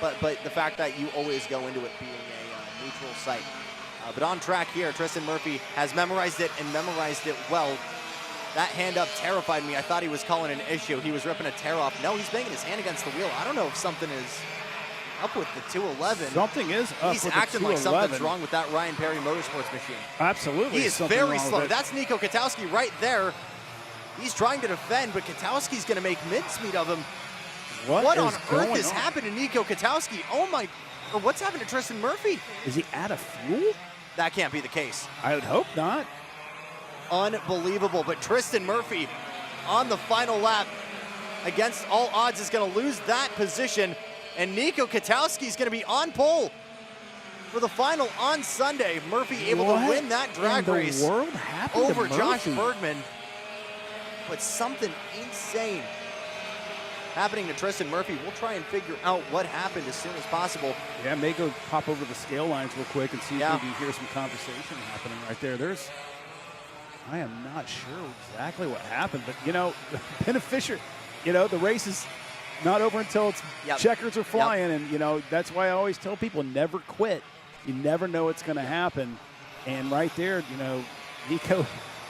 But the fact that you always go into it being a neutral site. But on track here, Tristan Murphy has memorized it and memorized it well. That hand up terrified me. I thought he was calling an issue. He was ripping a tear off. No, he's banging his hand against the wheel. I don't know if something is up with the 211. Something is up He's with acting the 211. like something's wrong with that Ryan Perry Motorsports machine. Absolutely. He is very slow. That's Nico Katowski right there. He's trying to defend, but Katowski's going to make mincemeat of him. What on earth is happening to Nico Katowski? Oh my, or what's happened to Tristan Murphy? Is he out of fuel? That can't be the case. I would hope not. Unbelievable, but Tristan Murphy on the final lap against all odds is going to lose that position, and Nico Katowski is going to be on pole for the final on Sunday. Murphy able to win that drag race over Josh Bergman, but something insane happening to Tristan Murphy. We'll try and figure out what happened as soon as possible. Yeah, may go pop over the scale lines real quick and see if maybe you hear some conversation happening right there. I am not sure exactly what happened, but, you know, beneficiary, you know, the race is not over until it's checkers are flying, and, you know, that's why I always tell people never quit. You never know what's going to happen. And right there, you know, Nico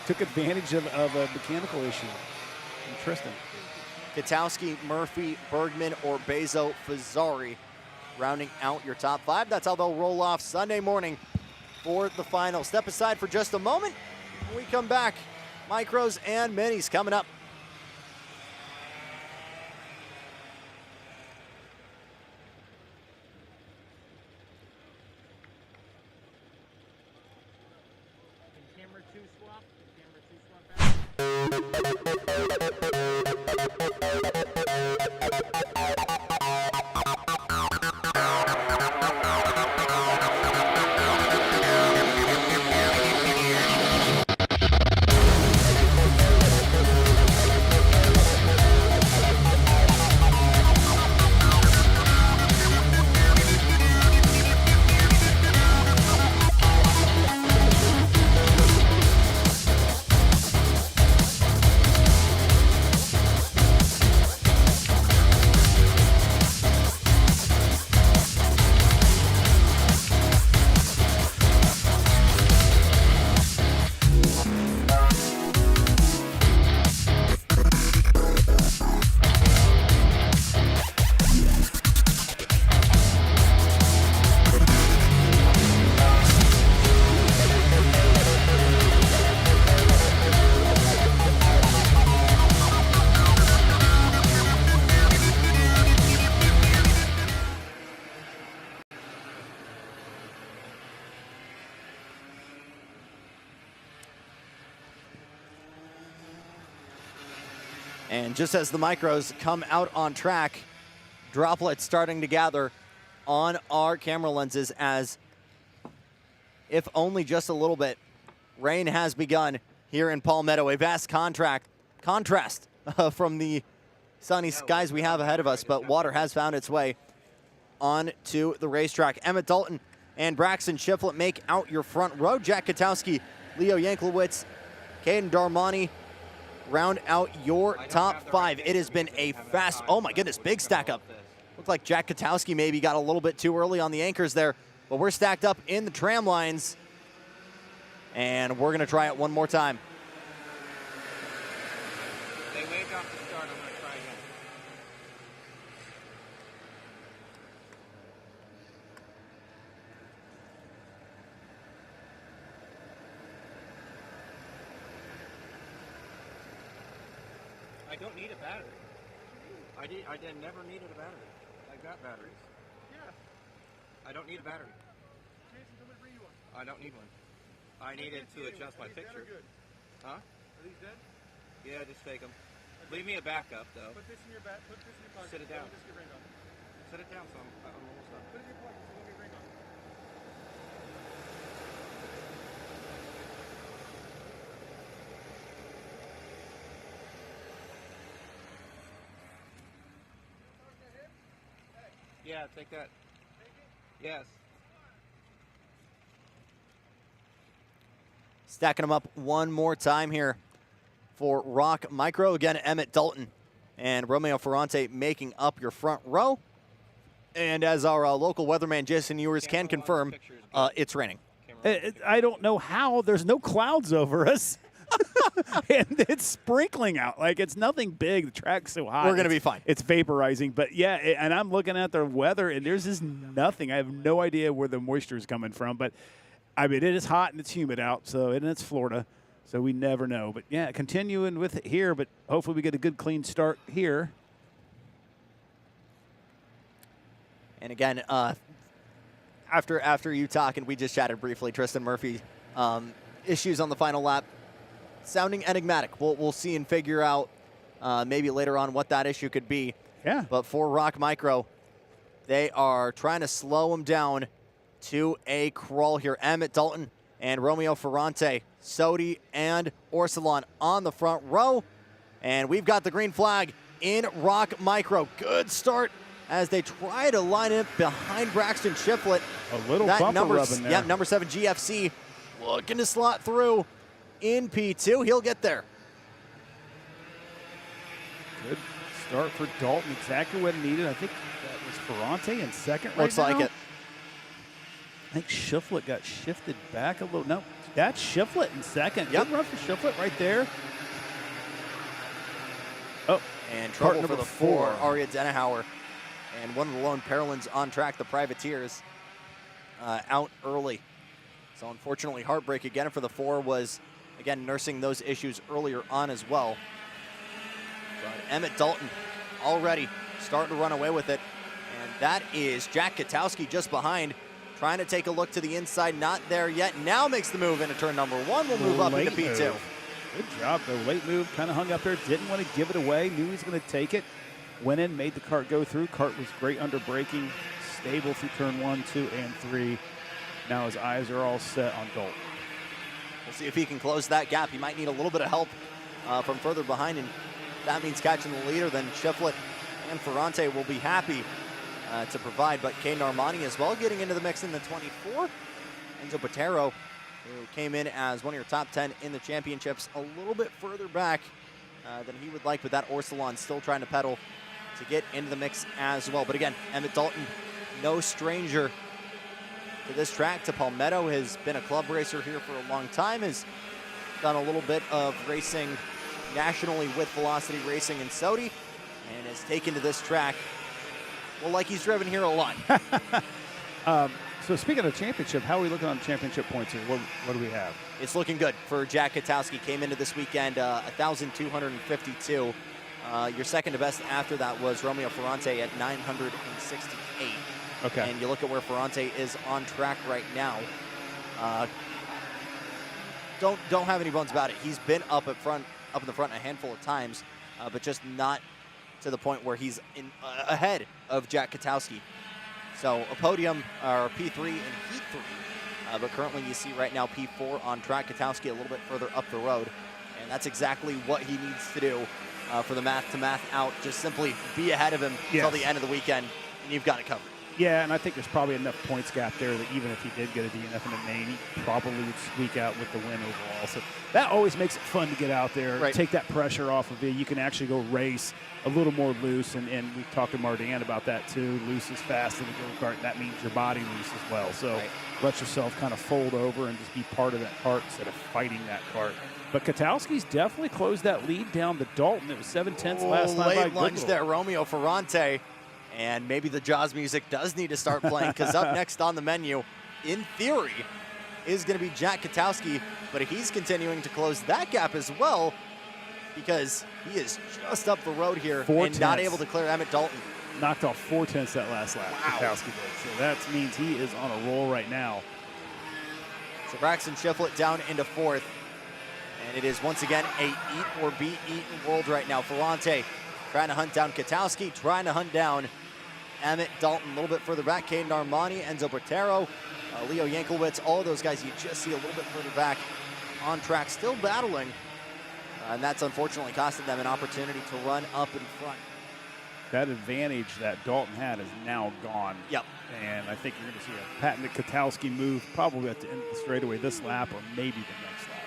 took advantage of a mechanical issue from Tristan. Katowski, Murphy, Bergman, or Bezo Fazzari rounding out your top 5. That's how they'll roll off Sunday morning for the final. Step aside for just a moment. When we come back, micros and minis coming up. Camera 2 swap. Camera 2 swap back. And just as the micros come out on track, droplets starting to gather on our camera lenses as, if only just a little bit, rain has begun here in Palmetto. A vast contrast from the sunny skies we have ahead of us, but water has found its way onto the racetrack. Emmett Dalton and Braxton Shiflett make out your front row. Jack Katowski, Leo Yanklowitz, Caden Darmani round out your top five. It has been a fast, oh my goodness, big stack up. Looked like Jack Katowski maybe got a little bit too early on the anchors there, but we're stacked up in the tram lines, and we're gonna try it one more time. They waved off the start. I'm going to try again. I don't need a battery. I did never needed a battery. I got batteries. Yeah. I don't need a battery. Jason, somebody bring you one. I don't need one. I needed to adjust my Are these dead picture. or good? Huh? Are these dead? Yeah, just take them. Leave me a backup though. Put this in your back. Put this in your pocket. Sit it down. Don't just get ring on. Set it down so I'm almost done. Put it in your pocket so don't get ring on. Yeah, take that. Yes. Stacking them up one more time here for ROK Micro. Again, Emmett Dalton and Romeo Ferrante making up your front row. And as our local weatherman Jason Ewers can confirm, it's raining. I don't know how. There's no clouds over us. And it's sprinkling out. Like, it's nothing big. The track's so hot. We're going to be fine. It's vaporizing. But, yeah, and I'm looking at the weather, and there's just nothing. I have no idea where the moisture is coming from. But, I mean, it is hot and it's humid out, and it's Florida, so we never know. But, yeah, continuing with it here, but hopefully we get a good, clean start here. And again, after you talk, and we just chatted briefly, Tristan Murphy, issues on the final lap, sounding enigmatic. We'll see and figure out maybe later on what that issue could be. Yeah. But for ROK Micro, they are trying to slow him down to a crawl here. Emmett Dalton and Romeo Ferrante, Sodi and Orsilon on the front row. And we've got the green flag in ROK Micro. Good start as they try to line it behind Braxton Shiflett. A little bumper rubbing there. Yeah, number 7 GFC looking to slot through in P2. He'll get there. Good start for Dalton. Exactly what he needed. I think that was Ferrante in second right Looks now. like it. I think Shiflett got shifted back a little. No, that's Shiflett in second. Yep. Good run for Shiflett right there. Oh, And trouble Cart for the number 4, 4. Aria Denehauer. And one of the lone Paralins on track, the Privateers, out early. So unfortunately, heartbreak again for the 4 was, again, nursing those issues earlier on as well. But Emmett Dalton already starting to run away with it. And that is Jack Katowski just behind, trying to take a look to the inside. Not there yet. Now makes the move into turn number 1. We'll move up into P2. Move. Good job, though. Late move, kind of hung up there. Didn't want to give it away. Knew he was going to take it. Went in, made the cart go through. Cart was great under braking. Stable through turn 1, 2, and 3. Now his eyes are all set on Dalton. We'll see if he can close that gap. He might need a little bit of help from further behind, and that means catching the leader. Then Shiflett and Ferrante will be happy to provide, but Caden Armani as well getting into the mix in the 24. Enzo Patero, who came in as one of your top 10 in the championships, a little bit further back than he would like, with that Orsilon still trying to pedal to get into the mix as well. But again, Emmett Dalton, no stranger to this track, to Palmetto, has been a club racer here for a long time, has done a little bit of racing nationally with Velocity Racing in Saudi, and has taken to this track, well, like he's driven here a lot. So speaking of championship, how are we looking on championship points here? What do we have? It's looking good for Jack Katowski. Came into this weekend 1,252. Your second to best after that was Romeo Ferrante at 968. Okay. And you look at where Ferrante is on track right now. Don't have any bones about it. He's been up in the front a handful of times. but just not to the point where he's ahead of Jack Katowski. So a podium, or P3 in Heat 3, but currently you see right now P4 on track. Katowski a little bit further up the road, and that's exactly what he needs to do for the math to math out. Just simply be ahead of him until the end of the weekend, and you've got it covered. Yeah, and I think there's probably enough points gap there that even if he did get a DNF in the main, he probably would squeak out with the win overall. So that always makes it fun to get out there, take that pressure off of you. You can actually go race a little more loose, and we talked to Mardan about that too. Loose is fast in the go-kart, that means your body loose as well. So let yourself kind of fold over and just be part of that cart instead of fighting that cart. But Katowski's definitely closed that lead down to Dalton. It was 7/10 last time. Late lunge there, Romeo Ferrante. And maybe the Jaws music does need to start playing, because up next on the menu, in theory, is going to be Jack Katowski, but he's continuing to close that gap as well, because he is just up the road here and not able to clear Emmett Dalton. Knocked off 4/10 that last lap. Katowski did. So that means he is on a roll right now. So Braxton Shiflett down into fourth, and it is once again a eat or be eaten world right now. Ferrante trying to hunt down Katowski, trying to hunt down Emmett Dalton. A little bit further back, Caden Armani, Enzo Bertero, Leo Yankelwitz, all of those guys you just see a little bit further back on track, still battling. And that's unfortunately costing them an opportunity to run up in front. That advantage that Dalton had is now gone. Yep. And I think you're going to see a patented Katowski move probably at the end of the straightaway this lap or maybe the next lap.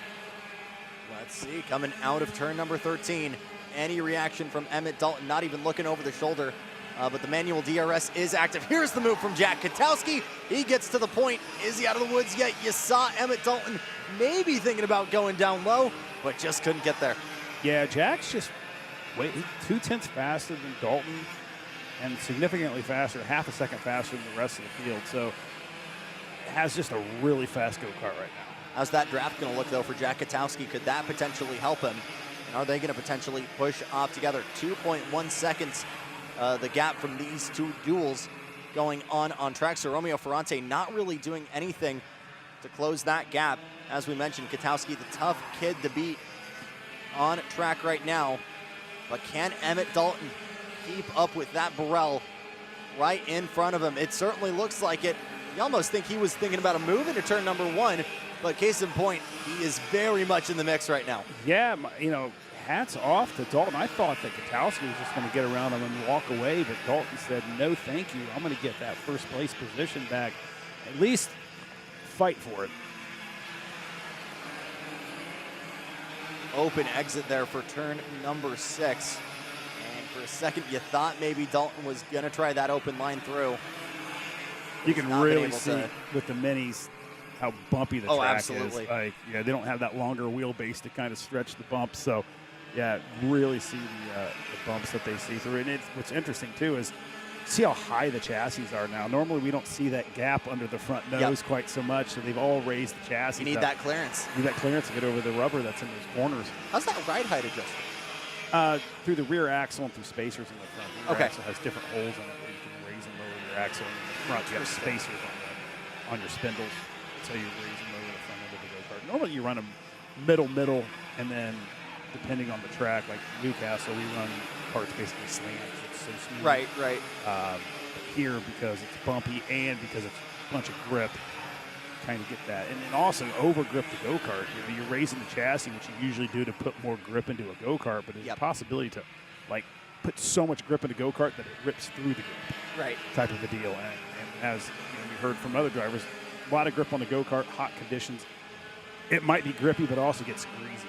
Let's see, coming out of turn number 13. Any reaction from Emmett Dalton, not even looking over the shoulder. But the manual DRS is active. Here's the move from Jack Katowski. He gets to the point. Is he out of the woods yet? You saw Emmett Dalton maybe thinking about going down low, but just couldn't get there. Yeah, Jack's just 2/10 faster than Dalton and significantly faster, half a second faster than the rest of the field. So has just a really fast go-kart right now. How's that draft going to look, though, for Jack Katowski? Could that potentially help him? And are they going to potentially push off together? 2.1 seconds. The gap from these two duels going on track. So Romeo Ferrante not really doing anything to close that gap. As we mentioned, Katowski, the tough kid to beat on track right now. But can Emmett Dalton keep up with that Burrell right in front of him? It certainly looks like it. You almost think he was thinking about a move into turn number 1. But case in point, he is very much in the mix right now. Yeah, you know, hats off to Dalton. I thought that Katowski was just going to get around him and walk away, but Dalton said, no, thank you. I'm going to get that first place position back. At least fight for it. Open exit there for turn number 6. And for a second, you thought maybe Dalton was going to try that open line through. You can really see with the minis how bumpy the track absolutely. is. Like, yeah, they don't have that longer wheelbase to kind of stretch the bumps. So, yeah, really see the bumps that they see through. And what's interesting, too, is see how high the chassis are now. Normally, we don't see that gap under the front nose quite so much, so they've all raised the chassis. You need that clearance. You need that clearance to get over the rubber that's in those corners. How's that ride height adjusted? Through the rear axle and through spacers in the front. The rear Okay. axle has different holes in it where you can raise and lower your axle. And in the front, you have spacers on your spindles. That's how you raise and lower the front end of the go-kart. Normally, you run them middle, and then depending on the track, like Newcastle, we run parts basically slant. It's so smooth. Right. But here, because it's bumpy and because it's a bunch of grip, kind of get that. And then also over-grip the go-kart. You know, you're raising the chassis, which you usually do to put more grip into a go-kart, but there's a possibility to, like, put so much grip into a go-kart that it rips through the grip. Right. Type of a deal. And as you know, we heard from other drivers, a lot of grip on the go-kart, hot conditions. It might be grippy, but it also gets greasy.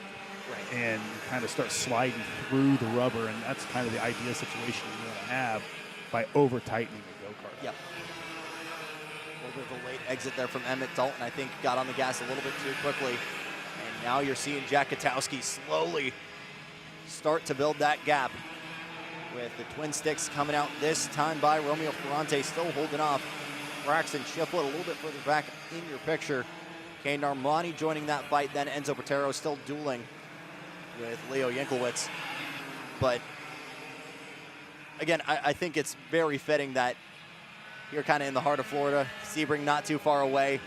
Right. And you kind of start sliding through the rubber, and that's kind of the ideal situation you want to have by over-tightening the go-kart. Yep. A little bit of a late exit there from Emmett Dalton. I think got on the gas a little bit too quickly. And now you're seeing Jack Katowski slowly start to build that gap with the twin sticks coming out this time by Romeo Ferrante, still holding off Braxton Shiflett a little bit further back in your picture. Caden Armani joining that fight, then Enzo Bertero still dueling with Leo Yankelwitz. But again, I think it's very fitting that you're kind of in the heart of Florida, Sebring not too far away.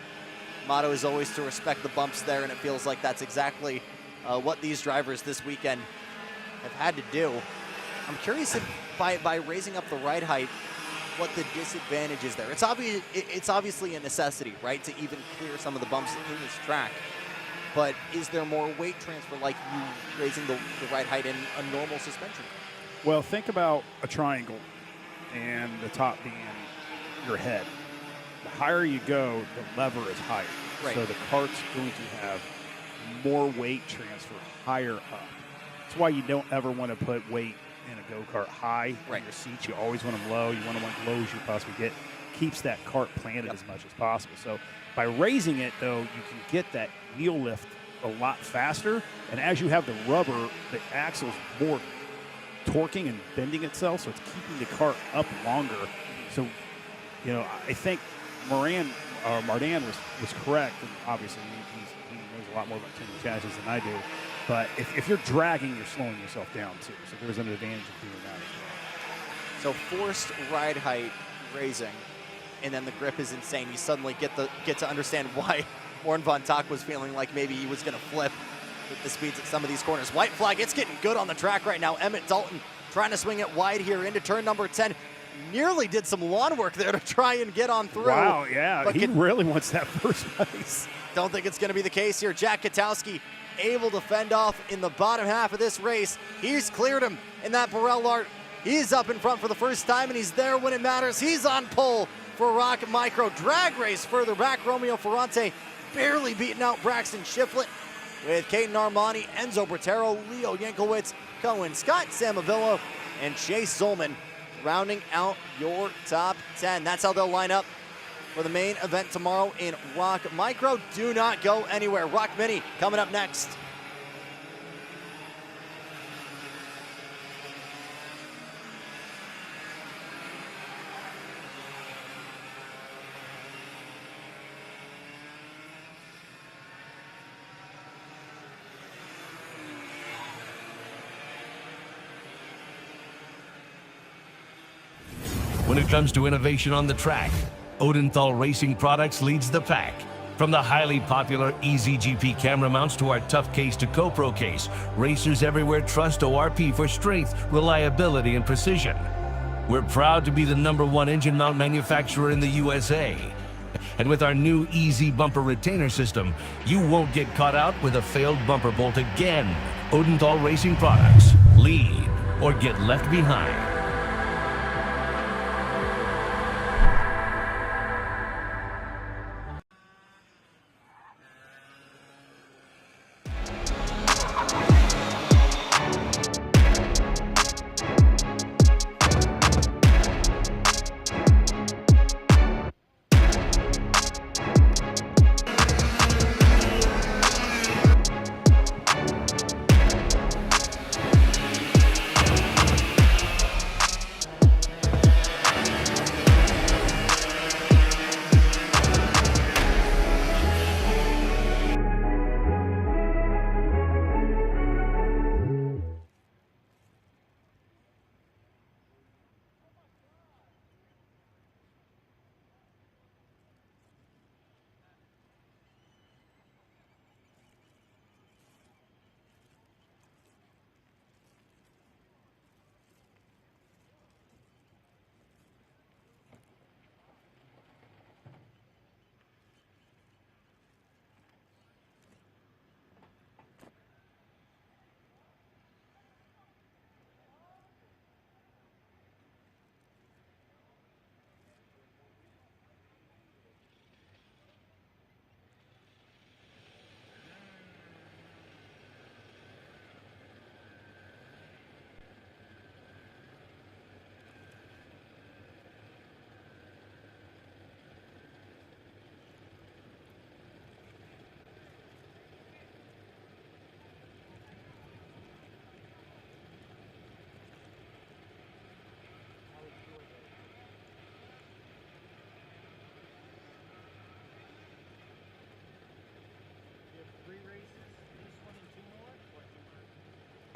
Motto is always to respect the bumps there, and it feels like that's exactly what these drivers this weekend have had to do. I'm curious if by raising up the ride height, what the disadvantage is there. It's obviously a necessity, right, to even clear some of the bumps in this track. But is there more weight transfer like you raising the ride height in a normal suspension? Well, think about a triangle and the top being your head. The higher you go, the lever is higher. Right. So the cart's going to have more weight transfer higher up. That's why you don't ever want to put weight in a go-kart high in your seats. You always want them low. You want them as low as you possibly get. Keeps that cart planted as much as possible. So by raising it, though, you can get that wheel lift a lot faster. And as you have the rubber, the axle's more torquing and bending itself, so it's keeping the cart up longer. So, you know, I think Mardan was correct, and obviously he knows a lot more about tuning chassis than I do. But if you're dragging, you're slowing yourself down too. So there's an advantage of doing that as So forced ride height raising, and then the grip is insane. You suddenly get to understand why Warren Von Tock was feeling like maybe he was going to flip with the speeds at some of these corners. White flag, it's getting good on the track right now. Emmett Dalton trying to swing it wide here into turn number 10. Nearly did some lawn work there to try and get on through. Wow, yeah, but he really wants that first place. Don't think it's going to be the case here. Jack Katowski able to fend off in the bottom half of this race. He's cleared him in that Burrell Art. He's up in front for the first time, and he's there when it matters. He's on pole for ROK Micro. Drag race further back. Romeo Ferrante barely beating out Braxton Shiflett, with Caden Armani, Enzo Bratero, Leo Yankowitz, Cohen Scott, Sam Avillo, and Chase Zolman rounding out your top 10. That's how they'll line up for the main event tomorrow in ROK Micro. Do not go anywhere. ROK Mini coming up next. When it comes to innovation on the track, Odenthal Racing Products leads the pack. From the highly popular EasyGP camera mounts to our tough case to GoPro case, racers everywhere trust ORP for strength, reliability, and precision. We're proud to be the #1 engine mount manufacturer in the USA. And with our new Easy Bumper Retainer System, you won't get caught out with a failed bumper bolt again. Odenthal Racing Products. Lead or get left behind.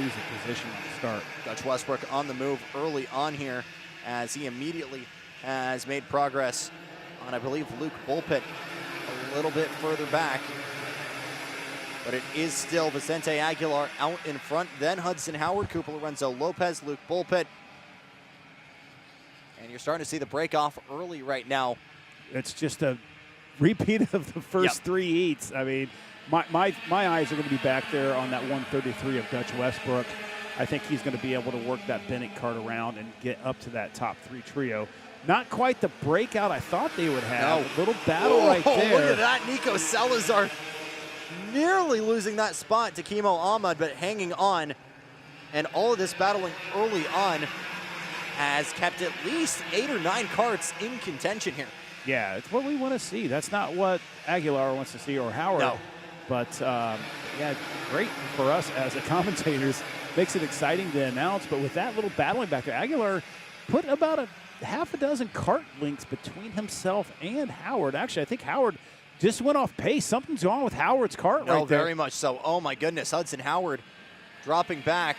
lose a position on the start. Dutch Westbrook on the move early on here as he immediately has made progress on, I believe, Luke Bullpit a little bit further back. but it is still Vicente Aguilar out in front, then Hudson Howard, Cooper Lorenzo Lopez, Luke Bullpit. And you're starting to see the break off early right now. It's just a repeat of the first 3 heats. I mean, my eyes are going to be back there on that 133 of Dutch Westbrook. I think he's going to be able to work that Bennett cart around and get up to that top 3 trio. Not quite the breakout I thought they would have. No. A little battle right there. Look at that, Nico Salazar nearly losing that spot to Kimo Ahmad, but hanging on. And all of this battling early on has kept at least 8 or 9 carts in contention here. Yeah, it's what we want to see. That's not what Aguilar wants to see or Howard. No. But, yeah, great for us as the commentators. Makes it exciting to announce. But with that little battling back there, Aguilar put about a half a dozen cart lengths between himself and Howard. Actually, I think Howard just went off pace. Something's wrong with Howard's cart right there. No, very much so. Oh, my goodness. Hudson Howard dropping back,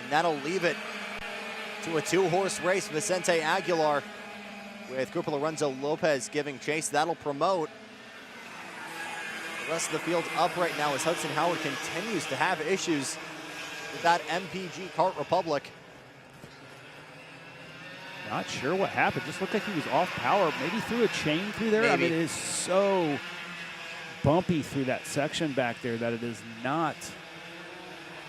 and that'll leave it to a 2-horse race. Vicente Aguilar with Cooper Lorenzo Lopez giving chase. That'll promote. The rest of the field up right now as Hudson Howard continues to have issues with that MPG Kart Republic. Not sure what happened. Just looked like he was off power. Maybe threw a chain through there. Maybe. I mean, it is so bumpy through that section back there that it is not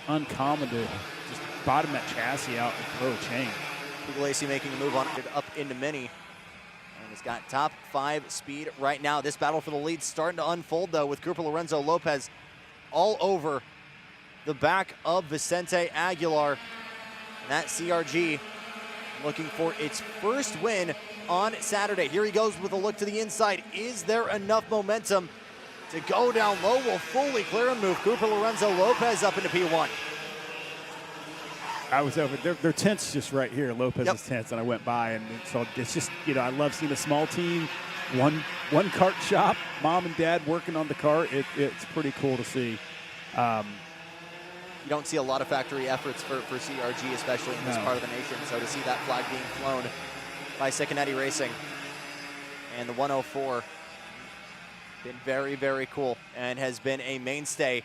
uncommon to just bottom that chassis out and throw a chain. Pugliese making a move on it up into Mini. And he's got top 5 speed right now. This battle for the lead starting to unfold, though, with Cooper Lorenzo Lopez all over the back of Vicente Aguilar. And that CRG looking for its first win on Saturday. Here he goes with a look to the inside. Is there enough momentum to go down low? Will fully clear and move Cooper Lorenzo Lopez up into P1. I was over their tent's just right here, Lopez's tents, and I went by, and so it's just, you know, I love seeing a small team, one cart shop, mom and dad working on the cart. It's pretty cool to see. You don't see a lot of factory efforts for CRG, especially in this part of the nation. So to see that flag being flown by Cincinnati Racing and the 104, been very, very cool and has been a mainstay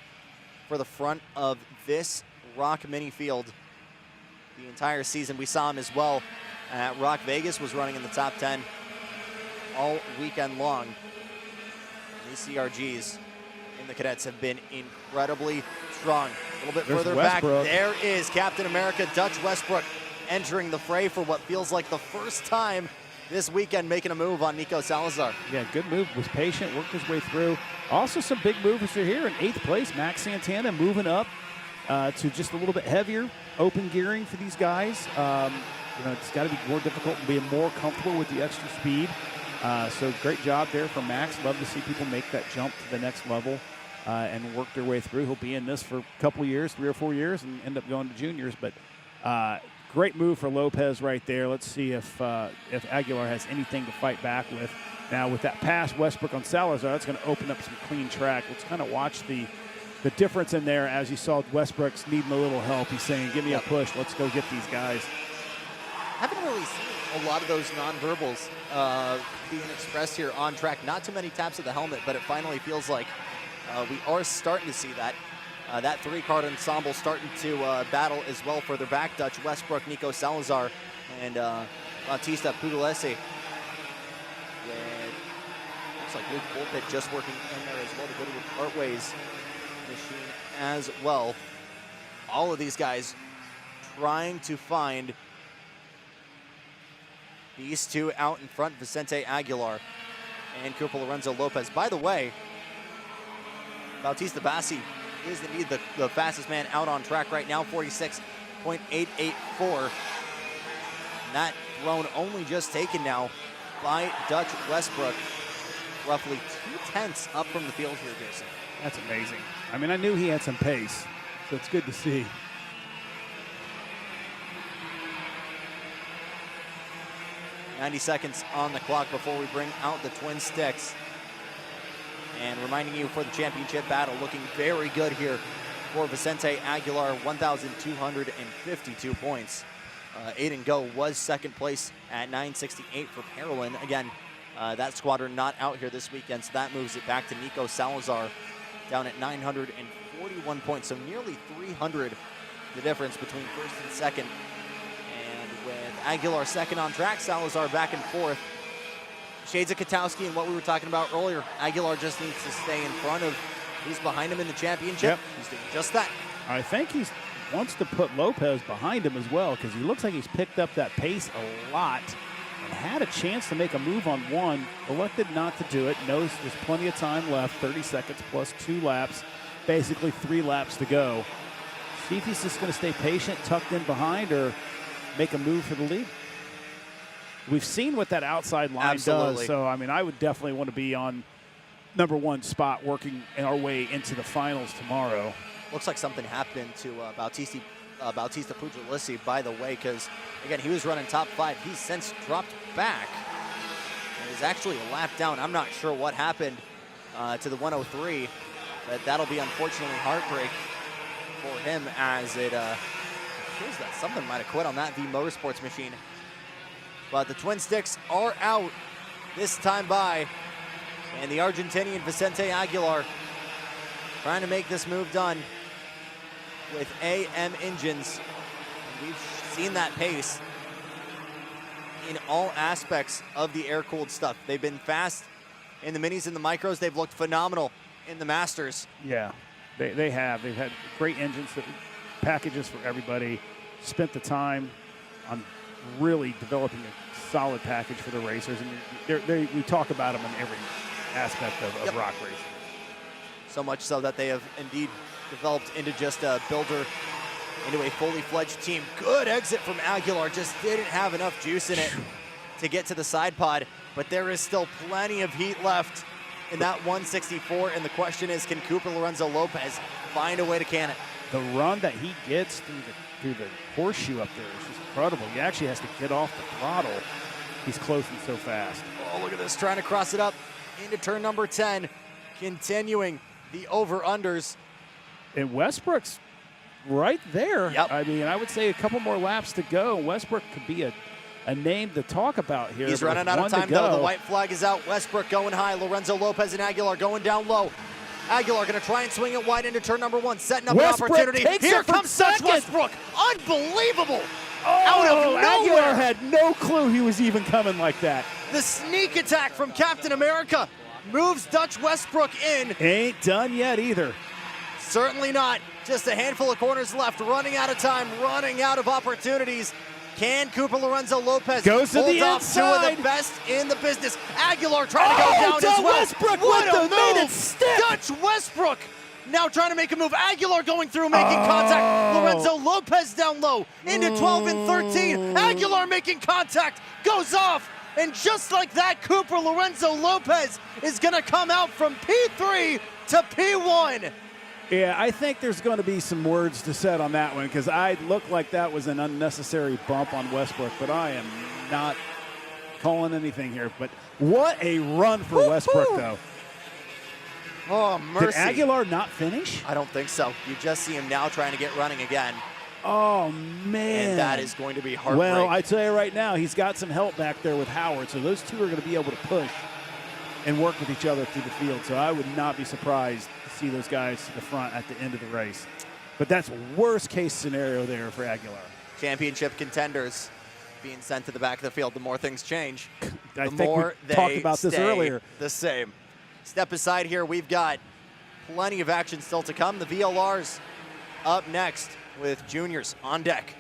for the front of this ROK mini field the entire season. We saw him as well at ROK Vegas, was running in the top 10 all weekend long. These CRGs in the cadets have been incredibly strong. A little bit further back, there is Captain America Dutch Westbrook entering the fray for what feels like the first time this weekend, making a move on Nico Salazar. Yeah, good move, was patient, worked his way through. Also some big movers are here in 8th place. Max Santana moving up to just a little bit heavier open gearing for these guys. You know, it's got to be more difficult and be more comfortable with the extra speed. So great job there for Max. Love to see people make that jump to the next level and work their way through. He'll be in this for a couple of years, 3 or 4 years, and end up going to juniors. But great move for Lopez right there. Let's see if Aguilar has anything to fight back with. Now with that pass, Westbrook on Salazar, that's going to open up some clean track. Let's kind of watch the difference in there. As you saw, Westbrook's needing a little help. He's saying, give me a push. Let's go get these guys. Haven't really seen a lot of those nonverbals being expressed here on track. Not too many taps of the helmet, but it finally feels like we are starting to see that. That 3-card ensemble starting to battle as well further back. Dutch Westbrook, Nico Salazar, and Bautista Pugliese. Looks like Luke Bullpit just working in there as well to go to the Cartways machine as well. All of these guys trying to find these two out in front, Vicente Aguilar and Cooper Lorenzo Lopez. By the way, Bautista Bassi is indeed the fastest man out on track right now, 46.884. And that throne only just taken now by Dutch Westbrook. Roughly 2/10 up from the field here, Jason. That's amazing. I mean, I knew he had some pace, so it's good to see. .90 seconds on the clock before we bring out the twin sticks. And reminding you for the championship battle, looking very good here for Vicente Aguilar, 1,252 points. Aiden Go was second place at 968 for Carolyn. Again, that squadron not out here this weekend, so that moves it back to Nico Salazar down at 941 points. So nearly 300 the difference between first and second. And with Aguilar second on track, Salazar back and forth. Shades of Katowski and what we were talking about earlier. Aguilar just needs to stay in front of who's behind him in the championship. Yep. He's doing just that. I think he wants to put Lopez behind him as well, because he looks like he's picked up that pace a lot and had a chance to make a move on one, elected not to do it. Knows there's plenty of time left, 30 seconds plus 2 laps, basically 3 laps to go. See if he's just going to stay patient, tucked in behind, or make a move for the lead. We've seen what that outside line does, so I mean, I would definitely want to be on #1 spot working our way into the finals tomorrow. Looks like something happened to Bautista Pugliese, by the way, because, again, he was running top 5. He's since dropped back and is actually a lap down. I'm not sure what happened to the 103, but that'll be unfortunately heartbreak for him, as it appears that something might have quit on that V Motorsports machine. But the Twin Sticks are out this time by, and the Argentinian Vicente Aguilar trying to make this move done with AM engines. And we've seen that pace in all aspects of the air-cooled stuff. They've been fast in the minis and the micros. They've looked phenomenal in the Masters. Yeah, they have. They've had great engines, packages for everybody. Spent the time on really developing a solid package for the racers. And we talk about them in every aspect of rock racing. So much so that they have indeed developed into just a builder, into a fully fledged team. Good exit from Aguilar, just didn't have enough juice in it to get to the side pod, but there is still plenty of heat left in that 164, and the question is, can Cooper Lorenzo Lopez find a way to can it? The run that he gets through the horseshoe up there is just incredible. He actually has to get off the throttle. He's closing so fast. Oh, look at this, trying to cross it up into turn number 10, continuing the over-unders. And Westbrook's right there. Yep. I mean, I would say a couple more laps to go. Westbrook could be a name to talk about here. He's running out of time, though. The white flag is out. Westbrook going high. Lorenzo Lopez and Aguilar going down low. Aguilar going to try and swing it wide into turn number 1, setting up Westbrook an opportunity. Here comes Dutch Westbrook. Unbelievable. Out of nowhere. Aguilar had no clue he was even coming like that. The sneak attack from Captain America moves Dutch Westbrook in. Ain't done yet either. Certainly not. Just a handful of corners left. Running out of time. Running out of opportunities. Can Cooper Lorenzo Lopez goes to the off inside. Two of the best in the business? Aguilar trying to go down as well. Westbrook what with a the move! minute stick. Dutch Westbrook now trying to make a move. Aguilar going through, making contact. Lorenzo Lopez down low into 12 and 13. Aguilar making contact, goes off, and just like that, Cooper Lorenzo Lopez is going to come out from P3 to P1. Yeah, I think there's going to be some words to said on that one, because I looked like that was an unnecessary bump on Westbrook, but I am not calling anything here. But what a run for Westbrook, though. Oh, mercy. Did Aguilar not finish? I don't think so. You just see him now trying to get running again. Oh, man. And that is going to be heartbreak. Well, I tell you right now, he's got some help back there with Howard, so those two are going to be able to push and work with each other through the field. So I would not be surprised to see those guys to the front at the end of the race. But that's worst case scenario there for Aguilar. Championship contenders being sent to the back of the field. The more things change, I the think more we they talked about this stay earlier. the same. Step aside here. We've got plenty of action still to come. The VLRs up next with juniors on deck.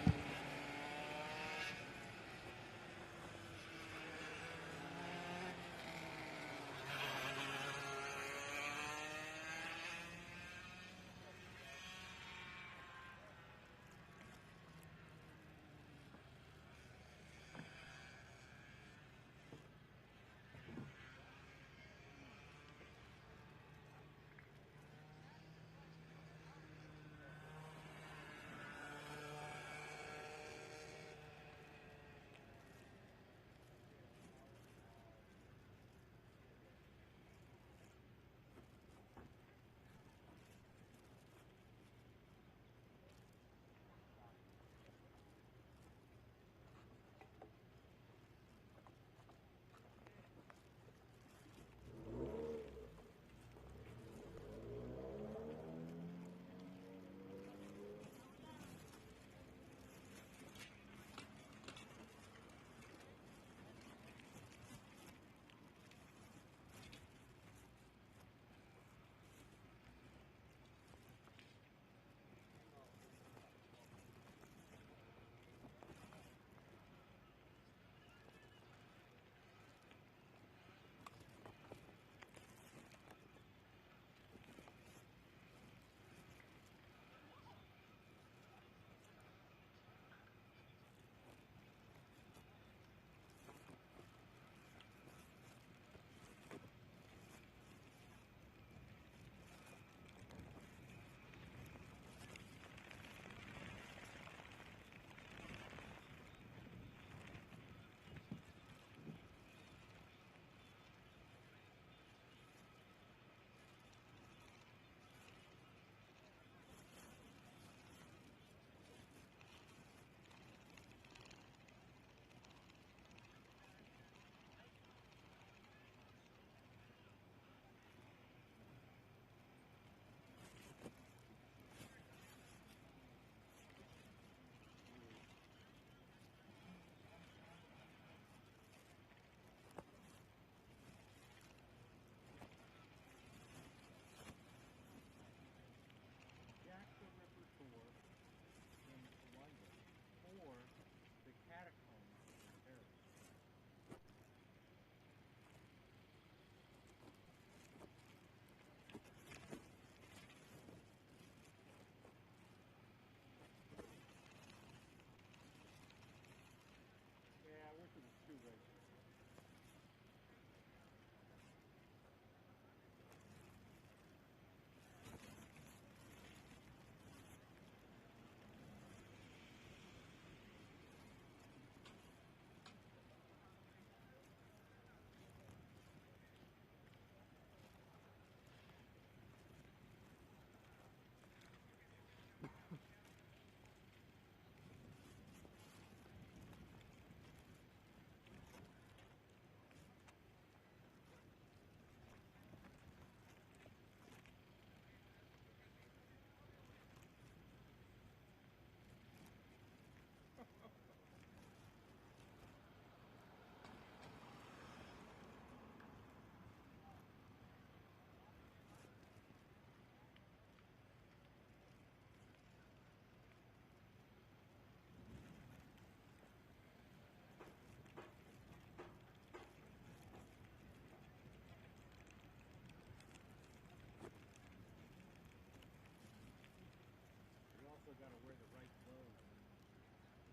got to wear the right clothes.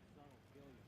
The sun will kill you.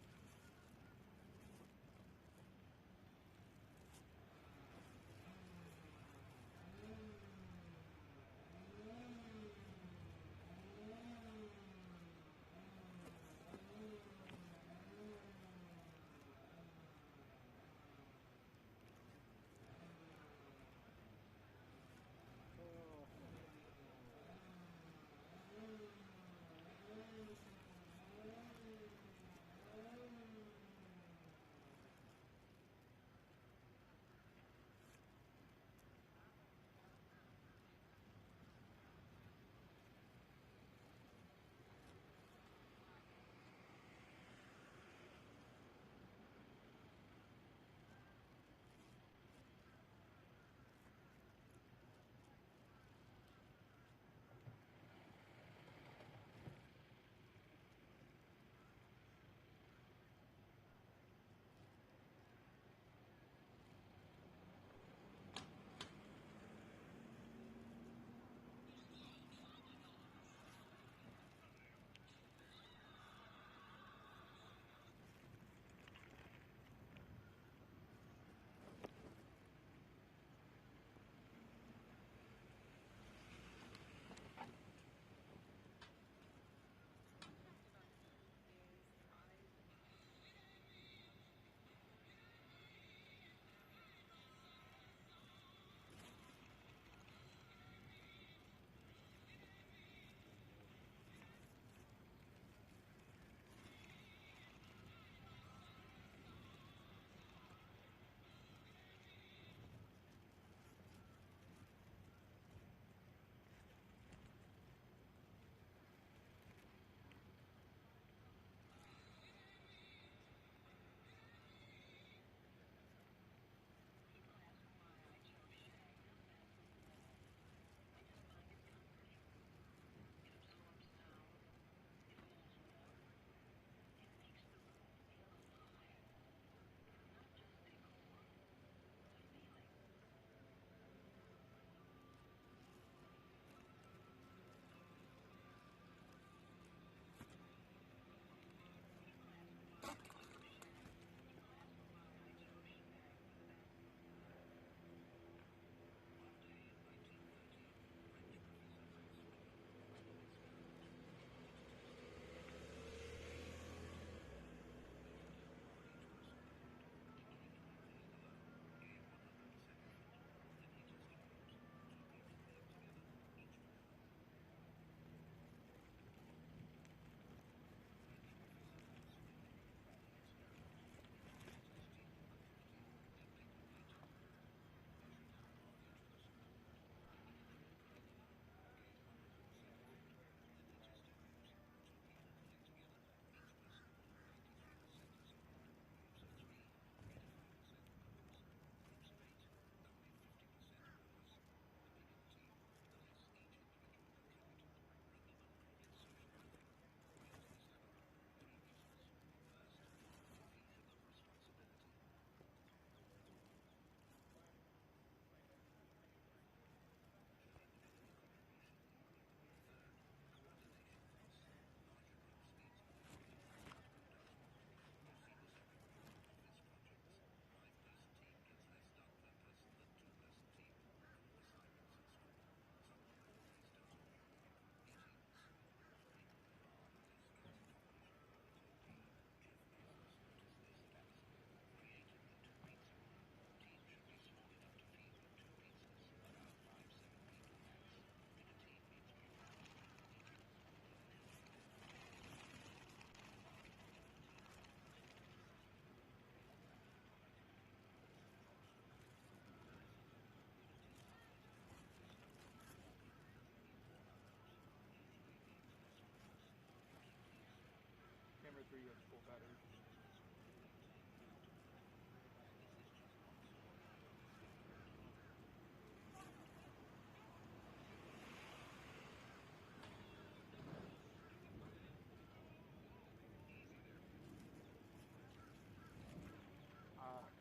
Camera 3, you have full battery.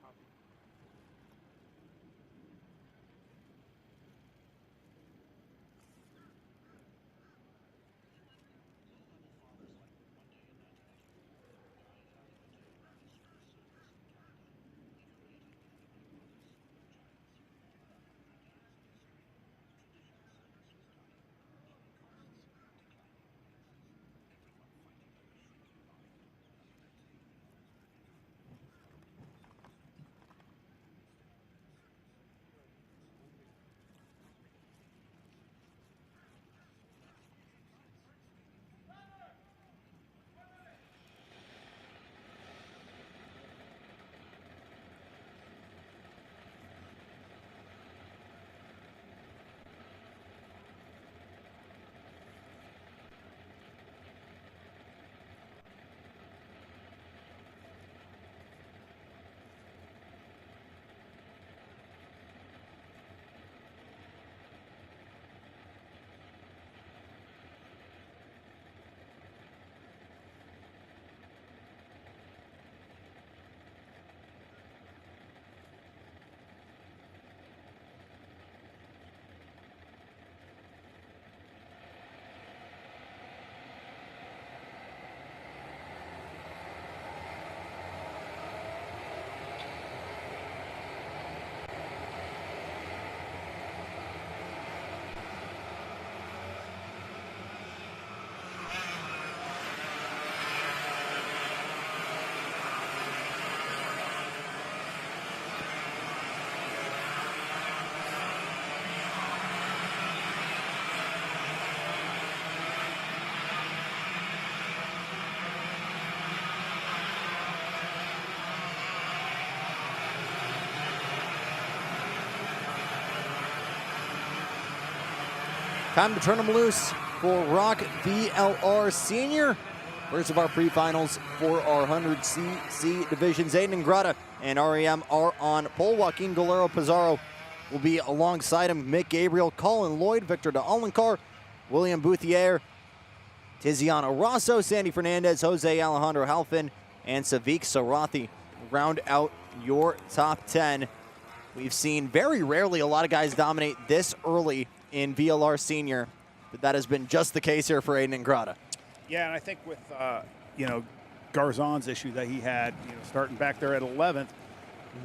Copy. Time to turn them loose for ROK VLR Senior. First of our pre-finals for our 100cc divisions. Aiden Ingrata and REM are on pole. Joaquin Galero Pizarro will be alongside him. Mick Gabriel, Colin Lloyd, Victor de Alencar, William Bouthier, Tiziano Rosso, Sandy Fernandez, Jose Alejandro Halfin, and Savik Sarathi round out your top 10. We've seen very rarely a lot of guys dominate this early in VLR Senior, but that has been just the case here for Aiden Ingrata. Yeah, and I think with, Garzon's issue that he had, starting back there at 11th,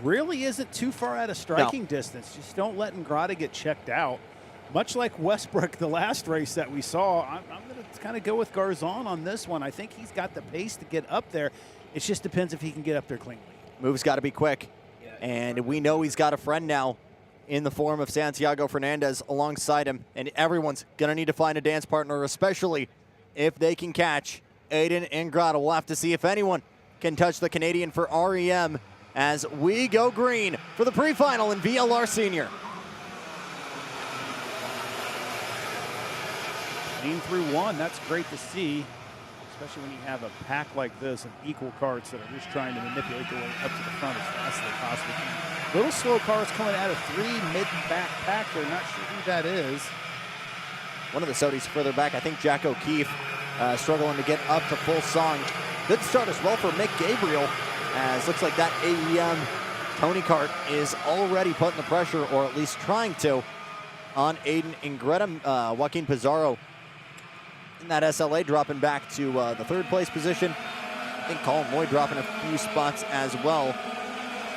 really isn't too far out of striking distance. Just don't let Ingrata get checked out. Much like Westbrook, the last race that we saw, I'm going to kind of go with Garzon on this one. I think he's got the pace to get up there. It just depends if he can get up there cleanly. Move's got to be quick. And we know he's got a friend now in the form of Santiago Fernandez alongside him. And everyone's going to need to find a dance partner, especially if they can catch Aiden Ingrata. We'll have to see if anyone can touch the Canadian for REM as we go green for the pre-final in VLR Senior. Clean through one, that's great to see, especially when you have a pack like this of equal carts that are just trying to manipulate their way up to the front as fast as they possibly can. Little slow cars coming out of 3 mid-back pack. They're not sure who that is. One of the Sodis further back, I think Jack O'Keefe struggling to get up to full song. Good start as well for Mick Gabriel, as looks like that AEM Tony Kart is already putting the pressure, or at least trying to, on Aiden Ingrata. Joaquin Pizarro in that SLA dropping back to the 3rd place position. I think Colin Lloyd dropping a few spots as well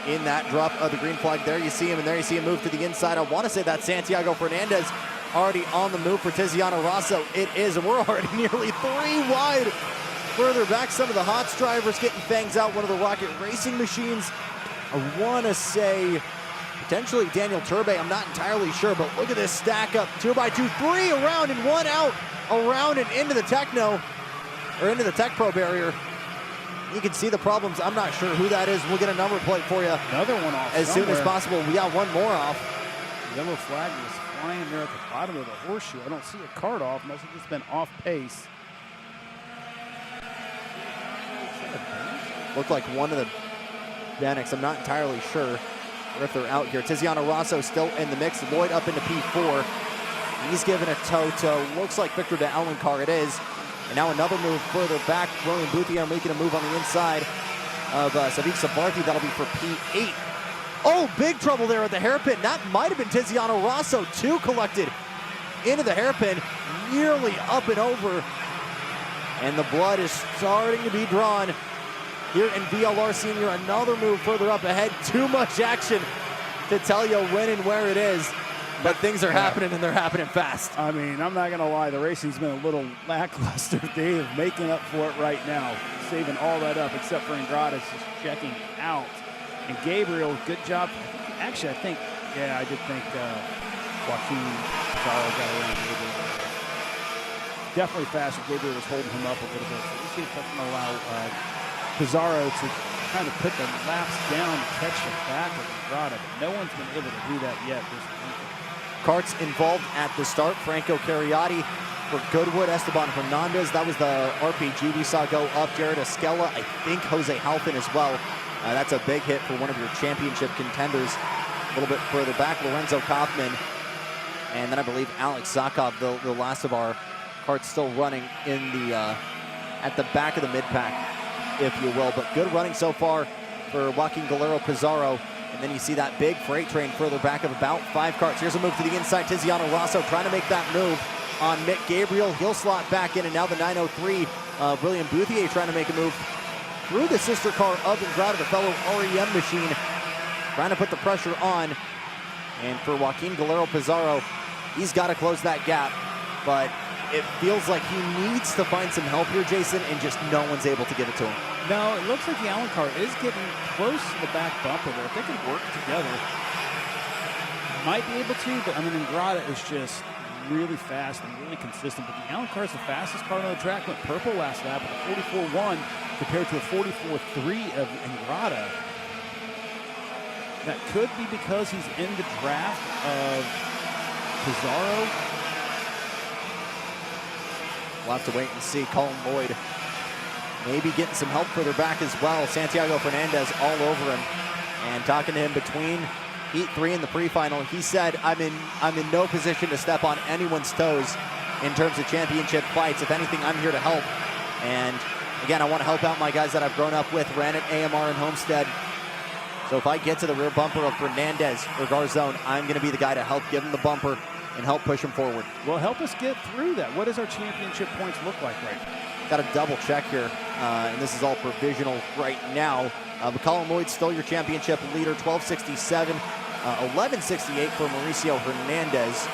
in that drop of the green flag. There you see him, and there you see him move to the inside. I want to say that's Santiago Fernandez already on the move for Tiziano Rosso. It is, and we're already nearly 3 wide. Further back, some of the Hots drivers getting fangs out. One of the Rocket Racing machines, I want to say potentially Daniel Turbe. I'm not entirely sure, but look at this stack up. 2x2, 3 around and 1 out. Around and into the Techno, or into the Tech Pro barrier. You can see the problems. I'm not sure who that is. We'll get a number plate for you. Another one off as somewhere. soon as possible. We got one more off. Yellow flag was flying there at the bottom of the horseshoe. I don't see a cart off. Must have just been off pace. Looked like one of the Bannocs. I'm not entirely sure or if they're out here. Tiziano Rosso still in the mix. Lloyd up into P4. He's given a toe to, looks like Victor de Alencar it is. And now another move further back. William Bouthier making a move on the inside of Savik Sarathi. That'll be for P8. Oh, big trouble there at the hairpin. That might have been Tiziano Rosso. 2 collected into the hairpin, nearly up and over. And the blood is starting to be drawn here in VLR Senior. Another move further up ahead. Too much action to tell you when and where it is. But things are happening, and they're happening fast. I mean, I'm not going to lie. The racing's been a little lackluster. They are making up for it right now, saving all that up, except for Ingrata just checking out. And Gabriel, good job. Actually, I think Joaquin Pizarro got around Gabriel. Definitely faster. Gabriel was holding him up a little bit. So we'll see if that's going to allow Pizarro to kind of put the laps down and catch the back of Ingrata. But no one's been able to do that yet this weekend. Karts involved at the start. Franco Cariotti for Goodwood. Esteban Hernandez, that was the RPG we saw go up. Jared Esquela, I think Jose Halfin as well. That's a big hit for one of your championship contenders. A little bit further back, Lorenzo Kaufman. And then I believe Alex Zakov, the last of our karts still running in the at the back of the mid-pack, if you will. But good running so far for Joaquin Galero Pizarro. And then you see that big freight train further back of about 5 karts. Here's a move to the inside. Tiziano Rosso trying to make that move on Mick Gabriel. He'll slot back in, and now the 903 William Bouthier trying to make a move through the sister car of Ingrata, the fellow REM machine, trying to put the pressure on. And for Joaquin Galero Pizarro, he's got to close that gap, but it feels like he needs to find some help here, Jason, and just no one's able to give it to him. No, it looks like the Allen car is getting close to the back bumper there. If they can work together, might be able to, but I mean, Ingrata is just really fast and really consistent. But the Allen car is the fastest car on the track. Went purple last lap with a 44.1 compared to a 44.3 of Ingrata. That could be because he's in the draft of Pizarro. We'll have to wait and see. Colin Lloyd maybe getting some help further back as well. Santiago Fernandez all over him. And talking to him between Heat 3 and the pre-final, he said, I'm in no position to step on anyone's toes in terms of championship fights. If anything, I'm here to help. And again, I want to help out my guys that I've grown up with, Ranit, AMR, and Homestead. So if I get to the rear bumper of Fernandez or Garzone, I'm going to be the guy to help give him the bumper and help push him forward. Well, help us get through that. What does our championship points look like right now? Got to double check here, and this is all provisional right now. But Colin Lloyd's still your championship leader, 1267, 1168 for Mauricio Hernandez,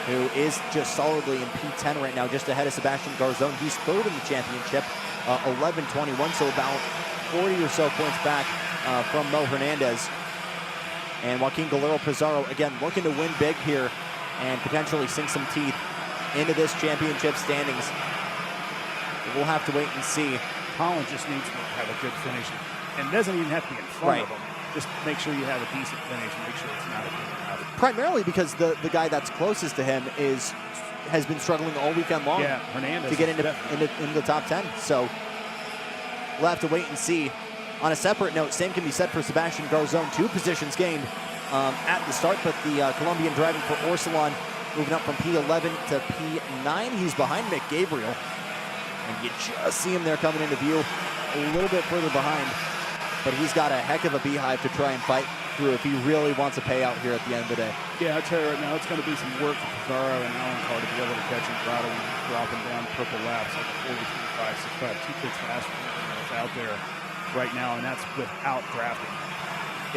who is just solidly in P10 right now, just ahead of Sebastian Garzone. He's third in the championship, 1121, so about 40 or so points back from Mo Hernandez. And Joaquin Galero Pizarro, again, looking to win big here and potentially sink some teeth into this championship standings. We'll have to wait and see. Colin just needs to have a good finish. And doesn't even have to be in front of him. Just make sure you have a decent finish and make sure it's not a big. Primarily because the guy that's closest to him has been struggling all weekend long Hernandez to get into the top 10. So we'll have to wait and see. On a separate note, same can be said for Sebastian Garzone. 2 positions gained at the start, but the Colombian driving for Orsilon moving up from P11 to P9. He's behind Mick Gabriel. And you just see him there coming into view a little bit further behind. But he's got a heck of a beehive to try and fight through if he really wants a payout here at the end of the day. Yeah, I'll tell you right now, it's going to be some work for Pizarro and Alencar to be able to catch him throttle and dropping down purple laps like 40, 25, 65, 2 kids faster than what's out there right now, and that's without drafting.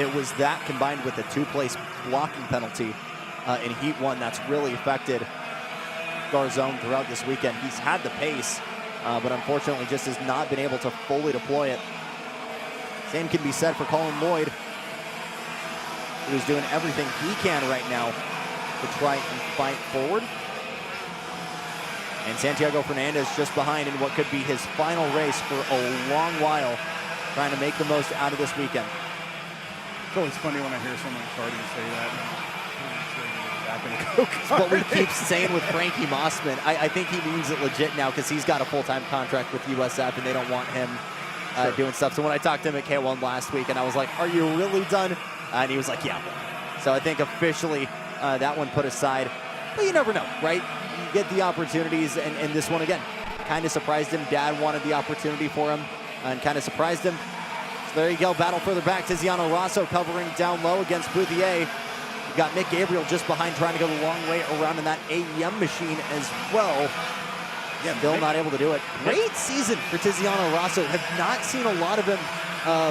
It was that combined with the 2-place blocking penalty in Heat 1 that's really affected Garzone throughout this weekend. He's had the pace, but unfortunately just has not been able to fully deploy it. Same can be said for Colin Lloyd, who's doing everything he can right now to try and fight forward. And Santiago Fernandez just behind in what could be his final race for a long while, trying to make the most out of this weekend. It's always funny when I hear someone starting to say that. What we keep saying with Frankie Mossman, I think he means it legit now because he's got a full-time contract with USF and they don't want him doing stuff. So when I talked to him at K1 last week and I was like, are you really done? And he was like, yeah. So I think officially that one put aside. But you never know, right? You get the opportunities, and this one again kind of surprised him. Dad wanted the opportunity for him and kind of surprised him. So there you go, battle further back. Tiziano Rosso covering down low against Bouthier. You've got Mick Gabriel just behind trying to go the long way around in that AEM machine as well. Yeah, still not able to do it. Great season for Tiziano Rosso. Have not seen a lot of him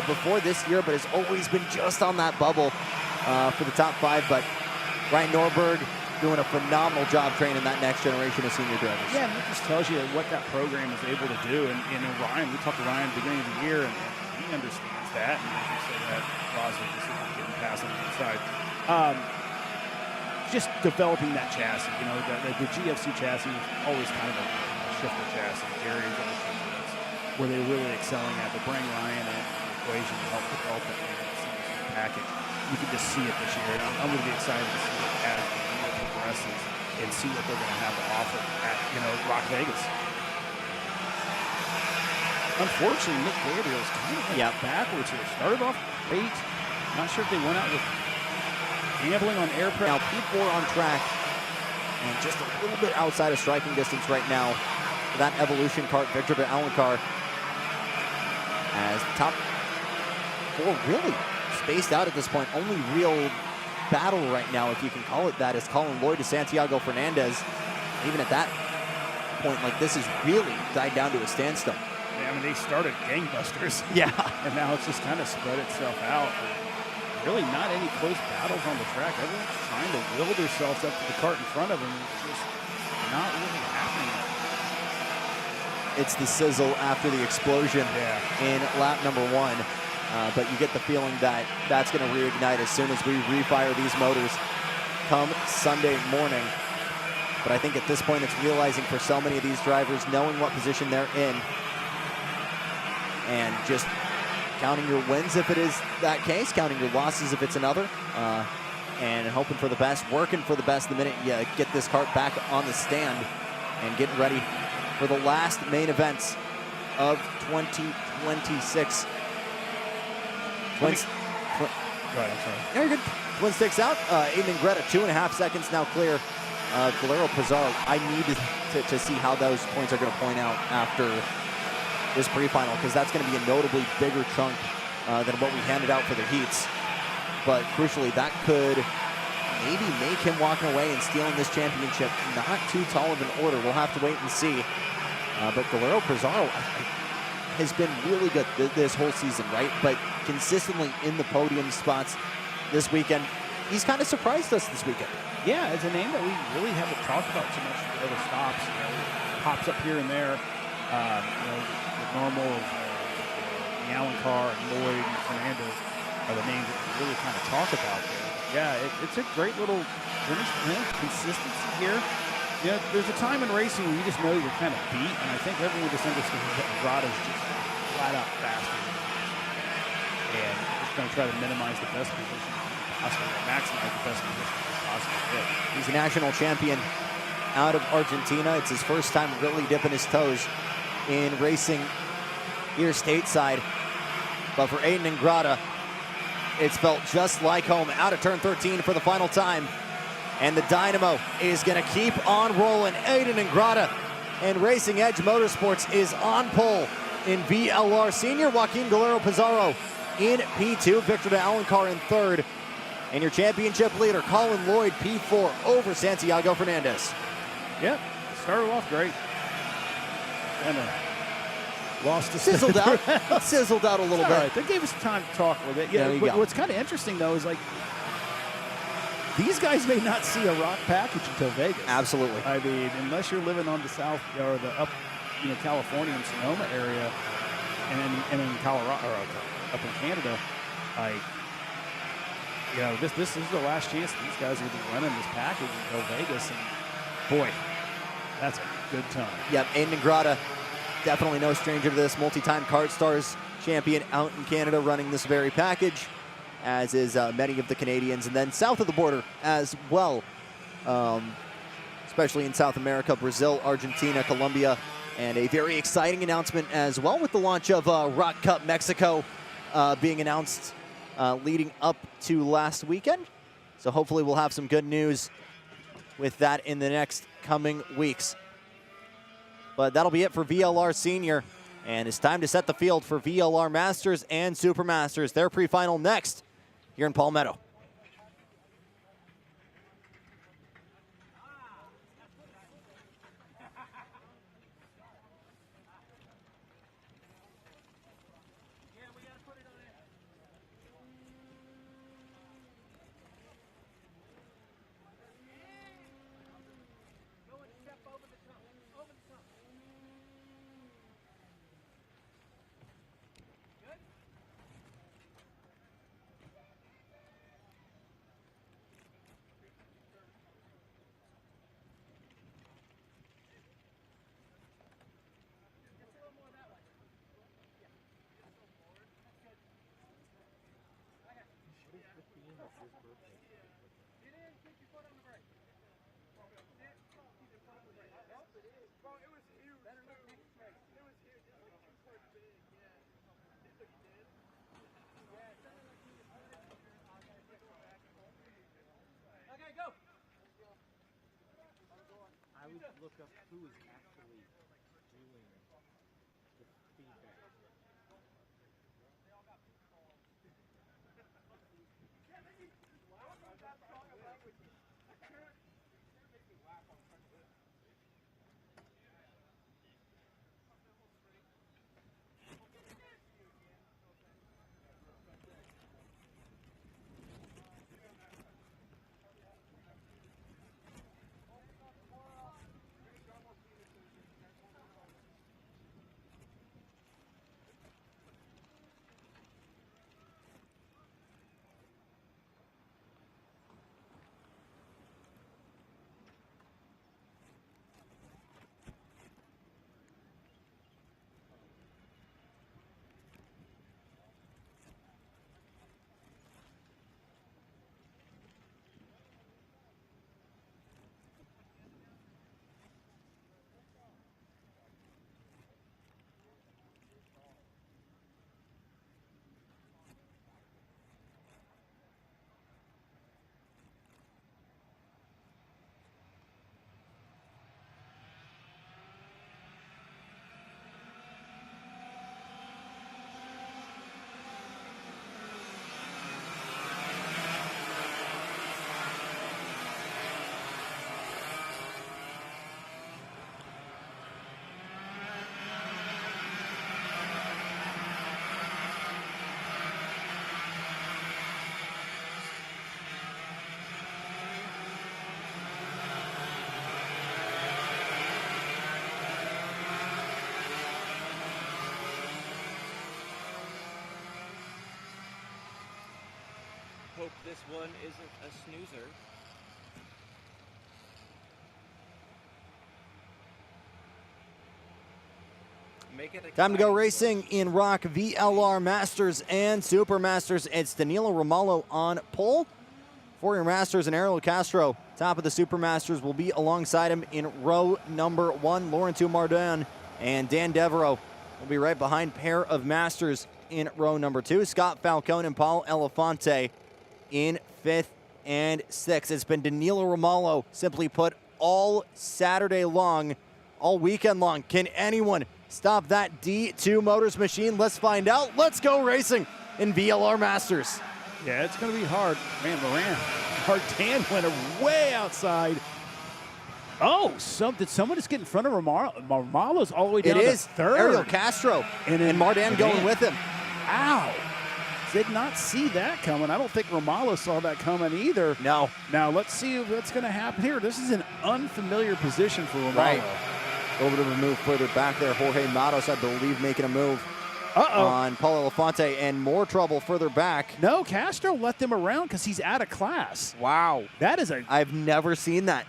before this year, but has always been just on that bubble for the top 5. But Ryan Norberg doing a phenomenal job training that next generation of senior drivers. Yeah, and that just tells you what that program is able to do. And Ryan, we talked to Ryan at the beginning of the year, and he understands that. And as you said, that Rosso just isn't getting past on the inside. Just developing that chassis, you know, the GFC chassis was always kind of a shifter chassis. Gary's on the shifter. That's where they're really excelling at. But bring Ryan in the equation to help develop that package. You can just see it this year. And I'm going to be excited to see it as the year progresses and see what they're going to have to offer at, Rock Vegas. Unfortunately, Mick Gabriel's kind of backwards here. Started off great. Not sure if they went out with gambling on air pressure. Now P4 on track and just a little bit outside of striking distance right now for that Evolution kart, Victor Alencar, as the top 4 really spaced out at this point. Only real battle right now, if you can call it that, is Colin Lloyd to Santiago Fernandez. Even at that point, like, this has really died down to a standstill. Yeah, I mean, they started gangbusters. Yeah. And now it's just kind of spread itself out. Really not any close battles on the track. Everyone's trying to will themselves up to the cart in front of them. It's just not really happening. It's the sizzle after the explosion in lap number 1. But you get the feeling that that's going to reignite as soon as we refire these motors come Sunday morning. But I think at this point it's realizing for so many of these drivers, knowing what position they're in, and just counting your wins if it is that case, counting your losses if it's another, and hoping for the best, working for the best the minute you get this kart back on the stand and getting ready for the last main events of 2026. Go ahead, I'm sorry. Very good. Twin sticks out. Aiden and Greta, 2.5 seconds now clear. Valero Pizarro, I need to see how those points are going to point out after this pre-final, because that's going to be a notably bigger chunk than what we handed out for the heats. But crucially, that could maybe make him walking away and stealing this championship. Not too tall of an order. We'll have to wait and see. But Valero Pizarro has been really good this whole season, right? But consistently in the podium spots this weekend. He's kind of surprised us this weekend. Yeah, it's a name that we really haven't talked about too much in other stops. You know, pops up here and there. The normal of the Alencar and Lloyd and Fernandez are the names that we really kind of talk about there. Yeah, it's a great little finish for him. Consistency here. Yeah, there's a time in racing where you just know you're kind of beat, and I think everyone just understands that Grada's just flat out faster than him. And just going to try to minimize the best position possible, maximize the best position possible. He's a national champion out of Argentina. It's his first time really dipping his toes in racing here stateside. But for Aiden and Grada, it's felt just like home. Out of turn 13 for the final time. And the Dynamo is going to keep on rolling. Aiden and Grada and Racing Edge Motorsports is on pole in VLR Senior. Joaquin Valero Pizarro in P2. Victor de Alencar in third. And your championship leader, Colin Lloyd, P4 over Santiago Fernandez. Yep, started off great. Kind of lost the sizzled out. Sizzled out a little bit. Right. They gave us time to talk a little bit. Yeah, what's kind of interesting though is like these guys may not see a ROK package until Vegas. Absolutely. I mean, unless you're living on the south or the up, California and Sonoma area, and in Colorado or up in Canada, like. This is the last chance these guys are going to be running this package until Vegas, and boy, that's a good time. Yep, Aiden and Grada, definitely no stranger to this. Multi-time Kart Stars champion out in Canada running this very package, as is many of the Canadians. And then south of the border as well, especially in South America, Brazil, Argentina, Colombia, and a very exciting announcement as well with the launch of ROK Cup Mexico being announced leading up to last weekend. So hopefully we'll have some good news with that in the next coming weeks. But that'll be it for VLR Senior. And it's time to set the field for VLR Masters and Super Masters. Their pre-final next here in Palmetto. I would look up who is actually doing the feedback. hope this one isn't a snoozer. Make it Time to go exciting. racing in ROK VLR Masters and Super Masters. It's Danilo Romalo on pole for your Masters, and Ariel Castro, top of the Super Masters, will be alongside him in row number 1. Laurentiu Mardan and Dan Devereaux will be right behind pair of Masters in row number 2. Scott Falcone and Paul Elefante in 5th and 6th. It's been Danilo Romalo, simply put, all Saturday long, all weekend long. Can anyone stop that D2 Motors machine? Let's find out. Let's go racing in VLR Masters. Yeah, it's going to be hard. Man, Mardan went way outside. Oh, did someone just get in front of Romalo? Romalo's all the way down It to is third. Ariel Castro and Mardan going with him. Ow. Did not see that coming. I don't think Romalo saw that coming either. No. Now, let's see what's going to happen here. This is an unfamiliar position for Romalo. Right. A little bit of a move further back there. Jorge Matos, I believe, making a move on Paul Elefante, and more trouble further back. No, Castro let them around because he's out of class. Wow. That is I've never seen that.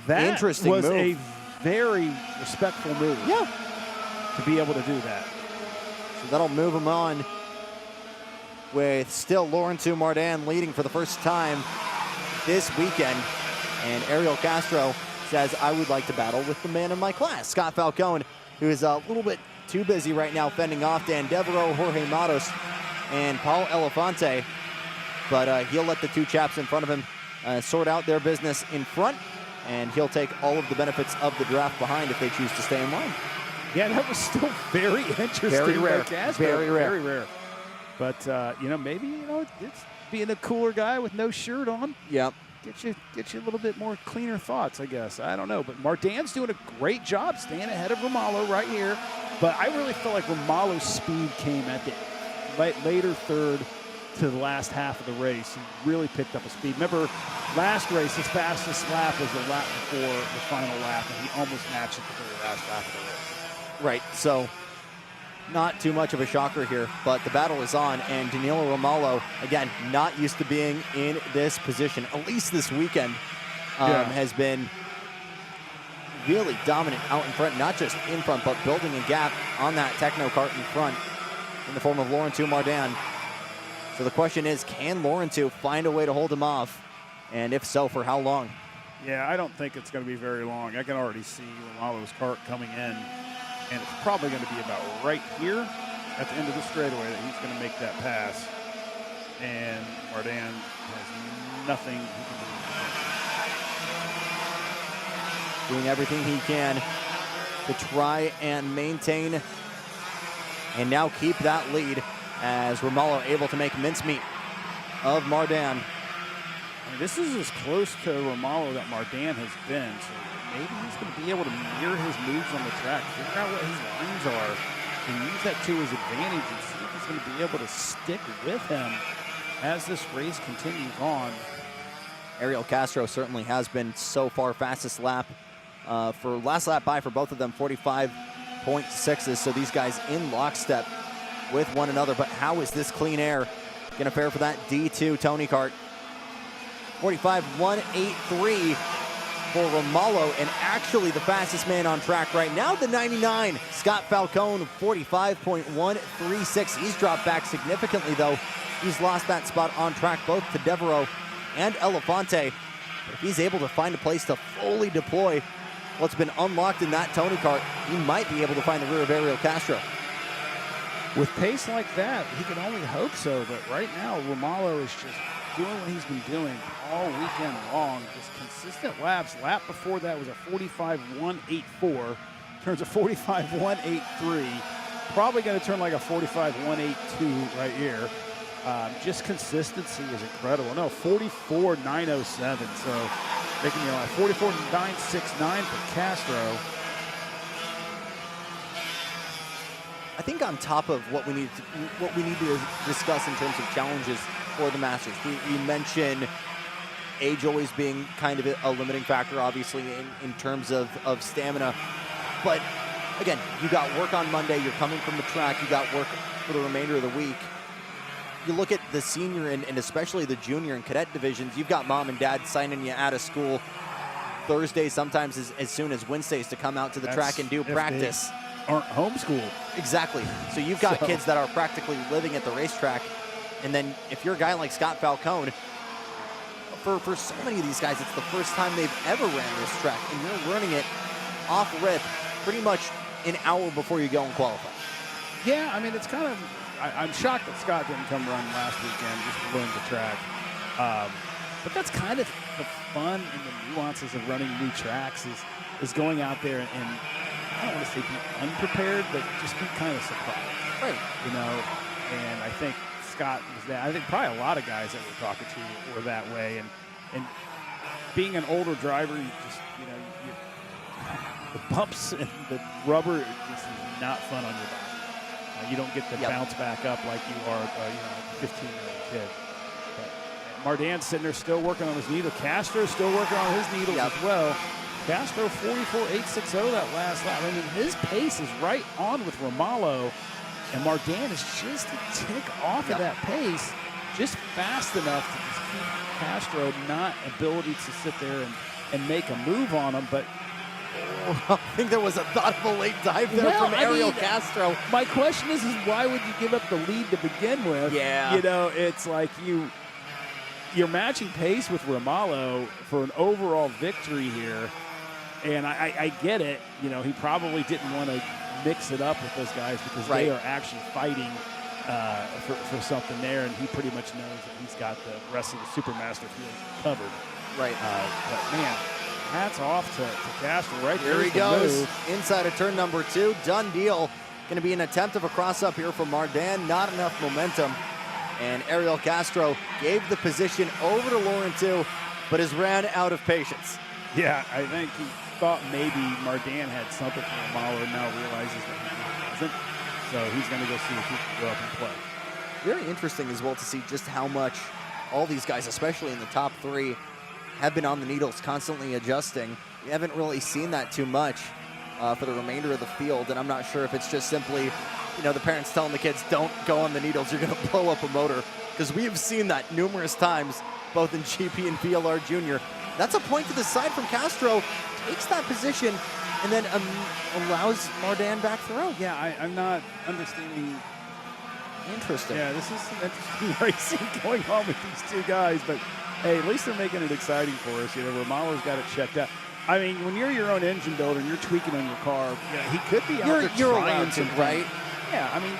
That Interesting was move. a very respectful move. Yeah. To be able to do that. So that'll move him on with still Laurentiu Mardan leading for the first time this weekend. And Ariel Castro says, I would like to battle with the man in my class. Scott Falcone, who is a little bit too busy right now fending off Dan Devereaux, Jorge Matos, and Paul Elefante. But he'll let the two chaps in front of him sort out their business in front, and he'll take all of the benefits of the draft behind if they choose to stay in line. Yeah, that was still very interesting. Very rare. by Castro. Very rare. Very rare. But, maybe, it's being a cooler guy with no shirt on. Yep. Get you a little bit more cleaner thoughts, I guess. I don't know. But Mardan's doing a great job staying ahead of Romalo right here. But I really felt like Romalo's speed came at the later third to the last half of the race. He really picked up a speed. Remember, last race, his fastest lap was the lap before the final lap, and he almost matched it the very last lap of the race. Right, so not too much of a shocker here, but the battle is on, and Danilo Romalo, again, not used to being in this position, at least this weekend, has been really dominant out in front, not just in front, but building a gap on that Techno kart in front in the form of Laurentiu Mardan. So the question is, can Laurentiu find a way to hold him off? And if so, for how long? Yeah, I don't think it's going to be very long. I can already see Romalo's kart coming in, and it's probably going to be about right here at the end of the straightaway that he's going to make that pass. And Mardan has nothing he can do. Doing everything he can to try and maintain and now keep that lead, as Romalo able to make mincemeat of Mardan. This is as close to Romalo that Mardan has been, so maybe he's going to be able to mirror his moves on the track, figure out what his lines are, and use that to his advantage and see if he's going to be able to stick with him as this race continues on. Ariel Castro certainly has been so far fastest lap for last lap by for both of them, 45.6s, so these guys in lockstep with one another. But how is this clean air going to fare for that D2 Tony kart? 45.183 for Romalo, and actually the fastest man on track right now, the 99, Scott Falcone, 45.136. He's dropped back significantly, though. He's lost that spot on track, both to Devereaux and Elefante. But if he's able to find a place to fully deploy what's been unlocked in that Tony kart, he might be able to find the rear of Ariel Castro. With pace like that, he can only hope so, but right now, Romalo is just doing what he's been doing all weekend long. Just consistent laps. Lap before that was a 45.184. Turns a 45.183. Probably going to turn like a 45.182 right here. Just consistency is incredible. No, 44.907. So making me laugh. 44.969 for Castro. I think on top of what we need to discuss in terms of challenges for the Masters, we mentioned age always being kind of a limiting factor, obviously, in terms of stamina. But again, you got work on Monday, you're coming from the track, you got work for the remainder of the week. you look at the senior and especially the junior and cadet divisions, you've got mom and dad signing you out of school Thursday, sometimes as soon as Wednesdays, to come out to the track and do if they practice. Aren't homeschooled. Exactly. So you've got kids that are practically living at the racetrack. And then if you're a guy like Scott Falcone, for so many of these guys, it's the first time they've ever ran this track. And you're learning it off rip pretty much an hour before you go and qualify. Yeah, I mean, it's kind of, I'm shocked that Scott didn't come run last weekend just to learn the track. But that's kind of the fun and the nuances of running new tracks is going out there and I don't want to say be unprepared, but just be kind of surprised. Right. You know, and I think Scott was that. I think probably a lot of guys that we're talking to were that way. And being an older driver, you just, you know, the bumps and the rubber just is not fun on your body. You don't get to bounce back up like you are, you know, a 15-year-old kid. But Mardan's sitting there still working on his needle. Castro's still working on his needles as well. Castro 44.860 that last lap. I mean, his pace is right on with Romalo, and Mardan is just a tick off of that pace, just fast enough to just keep Castro not ability to sit there and make a move on him. But I think there was a thought of a late dive there from Ariel Castro. My question is why would you give up the lead to begin with? Yeah. You know, it's like you're matching pace with Romalo for an overall victory here. And I get it. You know, he probably didn't want to mix it up with those guys because they are actually fighting for something there. And he pretty much knows that he's got the rest of the Supermaster field covered. Right. But, man, hats off to Castro right there. Here he goes. Inside of turn number 2. Done deal. Going to be an attempt of a cross-up here from Mardan. Not enough momentum. And Ariel Castro gave the position over to Laurentiu, but has ran out of patience. Yeah, I think he thought maybe Mardan had something for Romalo and now realizes that he doesn't. So he's going to go see if he can go up and play. Very interesting as well to see just how much all these guys, especially in the top 3, have been on the needles, constantly adjusting. We haven't really seen that too much for the remainder of the field, and I'm not sure if it's just simply, you know, the parents telling the kids, don't go on the needles, you're going to blow up a motor, because we have seen that numerous times, both in GP and VLR Junior. That's a point to the side from Castro, takes that position, and then allows Mardan back through. Yeah, I'm not understanding. Interesting. Yeah, this is some interesting racing going on with these two guys, but hey, at least they're making it exciting for us. You know, Romalo's got it checked out. I mean, when you're your own engine builder and you're tweaking on your car, he could be out there trying to, right? Yeah, I mean,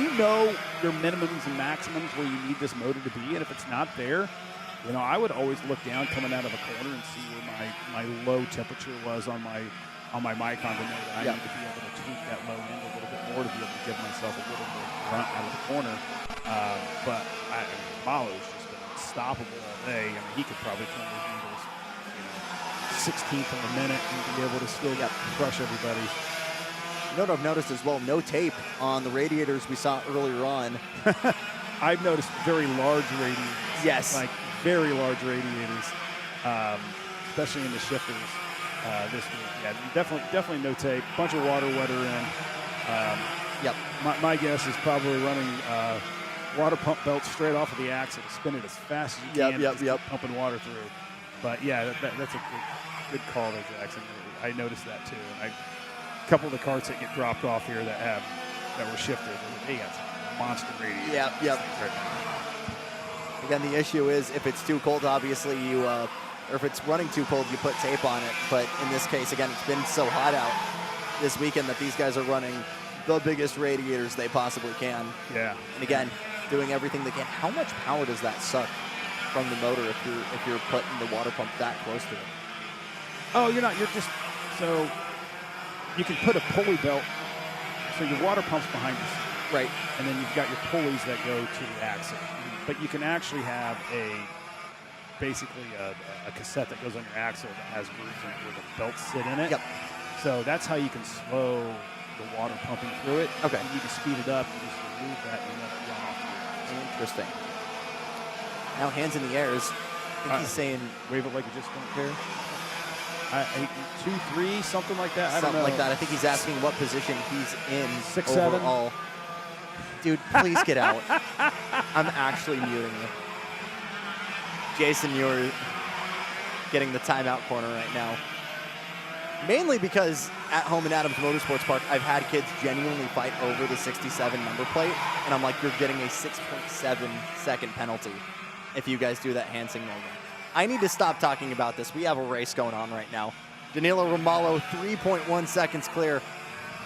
you know your minimums and maximums where you need this motor to be, and if it's not there, you know, I would always look down coming out of a corner and see where my low temperature was on my Micon to know that I need to be able to tweak that low end a little bit more to be able to give myself a little more grunt out of the corner. But Romalo's just been unstoppable all day. I mean, he could probably turn those needles, 16th of a minute and be able to still crush everybody. You know what I've noticed as well? No tape on the radiators we saw earlier on. I've noticed very large radiators. Yes. Like very large radiators, especially in the shifters this week. Yeah, definitely no tape. Bunch of water wetter in. My guess is probably running water pump belts straight off of the axle to spin it as fast as you can. Keep pumping water through. But yeah, that's a good call there, Jackson. I noticed that too. And a couple of the carts that get dropped off here that were shifted, they got some monster radiators. Yep. Again, the issue is if it's too cold, obviously or if it's running too cold, you put tape on it. But in this case, again, it's been so hot out this weekend that these guys are running the biggest radiators they possibly can. Yeah. And again, doing everything they can. How much power does that suck from the motor if you're putting the water pump that close to it? Oh, you're just, so you can put a pulley belt, so your water pump's behind you. Right. And then you've got your pulleys that go to the axle. But you can actually have basically a cassette that goes on your axle that has grooves in it where the belts sit in it. Yep. So that's how you can slow the water pumping through it. Okay. And you can speed it up, you just remove that and let it run off. Interesting. Now hands in the air. I think he's saying wave it like you just don't care. 2-3, something like that. I don't know. Something like that. I think he's asking what position he's in 6-7. overall. Dude, please get out. I'm actually muting you. Jason, you're getting the timeout corner right now. Mainly because at home in Adams Motorsports Park, I've had kids genuinely fight over the 67 number plate, and I'm like, you're getting a 6.7-second penalty if you guys do that hand signal again. I need to stop talking about this. We have a race going on right now. Danilo Romalo, 3.1 seconds clear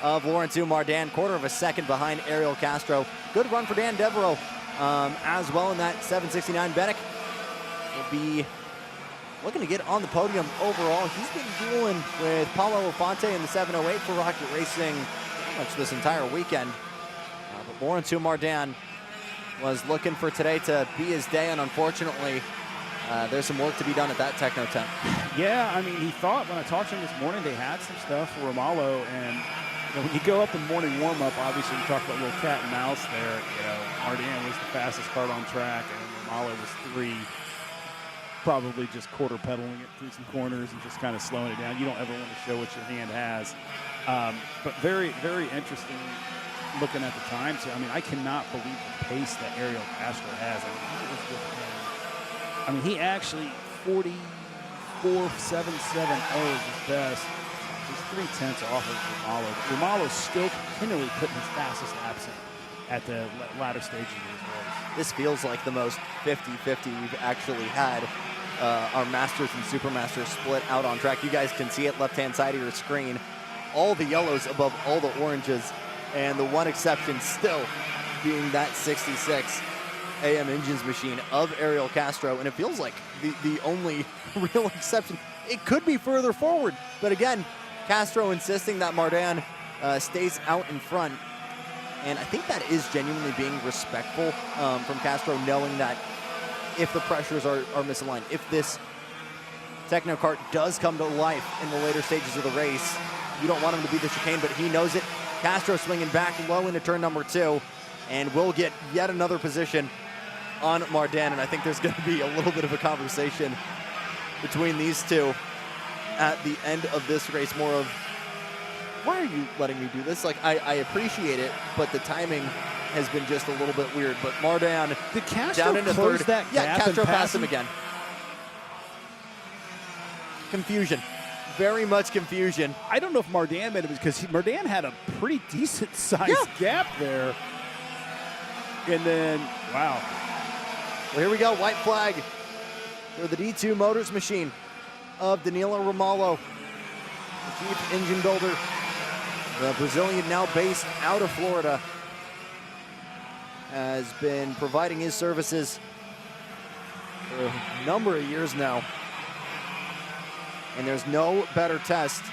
of Lawrence Mardan, quarter of a second behind Ariel Castro. Good run for Dan Devereaux as well in that 769. Benek will be looking to get on the podium overall. He's been dueling with Paulo Elefante in the 708 for Rocket Racing pretty much this entire weekend. But Lawrence Mardan was looking for today to be his day, and unfortunately, there's some work to be done at that Techno tent. Yeah, I mean, he thought when I talked to him this morning, they had some stuff for Romalo, and when you go up in morning warm-up, obviously you talk about a little cat and mouse there. Mardan was the fastest car on track, and Romalo was 3. Probably just quarter pedaling it through some corners and just kind of slowing it down. You don't ever want to show what your hand has. But very, very interesting looking at the times here. I mean, I cannot believe the pace that Ariel Castro has. I mean, he actually 44.770 is his best. He's 3/10 off of Romalo. Romalo's still continually putting his fastest laps in at the latter stages of his race. This feels like the most 50-50 we've actually had. Our Masters and Super Masters split out on track. You guys can see it left-hand side of your screen. All the yellows above all the oranges, and the one exception still being that 66 AM Engines machine of Ariel Castro, and it feels like the only real exception. It could be further forward, but again, Castro insisting that Mardan stays out in front, and I think that is genuinely being respectful from Castro, knowing that if the pressures are misaligned, if this Techno Kart does come to life in the later stages of the race, you don't want him to be the chicane, but he knows it. Castro swinging back low into turn number 2, and we'll get yet another position on Mardan, and I think there's going to be a little bit of a conversation between these two at the end of this race, more of, why are you letting me do this? Like, I appreciate it, but the timing has been just a little bit weird. But Mardan Did Castro down into close third. that Yeah, gap Castro and pass passed him again. Confusion. Very much confusion. I don't know if Mardan made it because Mardan had a pretty decent sized gap there. And then, wow. Well, here we go. White flag for the D2 Motors machine of Danilo Romalo, the chief engine builder, the Brazilian now based out of Florida, has been providing his services for a number of years now. And there's no better test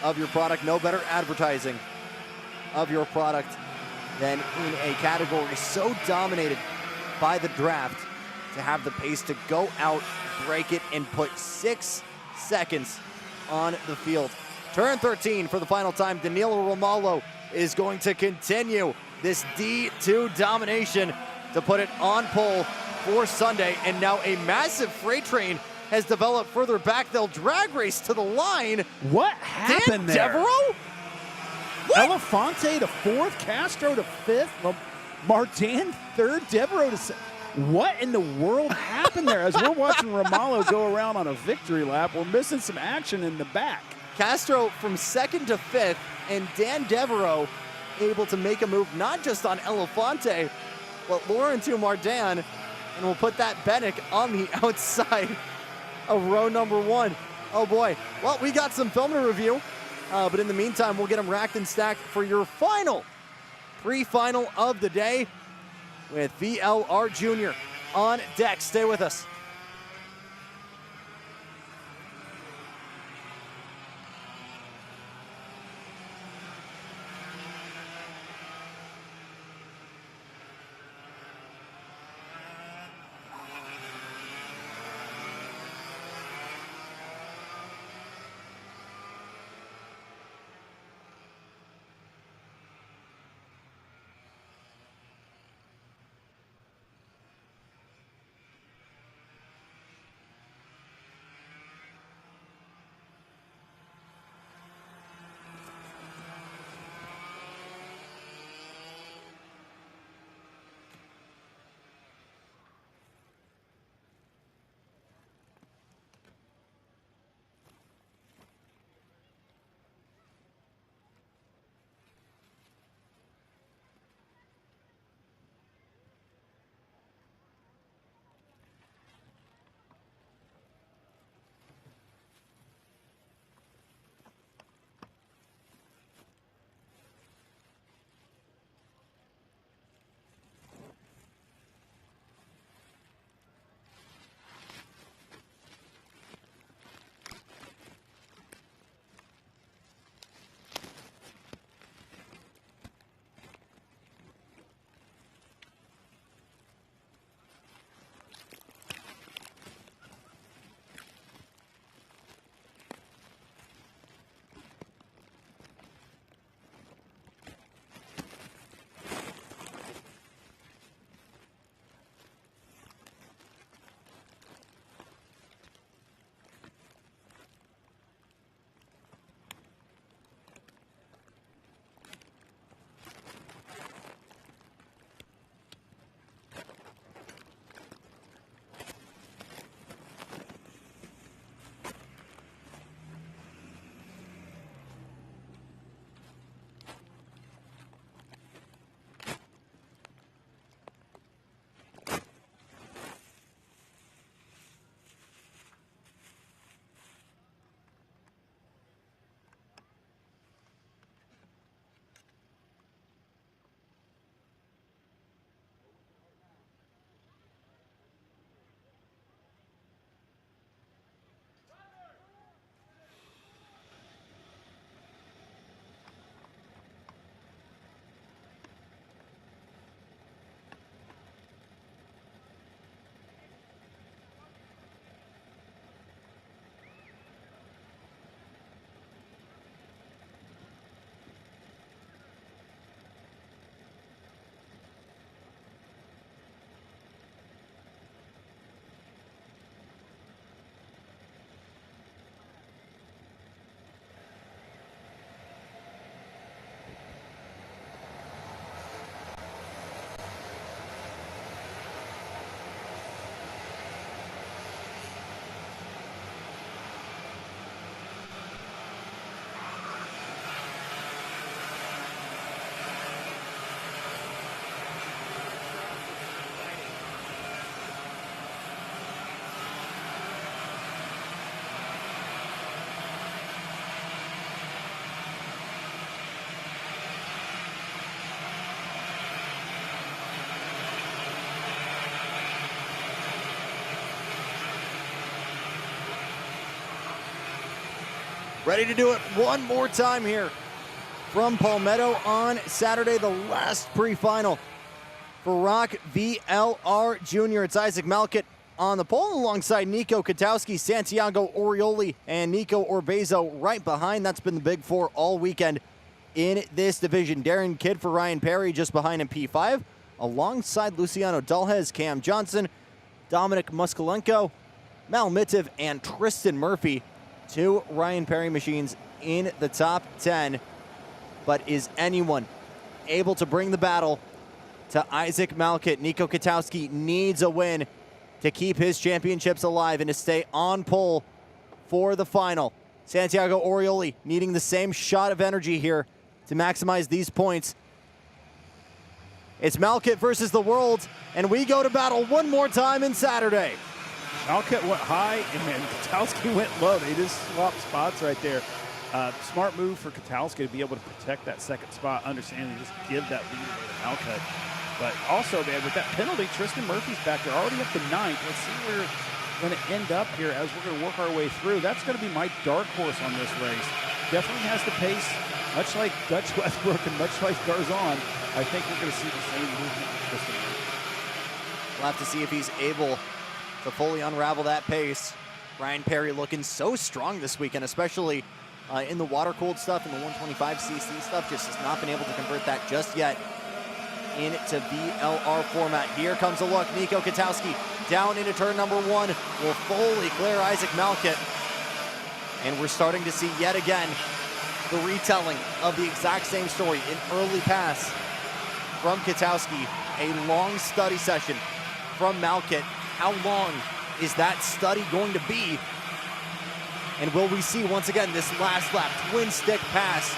of your product, no better advertising of your product than in a category so dominated by the draft to have the pace to go out, break it, and put 6 seconds on the field. Turn 13 for the final time. Danilo Romalo is going to continue this D2 domination to put it on pole for Sunday. And now a massive freight train has developed further back. They'll drag race to the line. What happened there? Devereaux? Elefante to 4th, Castro to 5th, Mardan 3rd, Devereaux to 6th. What in the world happened there? As we're watching Romalo go around on a victory lap, we're missing some action in the back. Castro from 2nd to 5th, and Dan Devereaux able to make a move not just on Elefante, but Lawrence Mardan, and we'll put that Benek on the outside of row number 1. Oh boy. Well, we got some film to review, but in the meantime, we'll get them racked and stacked for your final pre-final of the day with VLR Jr. on deck. Stay with us. Ready to do it one more time here from Palmetto on Saturday, the last pre-final for ROK VLR Jr. It's Isaac Malkit on the pole alongside Nico Katowski, Santiago Orioli, and Nico Orbezo right behind. That's been the big four all weekend in this division. Darren Kidd for Ryan Perry just behind him, P5, alongside Luciano Dulhez, Cam Johnson, Dominic Moskalenko, Mal Mitiv, and Tristan Murphy. 2 Ryan Perry machines in the top 10. But is anyone able to bring the battle to Isaac Malkit? Nico Katowski needs a win to keep his championships alive and to stay on pole for the final. Santiago Orioli needing the same shot of energy here to maximize these points. It's Malkit versus the world, and we go to battle one more time in Saturday. Malkit went high, and then Katowski went low. They just swapped spots right there. Smart move for Katowski to be able to protect that second spot, understanding just give that lead to Malkit. But also, man, with that penalty, Tristan Murphy's back there, already up to 9th. Let's see where we're going to end up here as we're going to work our way through. That's going to be my dark horse on this race. Definitely has the pace, much like Dutch Westbrook and much like Garzon. I think we're going to see the same movement with Tristan Murphy. We'll have to see if he's able to fully unravel that pace. Ryan Perry looking so strong this weekend, especially in the water-cooled stuff and the 125cc stuff. Just has not been able to convert that just yet into VLR format. Here comes a look. Nico Katowski down into turn number 1 will fully clear Isaac Malkit. And we're starting to see yet again the retelling of the exact same story. An early pass from Katowski, a long study session from Malkit. How long is that study going to be? And will we see once again this last lap twin stick pass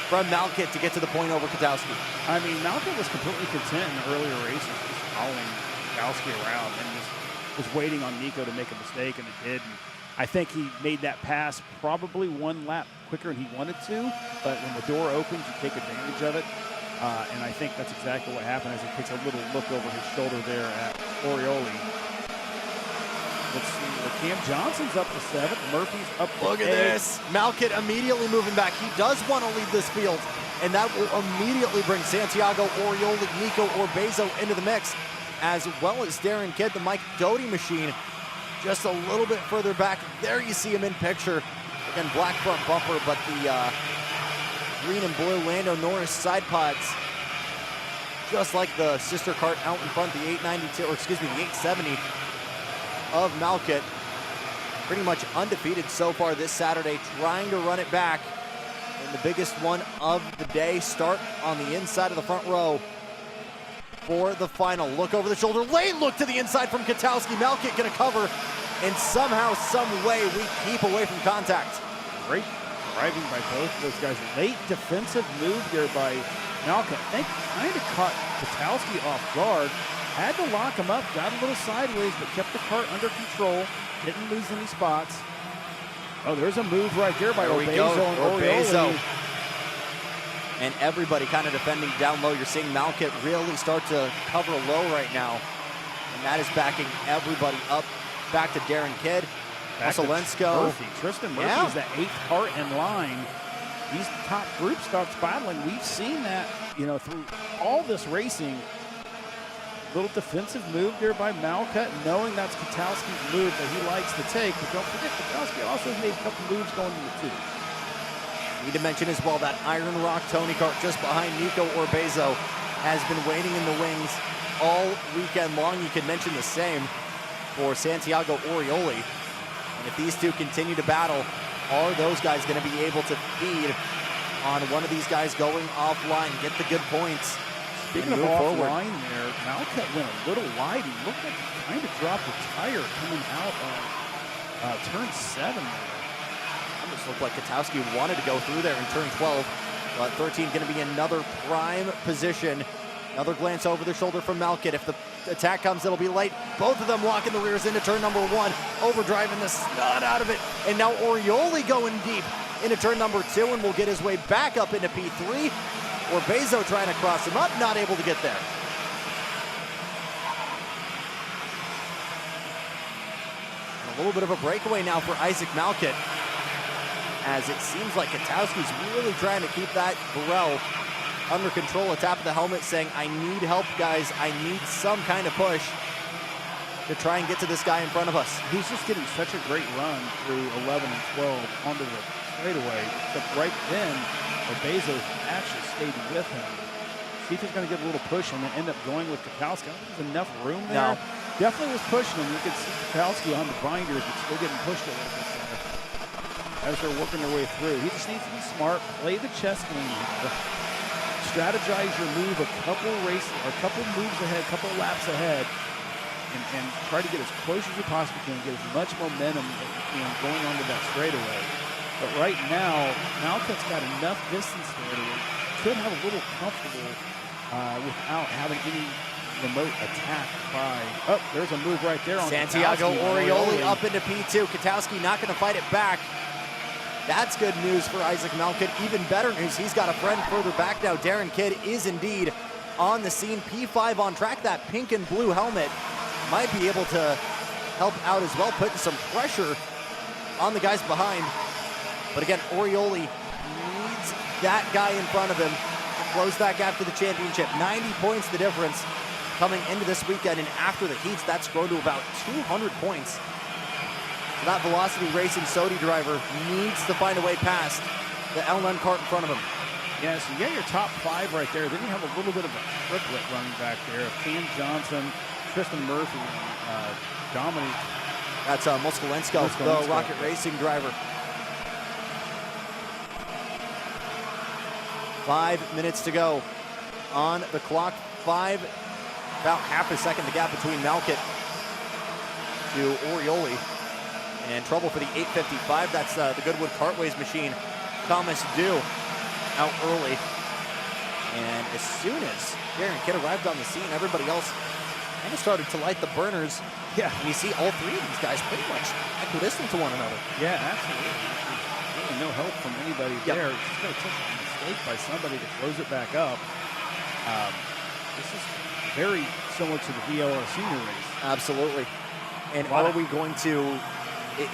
from Malkit to get to the point over Katowski? I mean, Malkit was completely content in the earlier races, just following Katowski around and just was waiting on Nico to make a mistake, and he did. And I think he made that pass probably 1 lap quicker than he wanted to, but when the door opens, you take advantage of it. And I think that's exactly what happened as he takes a little look over his shoulder there at Orioli. Let's see, Cam Johnson's up to 7th, Murphy's up to 8th. Look at this. Malkit immediately moving back. He does want to lead this field, and that will immediately bring Santiago Orioli, Nico Orbezo into the mix, as well as Darren Kidd, the Mike Doty machine, just a little bit further back. There you see him in picture. Again, black front bumper, but the green and blue Lando Norris side pods, just like the sister cart out in front, the 892, or excuse me, the 870 of Malkit. Pretty much undefeated so far this Saturday, trying to run it back. And the biggest one of the day, start on the inside of the front row for the final. Look over the shoulder, late look to the inside from Katowski. Malkit gonna cover, and somehow, some way, we keep away from contact. Great driving by both of those guys. Late defensive move there by Malkit. I think kind of caught Katowski off guard. Had to lock him up, got a little sideways, but kept the cart under control. Didn't lose any spots. Oh, there's a move right there by Orbezo and Orioli. And everybody kind of defending down low. You're seeing Malkit really start to cover low right now. And that is backing everybody up. Back to Darren Kidd. Moskalenko. Tristan Murphy is the 8th cart in line. These top group starts battling. We've seen that, through all this racing. Little defensive move there by Malkit, knowing that's Katowski's move that he likes to take. But don't forget, Katowski also made a couple moves going into 2. Need to mention as well that Iron Rock Tony kart just behind Nico Orbezo has been waiting in the wings all weekend long. You could mention the same for Santiago Orioli. And if these two continue to battle, are those guys going to be able to feed on one of these guys going offline, get the good points? Speaking of offline there, Malkit went a little wide. He looked like he kind of dropped a tire coming out of turn 7 there. Almost looked like Katowski wanted to go through there in turn 12. But 13 going to be another prime position. Another glance over the shoulder from Malkit. If the attack comes, it'll be late. Both of them locking the rears into turn number 1. Overdriving the snot out of it. And now Orioli going deep into turn number 2 and will get his way back up into P3. Orbezo trying to cross him up, not able to get there. A little bit of a breakaway now for Isaac Malkit, as it seems like Katowski's really trying to keep that Burrell under control at top of the helmet, saying, I need help, guys. I need some kind of push to try and get to this guy in front of us. He's just getting such a great run through 11 and 12 onto the straightaway, except right then, Bezos actually stayed with him. See if he's going to get a little push and then end up going with Katowski. I don't think there's enough room there. No. Definitely was pushing him. You could see Katowski on the binders, but still getting pushed a little bit there as they're working their way through. He just needs to be smart, play the chess game here, strategize your move a couple moves ahead, a couple laps ahead, and try to get as close as you possibly can, get as much momentum as you can going onto that straightaway. But right now, Malcolm's got enough distance there to could have a little comfortable without having any remote attack by. Oh, there's a move right there on Santiago Katowski. Orioli up into P2. Katowski not going to fight it back. That's good news for Isaac Malkut. Even better news, he's got a friend further back now. Darren Kidd is indeed on the scene. P5 on track. That pink and blue helmet might be able to help out as well, putting some pressure on the guys behind. But again, Orioli needs that guy in front of him to close that gap to the championship. 90 points the difference coming into this weekend, and after the heats, that's grown to about 200 points. So that Velocity Racing Sodi driver needs to find a way past the L9 cart in front of him. Yeah, so you got your top 5 right there. Then you have a little bit of a triplet running back there of Cam Johnson, Tristan Murphy, Dominic. That's Moskalensko, the Rocket Racing driver. 5 minutes to go on the clock. About half a second the gap between Malkut to Orioli. And trouble for the 855. That's the Goodwood Cartways machine. Thomas Dew out early. And as soon as Darren Kidd arrived on the scene, everybody else kind of started to light the burners. Yeah. And you see all 3 of these guys pretty much equidistant to one another. Yeah, absolutely. Really no help from anybody there. It's just going to take a mistake by somebody to close it back up. This is very similar to the VLR senior race. Absolutely. And are we going to,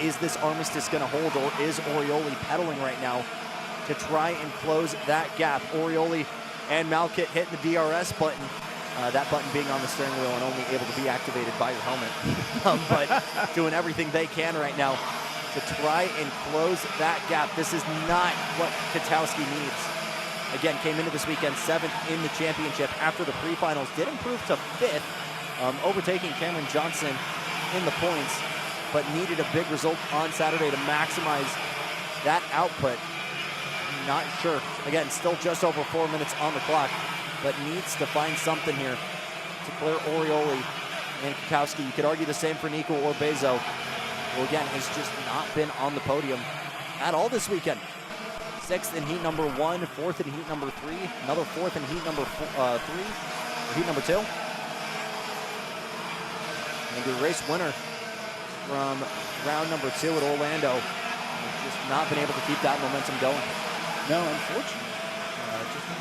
is this armistice going to hold, or is Orioli pedaling right now to try and close that gap? Orioli and Malkut hitting the DRS button, that button being on the steering wheel and only able to be activated by your helmet. But doing everything they can right now to try and close that gap. This is not what Katowski needs. Again, came into this weekend 7th in the championship after the pre-finals. Did improve to 5th, overtaking Cameron Johnson in the points, but needed a big result on Saturday to maximize that output. Not sure. Again, still just over 4 minutes on the clock, but needs to find something here to clear Orioli and Katowski. You could argue the same for Nico or Bezo, who again has just not been on the podium at all this weekend. 6th in heat number 1, 4th in heat number 3, another 4th in heat number 3, heat number 2. And the race winner from round number 2 at Orlando has just not been able to keep that momentum going. No, unfortunately. Just the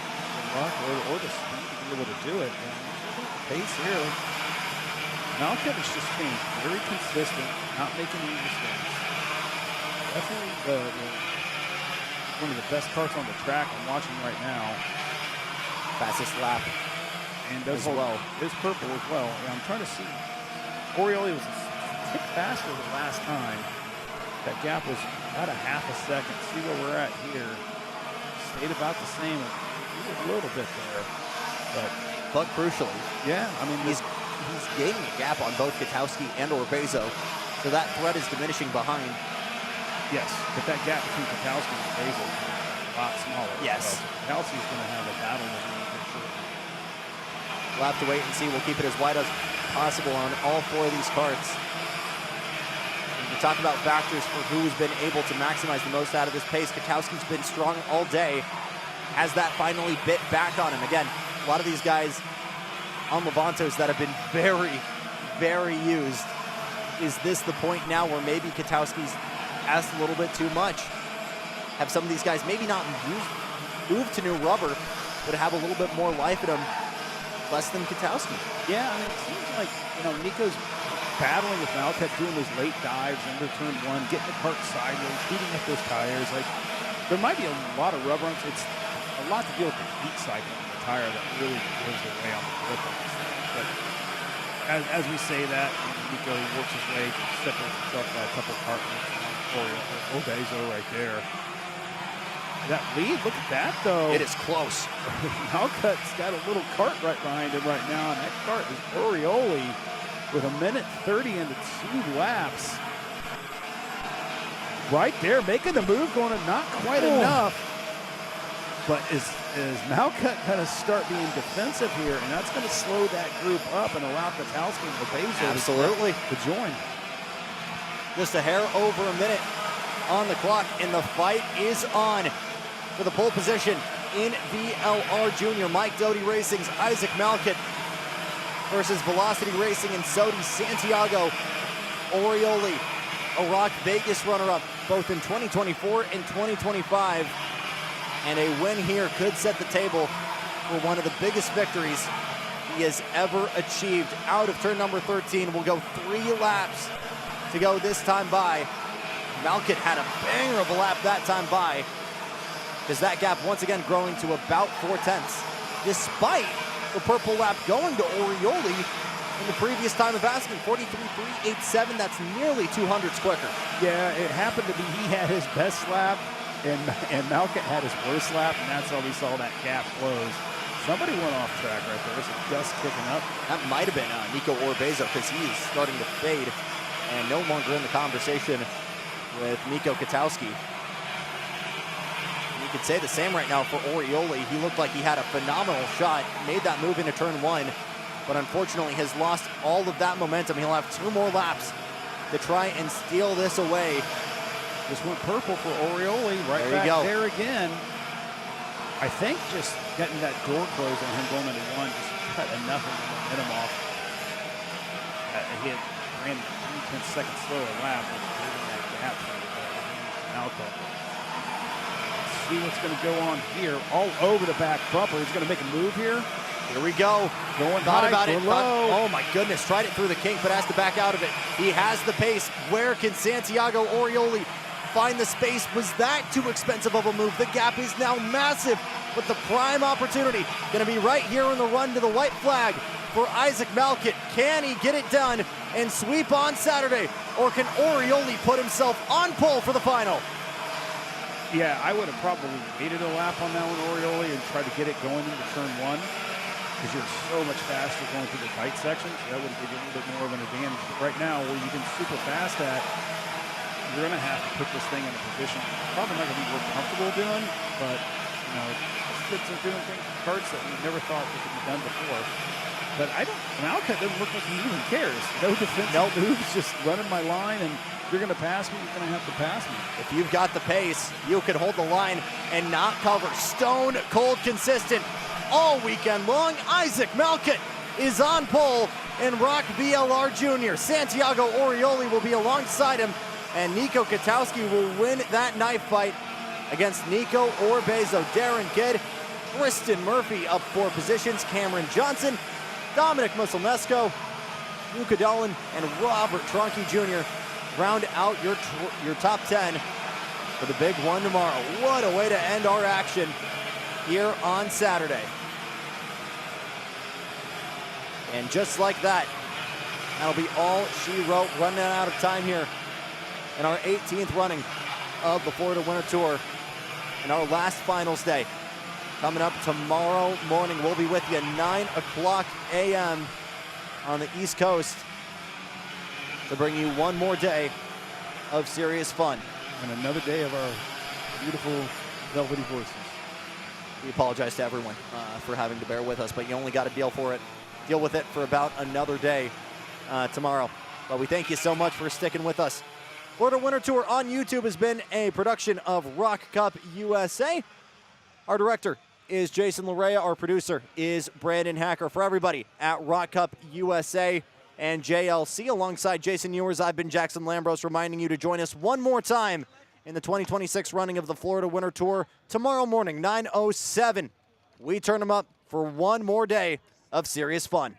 luck or the speed to be able to do it. And the pace here. Malkut is just being very consistent, not making any mistakes. Definitely one of the best karts on the track I'm watching right now. Fastest lap. And does well. Is purple as well. Yeah, I'm trying to see. Orioli was a tick faster the last time. That gap was about a half a second. See where we're at here. Stayed about the same, a little bit there. But crucially, yeah, I mean, he's gaining a gap on both Katowski and Orbezo, so that threat is diminishing behind. Yes, but that gap between Katowski and Orbezo is a lot smaller. Yes. So Katowski's going to have a battle with him for sure. We'll have to wait and see. We'll keep it as wide as possible on all 4 of these karts. We talk about factors for who's been able to maximize the most out of this pace. Katowski's been strong all day. Has that finally bit back on him? Again, a lot of these guys on Levantos that have been very, very used. Is this the point now where maybe Katowski's asked a little bit too much? Have some of these guys maybe not moved to new rubber, but have a little bit more life in them, less than Katowski? Yeah, I mean, it seems like, Nico's battling with Malcut, doing those late dives into turn one, getting the cart sideways, heating up those tires. Like, there might be a lot of rubber bumps. It's a lot to deal with the heat cycle on the tire that really gives away on the grip on this thing. But as we say that, Nico works his way, separates himself by a couple cart lengths on Obezo right there. That lead, look at that though. It is close. Malcut's got a little cart right behind him right now, and that cart is Orioli with 1:30 into 2 laps. Right there, making the move, going to not quite enough. But is Malcut going to start being defensive here, and that's going to slow that group up and allow Katowski and Obezo Absolutely. to join. Just a hair over a minute on the clock, and the fight is on for the pole position in VLR Junior. Mike Doty Racing's Isaac Malcut versus Velocity Racing and Sodi Santiago Orioli, a ROK Vegas runner-up both in 2024 and 2025. And a win here could set the table for one of the biggest victories he has ever achieved. Out of turn number 13, we'll go 3 laps to go this time by. Malcut had a banger of a lap that time by, because that gap once again growing to about 4/10, despite the purple lap going to Orioli in the previous time of asking, 43.387. That's nearly 200s quicker. Yeah, it happened to be he had his best lap, and Malcut had his worst lap, and that's how we saw that gap close. Somebody went off track right there. There's some dust kicking up. That might have been Nico Orbezo, because he's starting to fade and no longer in the conversation with Nico Katowski. You could say the same right now for Orioli. He looked like he had a phenomenal shot, made that move into turn 1, but unfortunately has lost all of that momentum. He'll have 2 more laps to try and steal this away. Just went purple for Orioli right There you go. there again. I think just getting that door closed on him going into 1 just cut enough of the momentum off. He had ran 3/10 seconds slower lap, which creating that gap for Malcut. See what's going to go on here. All over the back bumper. He's going to make a move here. Here we go. Going Thought high, about it. low. Oh my goodness, tried it through the kink, but has to back out of it. He has the pace. Where can Santiago Orioli find the space? Was that too expensive of a move? The gap is now massive, but the prime opportunity going to be right here in the run to the white flag for Isaac Malcut. Can he get it done and sweep on Saturday, or can Orioli put himself on pole for the final? Yeah, I would have probably waited a lap on that one, Orioli, and tried to get it going into turn 1, because you're so much faster going through the tight sections. That would give you a little bit more of an advantage. But right now, where you've been super fast at, you're going to have to put this thing in a position probably not going to be real comfortable doing, but you know, kids are doing things with carts that we never thought that could be done before. But Malcut doesn't look like he even cares. No defensive moves, just running my line, and if you're going to pass me, you're going to have to pass me. If you've got the pace, you can hold the line and not cover. Stone cold consistent all weekend long. Isaac Malcut is on pole in ROK VLR Junior. Santiago Orioli will be alongside him, and Nico Katowski will win that knife fight against Nico Orbezo. Darren Kidd, Kristen Murphy up 4 positions, Cameron Johnson, Dominic Musilnesco, Luca Dolan, and Robert Tronky Jr. round out your top 10 for the big one tomorrow. What a way to end our action here on Saturday. And just like that, that'll be all she wrote. Running out of time here in our 18th running of the Florida Winter Tour and our last finals day. Coming up tomorrow morning, we'll be with you at 9 o'clock a.m. on the East Coast to bring you one more day of serious fun. And another day of our beautiful velvety voices. We apologize to everyone for having to bear with us, but you only got to deal with it for about another day tomorrow. But we thank you so much for sticking with us. Florida Winter Tour on YouTube has been a production of ROK Cup USA. Our director is Jason Larea. Our producer is Brandon Hacker. For everybody at ROK Cup USA and JLC, alongside Jason Ewers, I've been Jackson Lambros, reminding you to join us one more time in the 2026 running of the Florida Winter Tour tomorrow morning, 9:07. We turn them up for one more day of serious fun.